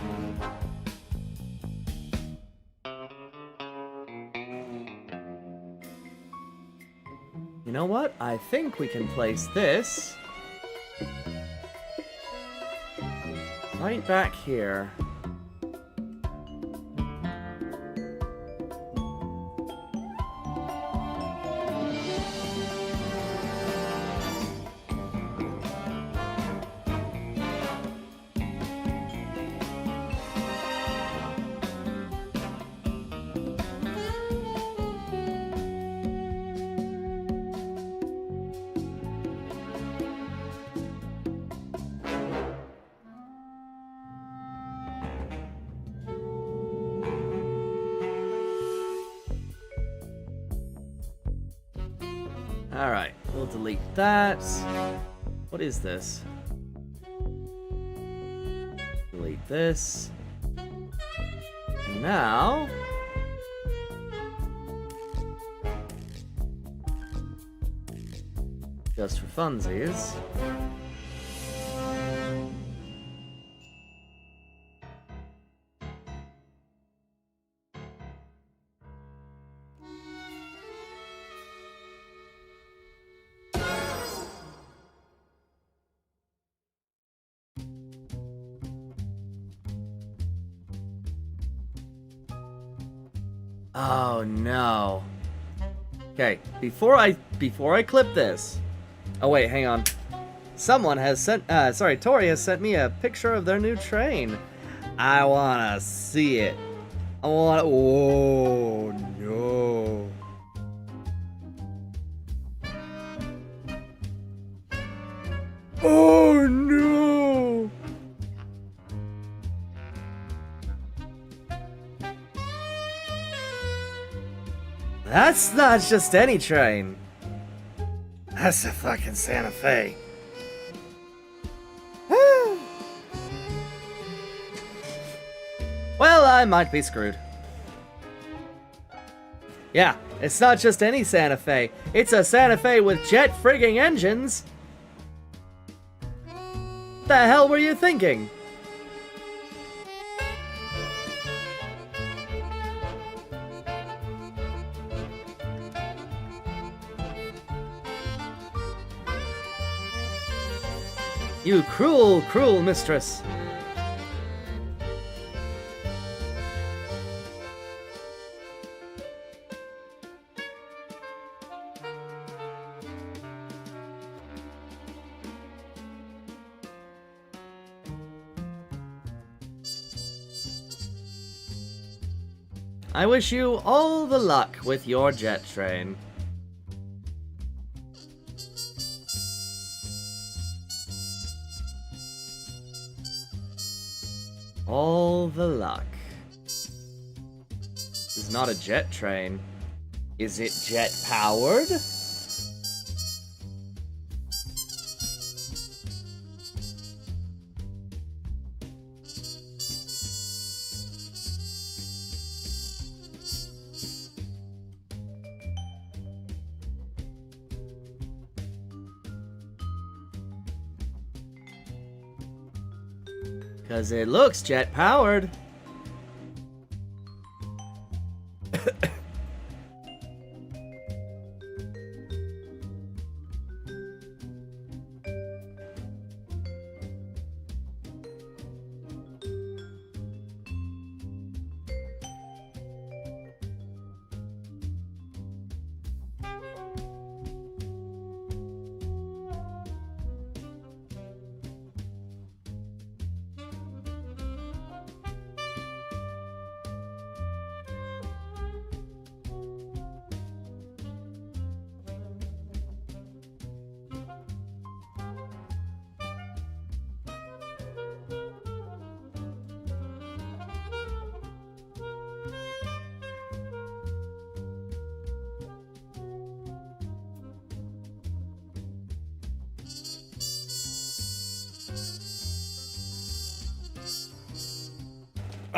You know what? I think we can place this right back here. Alright, we'll delete that. What is this? Delete this. Now... just for funsies. Oh no. Okay, before I clip this. Oh wait, hang on. Someone has sent Tori has sent me a picture of their new train. I wanna see it. Whoa, no. Oh no. That's not just any train. That's a fucking Santa Fe. Well, I might be screwed. Yeah, it's not just any Santa Fe. It's a Santa Fe with jet frigging engines. The hell were you thinking? You cruel, cruel mistress. I wish you all the luck with your jet train. All the luck. This is not a jet train. Is it jet powered? Because it looks jet-powered.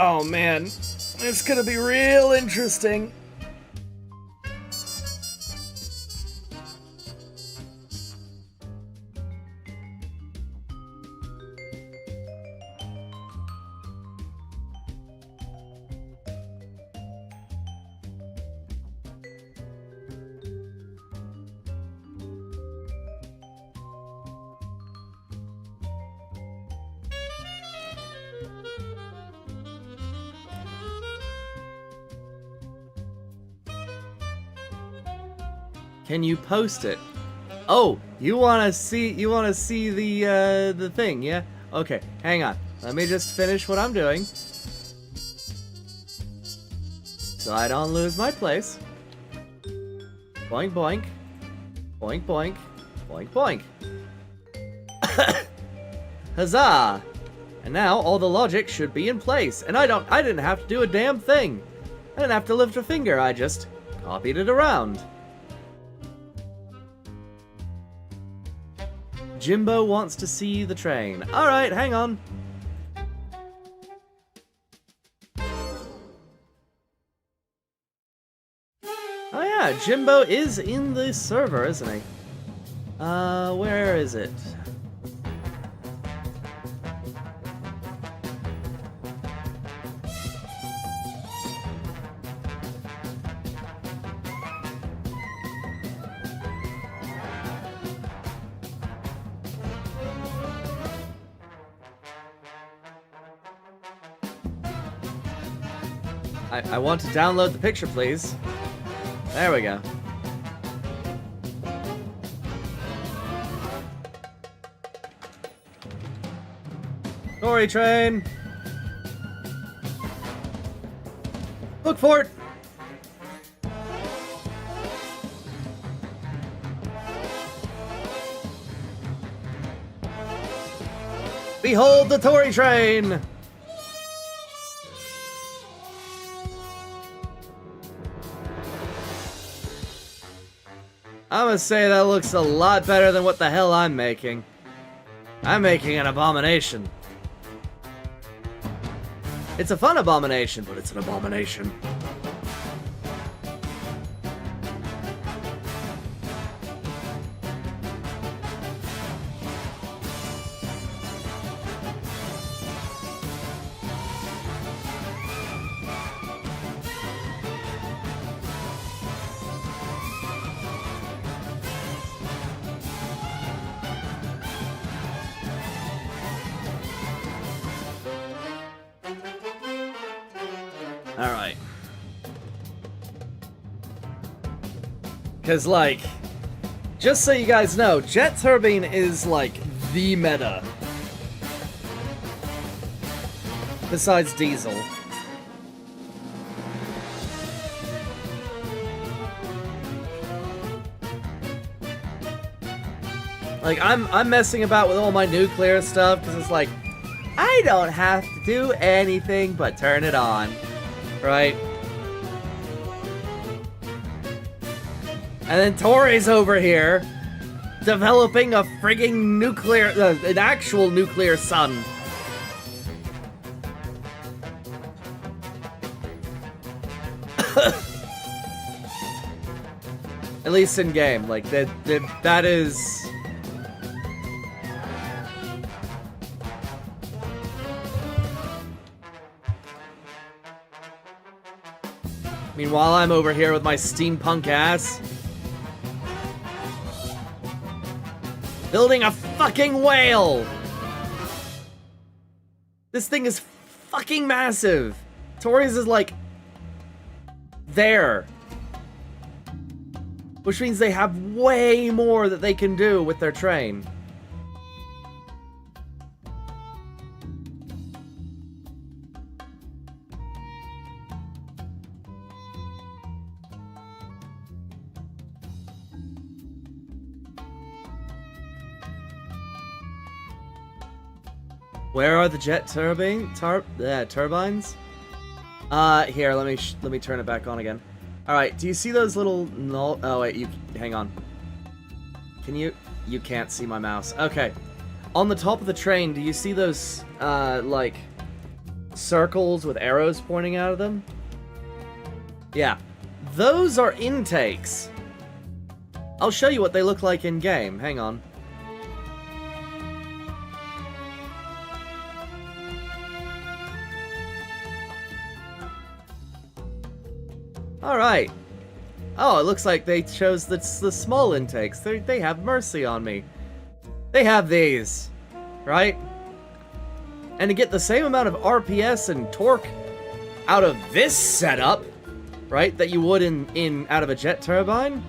Oh man, it's gonna be real interesting. Can you post it? Oh, you wanna see the thing, yeah? Okay, hang on. Let me just finish what I'm doing. So I don't lose my place. Boink boink. Boink boink. Boink boink. Huzzah! And now all the logic should be in place. And I didn't have to do a damn thing. I didn't have to lift a finger, I just copied it around. Jimbo wants to see the train. Alright, hang on. Oh yeah, Jimbo is in the server, isn't he? Where is it? I want to download the picture, please. There we go. Story train. Look for it. Behold the Tory train. I'm gonna say that looks a lot better than what the hell I'm making. I'm making an abomination. It's a fun abomination, but it's an abomination. Alright. Because, like, just so you guys know, jet turbine is, like, the meta. Besides diesel. Like, I'm messing about with all my nuclear stuff, because it's like, I don't have to do anything but turn it on. Right? And then Tori's over here, developing a frigging nuclear, an actual nuclear sun. At least in game, like, that is... Meanwhile, I'm over here with my steampunk ass. Building a fucking whale! This thing is fucking massive! Tori's is like... there. Which means they have way more that they can do with their train. Where are the jet turbines? Here, let me turn it back on again. All right, do you see those little oh wait, hang on. Can you can't see my mouse. Okay. On the top of the train, do you see those like circles with arrows pointing out of them? Yeah. Those are intakes. I'll show you what they look like in game. Hang on. Alright. Oh, it looks like they chose the small intakes. They have mercy on me. They have these. Right? And to get the same amount of RPS and torque out of this setup, right, that you would out of a jet turbine?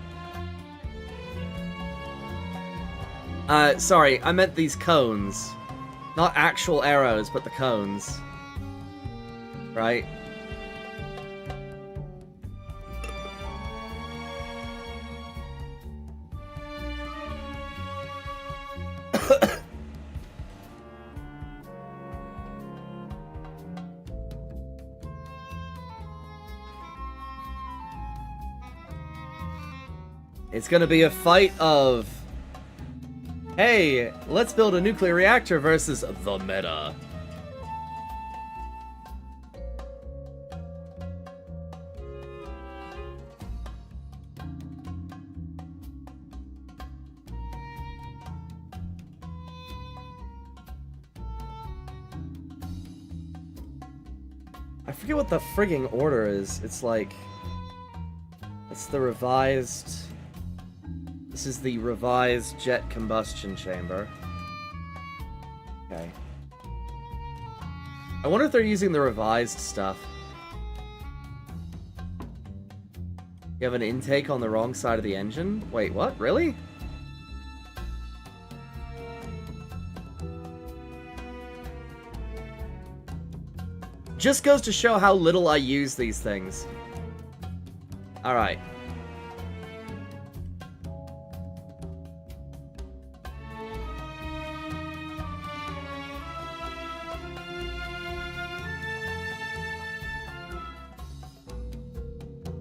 Sorry, I meant these cones. Not actual arrows, but the cones. Right? It's gonna be a fight of, hey, let's build a nuclear reactor versus the meta. I forget what the frigging order is. It's like, it's the revised... This is the revised jet combustion chamber. Okay. I wonder if they're using the revised stuff. You have an intake on the wrong side of the engine? Wait, what? Really? Just goes to show how little I use these things. Alright.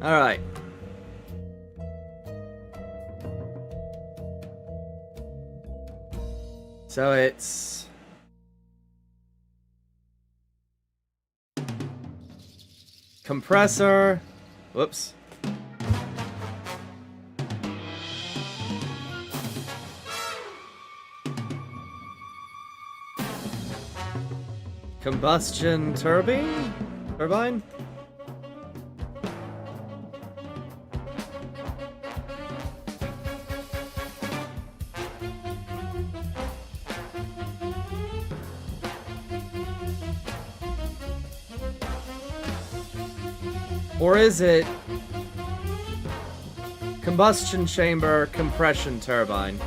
Alright. So it's... compressor... Whoops. Combustion turbine? Turbine? Or is it combustion chamber compression turbine?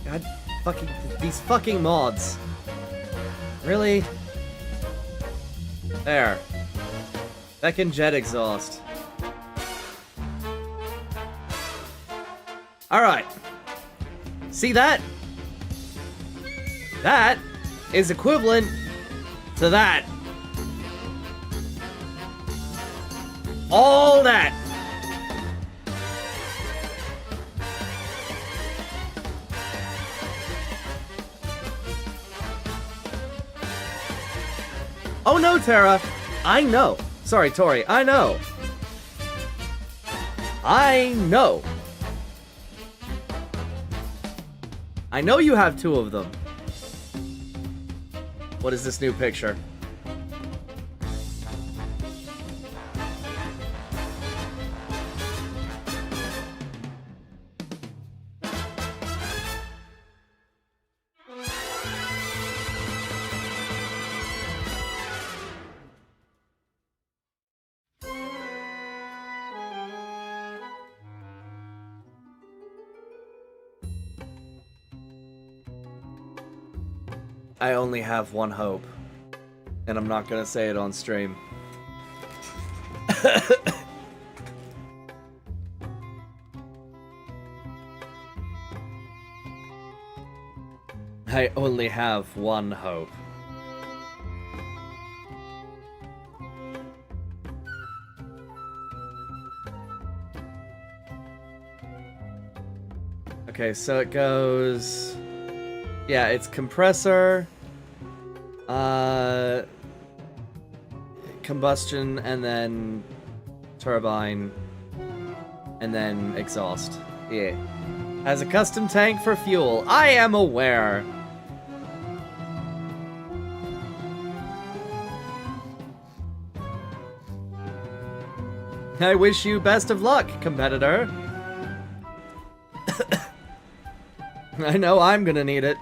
God fucking, these fucking mods. Really? There. That can jet exhaust. Alright. See that? That is equivalent to that. All that. Oh no, Tara! I know! Sorry, Tori, I know! I know! I know you have two of them. What is this new picture? I only have one hope, and I'm not gonna say it on stream. I only have one hope. Okay, so it goes... Yeah, it's compressor, combustion, and then turbine, and then exhaust. Yeah. Has a custom tank for fuel. I am aware. I wish you best of luck, competitor. I know I'm gonna need it.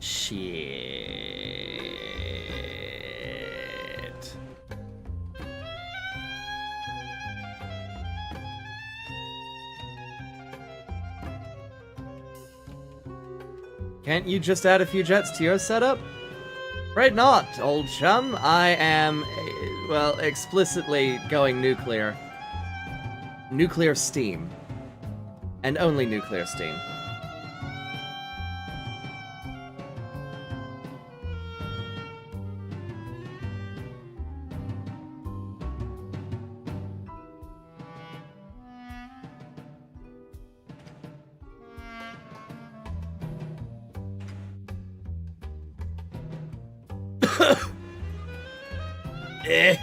Shit. Can't you just add a few jets to your setup? Right not, old chum. I am, well, explicitly going nuclear. Nuclear steam. And only nuclear steam. Eh.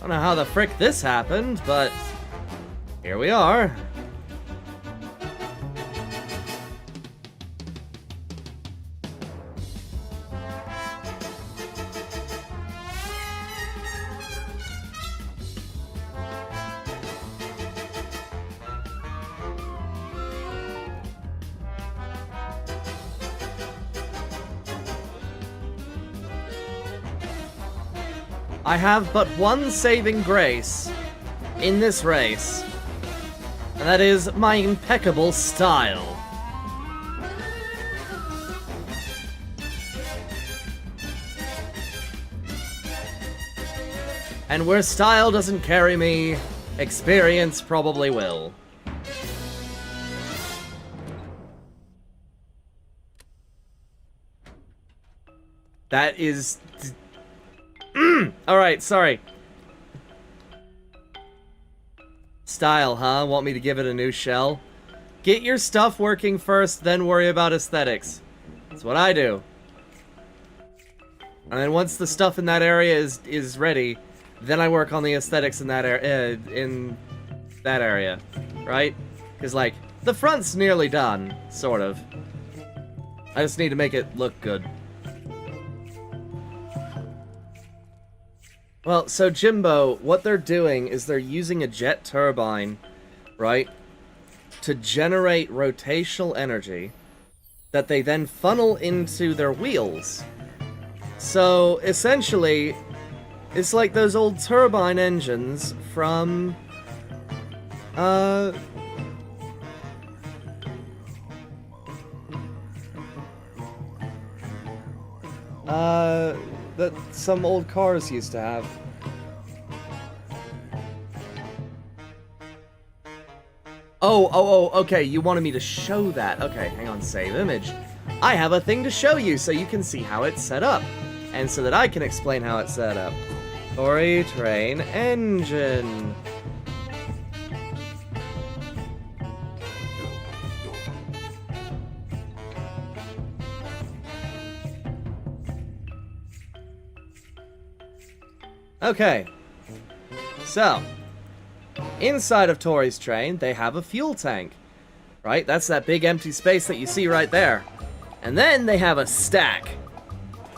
Don't know how the frick this happened, but here we are. I have but one saving grace in this race, and that is my impeccable style. And where style doesn't carry me, experience probably will. That is... Alright, sorry. Style, huh? Want me to give it a new shell? Get your stuff working first, then worry about aesthetics. That's what I do. And then once the stuff in that area is ready, then I work on the aesthetics in that area, right? Because, like, the front's nearly done, sort of. I just need to make it look good. Well, so Jimbo, what they're doing is they're using a jet turbine, right, to generate rotational energy that they then funnel into their wheels. So, essentially, it's like those old turbine engines from, that some old cars used to have. Oh, okay, you wanted me to show that. Okay, hang on, save image. I have a thing to show you so you can see how it's set up. And so that I can explain how it's set up. Tory train engine. Okay, so, inside of Tory's train, they have a fuel tank, right? That's that big empty space that you see right there. And then they have a stack.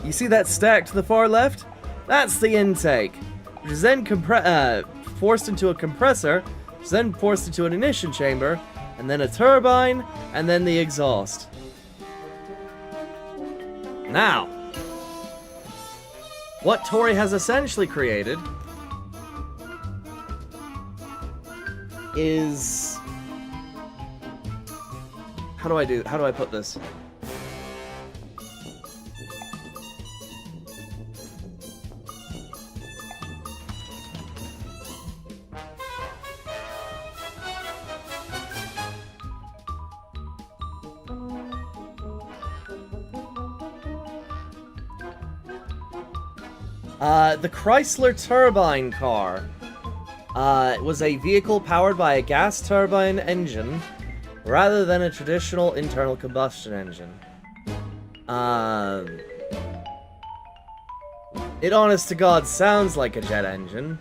You see that stack to the far left? That's the intake, which is then forced into a compressor, which is then forced into an ignition chamber, and then a turbine, and then the exhaust. Now, what Tory has essentially created is... How do I put this? The Chrysler turbine car was a vehicle powered by a gas turbine engine rather than a traditional internal combustion engine. It honest to God sounds like a jet engine.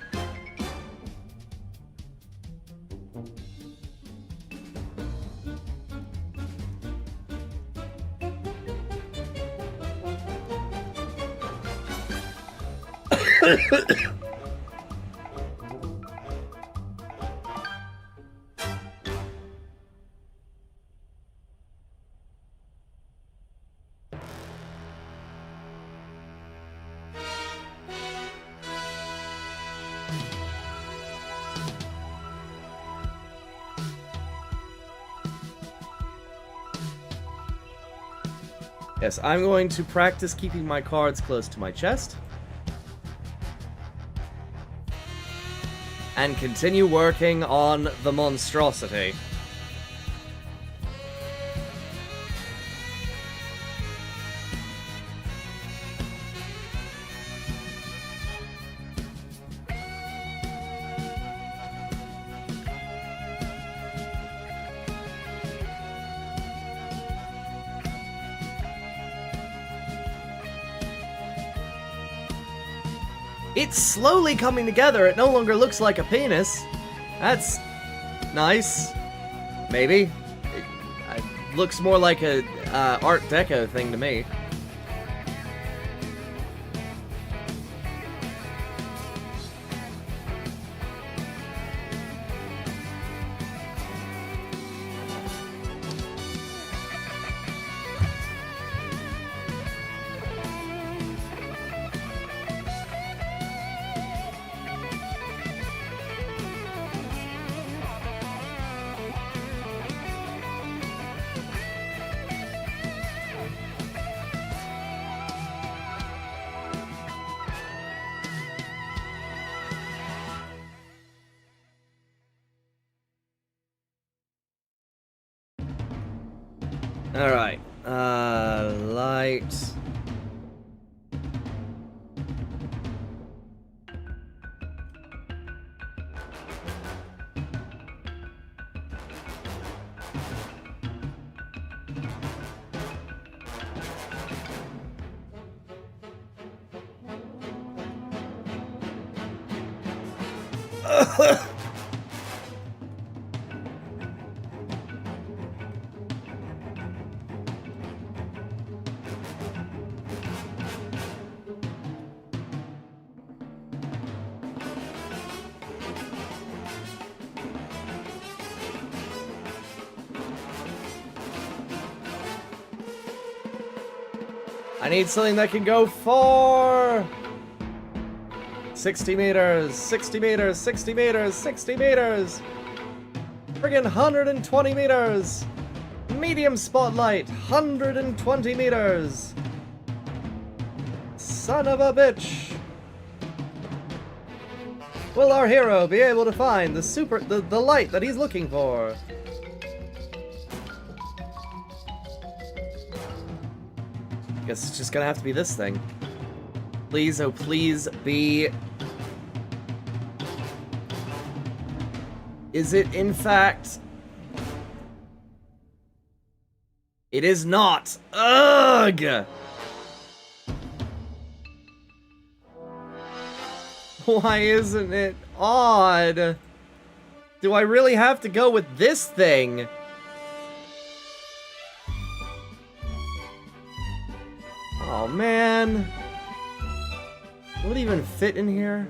Yes, I'm going to practice keeping my cards close to my chest. And continue working on the monstrosity. It's slowly coming together. It no longer looks like a penis. That's nice. Maybe. It looks more like a Art Deco thing to me. Alright, light. I need something that can go for 60 meters, 60 meters, 60 meters, 60 meters. Friggin' 120 meters. Medium spotlight, 120 meters. Son of a bitch. Will our hero be able to find the light that he's looking for? Guess it's just gonna have to be this thing. Please, oh please be... Is it in fact... It is not! Ugh! Why isn't it odd? Do I really have to go with this thing? Oh man. Would it even fit in here?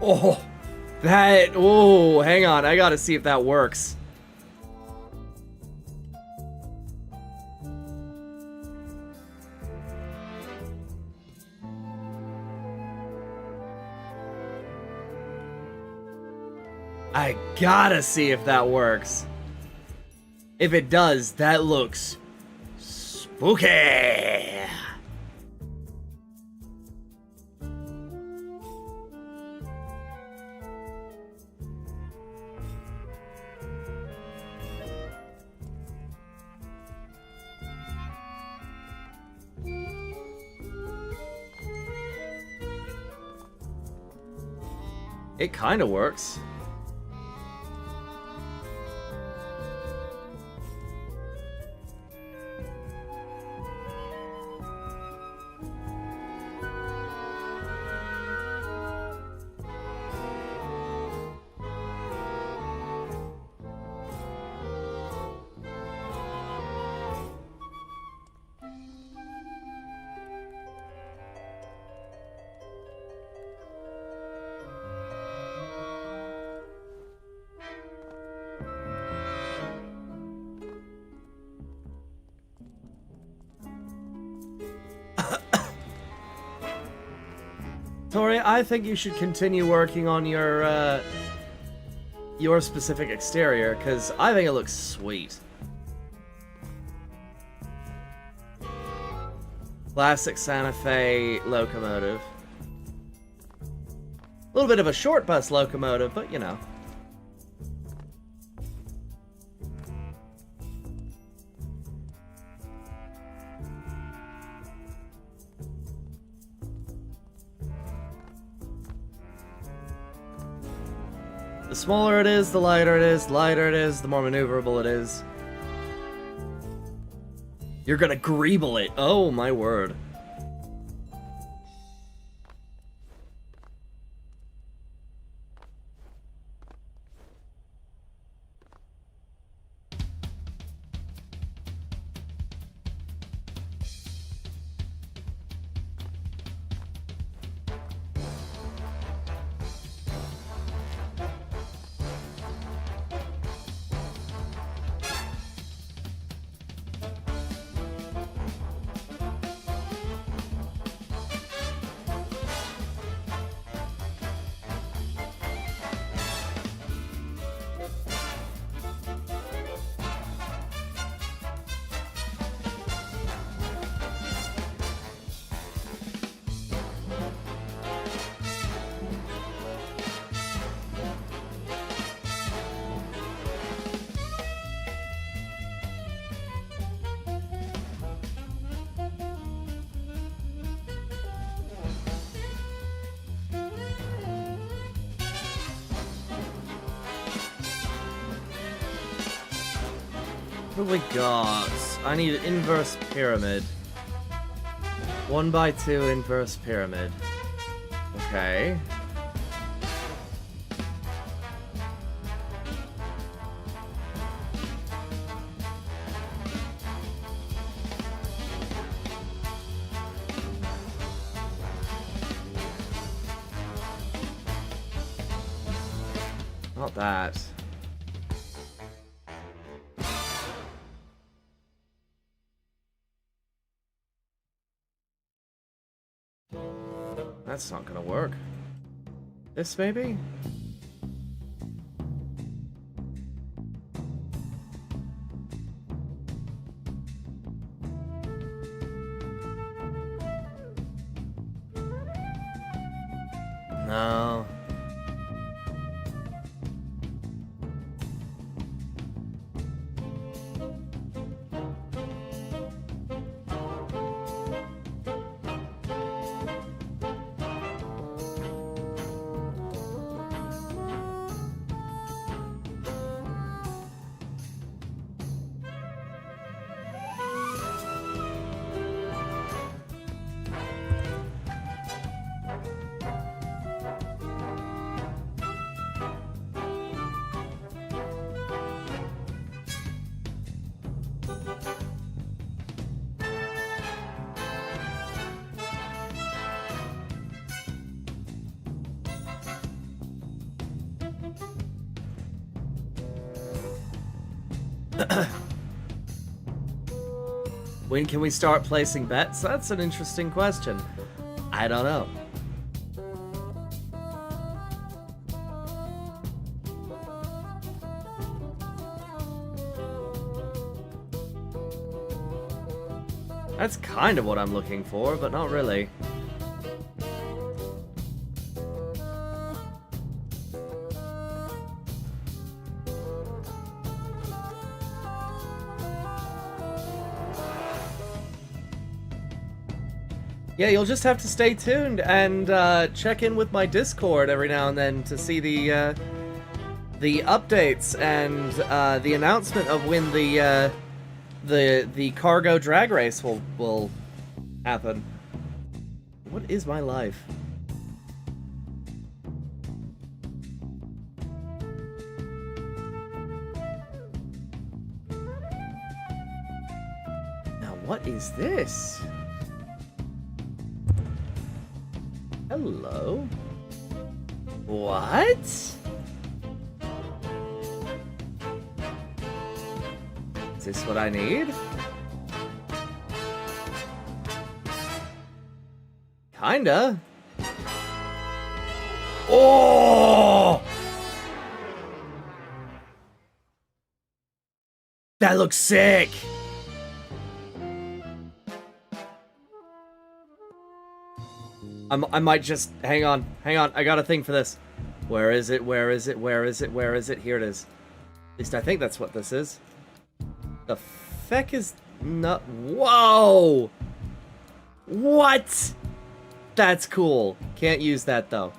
Oh, that, oh, hang on, I gotta see if that works. I gotta see if that works. If it does, that looks spooky. It kind of works. Tori, I think you should continue working on your specific exterior, because I think it looks sweet. Classic Santa Fe locomotive. A little bit of a short bus locomotive, but you know. The smaller it is, the lighter it is, the more maneuverable it is. You're gonna greeble it. Oh my word. What do we got? I need an inverse pyramid. 1x2 inverse pyramid. Okay. Not that. That's not gonna work. This maybe? No. When can we start placing bets? That's an interesting question. I don't know. That's kind of what I'm looking for, but not really. Yeah, you'll just have to stay tuned and check in with my Discord every now and then to see the updates and the announcement of when the cargo drag race will happen. What is my life? Now what is this? Hello? What? Is this what I need? Kinda. Oh! That looks sick! I might just... Hang on. I got a thing for this. Where is it? Here it is. At least I think that's what this is. The feck is not... Whoa! What? That's cool. Can't use that, though.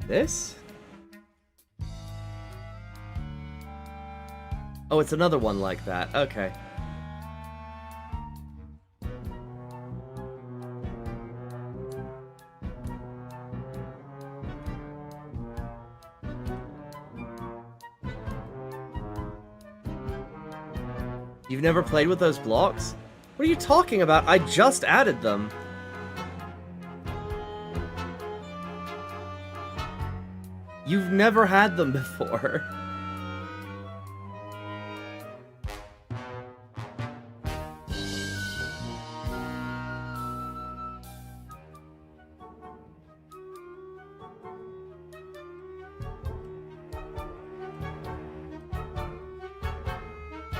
This? Oh, it's another one like that. Okay. You've never played with those blocks? What are you talking about? I just added them. You've never had them before.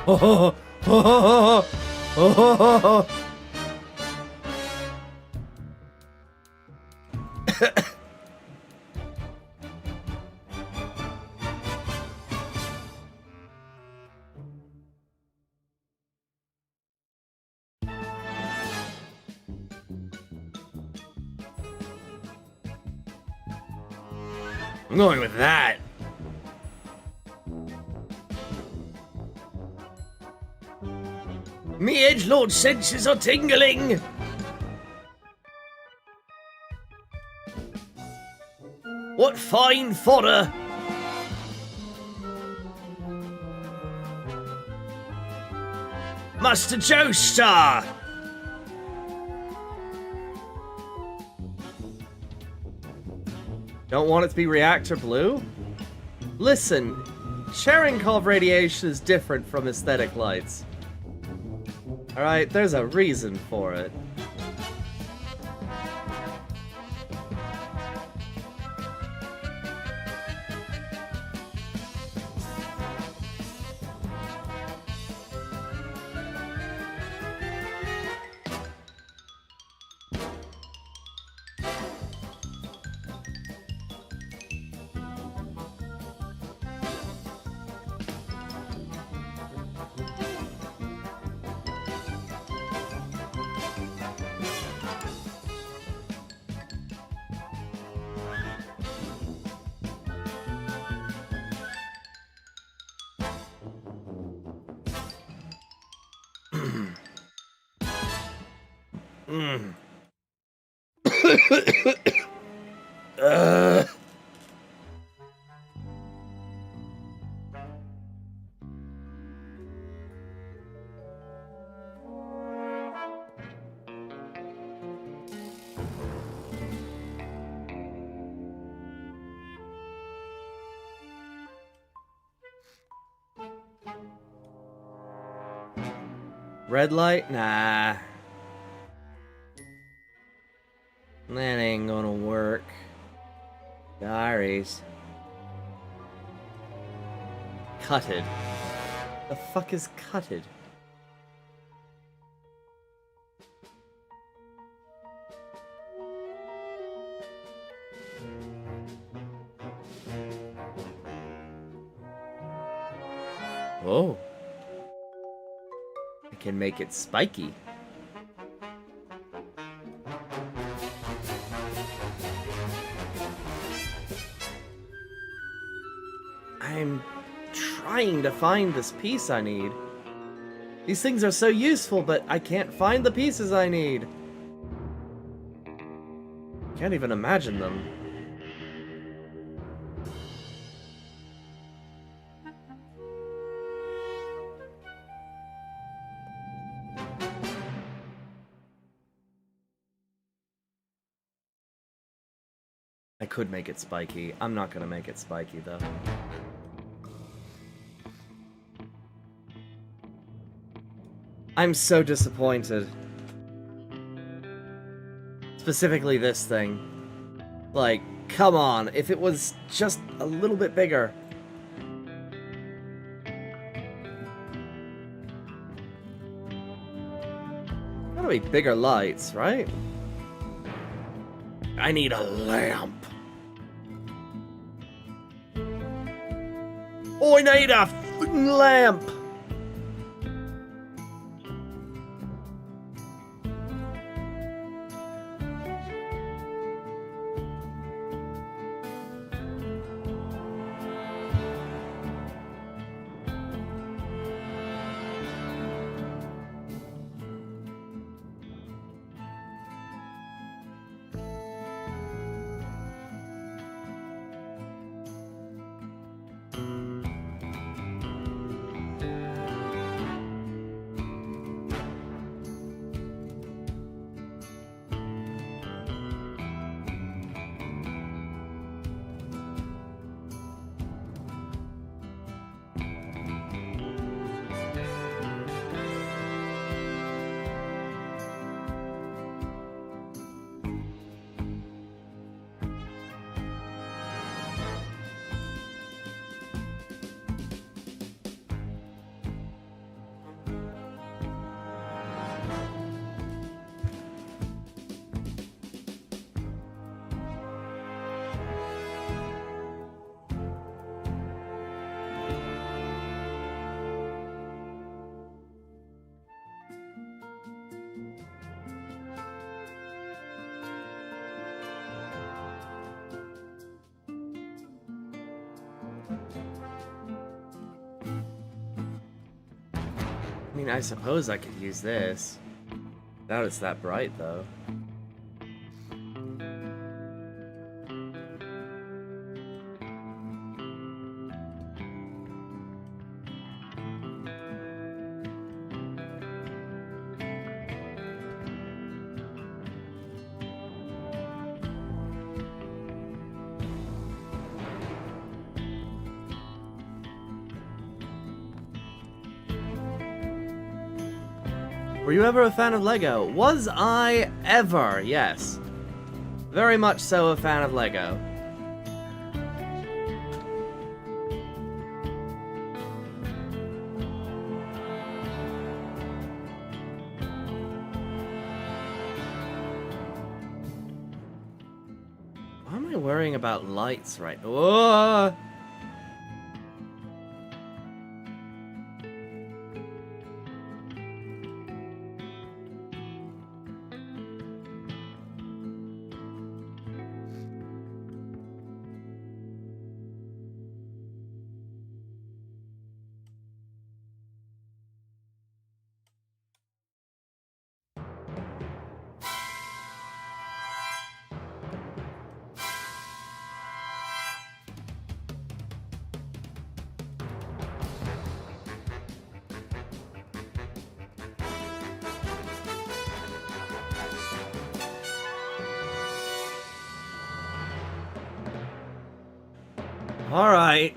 Oh, oh, oh, I'm going with that. Me edgelord senses are tingling! What fine fodder! Master Joestar! Don't want it to be reactor blue? Listen, Cherenkov radiation is different from aesthetic lights. Alright, there's a reason for it. Red light? Nah. That ain't gonna work. Diaries. Cutted. The fuck is cutted? Oh. I can make it spiky. I'm trying to find this piece I need. These things are so useful, but I can't find the pieces I need. Can't even imagine them. I could make it spiky. I'm not gonna make it spiky, though. I'm so disappointed. Specifically this thing. Like, come on, if it was just a little bit bigger. Gotta be bigger lights, right? I need a lamp. Oh, I need a f***ing lamp! I mean, I suppose I could use this. Doubt it's that bright, though. Were you ever a fan of Lego? Was I ever? Yes. Very much so a fan of Lego. Why am I worrying about lights right now? Whoa!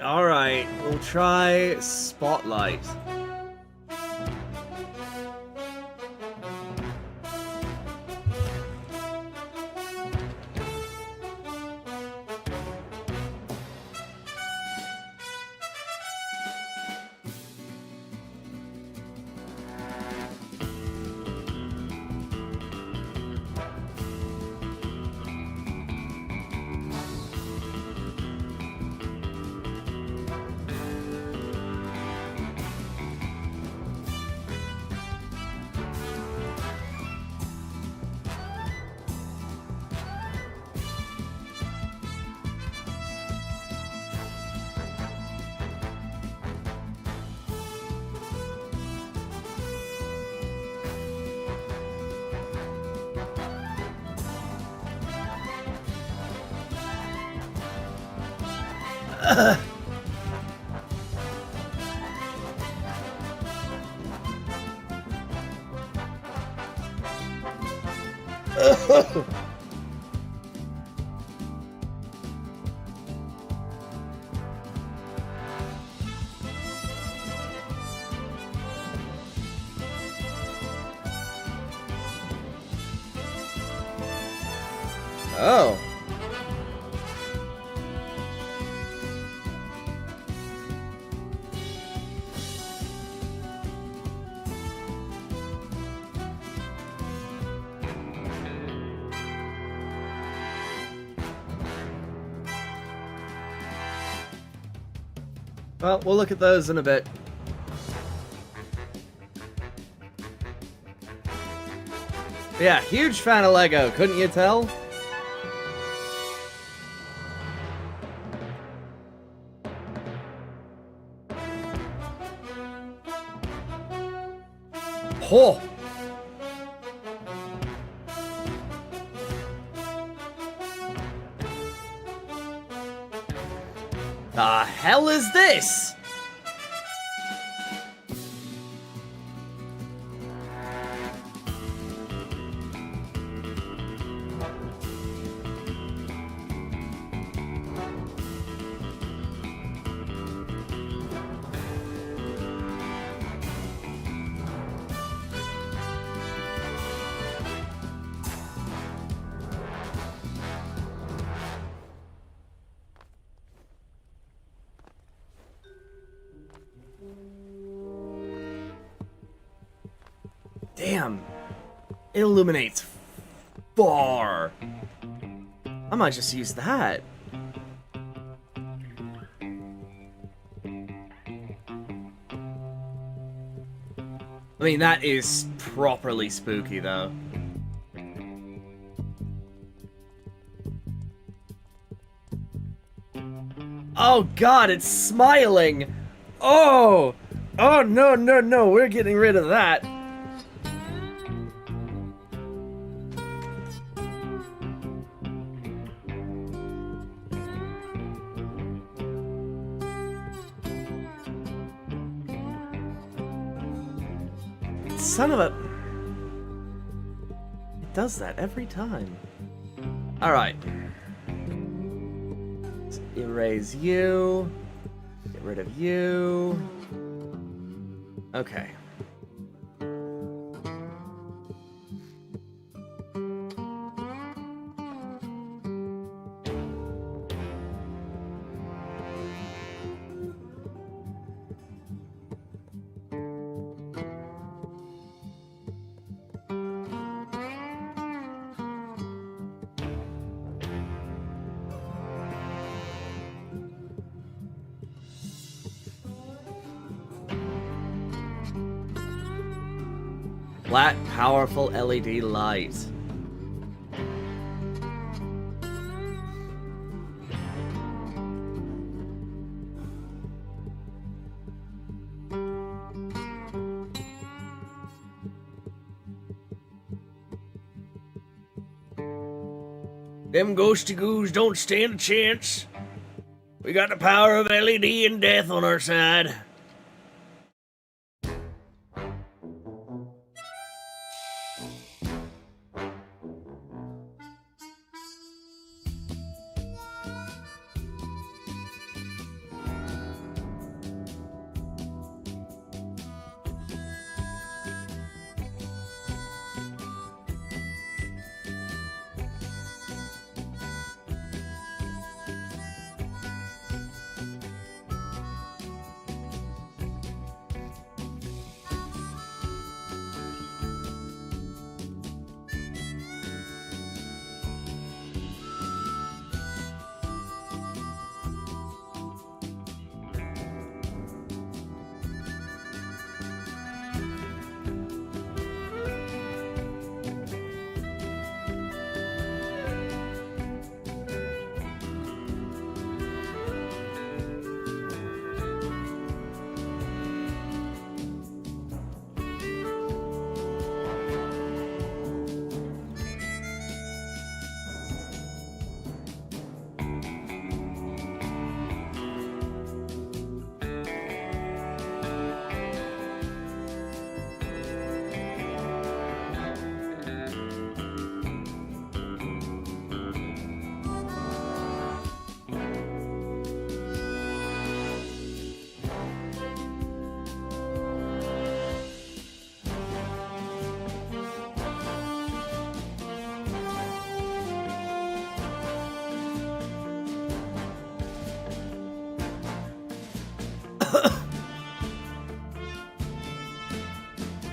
Alright. We'll try Spotlight. Oh. Well, we'll look at those in a bit. Yeah, huge fan of Lego, couldn't you tell? Oh! The hell is this? Damn. It illuminates far. I might just use that. I mean, that is properly spooky, though. Oh god, it's smiling! Oh! Oh, no, no, no, we're getting rid of that. Son of a... It does that every time. Alright. Let's erase you. Get rid of you. Okay. Flat, powerful LED light. Them ghosty goos don't stand a chance. We got the power of LED and death on our side.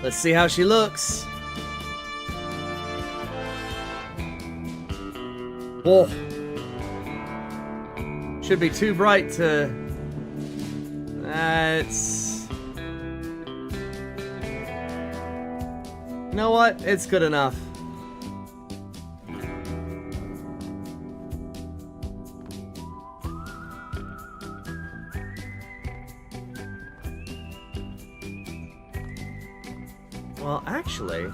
Let's see how she looks. Whoa. Should be too bright to... It's... You know what? It's good enough. Well, actually...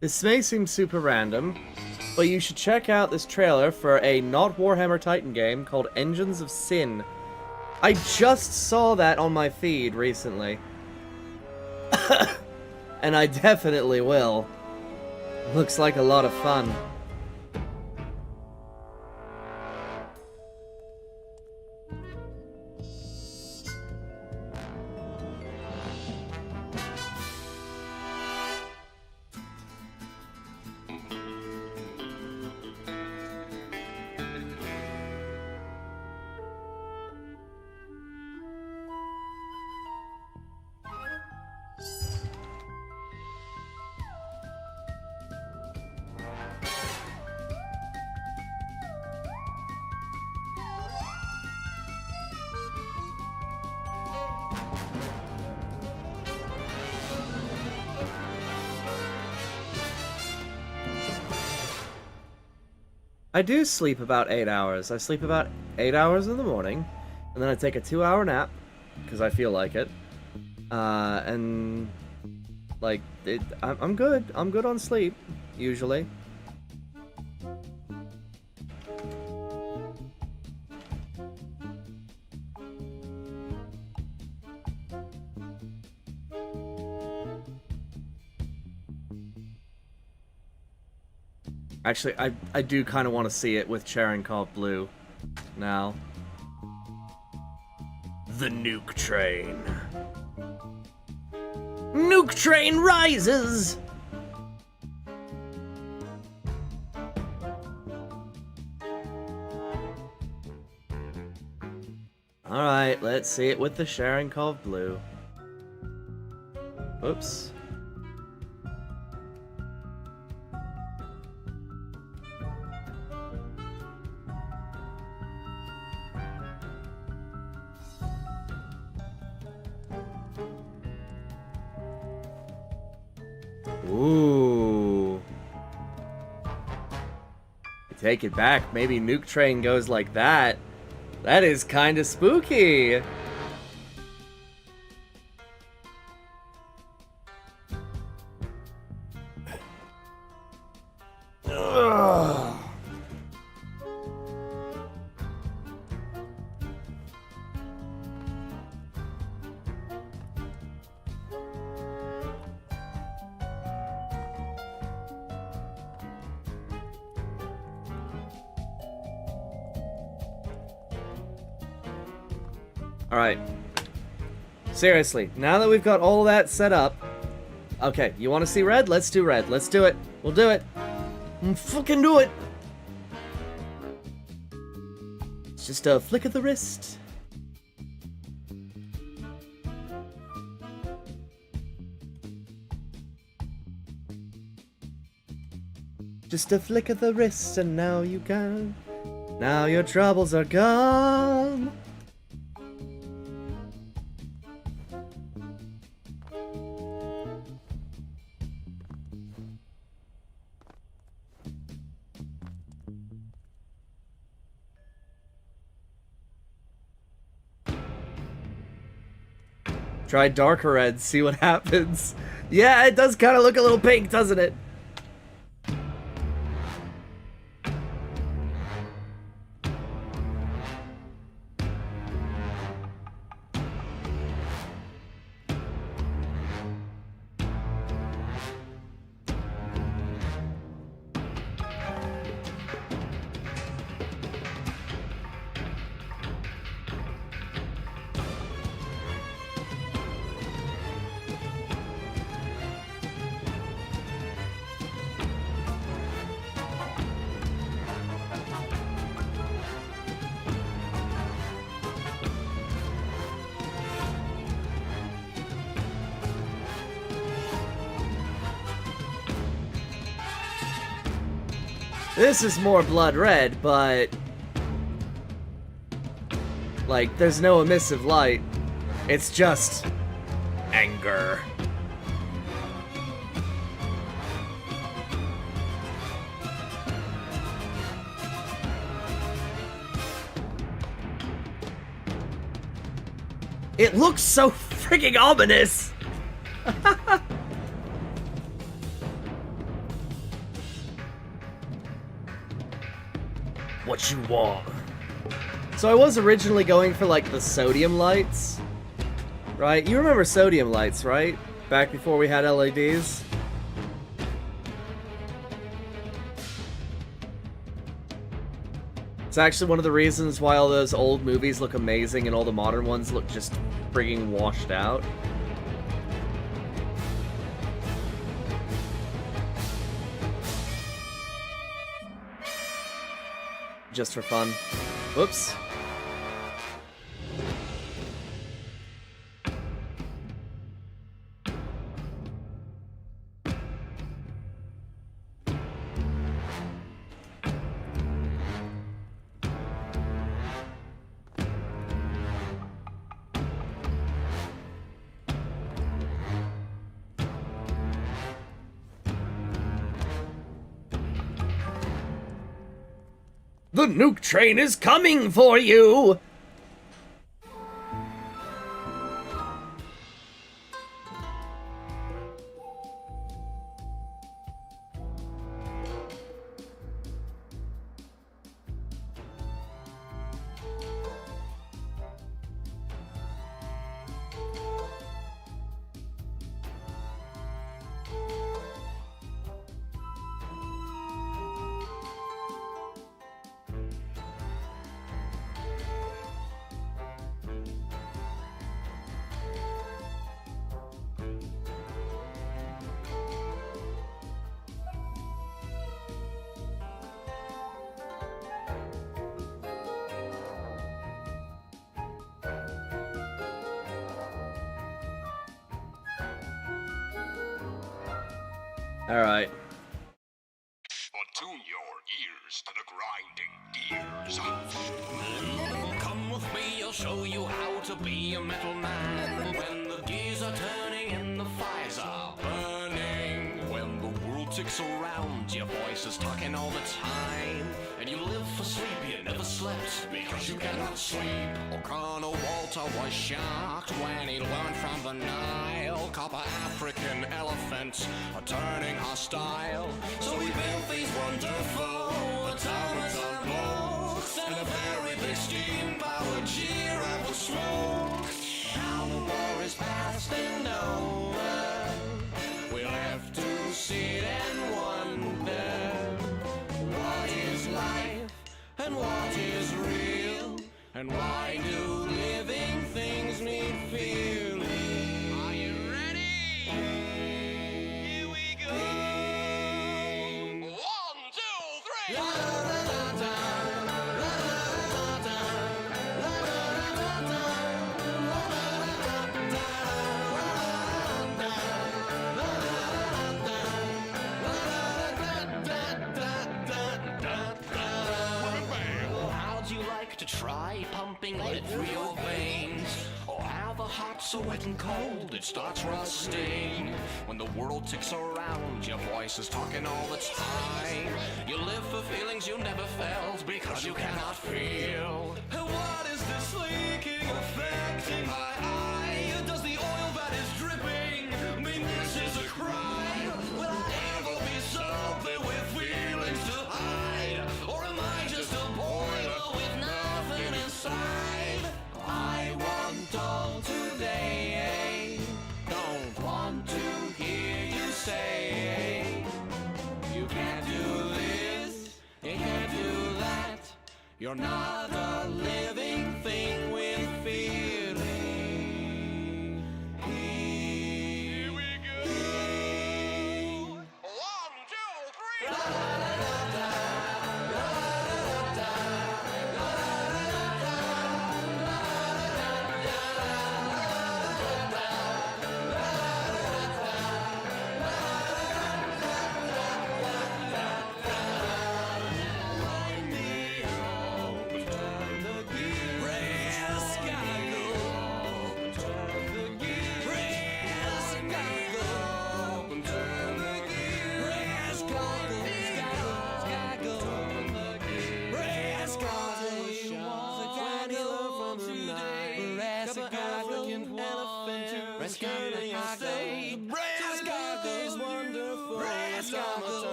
This may seem super random, but you should check out this trailer for a not Warhammer Titan game called Engines of Sin. I just saw that on my feed recently. And I definitely will. Looks like a lot of fun. I do sleep about 8 hours. I sleep about 8 hours in the morning, and then I take a 2-hour nap, because I feel like it. And, like, I'm good. I'm good on sleep, usually. Actually, I do kind of want to see it with Cherenkov Blue now. The nuke train. Nuke train rises! Alright, let's see it with the Cherenkov Blue. Oops. Ooh. Take it back. Maybe Nuke Train goes like that. That is kind of spooky. Ugh. Alright. Seriously, now that we've got all that set up... Okay, you want to see red? Let's do red. Let's do it. We'll do it. Fucking do it! It's just a flick of the wrist. Just a flick of the wrist and now you can. Now your troubles are gone. Try darker red, see what happens. Yeah, it does kind of look a little pink, doesn't it? This is more blood red, but like there's no emissive light. It's just anger. It looks so freaking ominous. What you want? So I was originally going for like the sodium lights, right? You remember sodium lights, right? Back before we had LEDs. It's actually one of the reasons why all those old movies look amazing and all the modern ones look just frigging washed out. Just for fun. Whoops. The nuke train is coming for you! Alright. Attune your ears to the grinding gears. Come with me, I'll show you how to be a metal man. When the gears are turning and the fires are burning. When the world ticks around, your voice is talking all the time. And you live for sleep, you never slept because you cannot sleep. O'Connor Walter was shocked when he learned from the Nile. Copper African elephants are turning hostile. So we built these wonderful automata boats and a very big steam-powered G-Rapper smoke. Now the war is past and over. We'll have to sit and wonder what is life and what is real, and why do living things need feeling? Are you ready? Here we go. 1, 2, 3. La, la, la, la, la. Try pumping lead through your veins, or have a heart so wet and cold it starts rusting. When the world ticks around, your voice is talking all the time. You live for feelings you never felt because you cannot feel. What is this leaking affecting my eye? Does the oil You're not a living thing with feeling. Here we go. 1, 2, 3.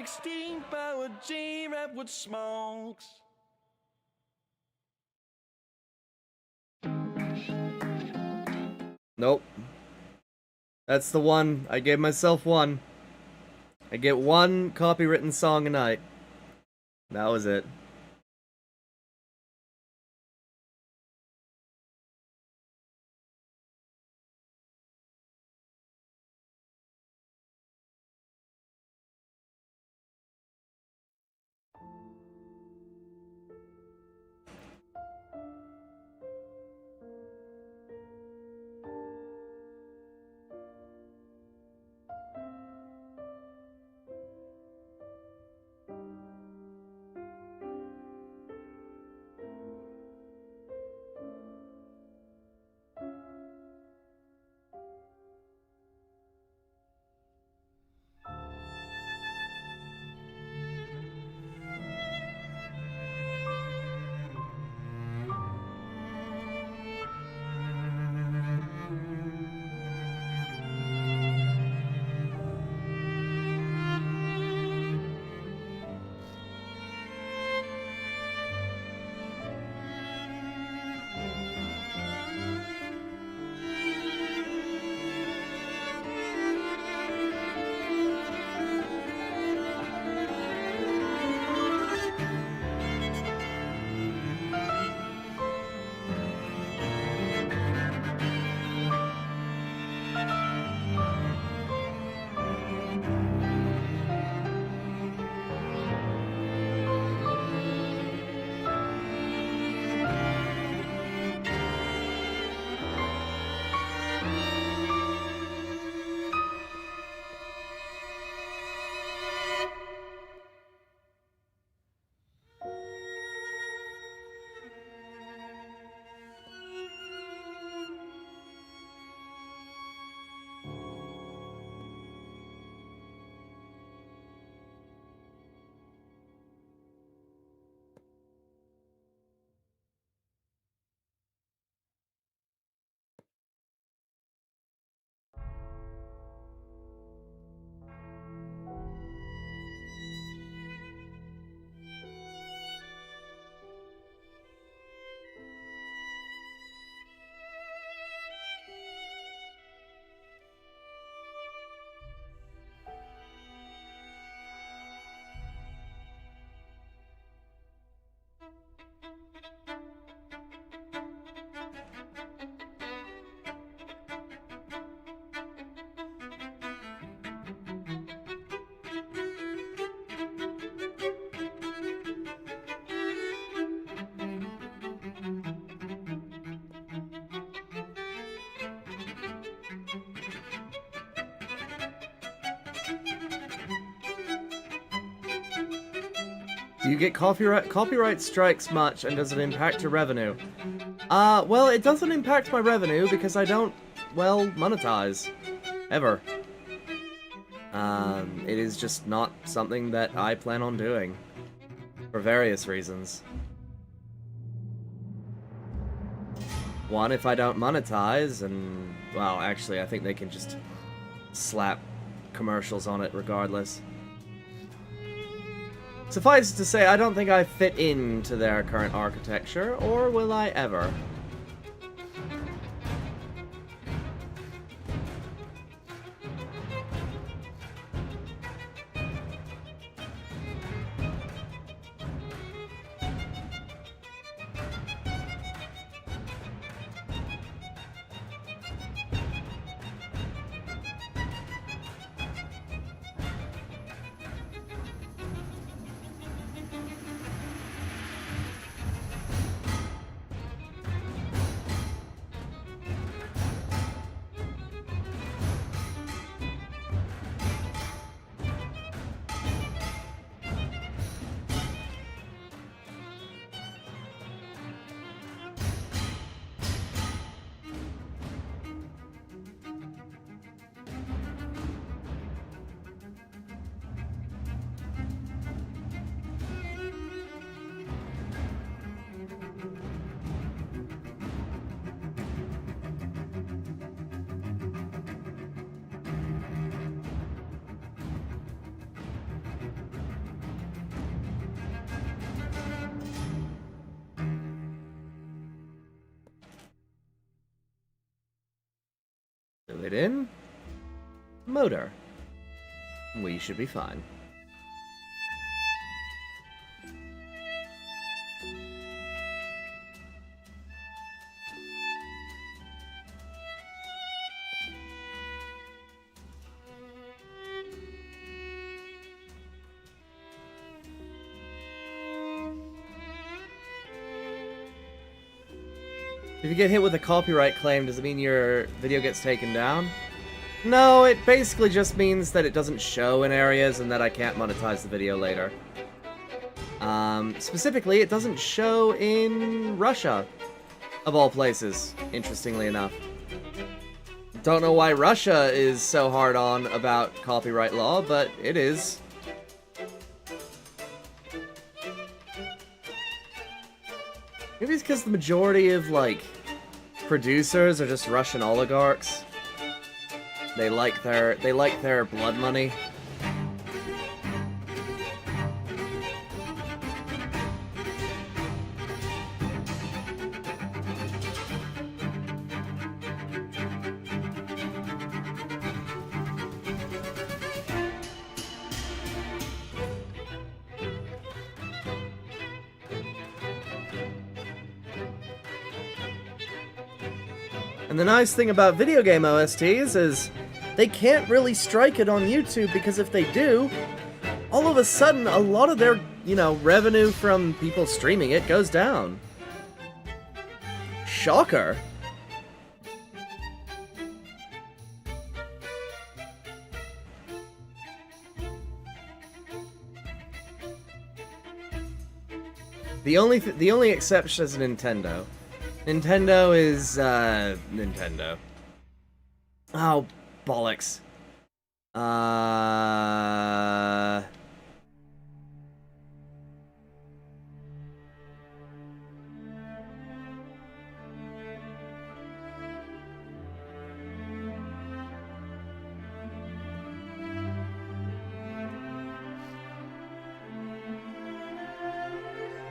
Steam-powered G-Rap smokes. Nope. That's the one. I gave myself one. I get one copywritten song a night. That was it. Do you get copyright strikes much, and does it impact your revenue? Well, it doesn't impact my revenue because I don't, well, monetize. Ever. It is just not something that I plan on doing. For various reasons. One, if I don't monetize, and, well, actually, I think they can just slap commercials on it regardless. Suffice it to say, I don't think I fit into their current architecture, or will I ever. Fill it in. Motor. We should be fine. If you get hit with a copyright claim, does it mean your video gets taken down? No, it basically just means that it doesn't show in areas and that I can't monetize the video later. Specifically, it doesn't show in Russia, of all places, interestingly enough. Don't know why Russia is so hard on about copyright law, but it is. Maybe it's because the majority of, like, producers are just Russian oligarchs. They like their blood money. And the nice thing about video game OSTs is they can't really strike it on YouTube, because if they do, all of a sudden a lot of their, revenue from people streaming it goes down. Shocker. The only exception is Nintendo. Nintendo is, Nintendo. Oh, bollocks.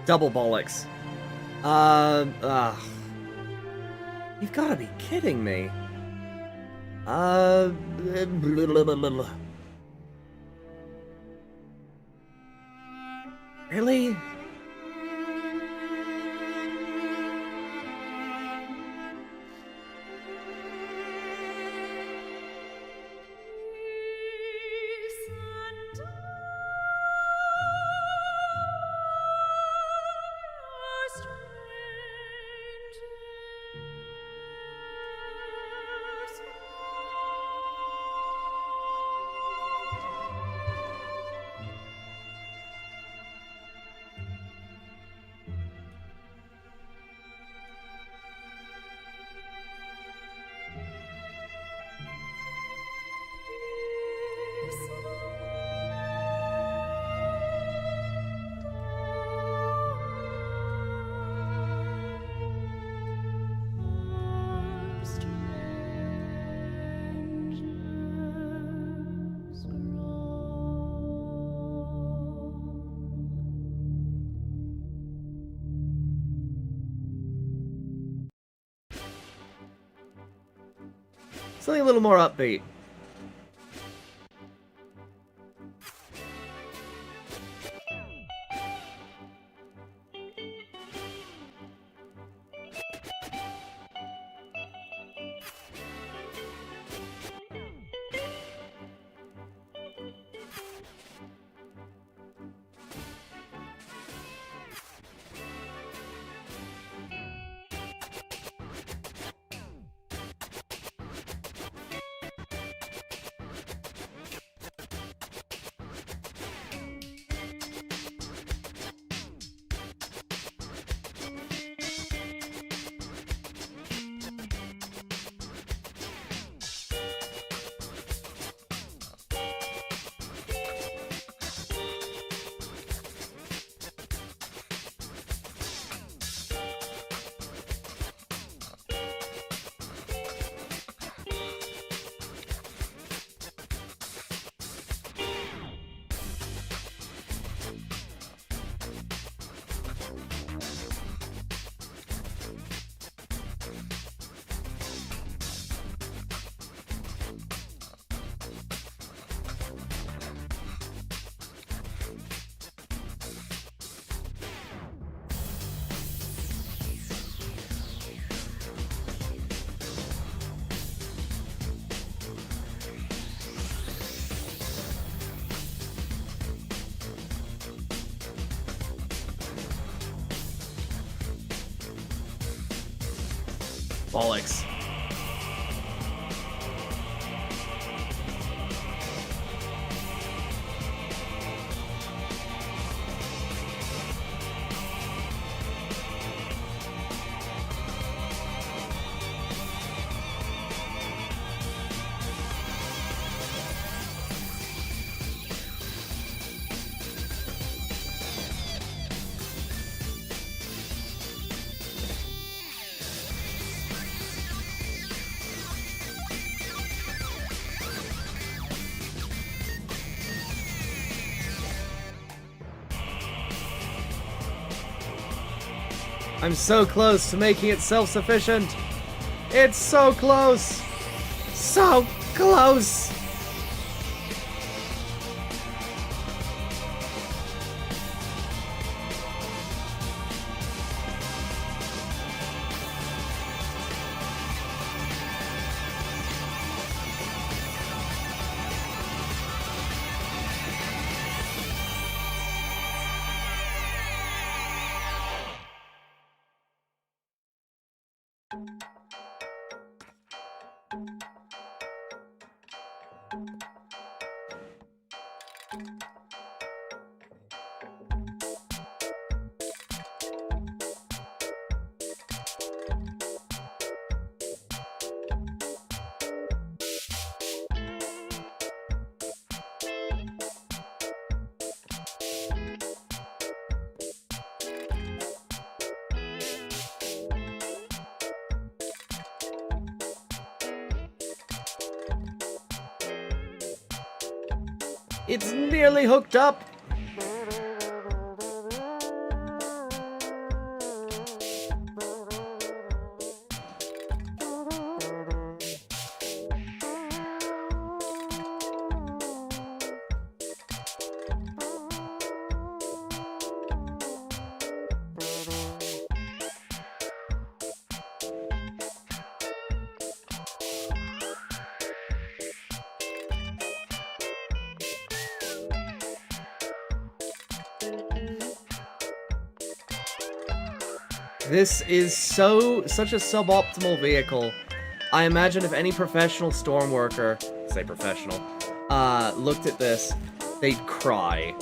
Double bollocks. You've got to be kidding me. Really? Something a little more upbeat. Bollocks. I'm so close to making it self-sufficient. It's so close. So close. It's nearly hooked up. This is such a suboptimal vehicle. I imagine if any professional storm worker, say professional, looked at this, they'd cry.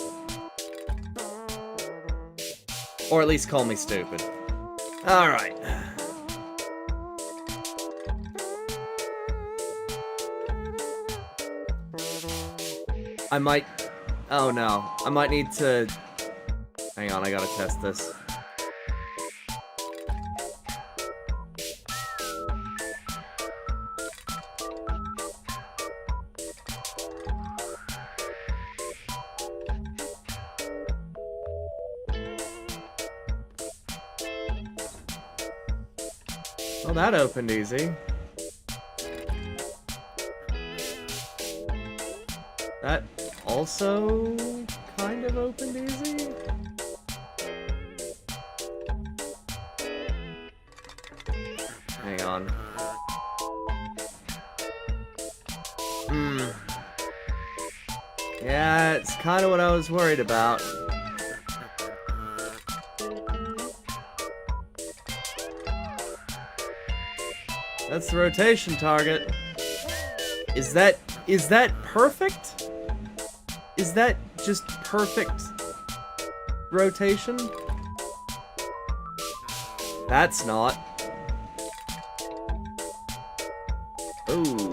Or at least call me stupid. Alright. I might... Oh no. I might need to... Hang on, I gotta test this. Well, that opened easy. also kind of opened easy. Hang on. Yeah, it's kind of what I was worried about. That's the rotation target. Is that perfect? Is that just perfect rotation? That's not. Ooh.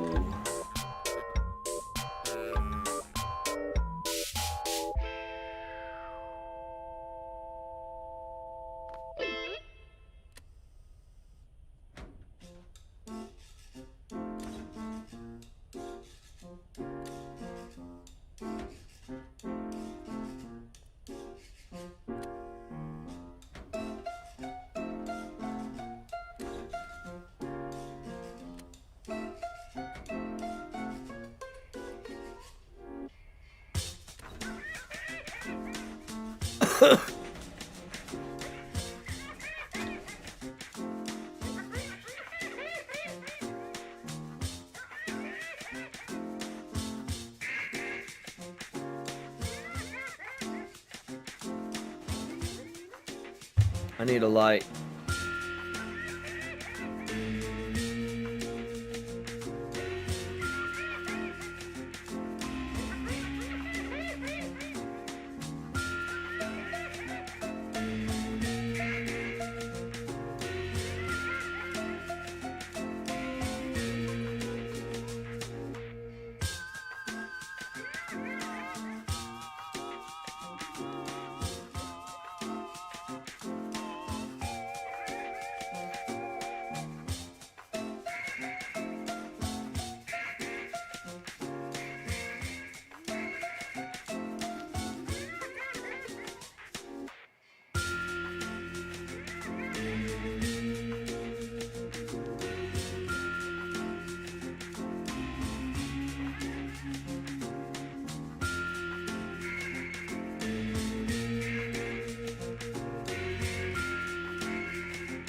I need a light.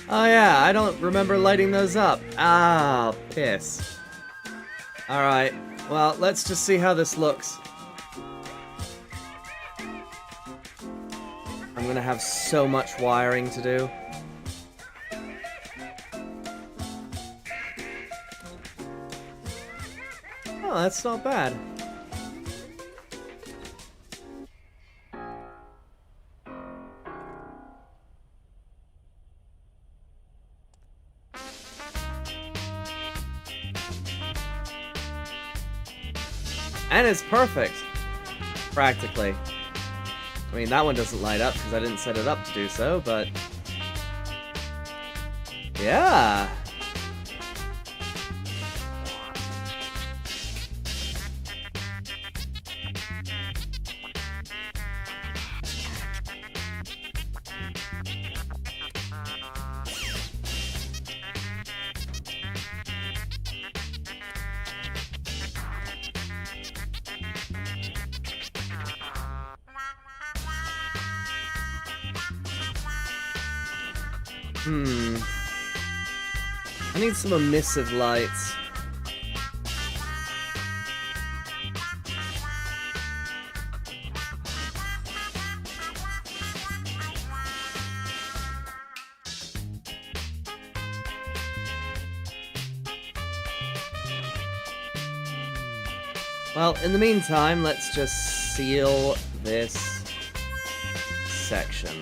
Oh yeah, I don't remember lighting those up. Ah, piss. Alright, well, let's just see how this looks. I'm gonna have so much wiring to do. Oh, that's not bad. And it's perfect, practically. I mean, that one doesn't light up because I didn't set it up to do so, but... yeah! I need some emissive lights. Well, in the meantime, let's just seal this section.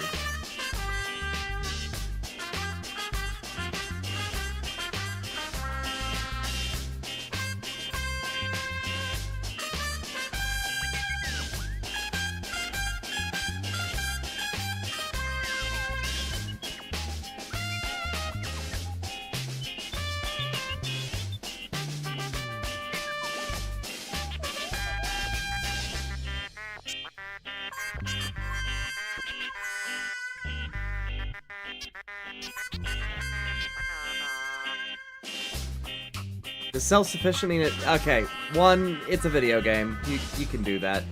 Does self-sufficient mean it? Okay, one, it's a video game. You can do that.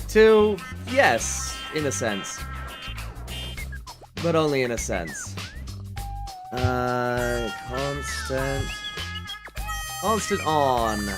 to, yes, in a sense. But only in a sense. Constant. Constant on.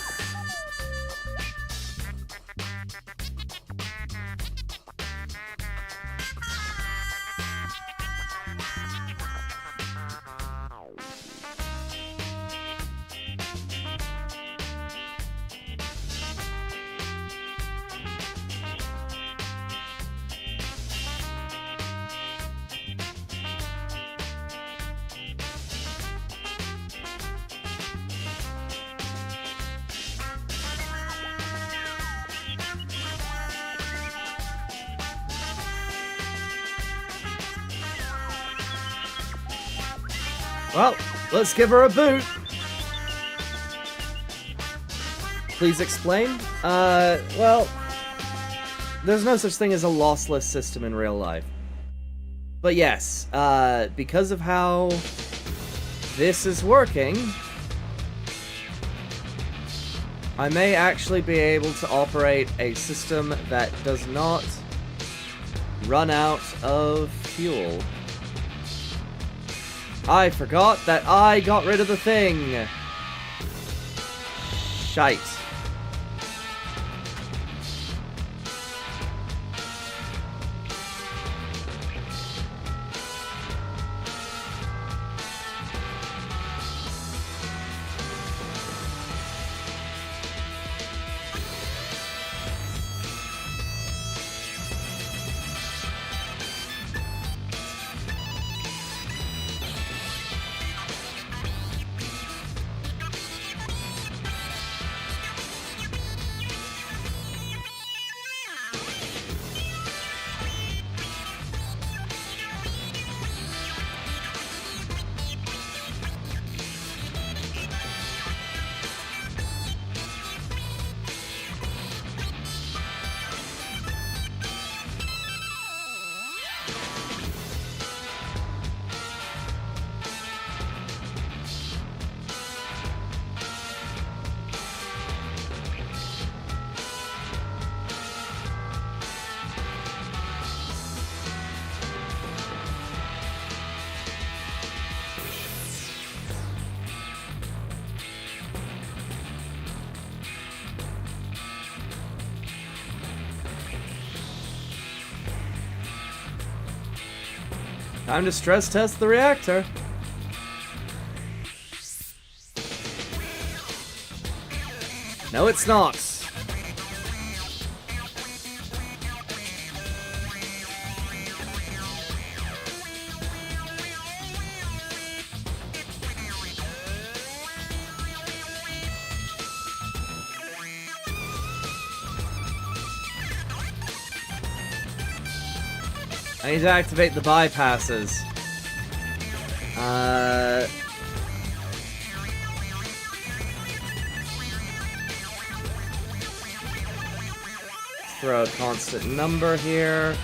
Well, let's give her a boot. Please explain? Well, there's no such thing as a lossless system in real life. But yes, because of how this is working, I may actually be able to operate a system that does not run out of fuel. I forgot that I got rid of the thing. Shite. Time to stress test the reactor. No, it's not. I need to activate the bypasses. Throw a constant number here.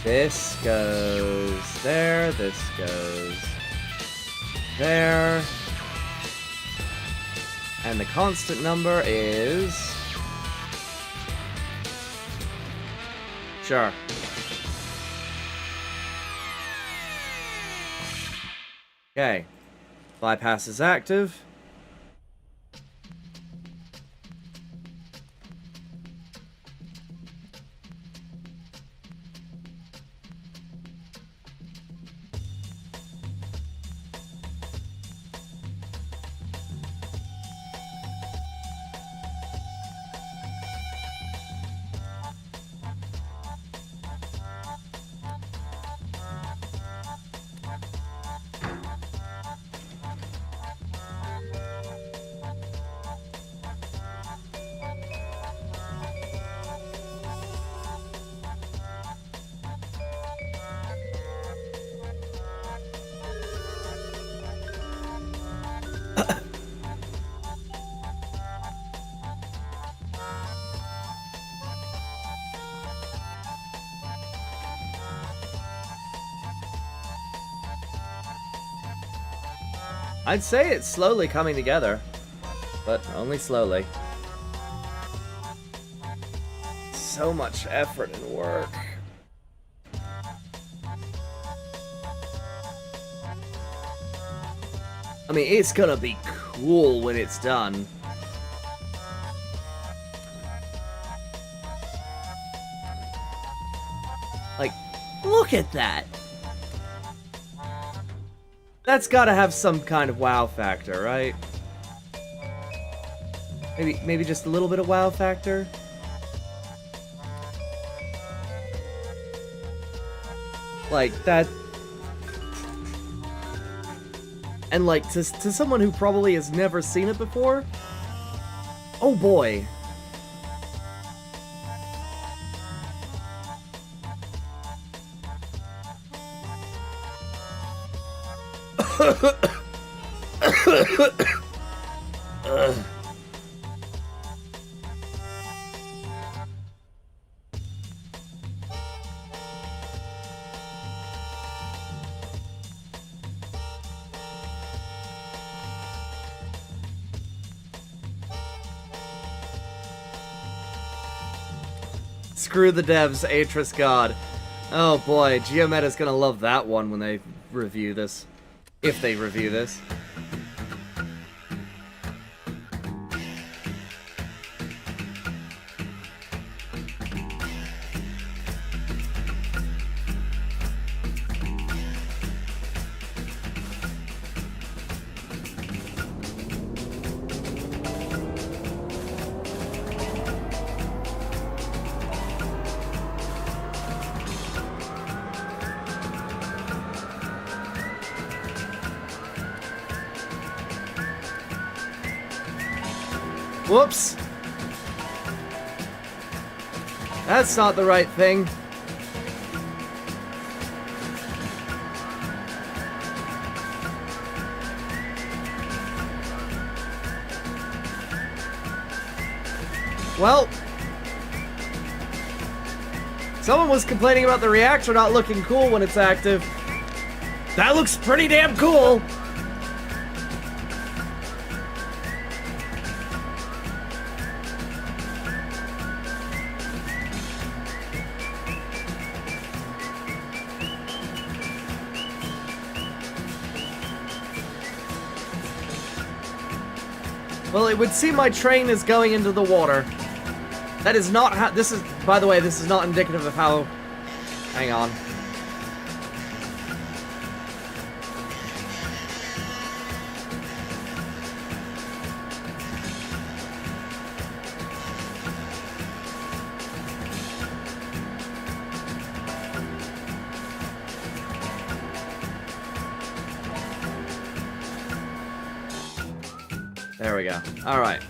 This goes there, this goes there. And the constant number is... Sure. Okay. Bypass is active. I'd say it's slowly coming together, but only slowly. so much effort and work. I mean, it's gonna be cool when it's done. Like, look at that! That's gotta have some kind of wow factor, right? Maybe just a little bit of wow factor? Like, that... And, like, to someone who probably has never seen it before... Oh boy. Screw the devs, Atris God. Oh boy, Geometa's gonna love that one when they review this. If they review this. Whoops! That's not the right thing. Well, someone was complaining about the reactor not looking cool when it's active. That looks pretty damn cool! Well, it would seem my train is going into the water. That is not how- this is- by the way, this is not indicative of how- hang on. There we go. Alright.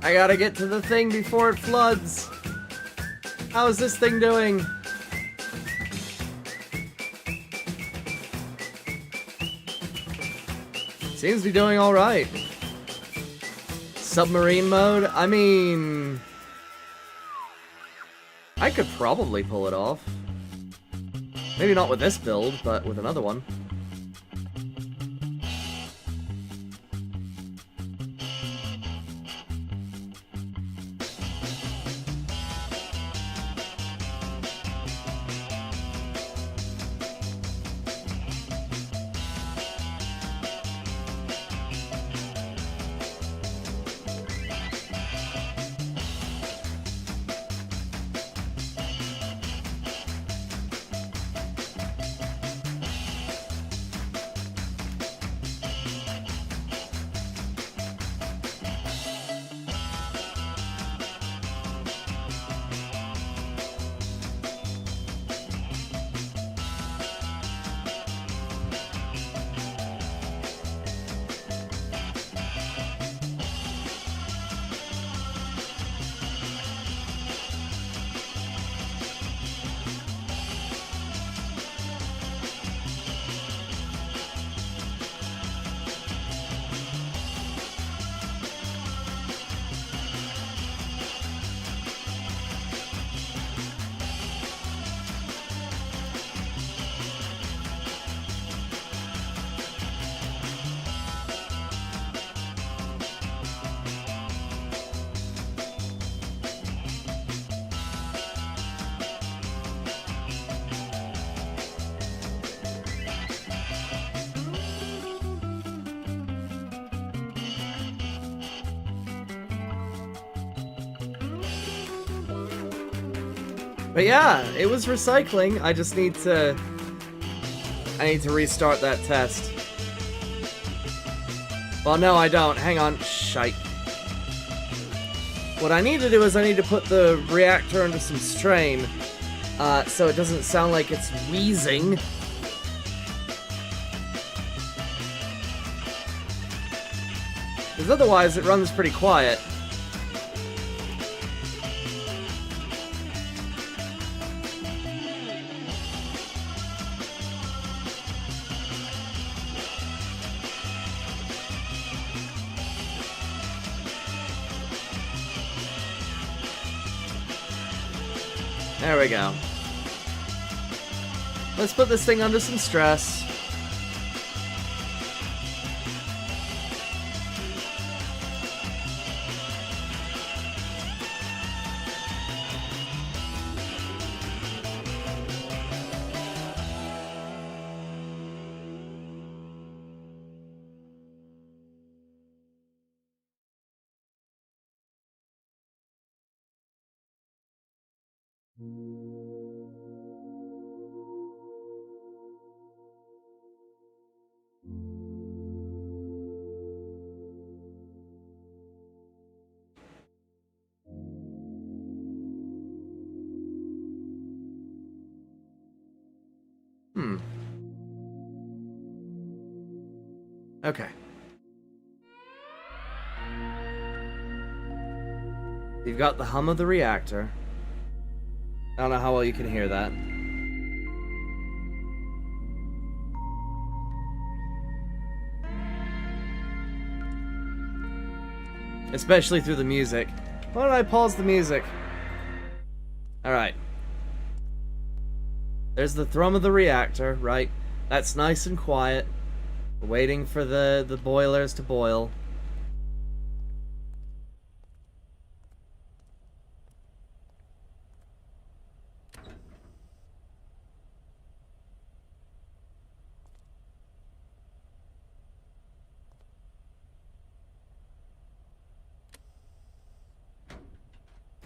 I gotta get to the thing before it floods. How is this thing doing? Seems to be doing alright. Submarine mode? I mean... I could probably pull it off. Maybe not with this build, but with another one. But yeah, it was recycling. I just need to... I need to restart that test. Well, no, I don't. Hang on. Shite. What I need to do is I need to put the reactor under some strain, so it doesn't sound like it's wheezing. Because otherwise it runs pretty quiet. There we go. Let's put this thing under some stress. Okay. You've got the hum of the reactor. I don't know how well you can hear that. Especially through the music. Why don't I pause the music? Alright. There's the thrum of the reactor, right? That's nice and quiet. We're waiting for the boilers to boil.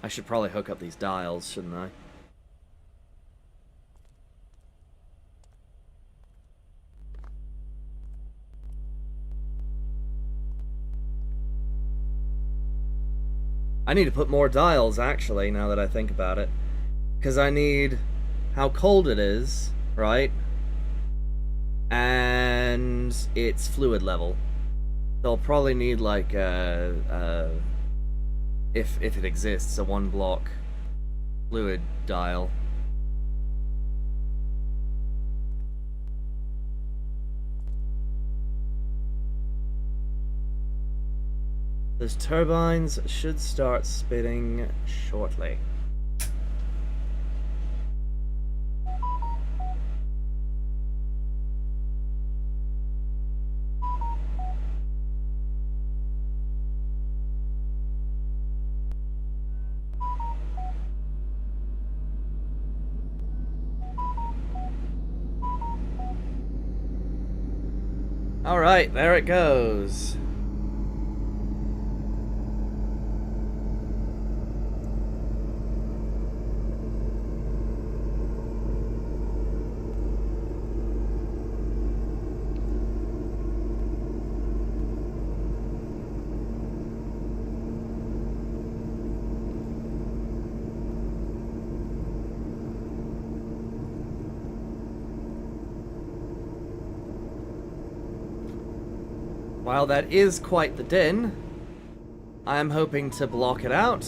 I should probably hook up these dials, shouldn't I? I need to put more dials, actually, now that I think about it. Because I need how cold it is, right? And its fluid level. They'll probably need, like, if it exists, a one-block fluid dial. Those turbines should start spinning shortly. Alright, there it goes. While that is quite the din, I'm hoping to block it out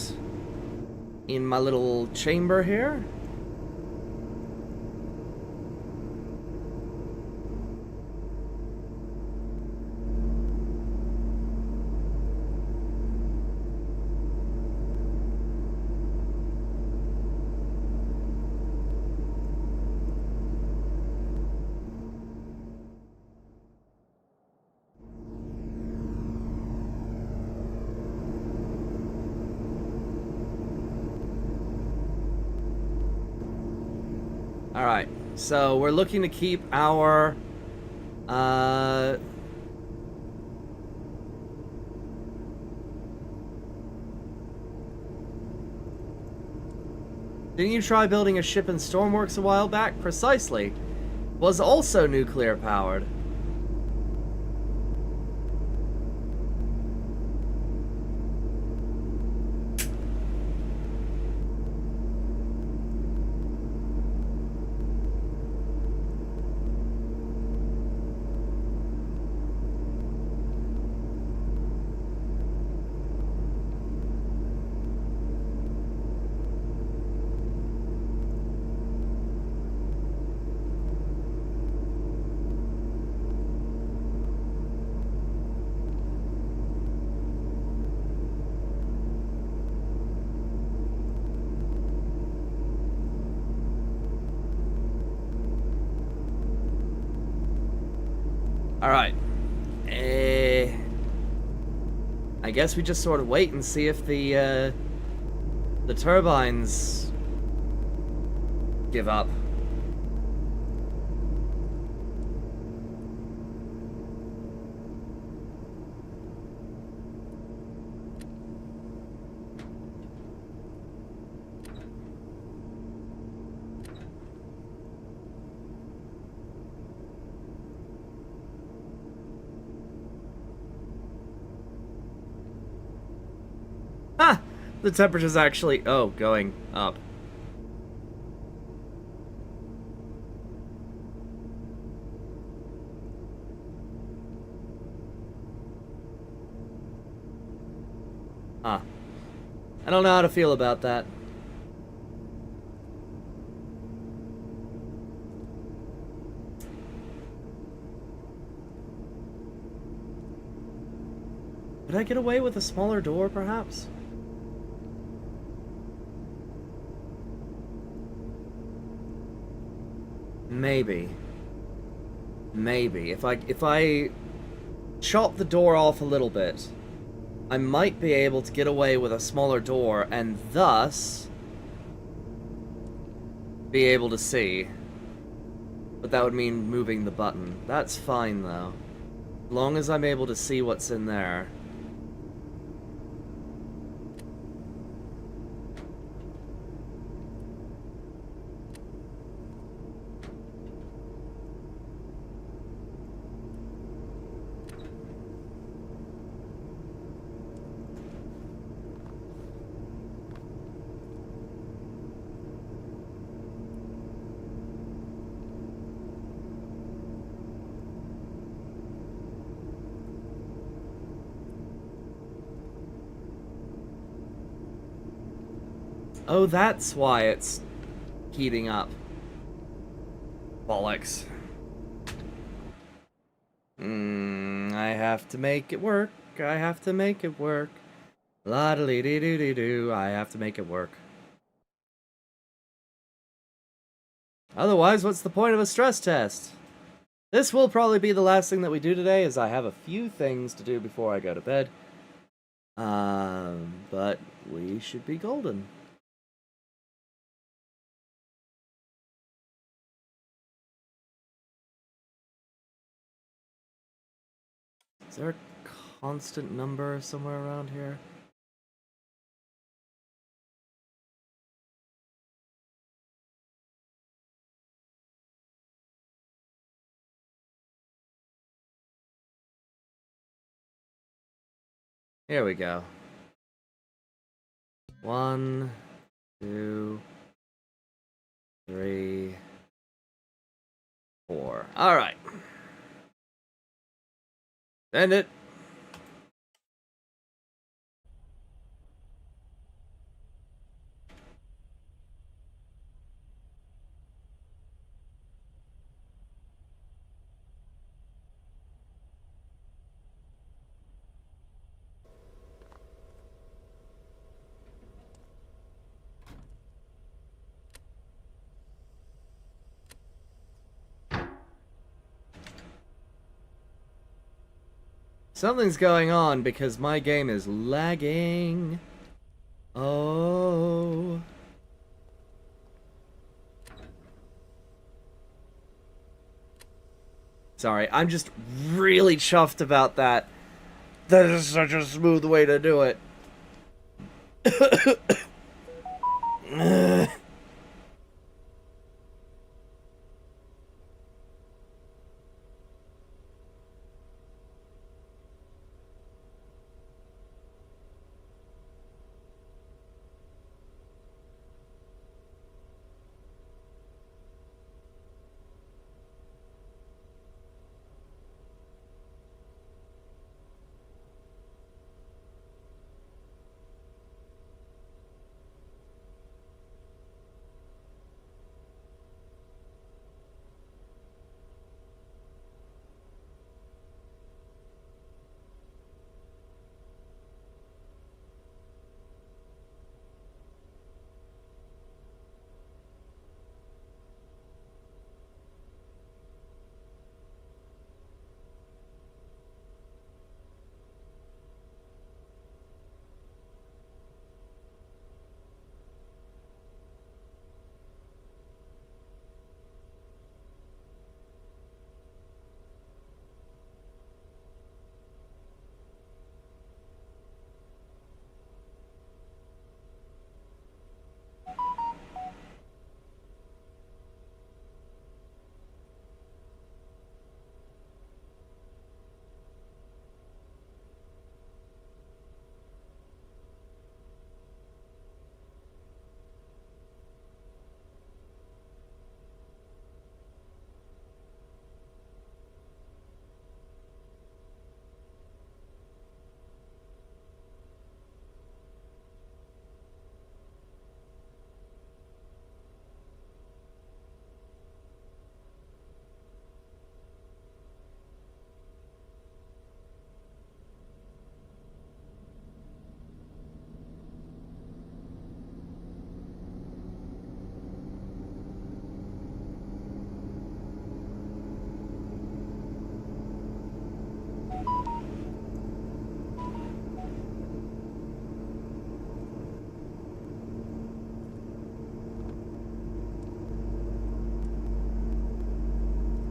in my little chamber here. Alright, so we're looking to keep our, Didn't you try building a ship in Stormworks a while back? Precisely. Was also nuclear powered. Alright. I guess we just sort of wait and see if the turbines give up. Ha! The temperature's actually, going up. Huh. I don't know how to feel about that. Did I get away with a smaller door, perhaps? Maybe. Maybe. If I chop the door off a little bit, I might be able to get away with a smaller door and thus be able to see. But that would mean moving the button. That's fine, though. As long as I'm able to see what's in there. Oh, that's why it's heating up. Bollocks. I have to make it work. I have to make it work. La-da-lee-dee-doo-dee-doo. I have to make it work. Otherwise, what's the point of a stress test? This will probably be the last thing that we do today, as I have a few things to do before I go to bed. But we should be golden. Is there a constant number somewhere around here? Here we go. 1, 2, 3, 4. Alright. Send it. Something's going on because my game is lagging. Oh. Sorry, I'm just really chuffed about that. That is such a smooth way to do it.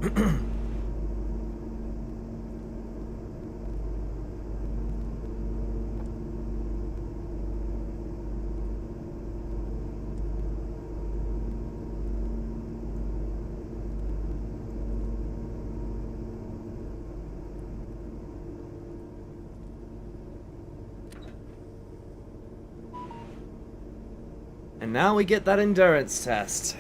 And now we get that endurance test.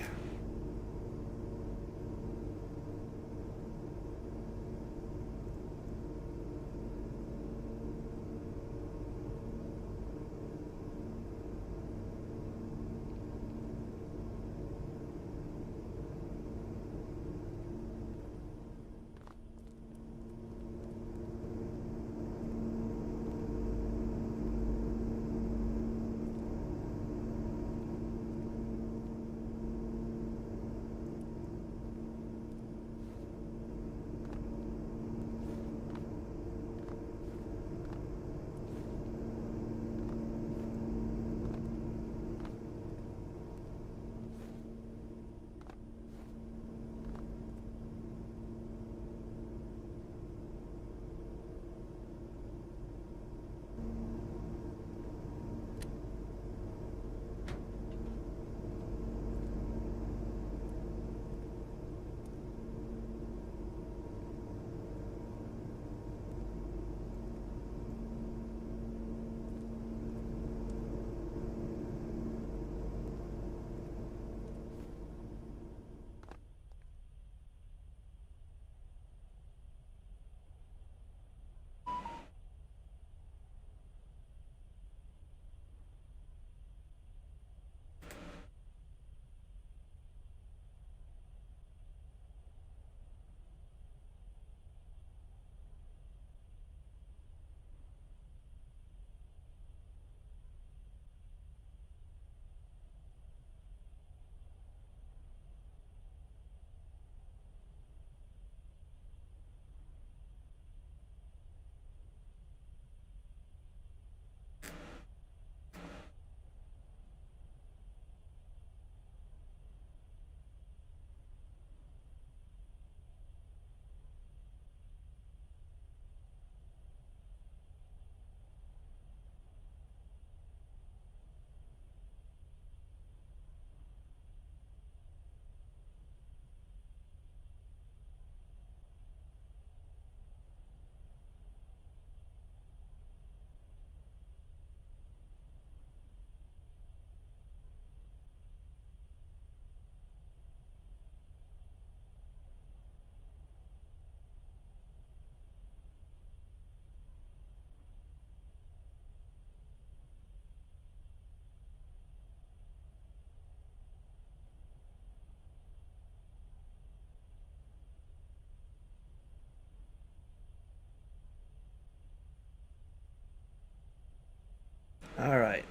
All right.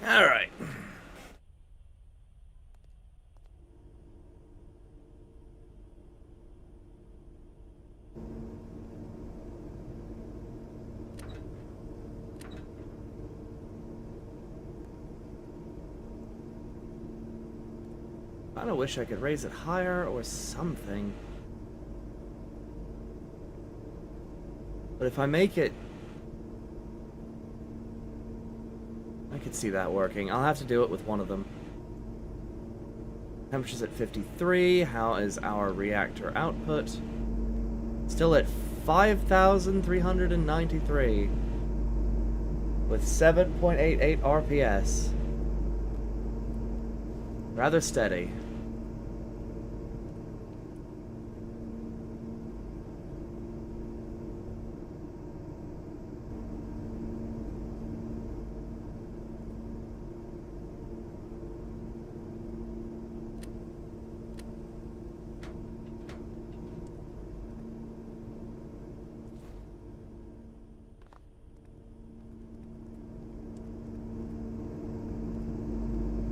All right. I kinda wish I could raise it higher or something. But if I make it... I could see that working. I'll have to do it with one of them. Temperature's at 53. How is our reactor output? Still at 5,393. With 7.88 RPS. Rather steady.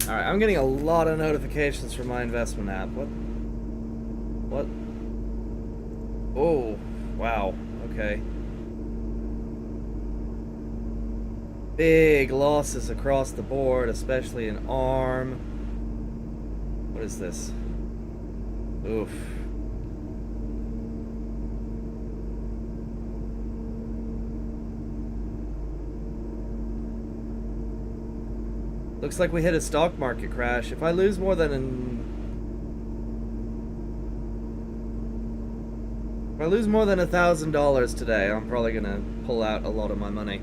Alright, I'm getting a lot of notifications from my investment app. What? Oh, wow. Okay. Big losses across the board, especially in ARM. What is this? Oof. Looks like we hit a stock market crash. If I lose more than If I lose more than $1,000 today, I'm probably gonna pull out a lot of my money.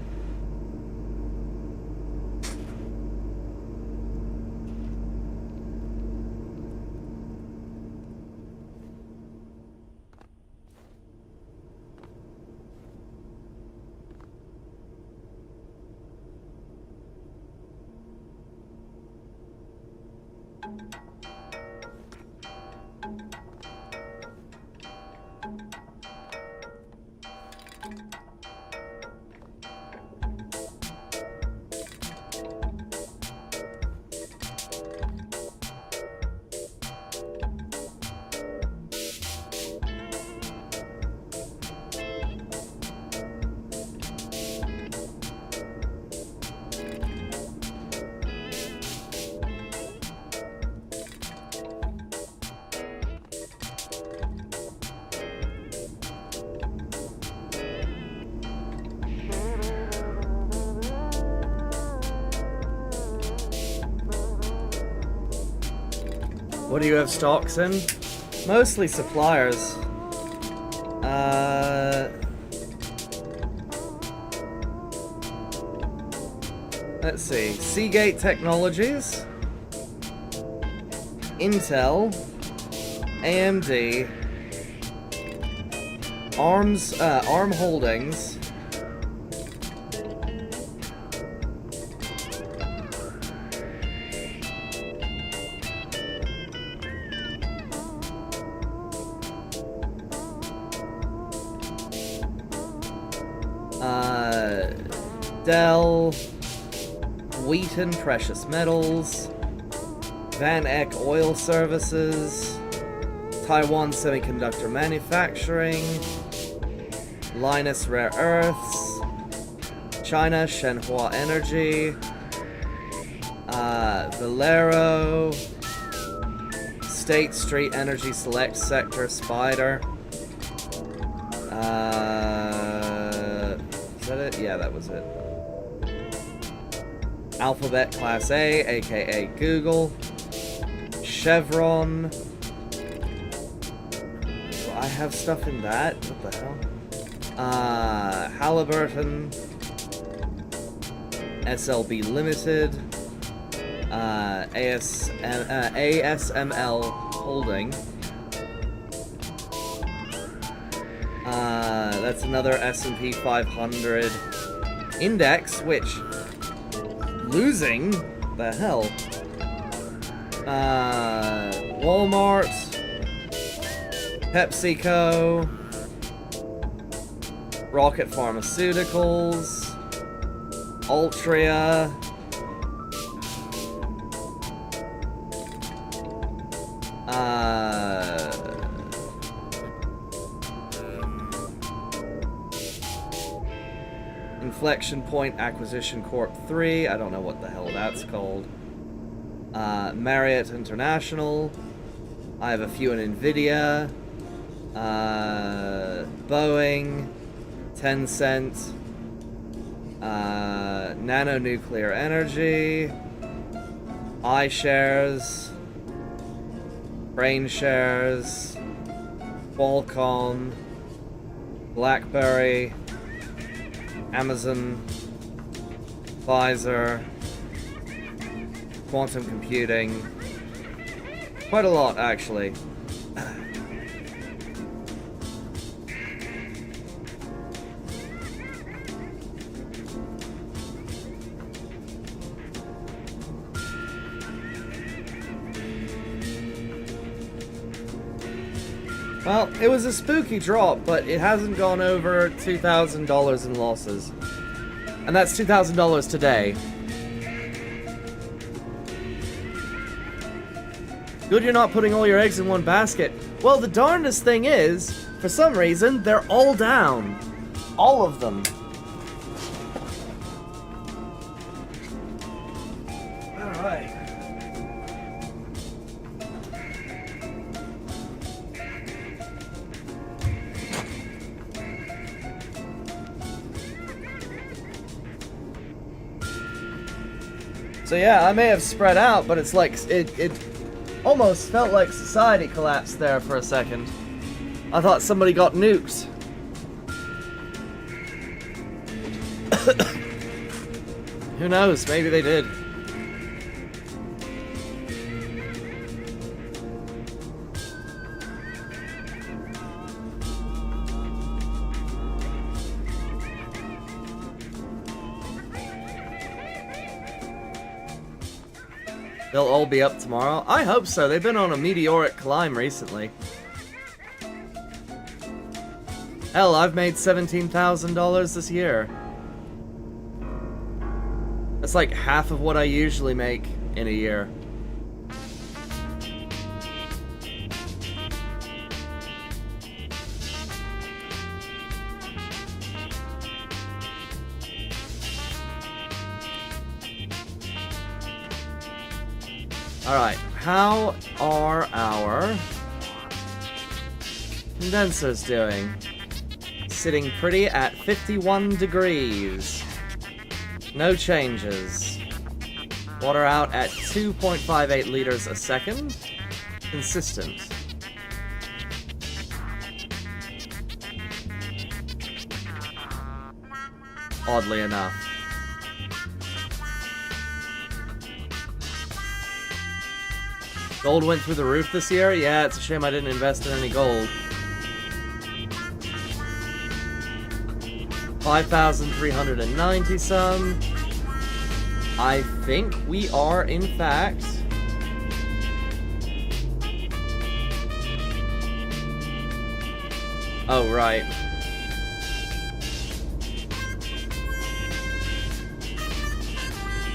What do you have stocks in? Mostly suppliers. Let's see. Seagate Technologies, Intel, AMD, ARM Holdings, Dell, Wheaton Precious Metals, Van Eck Oil Services, Taiwan Semiconductor Manufacturing, Linus Rare Earths, China Shenhua Energy, Valero, State Street Energy Select Sector Spider. Is that it? Yeah, that was it. Alphabet Class A, aka Google, Chevron. Do I have stuff in that? What the hell? Halliburton, SLB Limited, ASML Holding. That's another S&P 500 index, which losing the hell. Walmart, PepsiCo, Rocket Pharmaceuticals, Altria, Inflection Point Acquisition Corp 3, I don't know what the hell that's called. Marriott International, I have a few in Nvidia, Boeing, Tencent, Nano Nuclear Energy, iShares, BrainShares, Qualcomm, BlackBerry, Amazon, Pfizer, quantum computing. Quite a lot, actually. Well, it was a spooky drop, but it hasn't gone over $2,000 in losses. And that's $2,000 today. Good you're not putting all your eggs in one basket. Well, the darndest thing is, for some reason, they're all down. All of them. Alright. So yeah, I may have spread out, but it's like, it almost felt like society collapsed there for a second. I thought somebody got nuked. Who knows, maybe they did. They'll all be up tomorrow? I hope so. They've been on a meteoric climb recently. Hell, I've made $17,000 this year. That's like half of what I usually make in a year. Alright, how are our condensers doing? Sitting pretty at 51 degrees. No changes. Water out at 2.58 liters a second. Consistent. Oddly enough. Gold went through the roof this year? Yeah, it's a shame I didn't invest in any gold. 5,390 some. I think we are, in fact... Oh, right.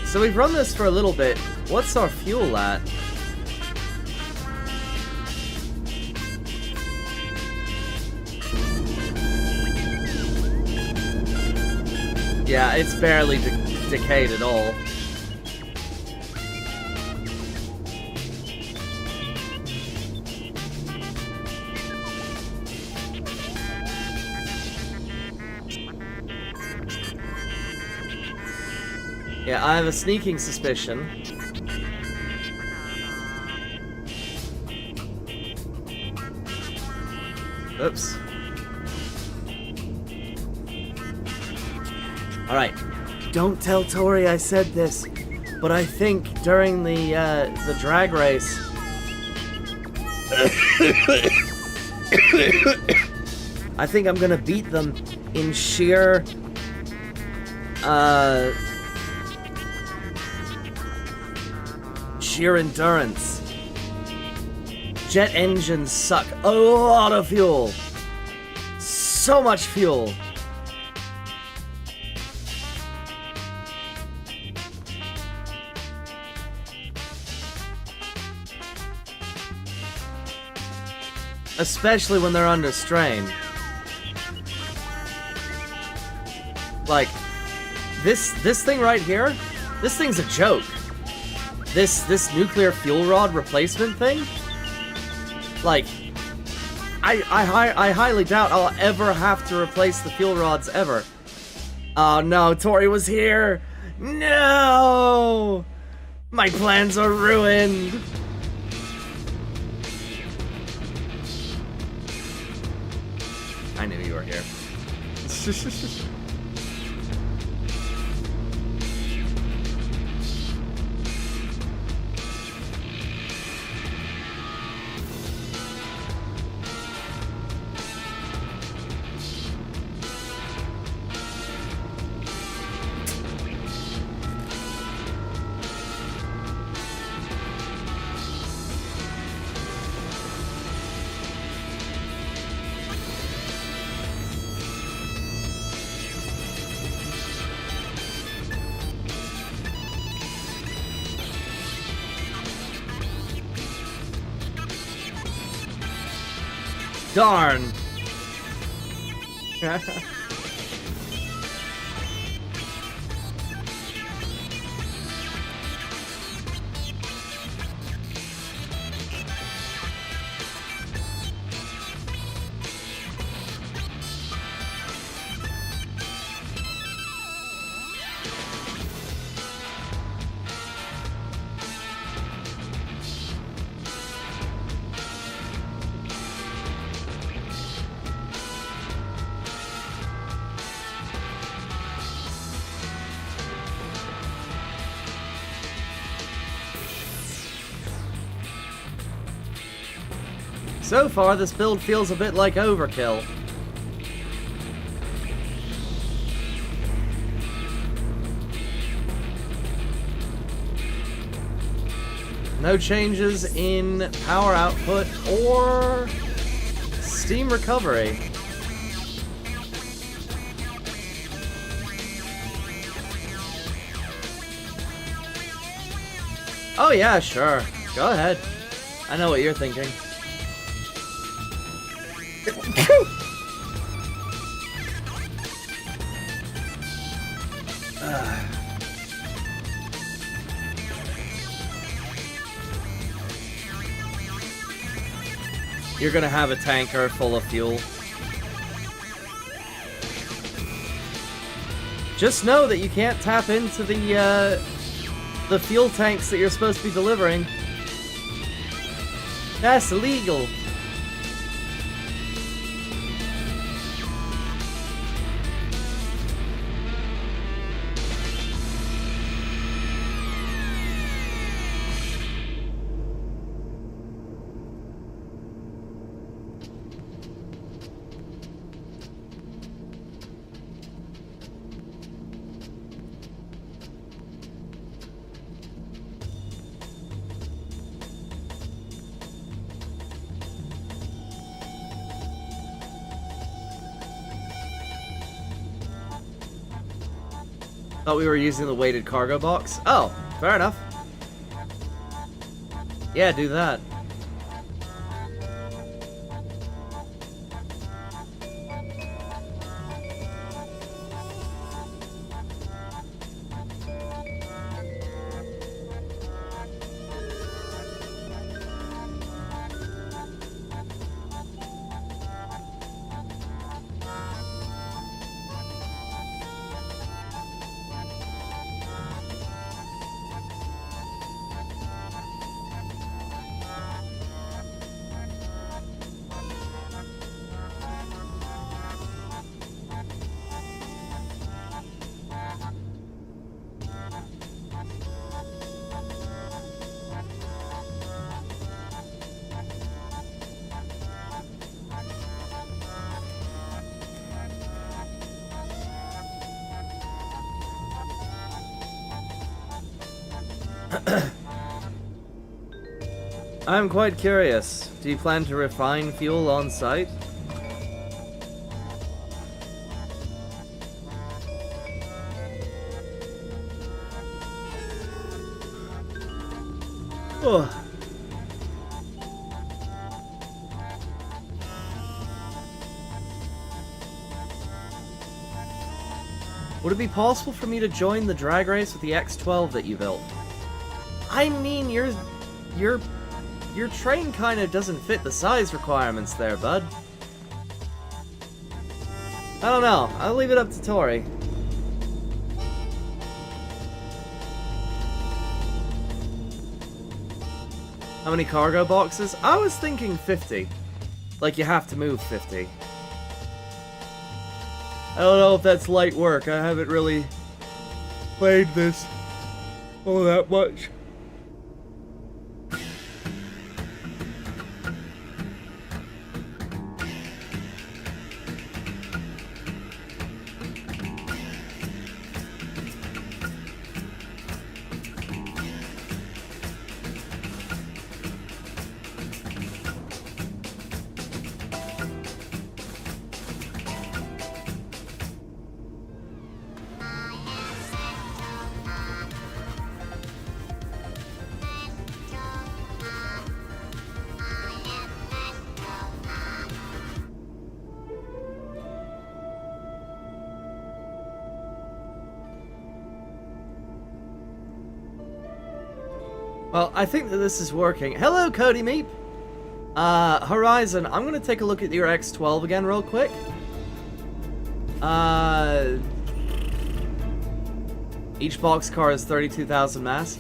So we've run this for a little bit. What's our fuel at? Yeah, it's barely decayed at all. Yeah, I have a sneaking suspicion. Oops. Alright, don't tell Tori I said this, but I think during the drag race... I think I'm gonna beat them in sheer... sheer endurance. Jet engines suck a lot of fuel. So much fuel. Especially when they're under strain. Like, this thing right here, this thing's a joke. This nuclear fuel rod replacement thing, like, I highly doubt I'll ever have to replace the fuel rods ever. Oh no, Tori was here! No! My plans are ruined! I knew you were here. Darn. So far, this build feels a bit like overkill. No changes in power output or steam recovery. Oh yeah, sure. Go ahead. I know what you're thinking. You're gonna have a tanker full of fuel. Just know that you can't tap into the fuel tanks that you're supposed to be delivering. That's illegal. Thought we were using the weighted cargo box. Oh, fair enough. Yeah, do that. I'm quite curious. Do you plan to refine fuel on site? Oh. Would it be possible for me to join the drag race with the X12 that you built? I mean, your train kind of doesn't fit the size requirements there, bud. I don't know. I'll leave it up to Tori. How many cargo boxes? I was thinking 50. Like, you have to move 50. I don't know if that's light work. I haven't really played this all that much. Well, I think that this is working. Hello, Cody Meep! Horizon, I'm gonna take a look at your X12 again real quick. Each boxcar is 32,000 mass.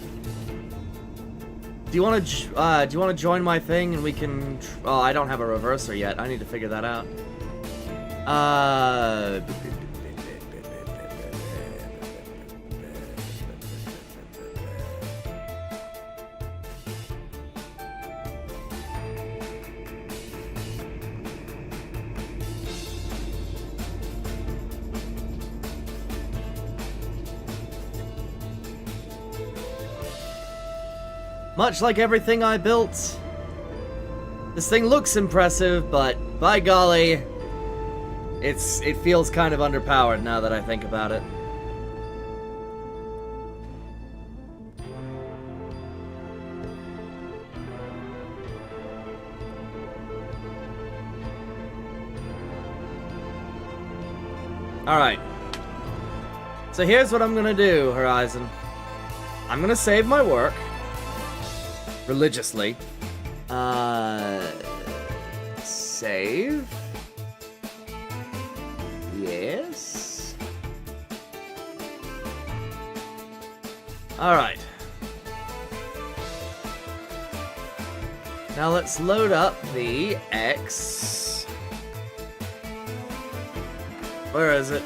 Do you want to join my thing and we can... Oh, I don't have a reverser yet. I need to figure that out. Much like everything I built, this thing looks impressive, but by golly, it feels kind of underpowered now that I think about it. Alright. So here's what I'm gonna do, Horizon. I'm gonna save my work. Religiously. Save. Yes. Alright. Now let's load up the X. Where is it?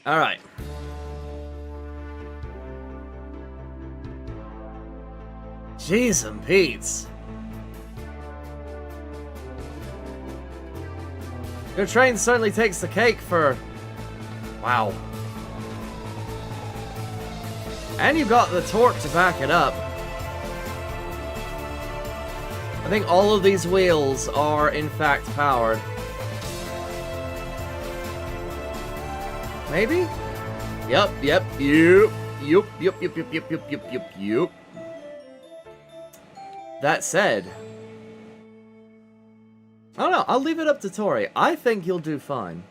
All right. Jeez and Pete's. Your train certainly takes the cake for... Wow. And you got the torque to back it up. I think all of these wheels are in fact powered. Maybe? Yup. That said, I don't know, I'll leave it up to Tori. I think you'll do fine.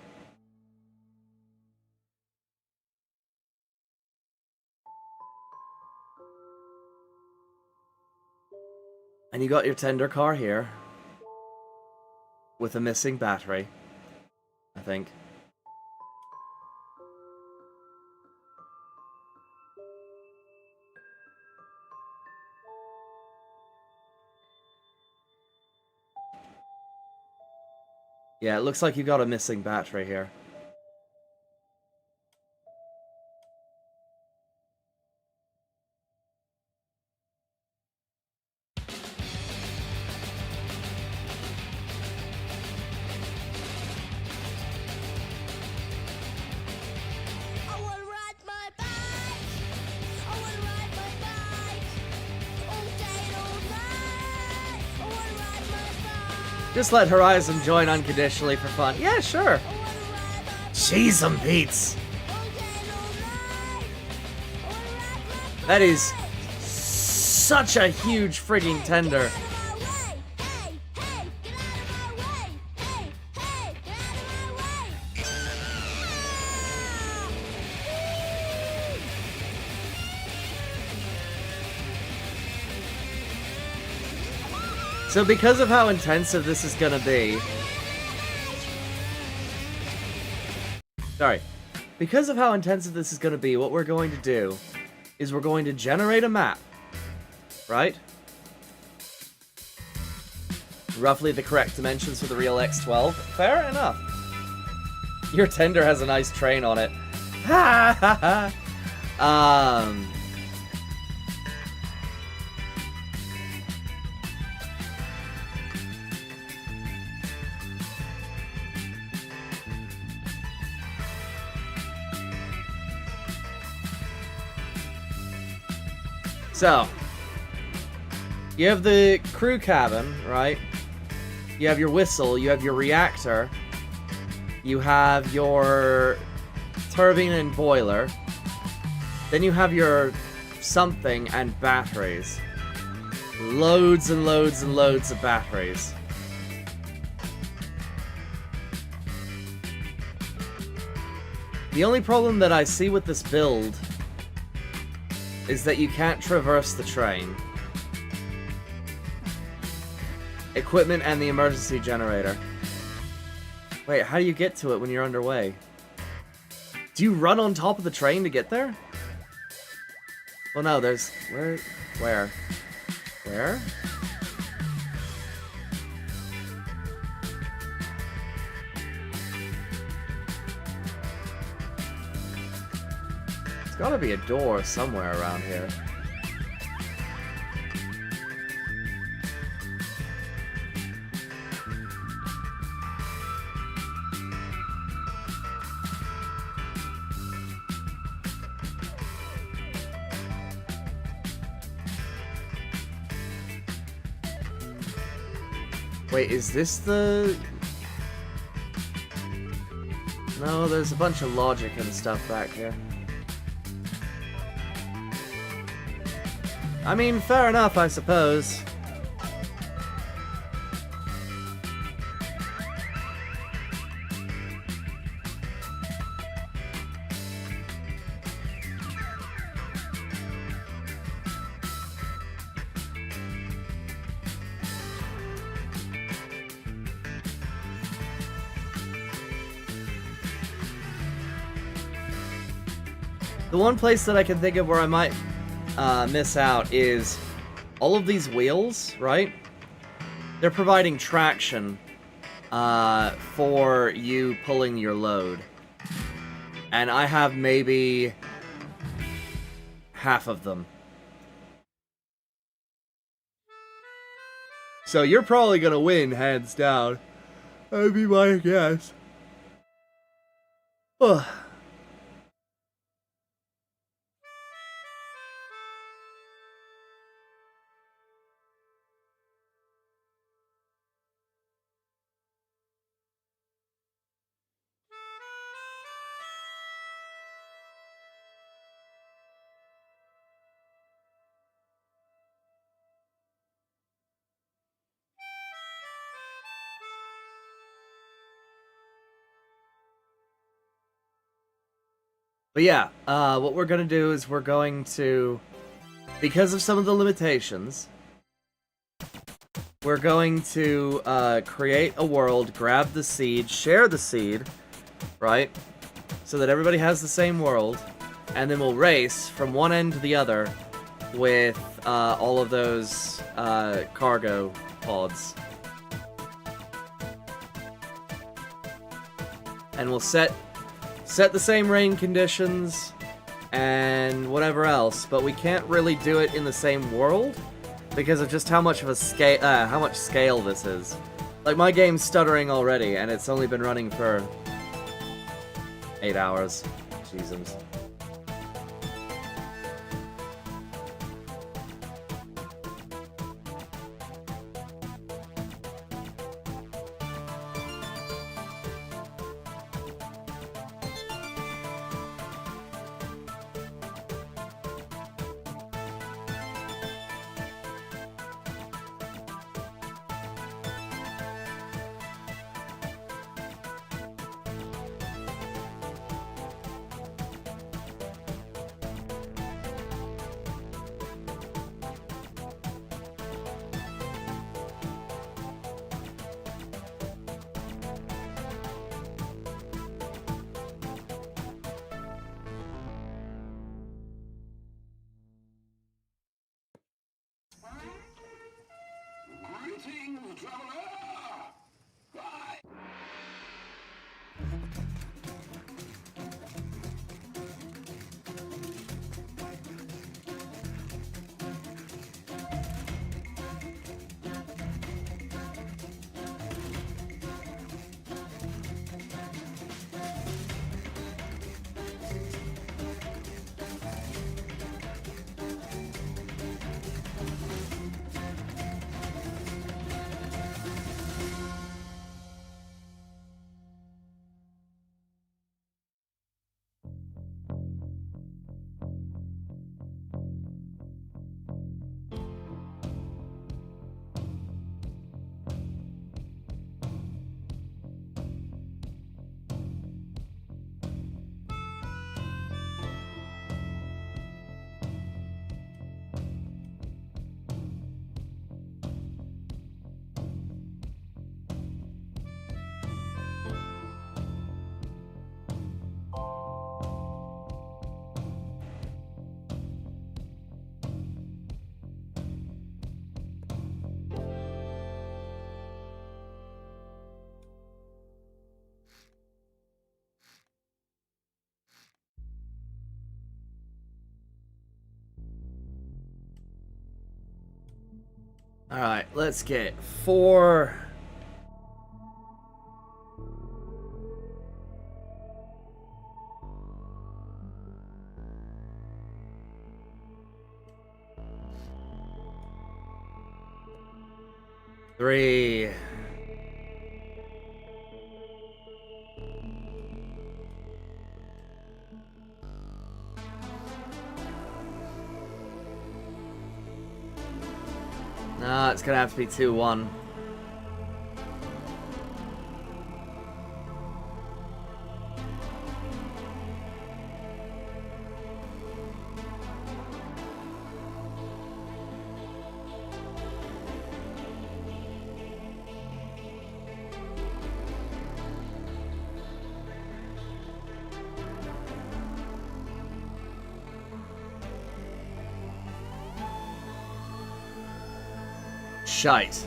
And you got your tender car here. With a missing battery, I think. Yeah, it looks like you got a missing battery here. Just let Horizon join unconditionally for fun. Yeah, sure. Jeez, some beats. That is such a huge frigging tender. So because of how intensive this is gonna be... Because of how intensive this is gonna be, what we're going to do is we're going to generate a map. Right? Roughly the correct dimensions for the real X12. Fair enough. Your tender has a nice train on it. Ha ha ha! So, you have the crew cabin, right? You have your whistle, you have your reactor, you have your turbine and boiler, Then you have your something and batteries. Loads and loads and loads of batteries. The only problem that I see with this build is that you can't traverse the train. Equipment and the emergency generator. Wait, how do you get to it when you're underway? Do you run on top of the train to get there? Well, no, there's... Where? Where? Where? There's gotta be a door somewhere around here. Wait, is this the... No, there's a bunch of logic and stuff back here. I mean, fair enough, I suppose. The one place that I can think of where I might miss out is all of these wheels, right? They're providing traction for you pulling your load. And I have maybe half of them. So you're probably gonna win, hands down. That'd be my guess. Ugh. But yeah, what we're going to do is we're going to, because of some of the limitations, we're going to create a world, grab the seed, share the seed, right? So that everybody has the same world, and then we'll race from one end to the other with all of those cargo pods. And we'll set the same rain conditions and whatever else, but we can't really do it in the same world because of just how much of a scale this is. Like, my game's stuttering already, and it's only been running for 8 hours. Jesus. Greetings, traveler! Bye! Alright, let's get 4. Three. No, it's gonna have to be 2-1. Shite.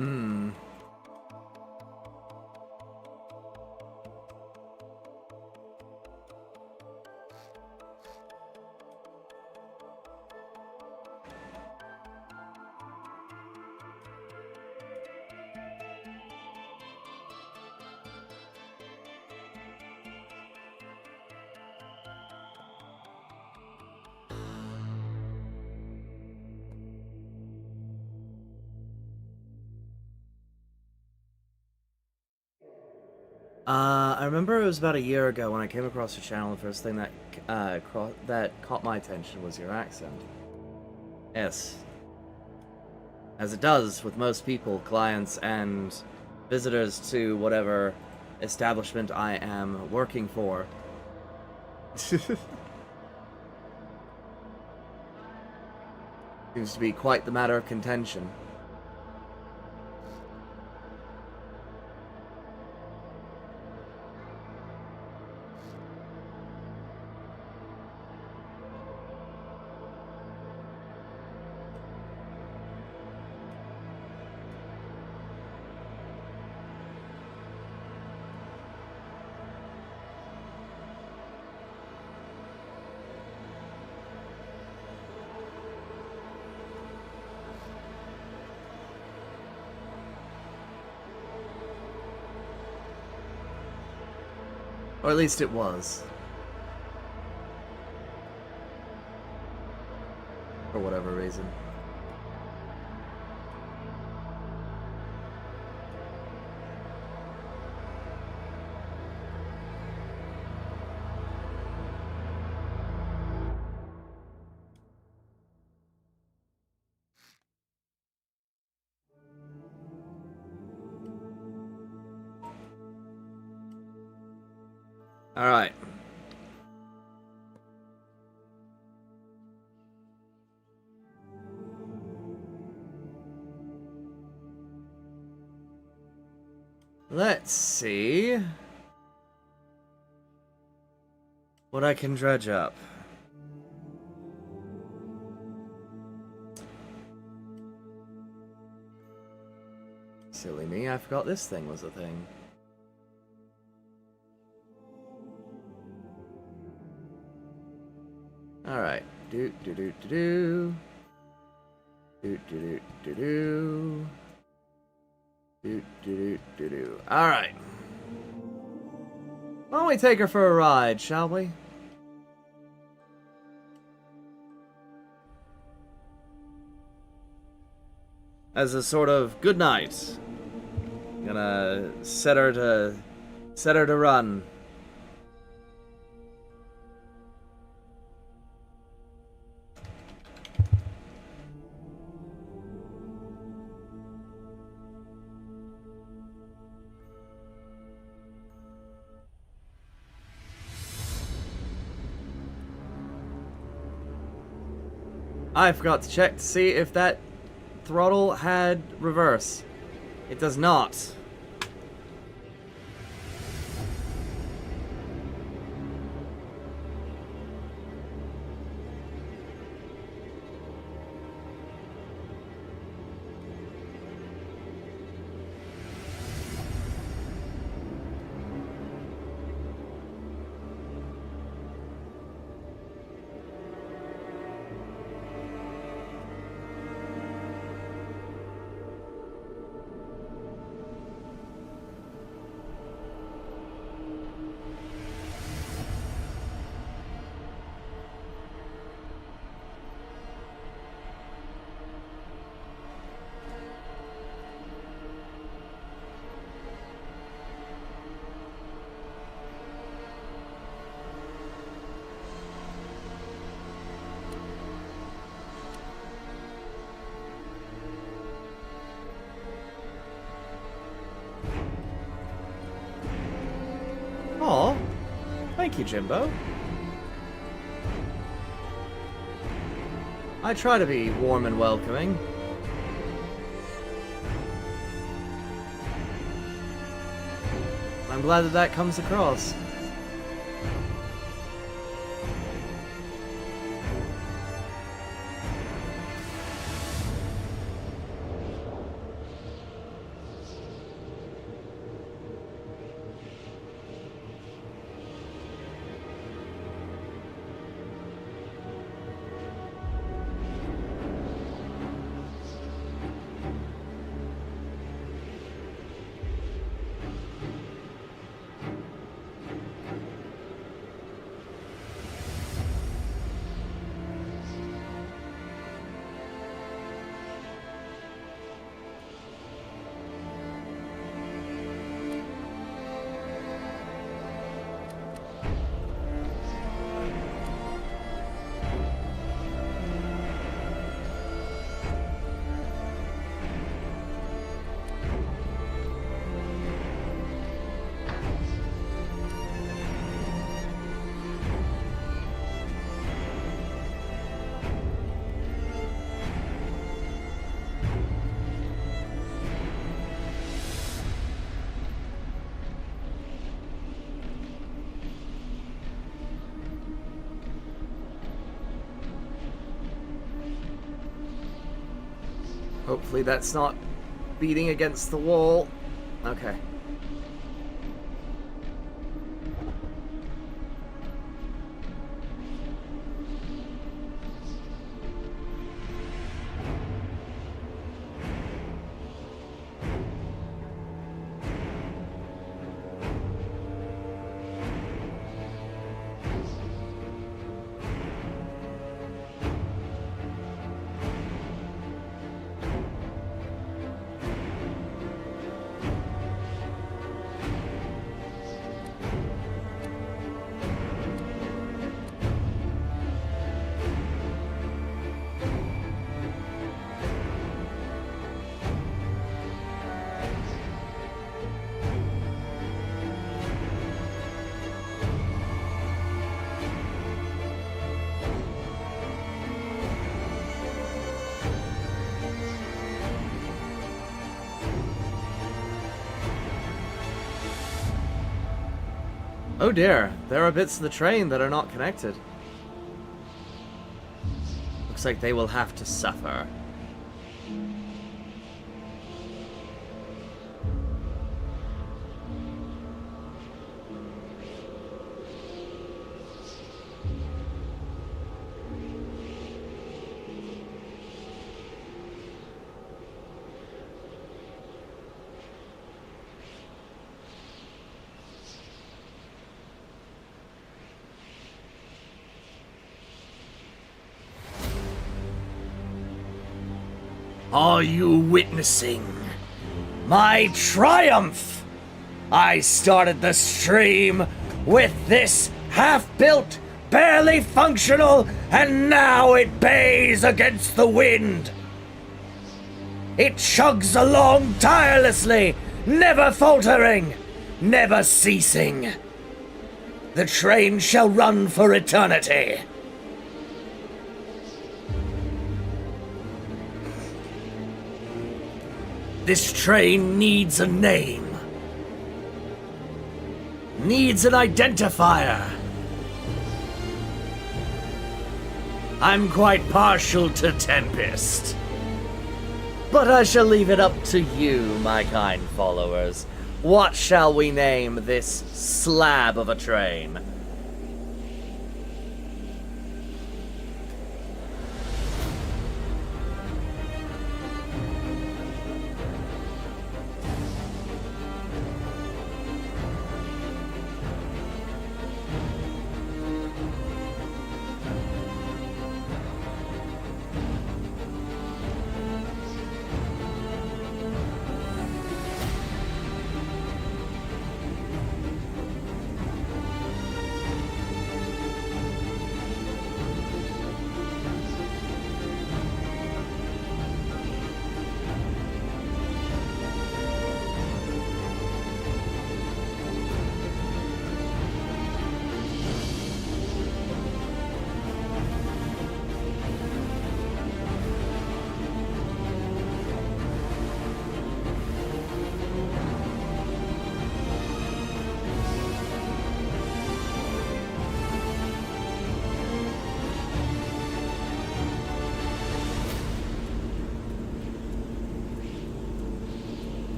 Hmm. I remember it was about a year ago when I came across your channel. The first thing that that caught my attention was your accent. Yes, as it does with most people, clients, and visitors to whatever establishment I am working for. Seems to be quite the matter of contention. Or at least it was. For whatever reason. All right. Let's see what I can dredge up. Silly me, I forgot this thing was a thing. Alright. Do do do do do. Do do do do do. Do do do do do. Alright. Why don't we take her for a ride, shall we? As a sort of good night. Gonna set her to run. I forgot to check to see if that throttle had reverse. It does not. Aw, thank you, Jimbo. I try to be warm and welcoming. I'm glad that that comes across. Hopefully that's not beating against the wall. Okay. Oh dear, there are bits of the train that are not connected. Looks like they will have to suffer. Are you witnessing my triumph? I started the stream with this half-built, barely functional, and now it bays against the wind. It chugs along tirelessly, never faltering, never ceasing. The train shall run for eternity. This train needs a name. Needs an identifier. I'm quite partial to Tempest. But I shall leave it up to you, my kind followers. What shall we name this slab of a train?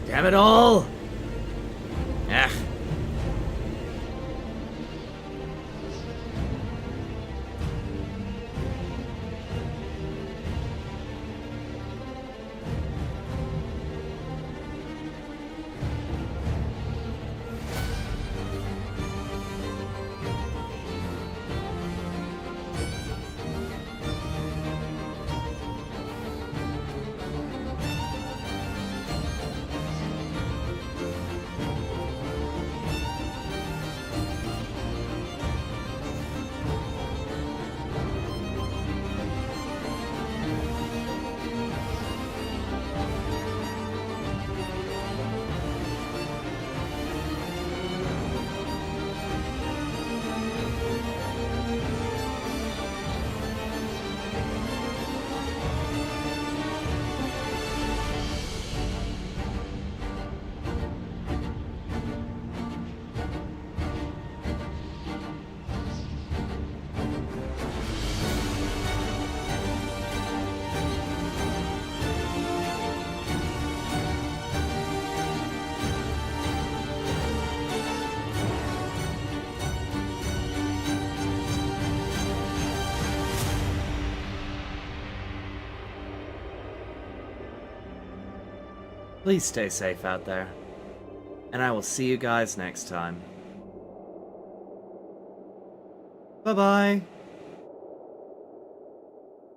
Damn it all! Ah. Please stay safe out there. And I will see you guys next time. Bye-bye.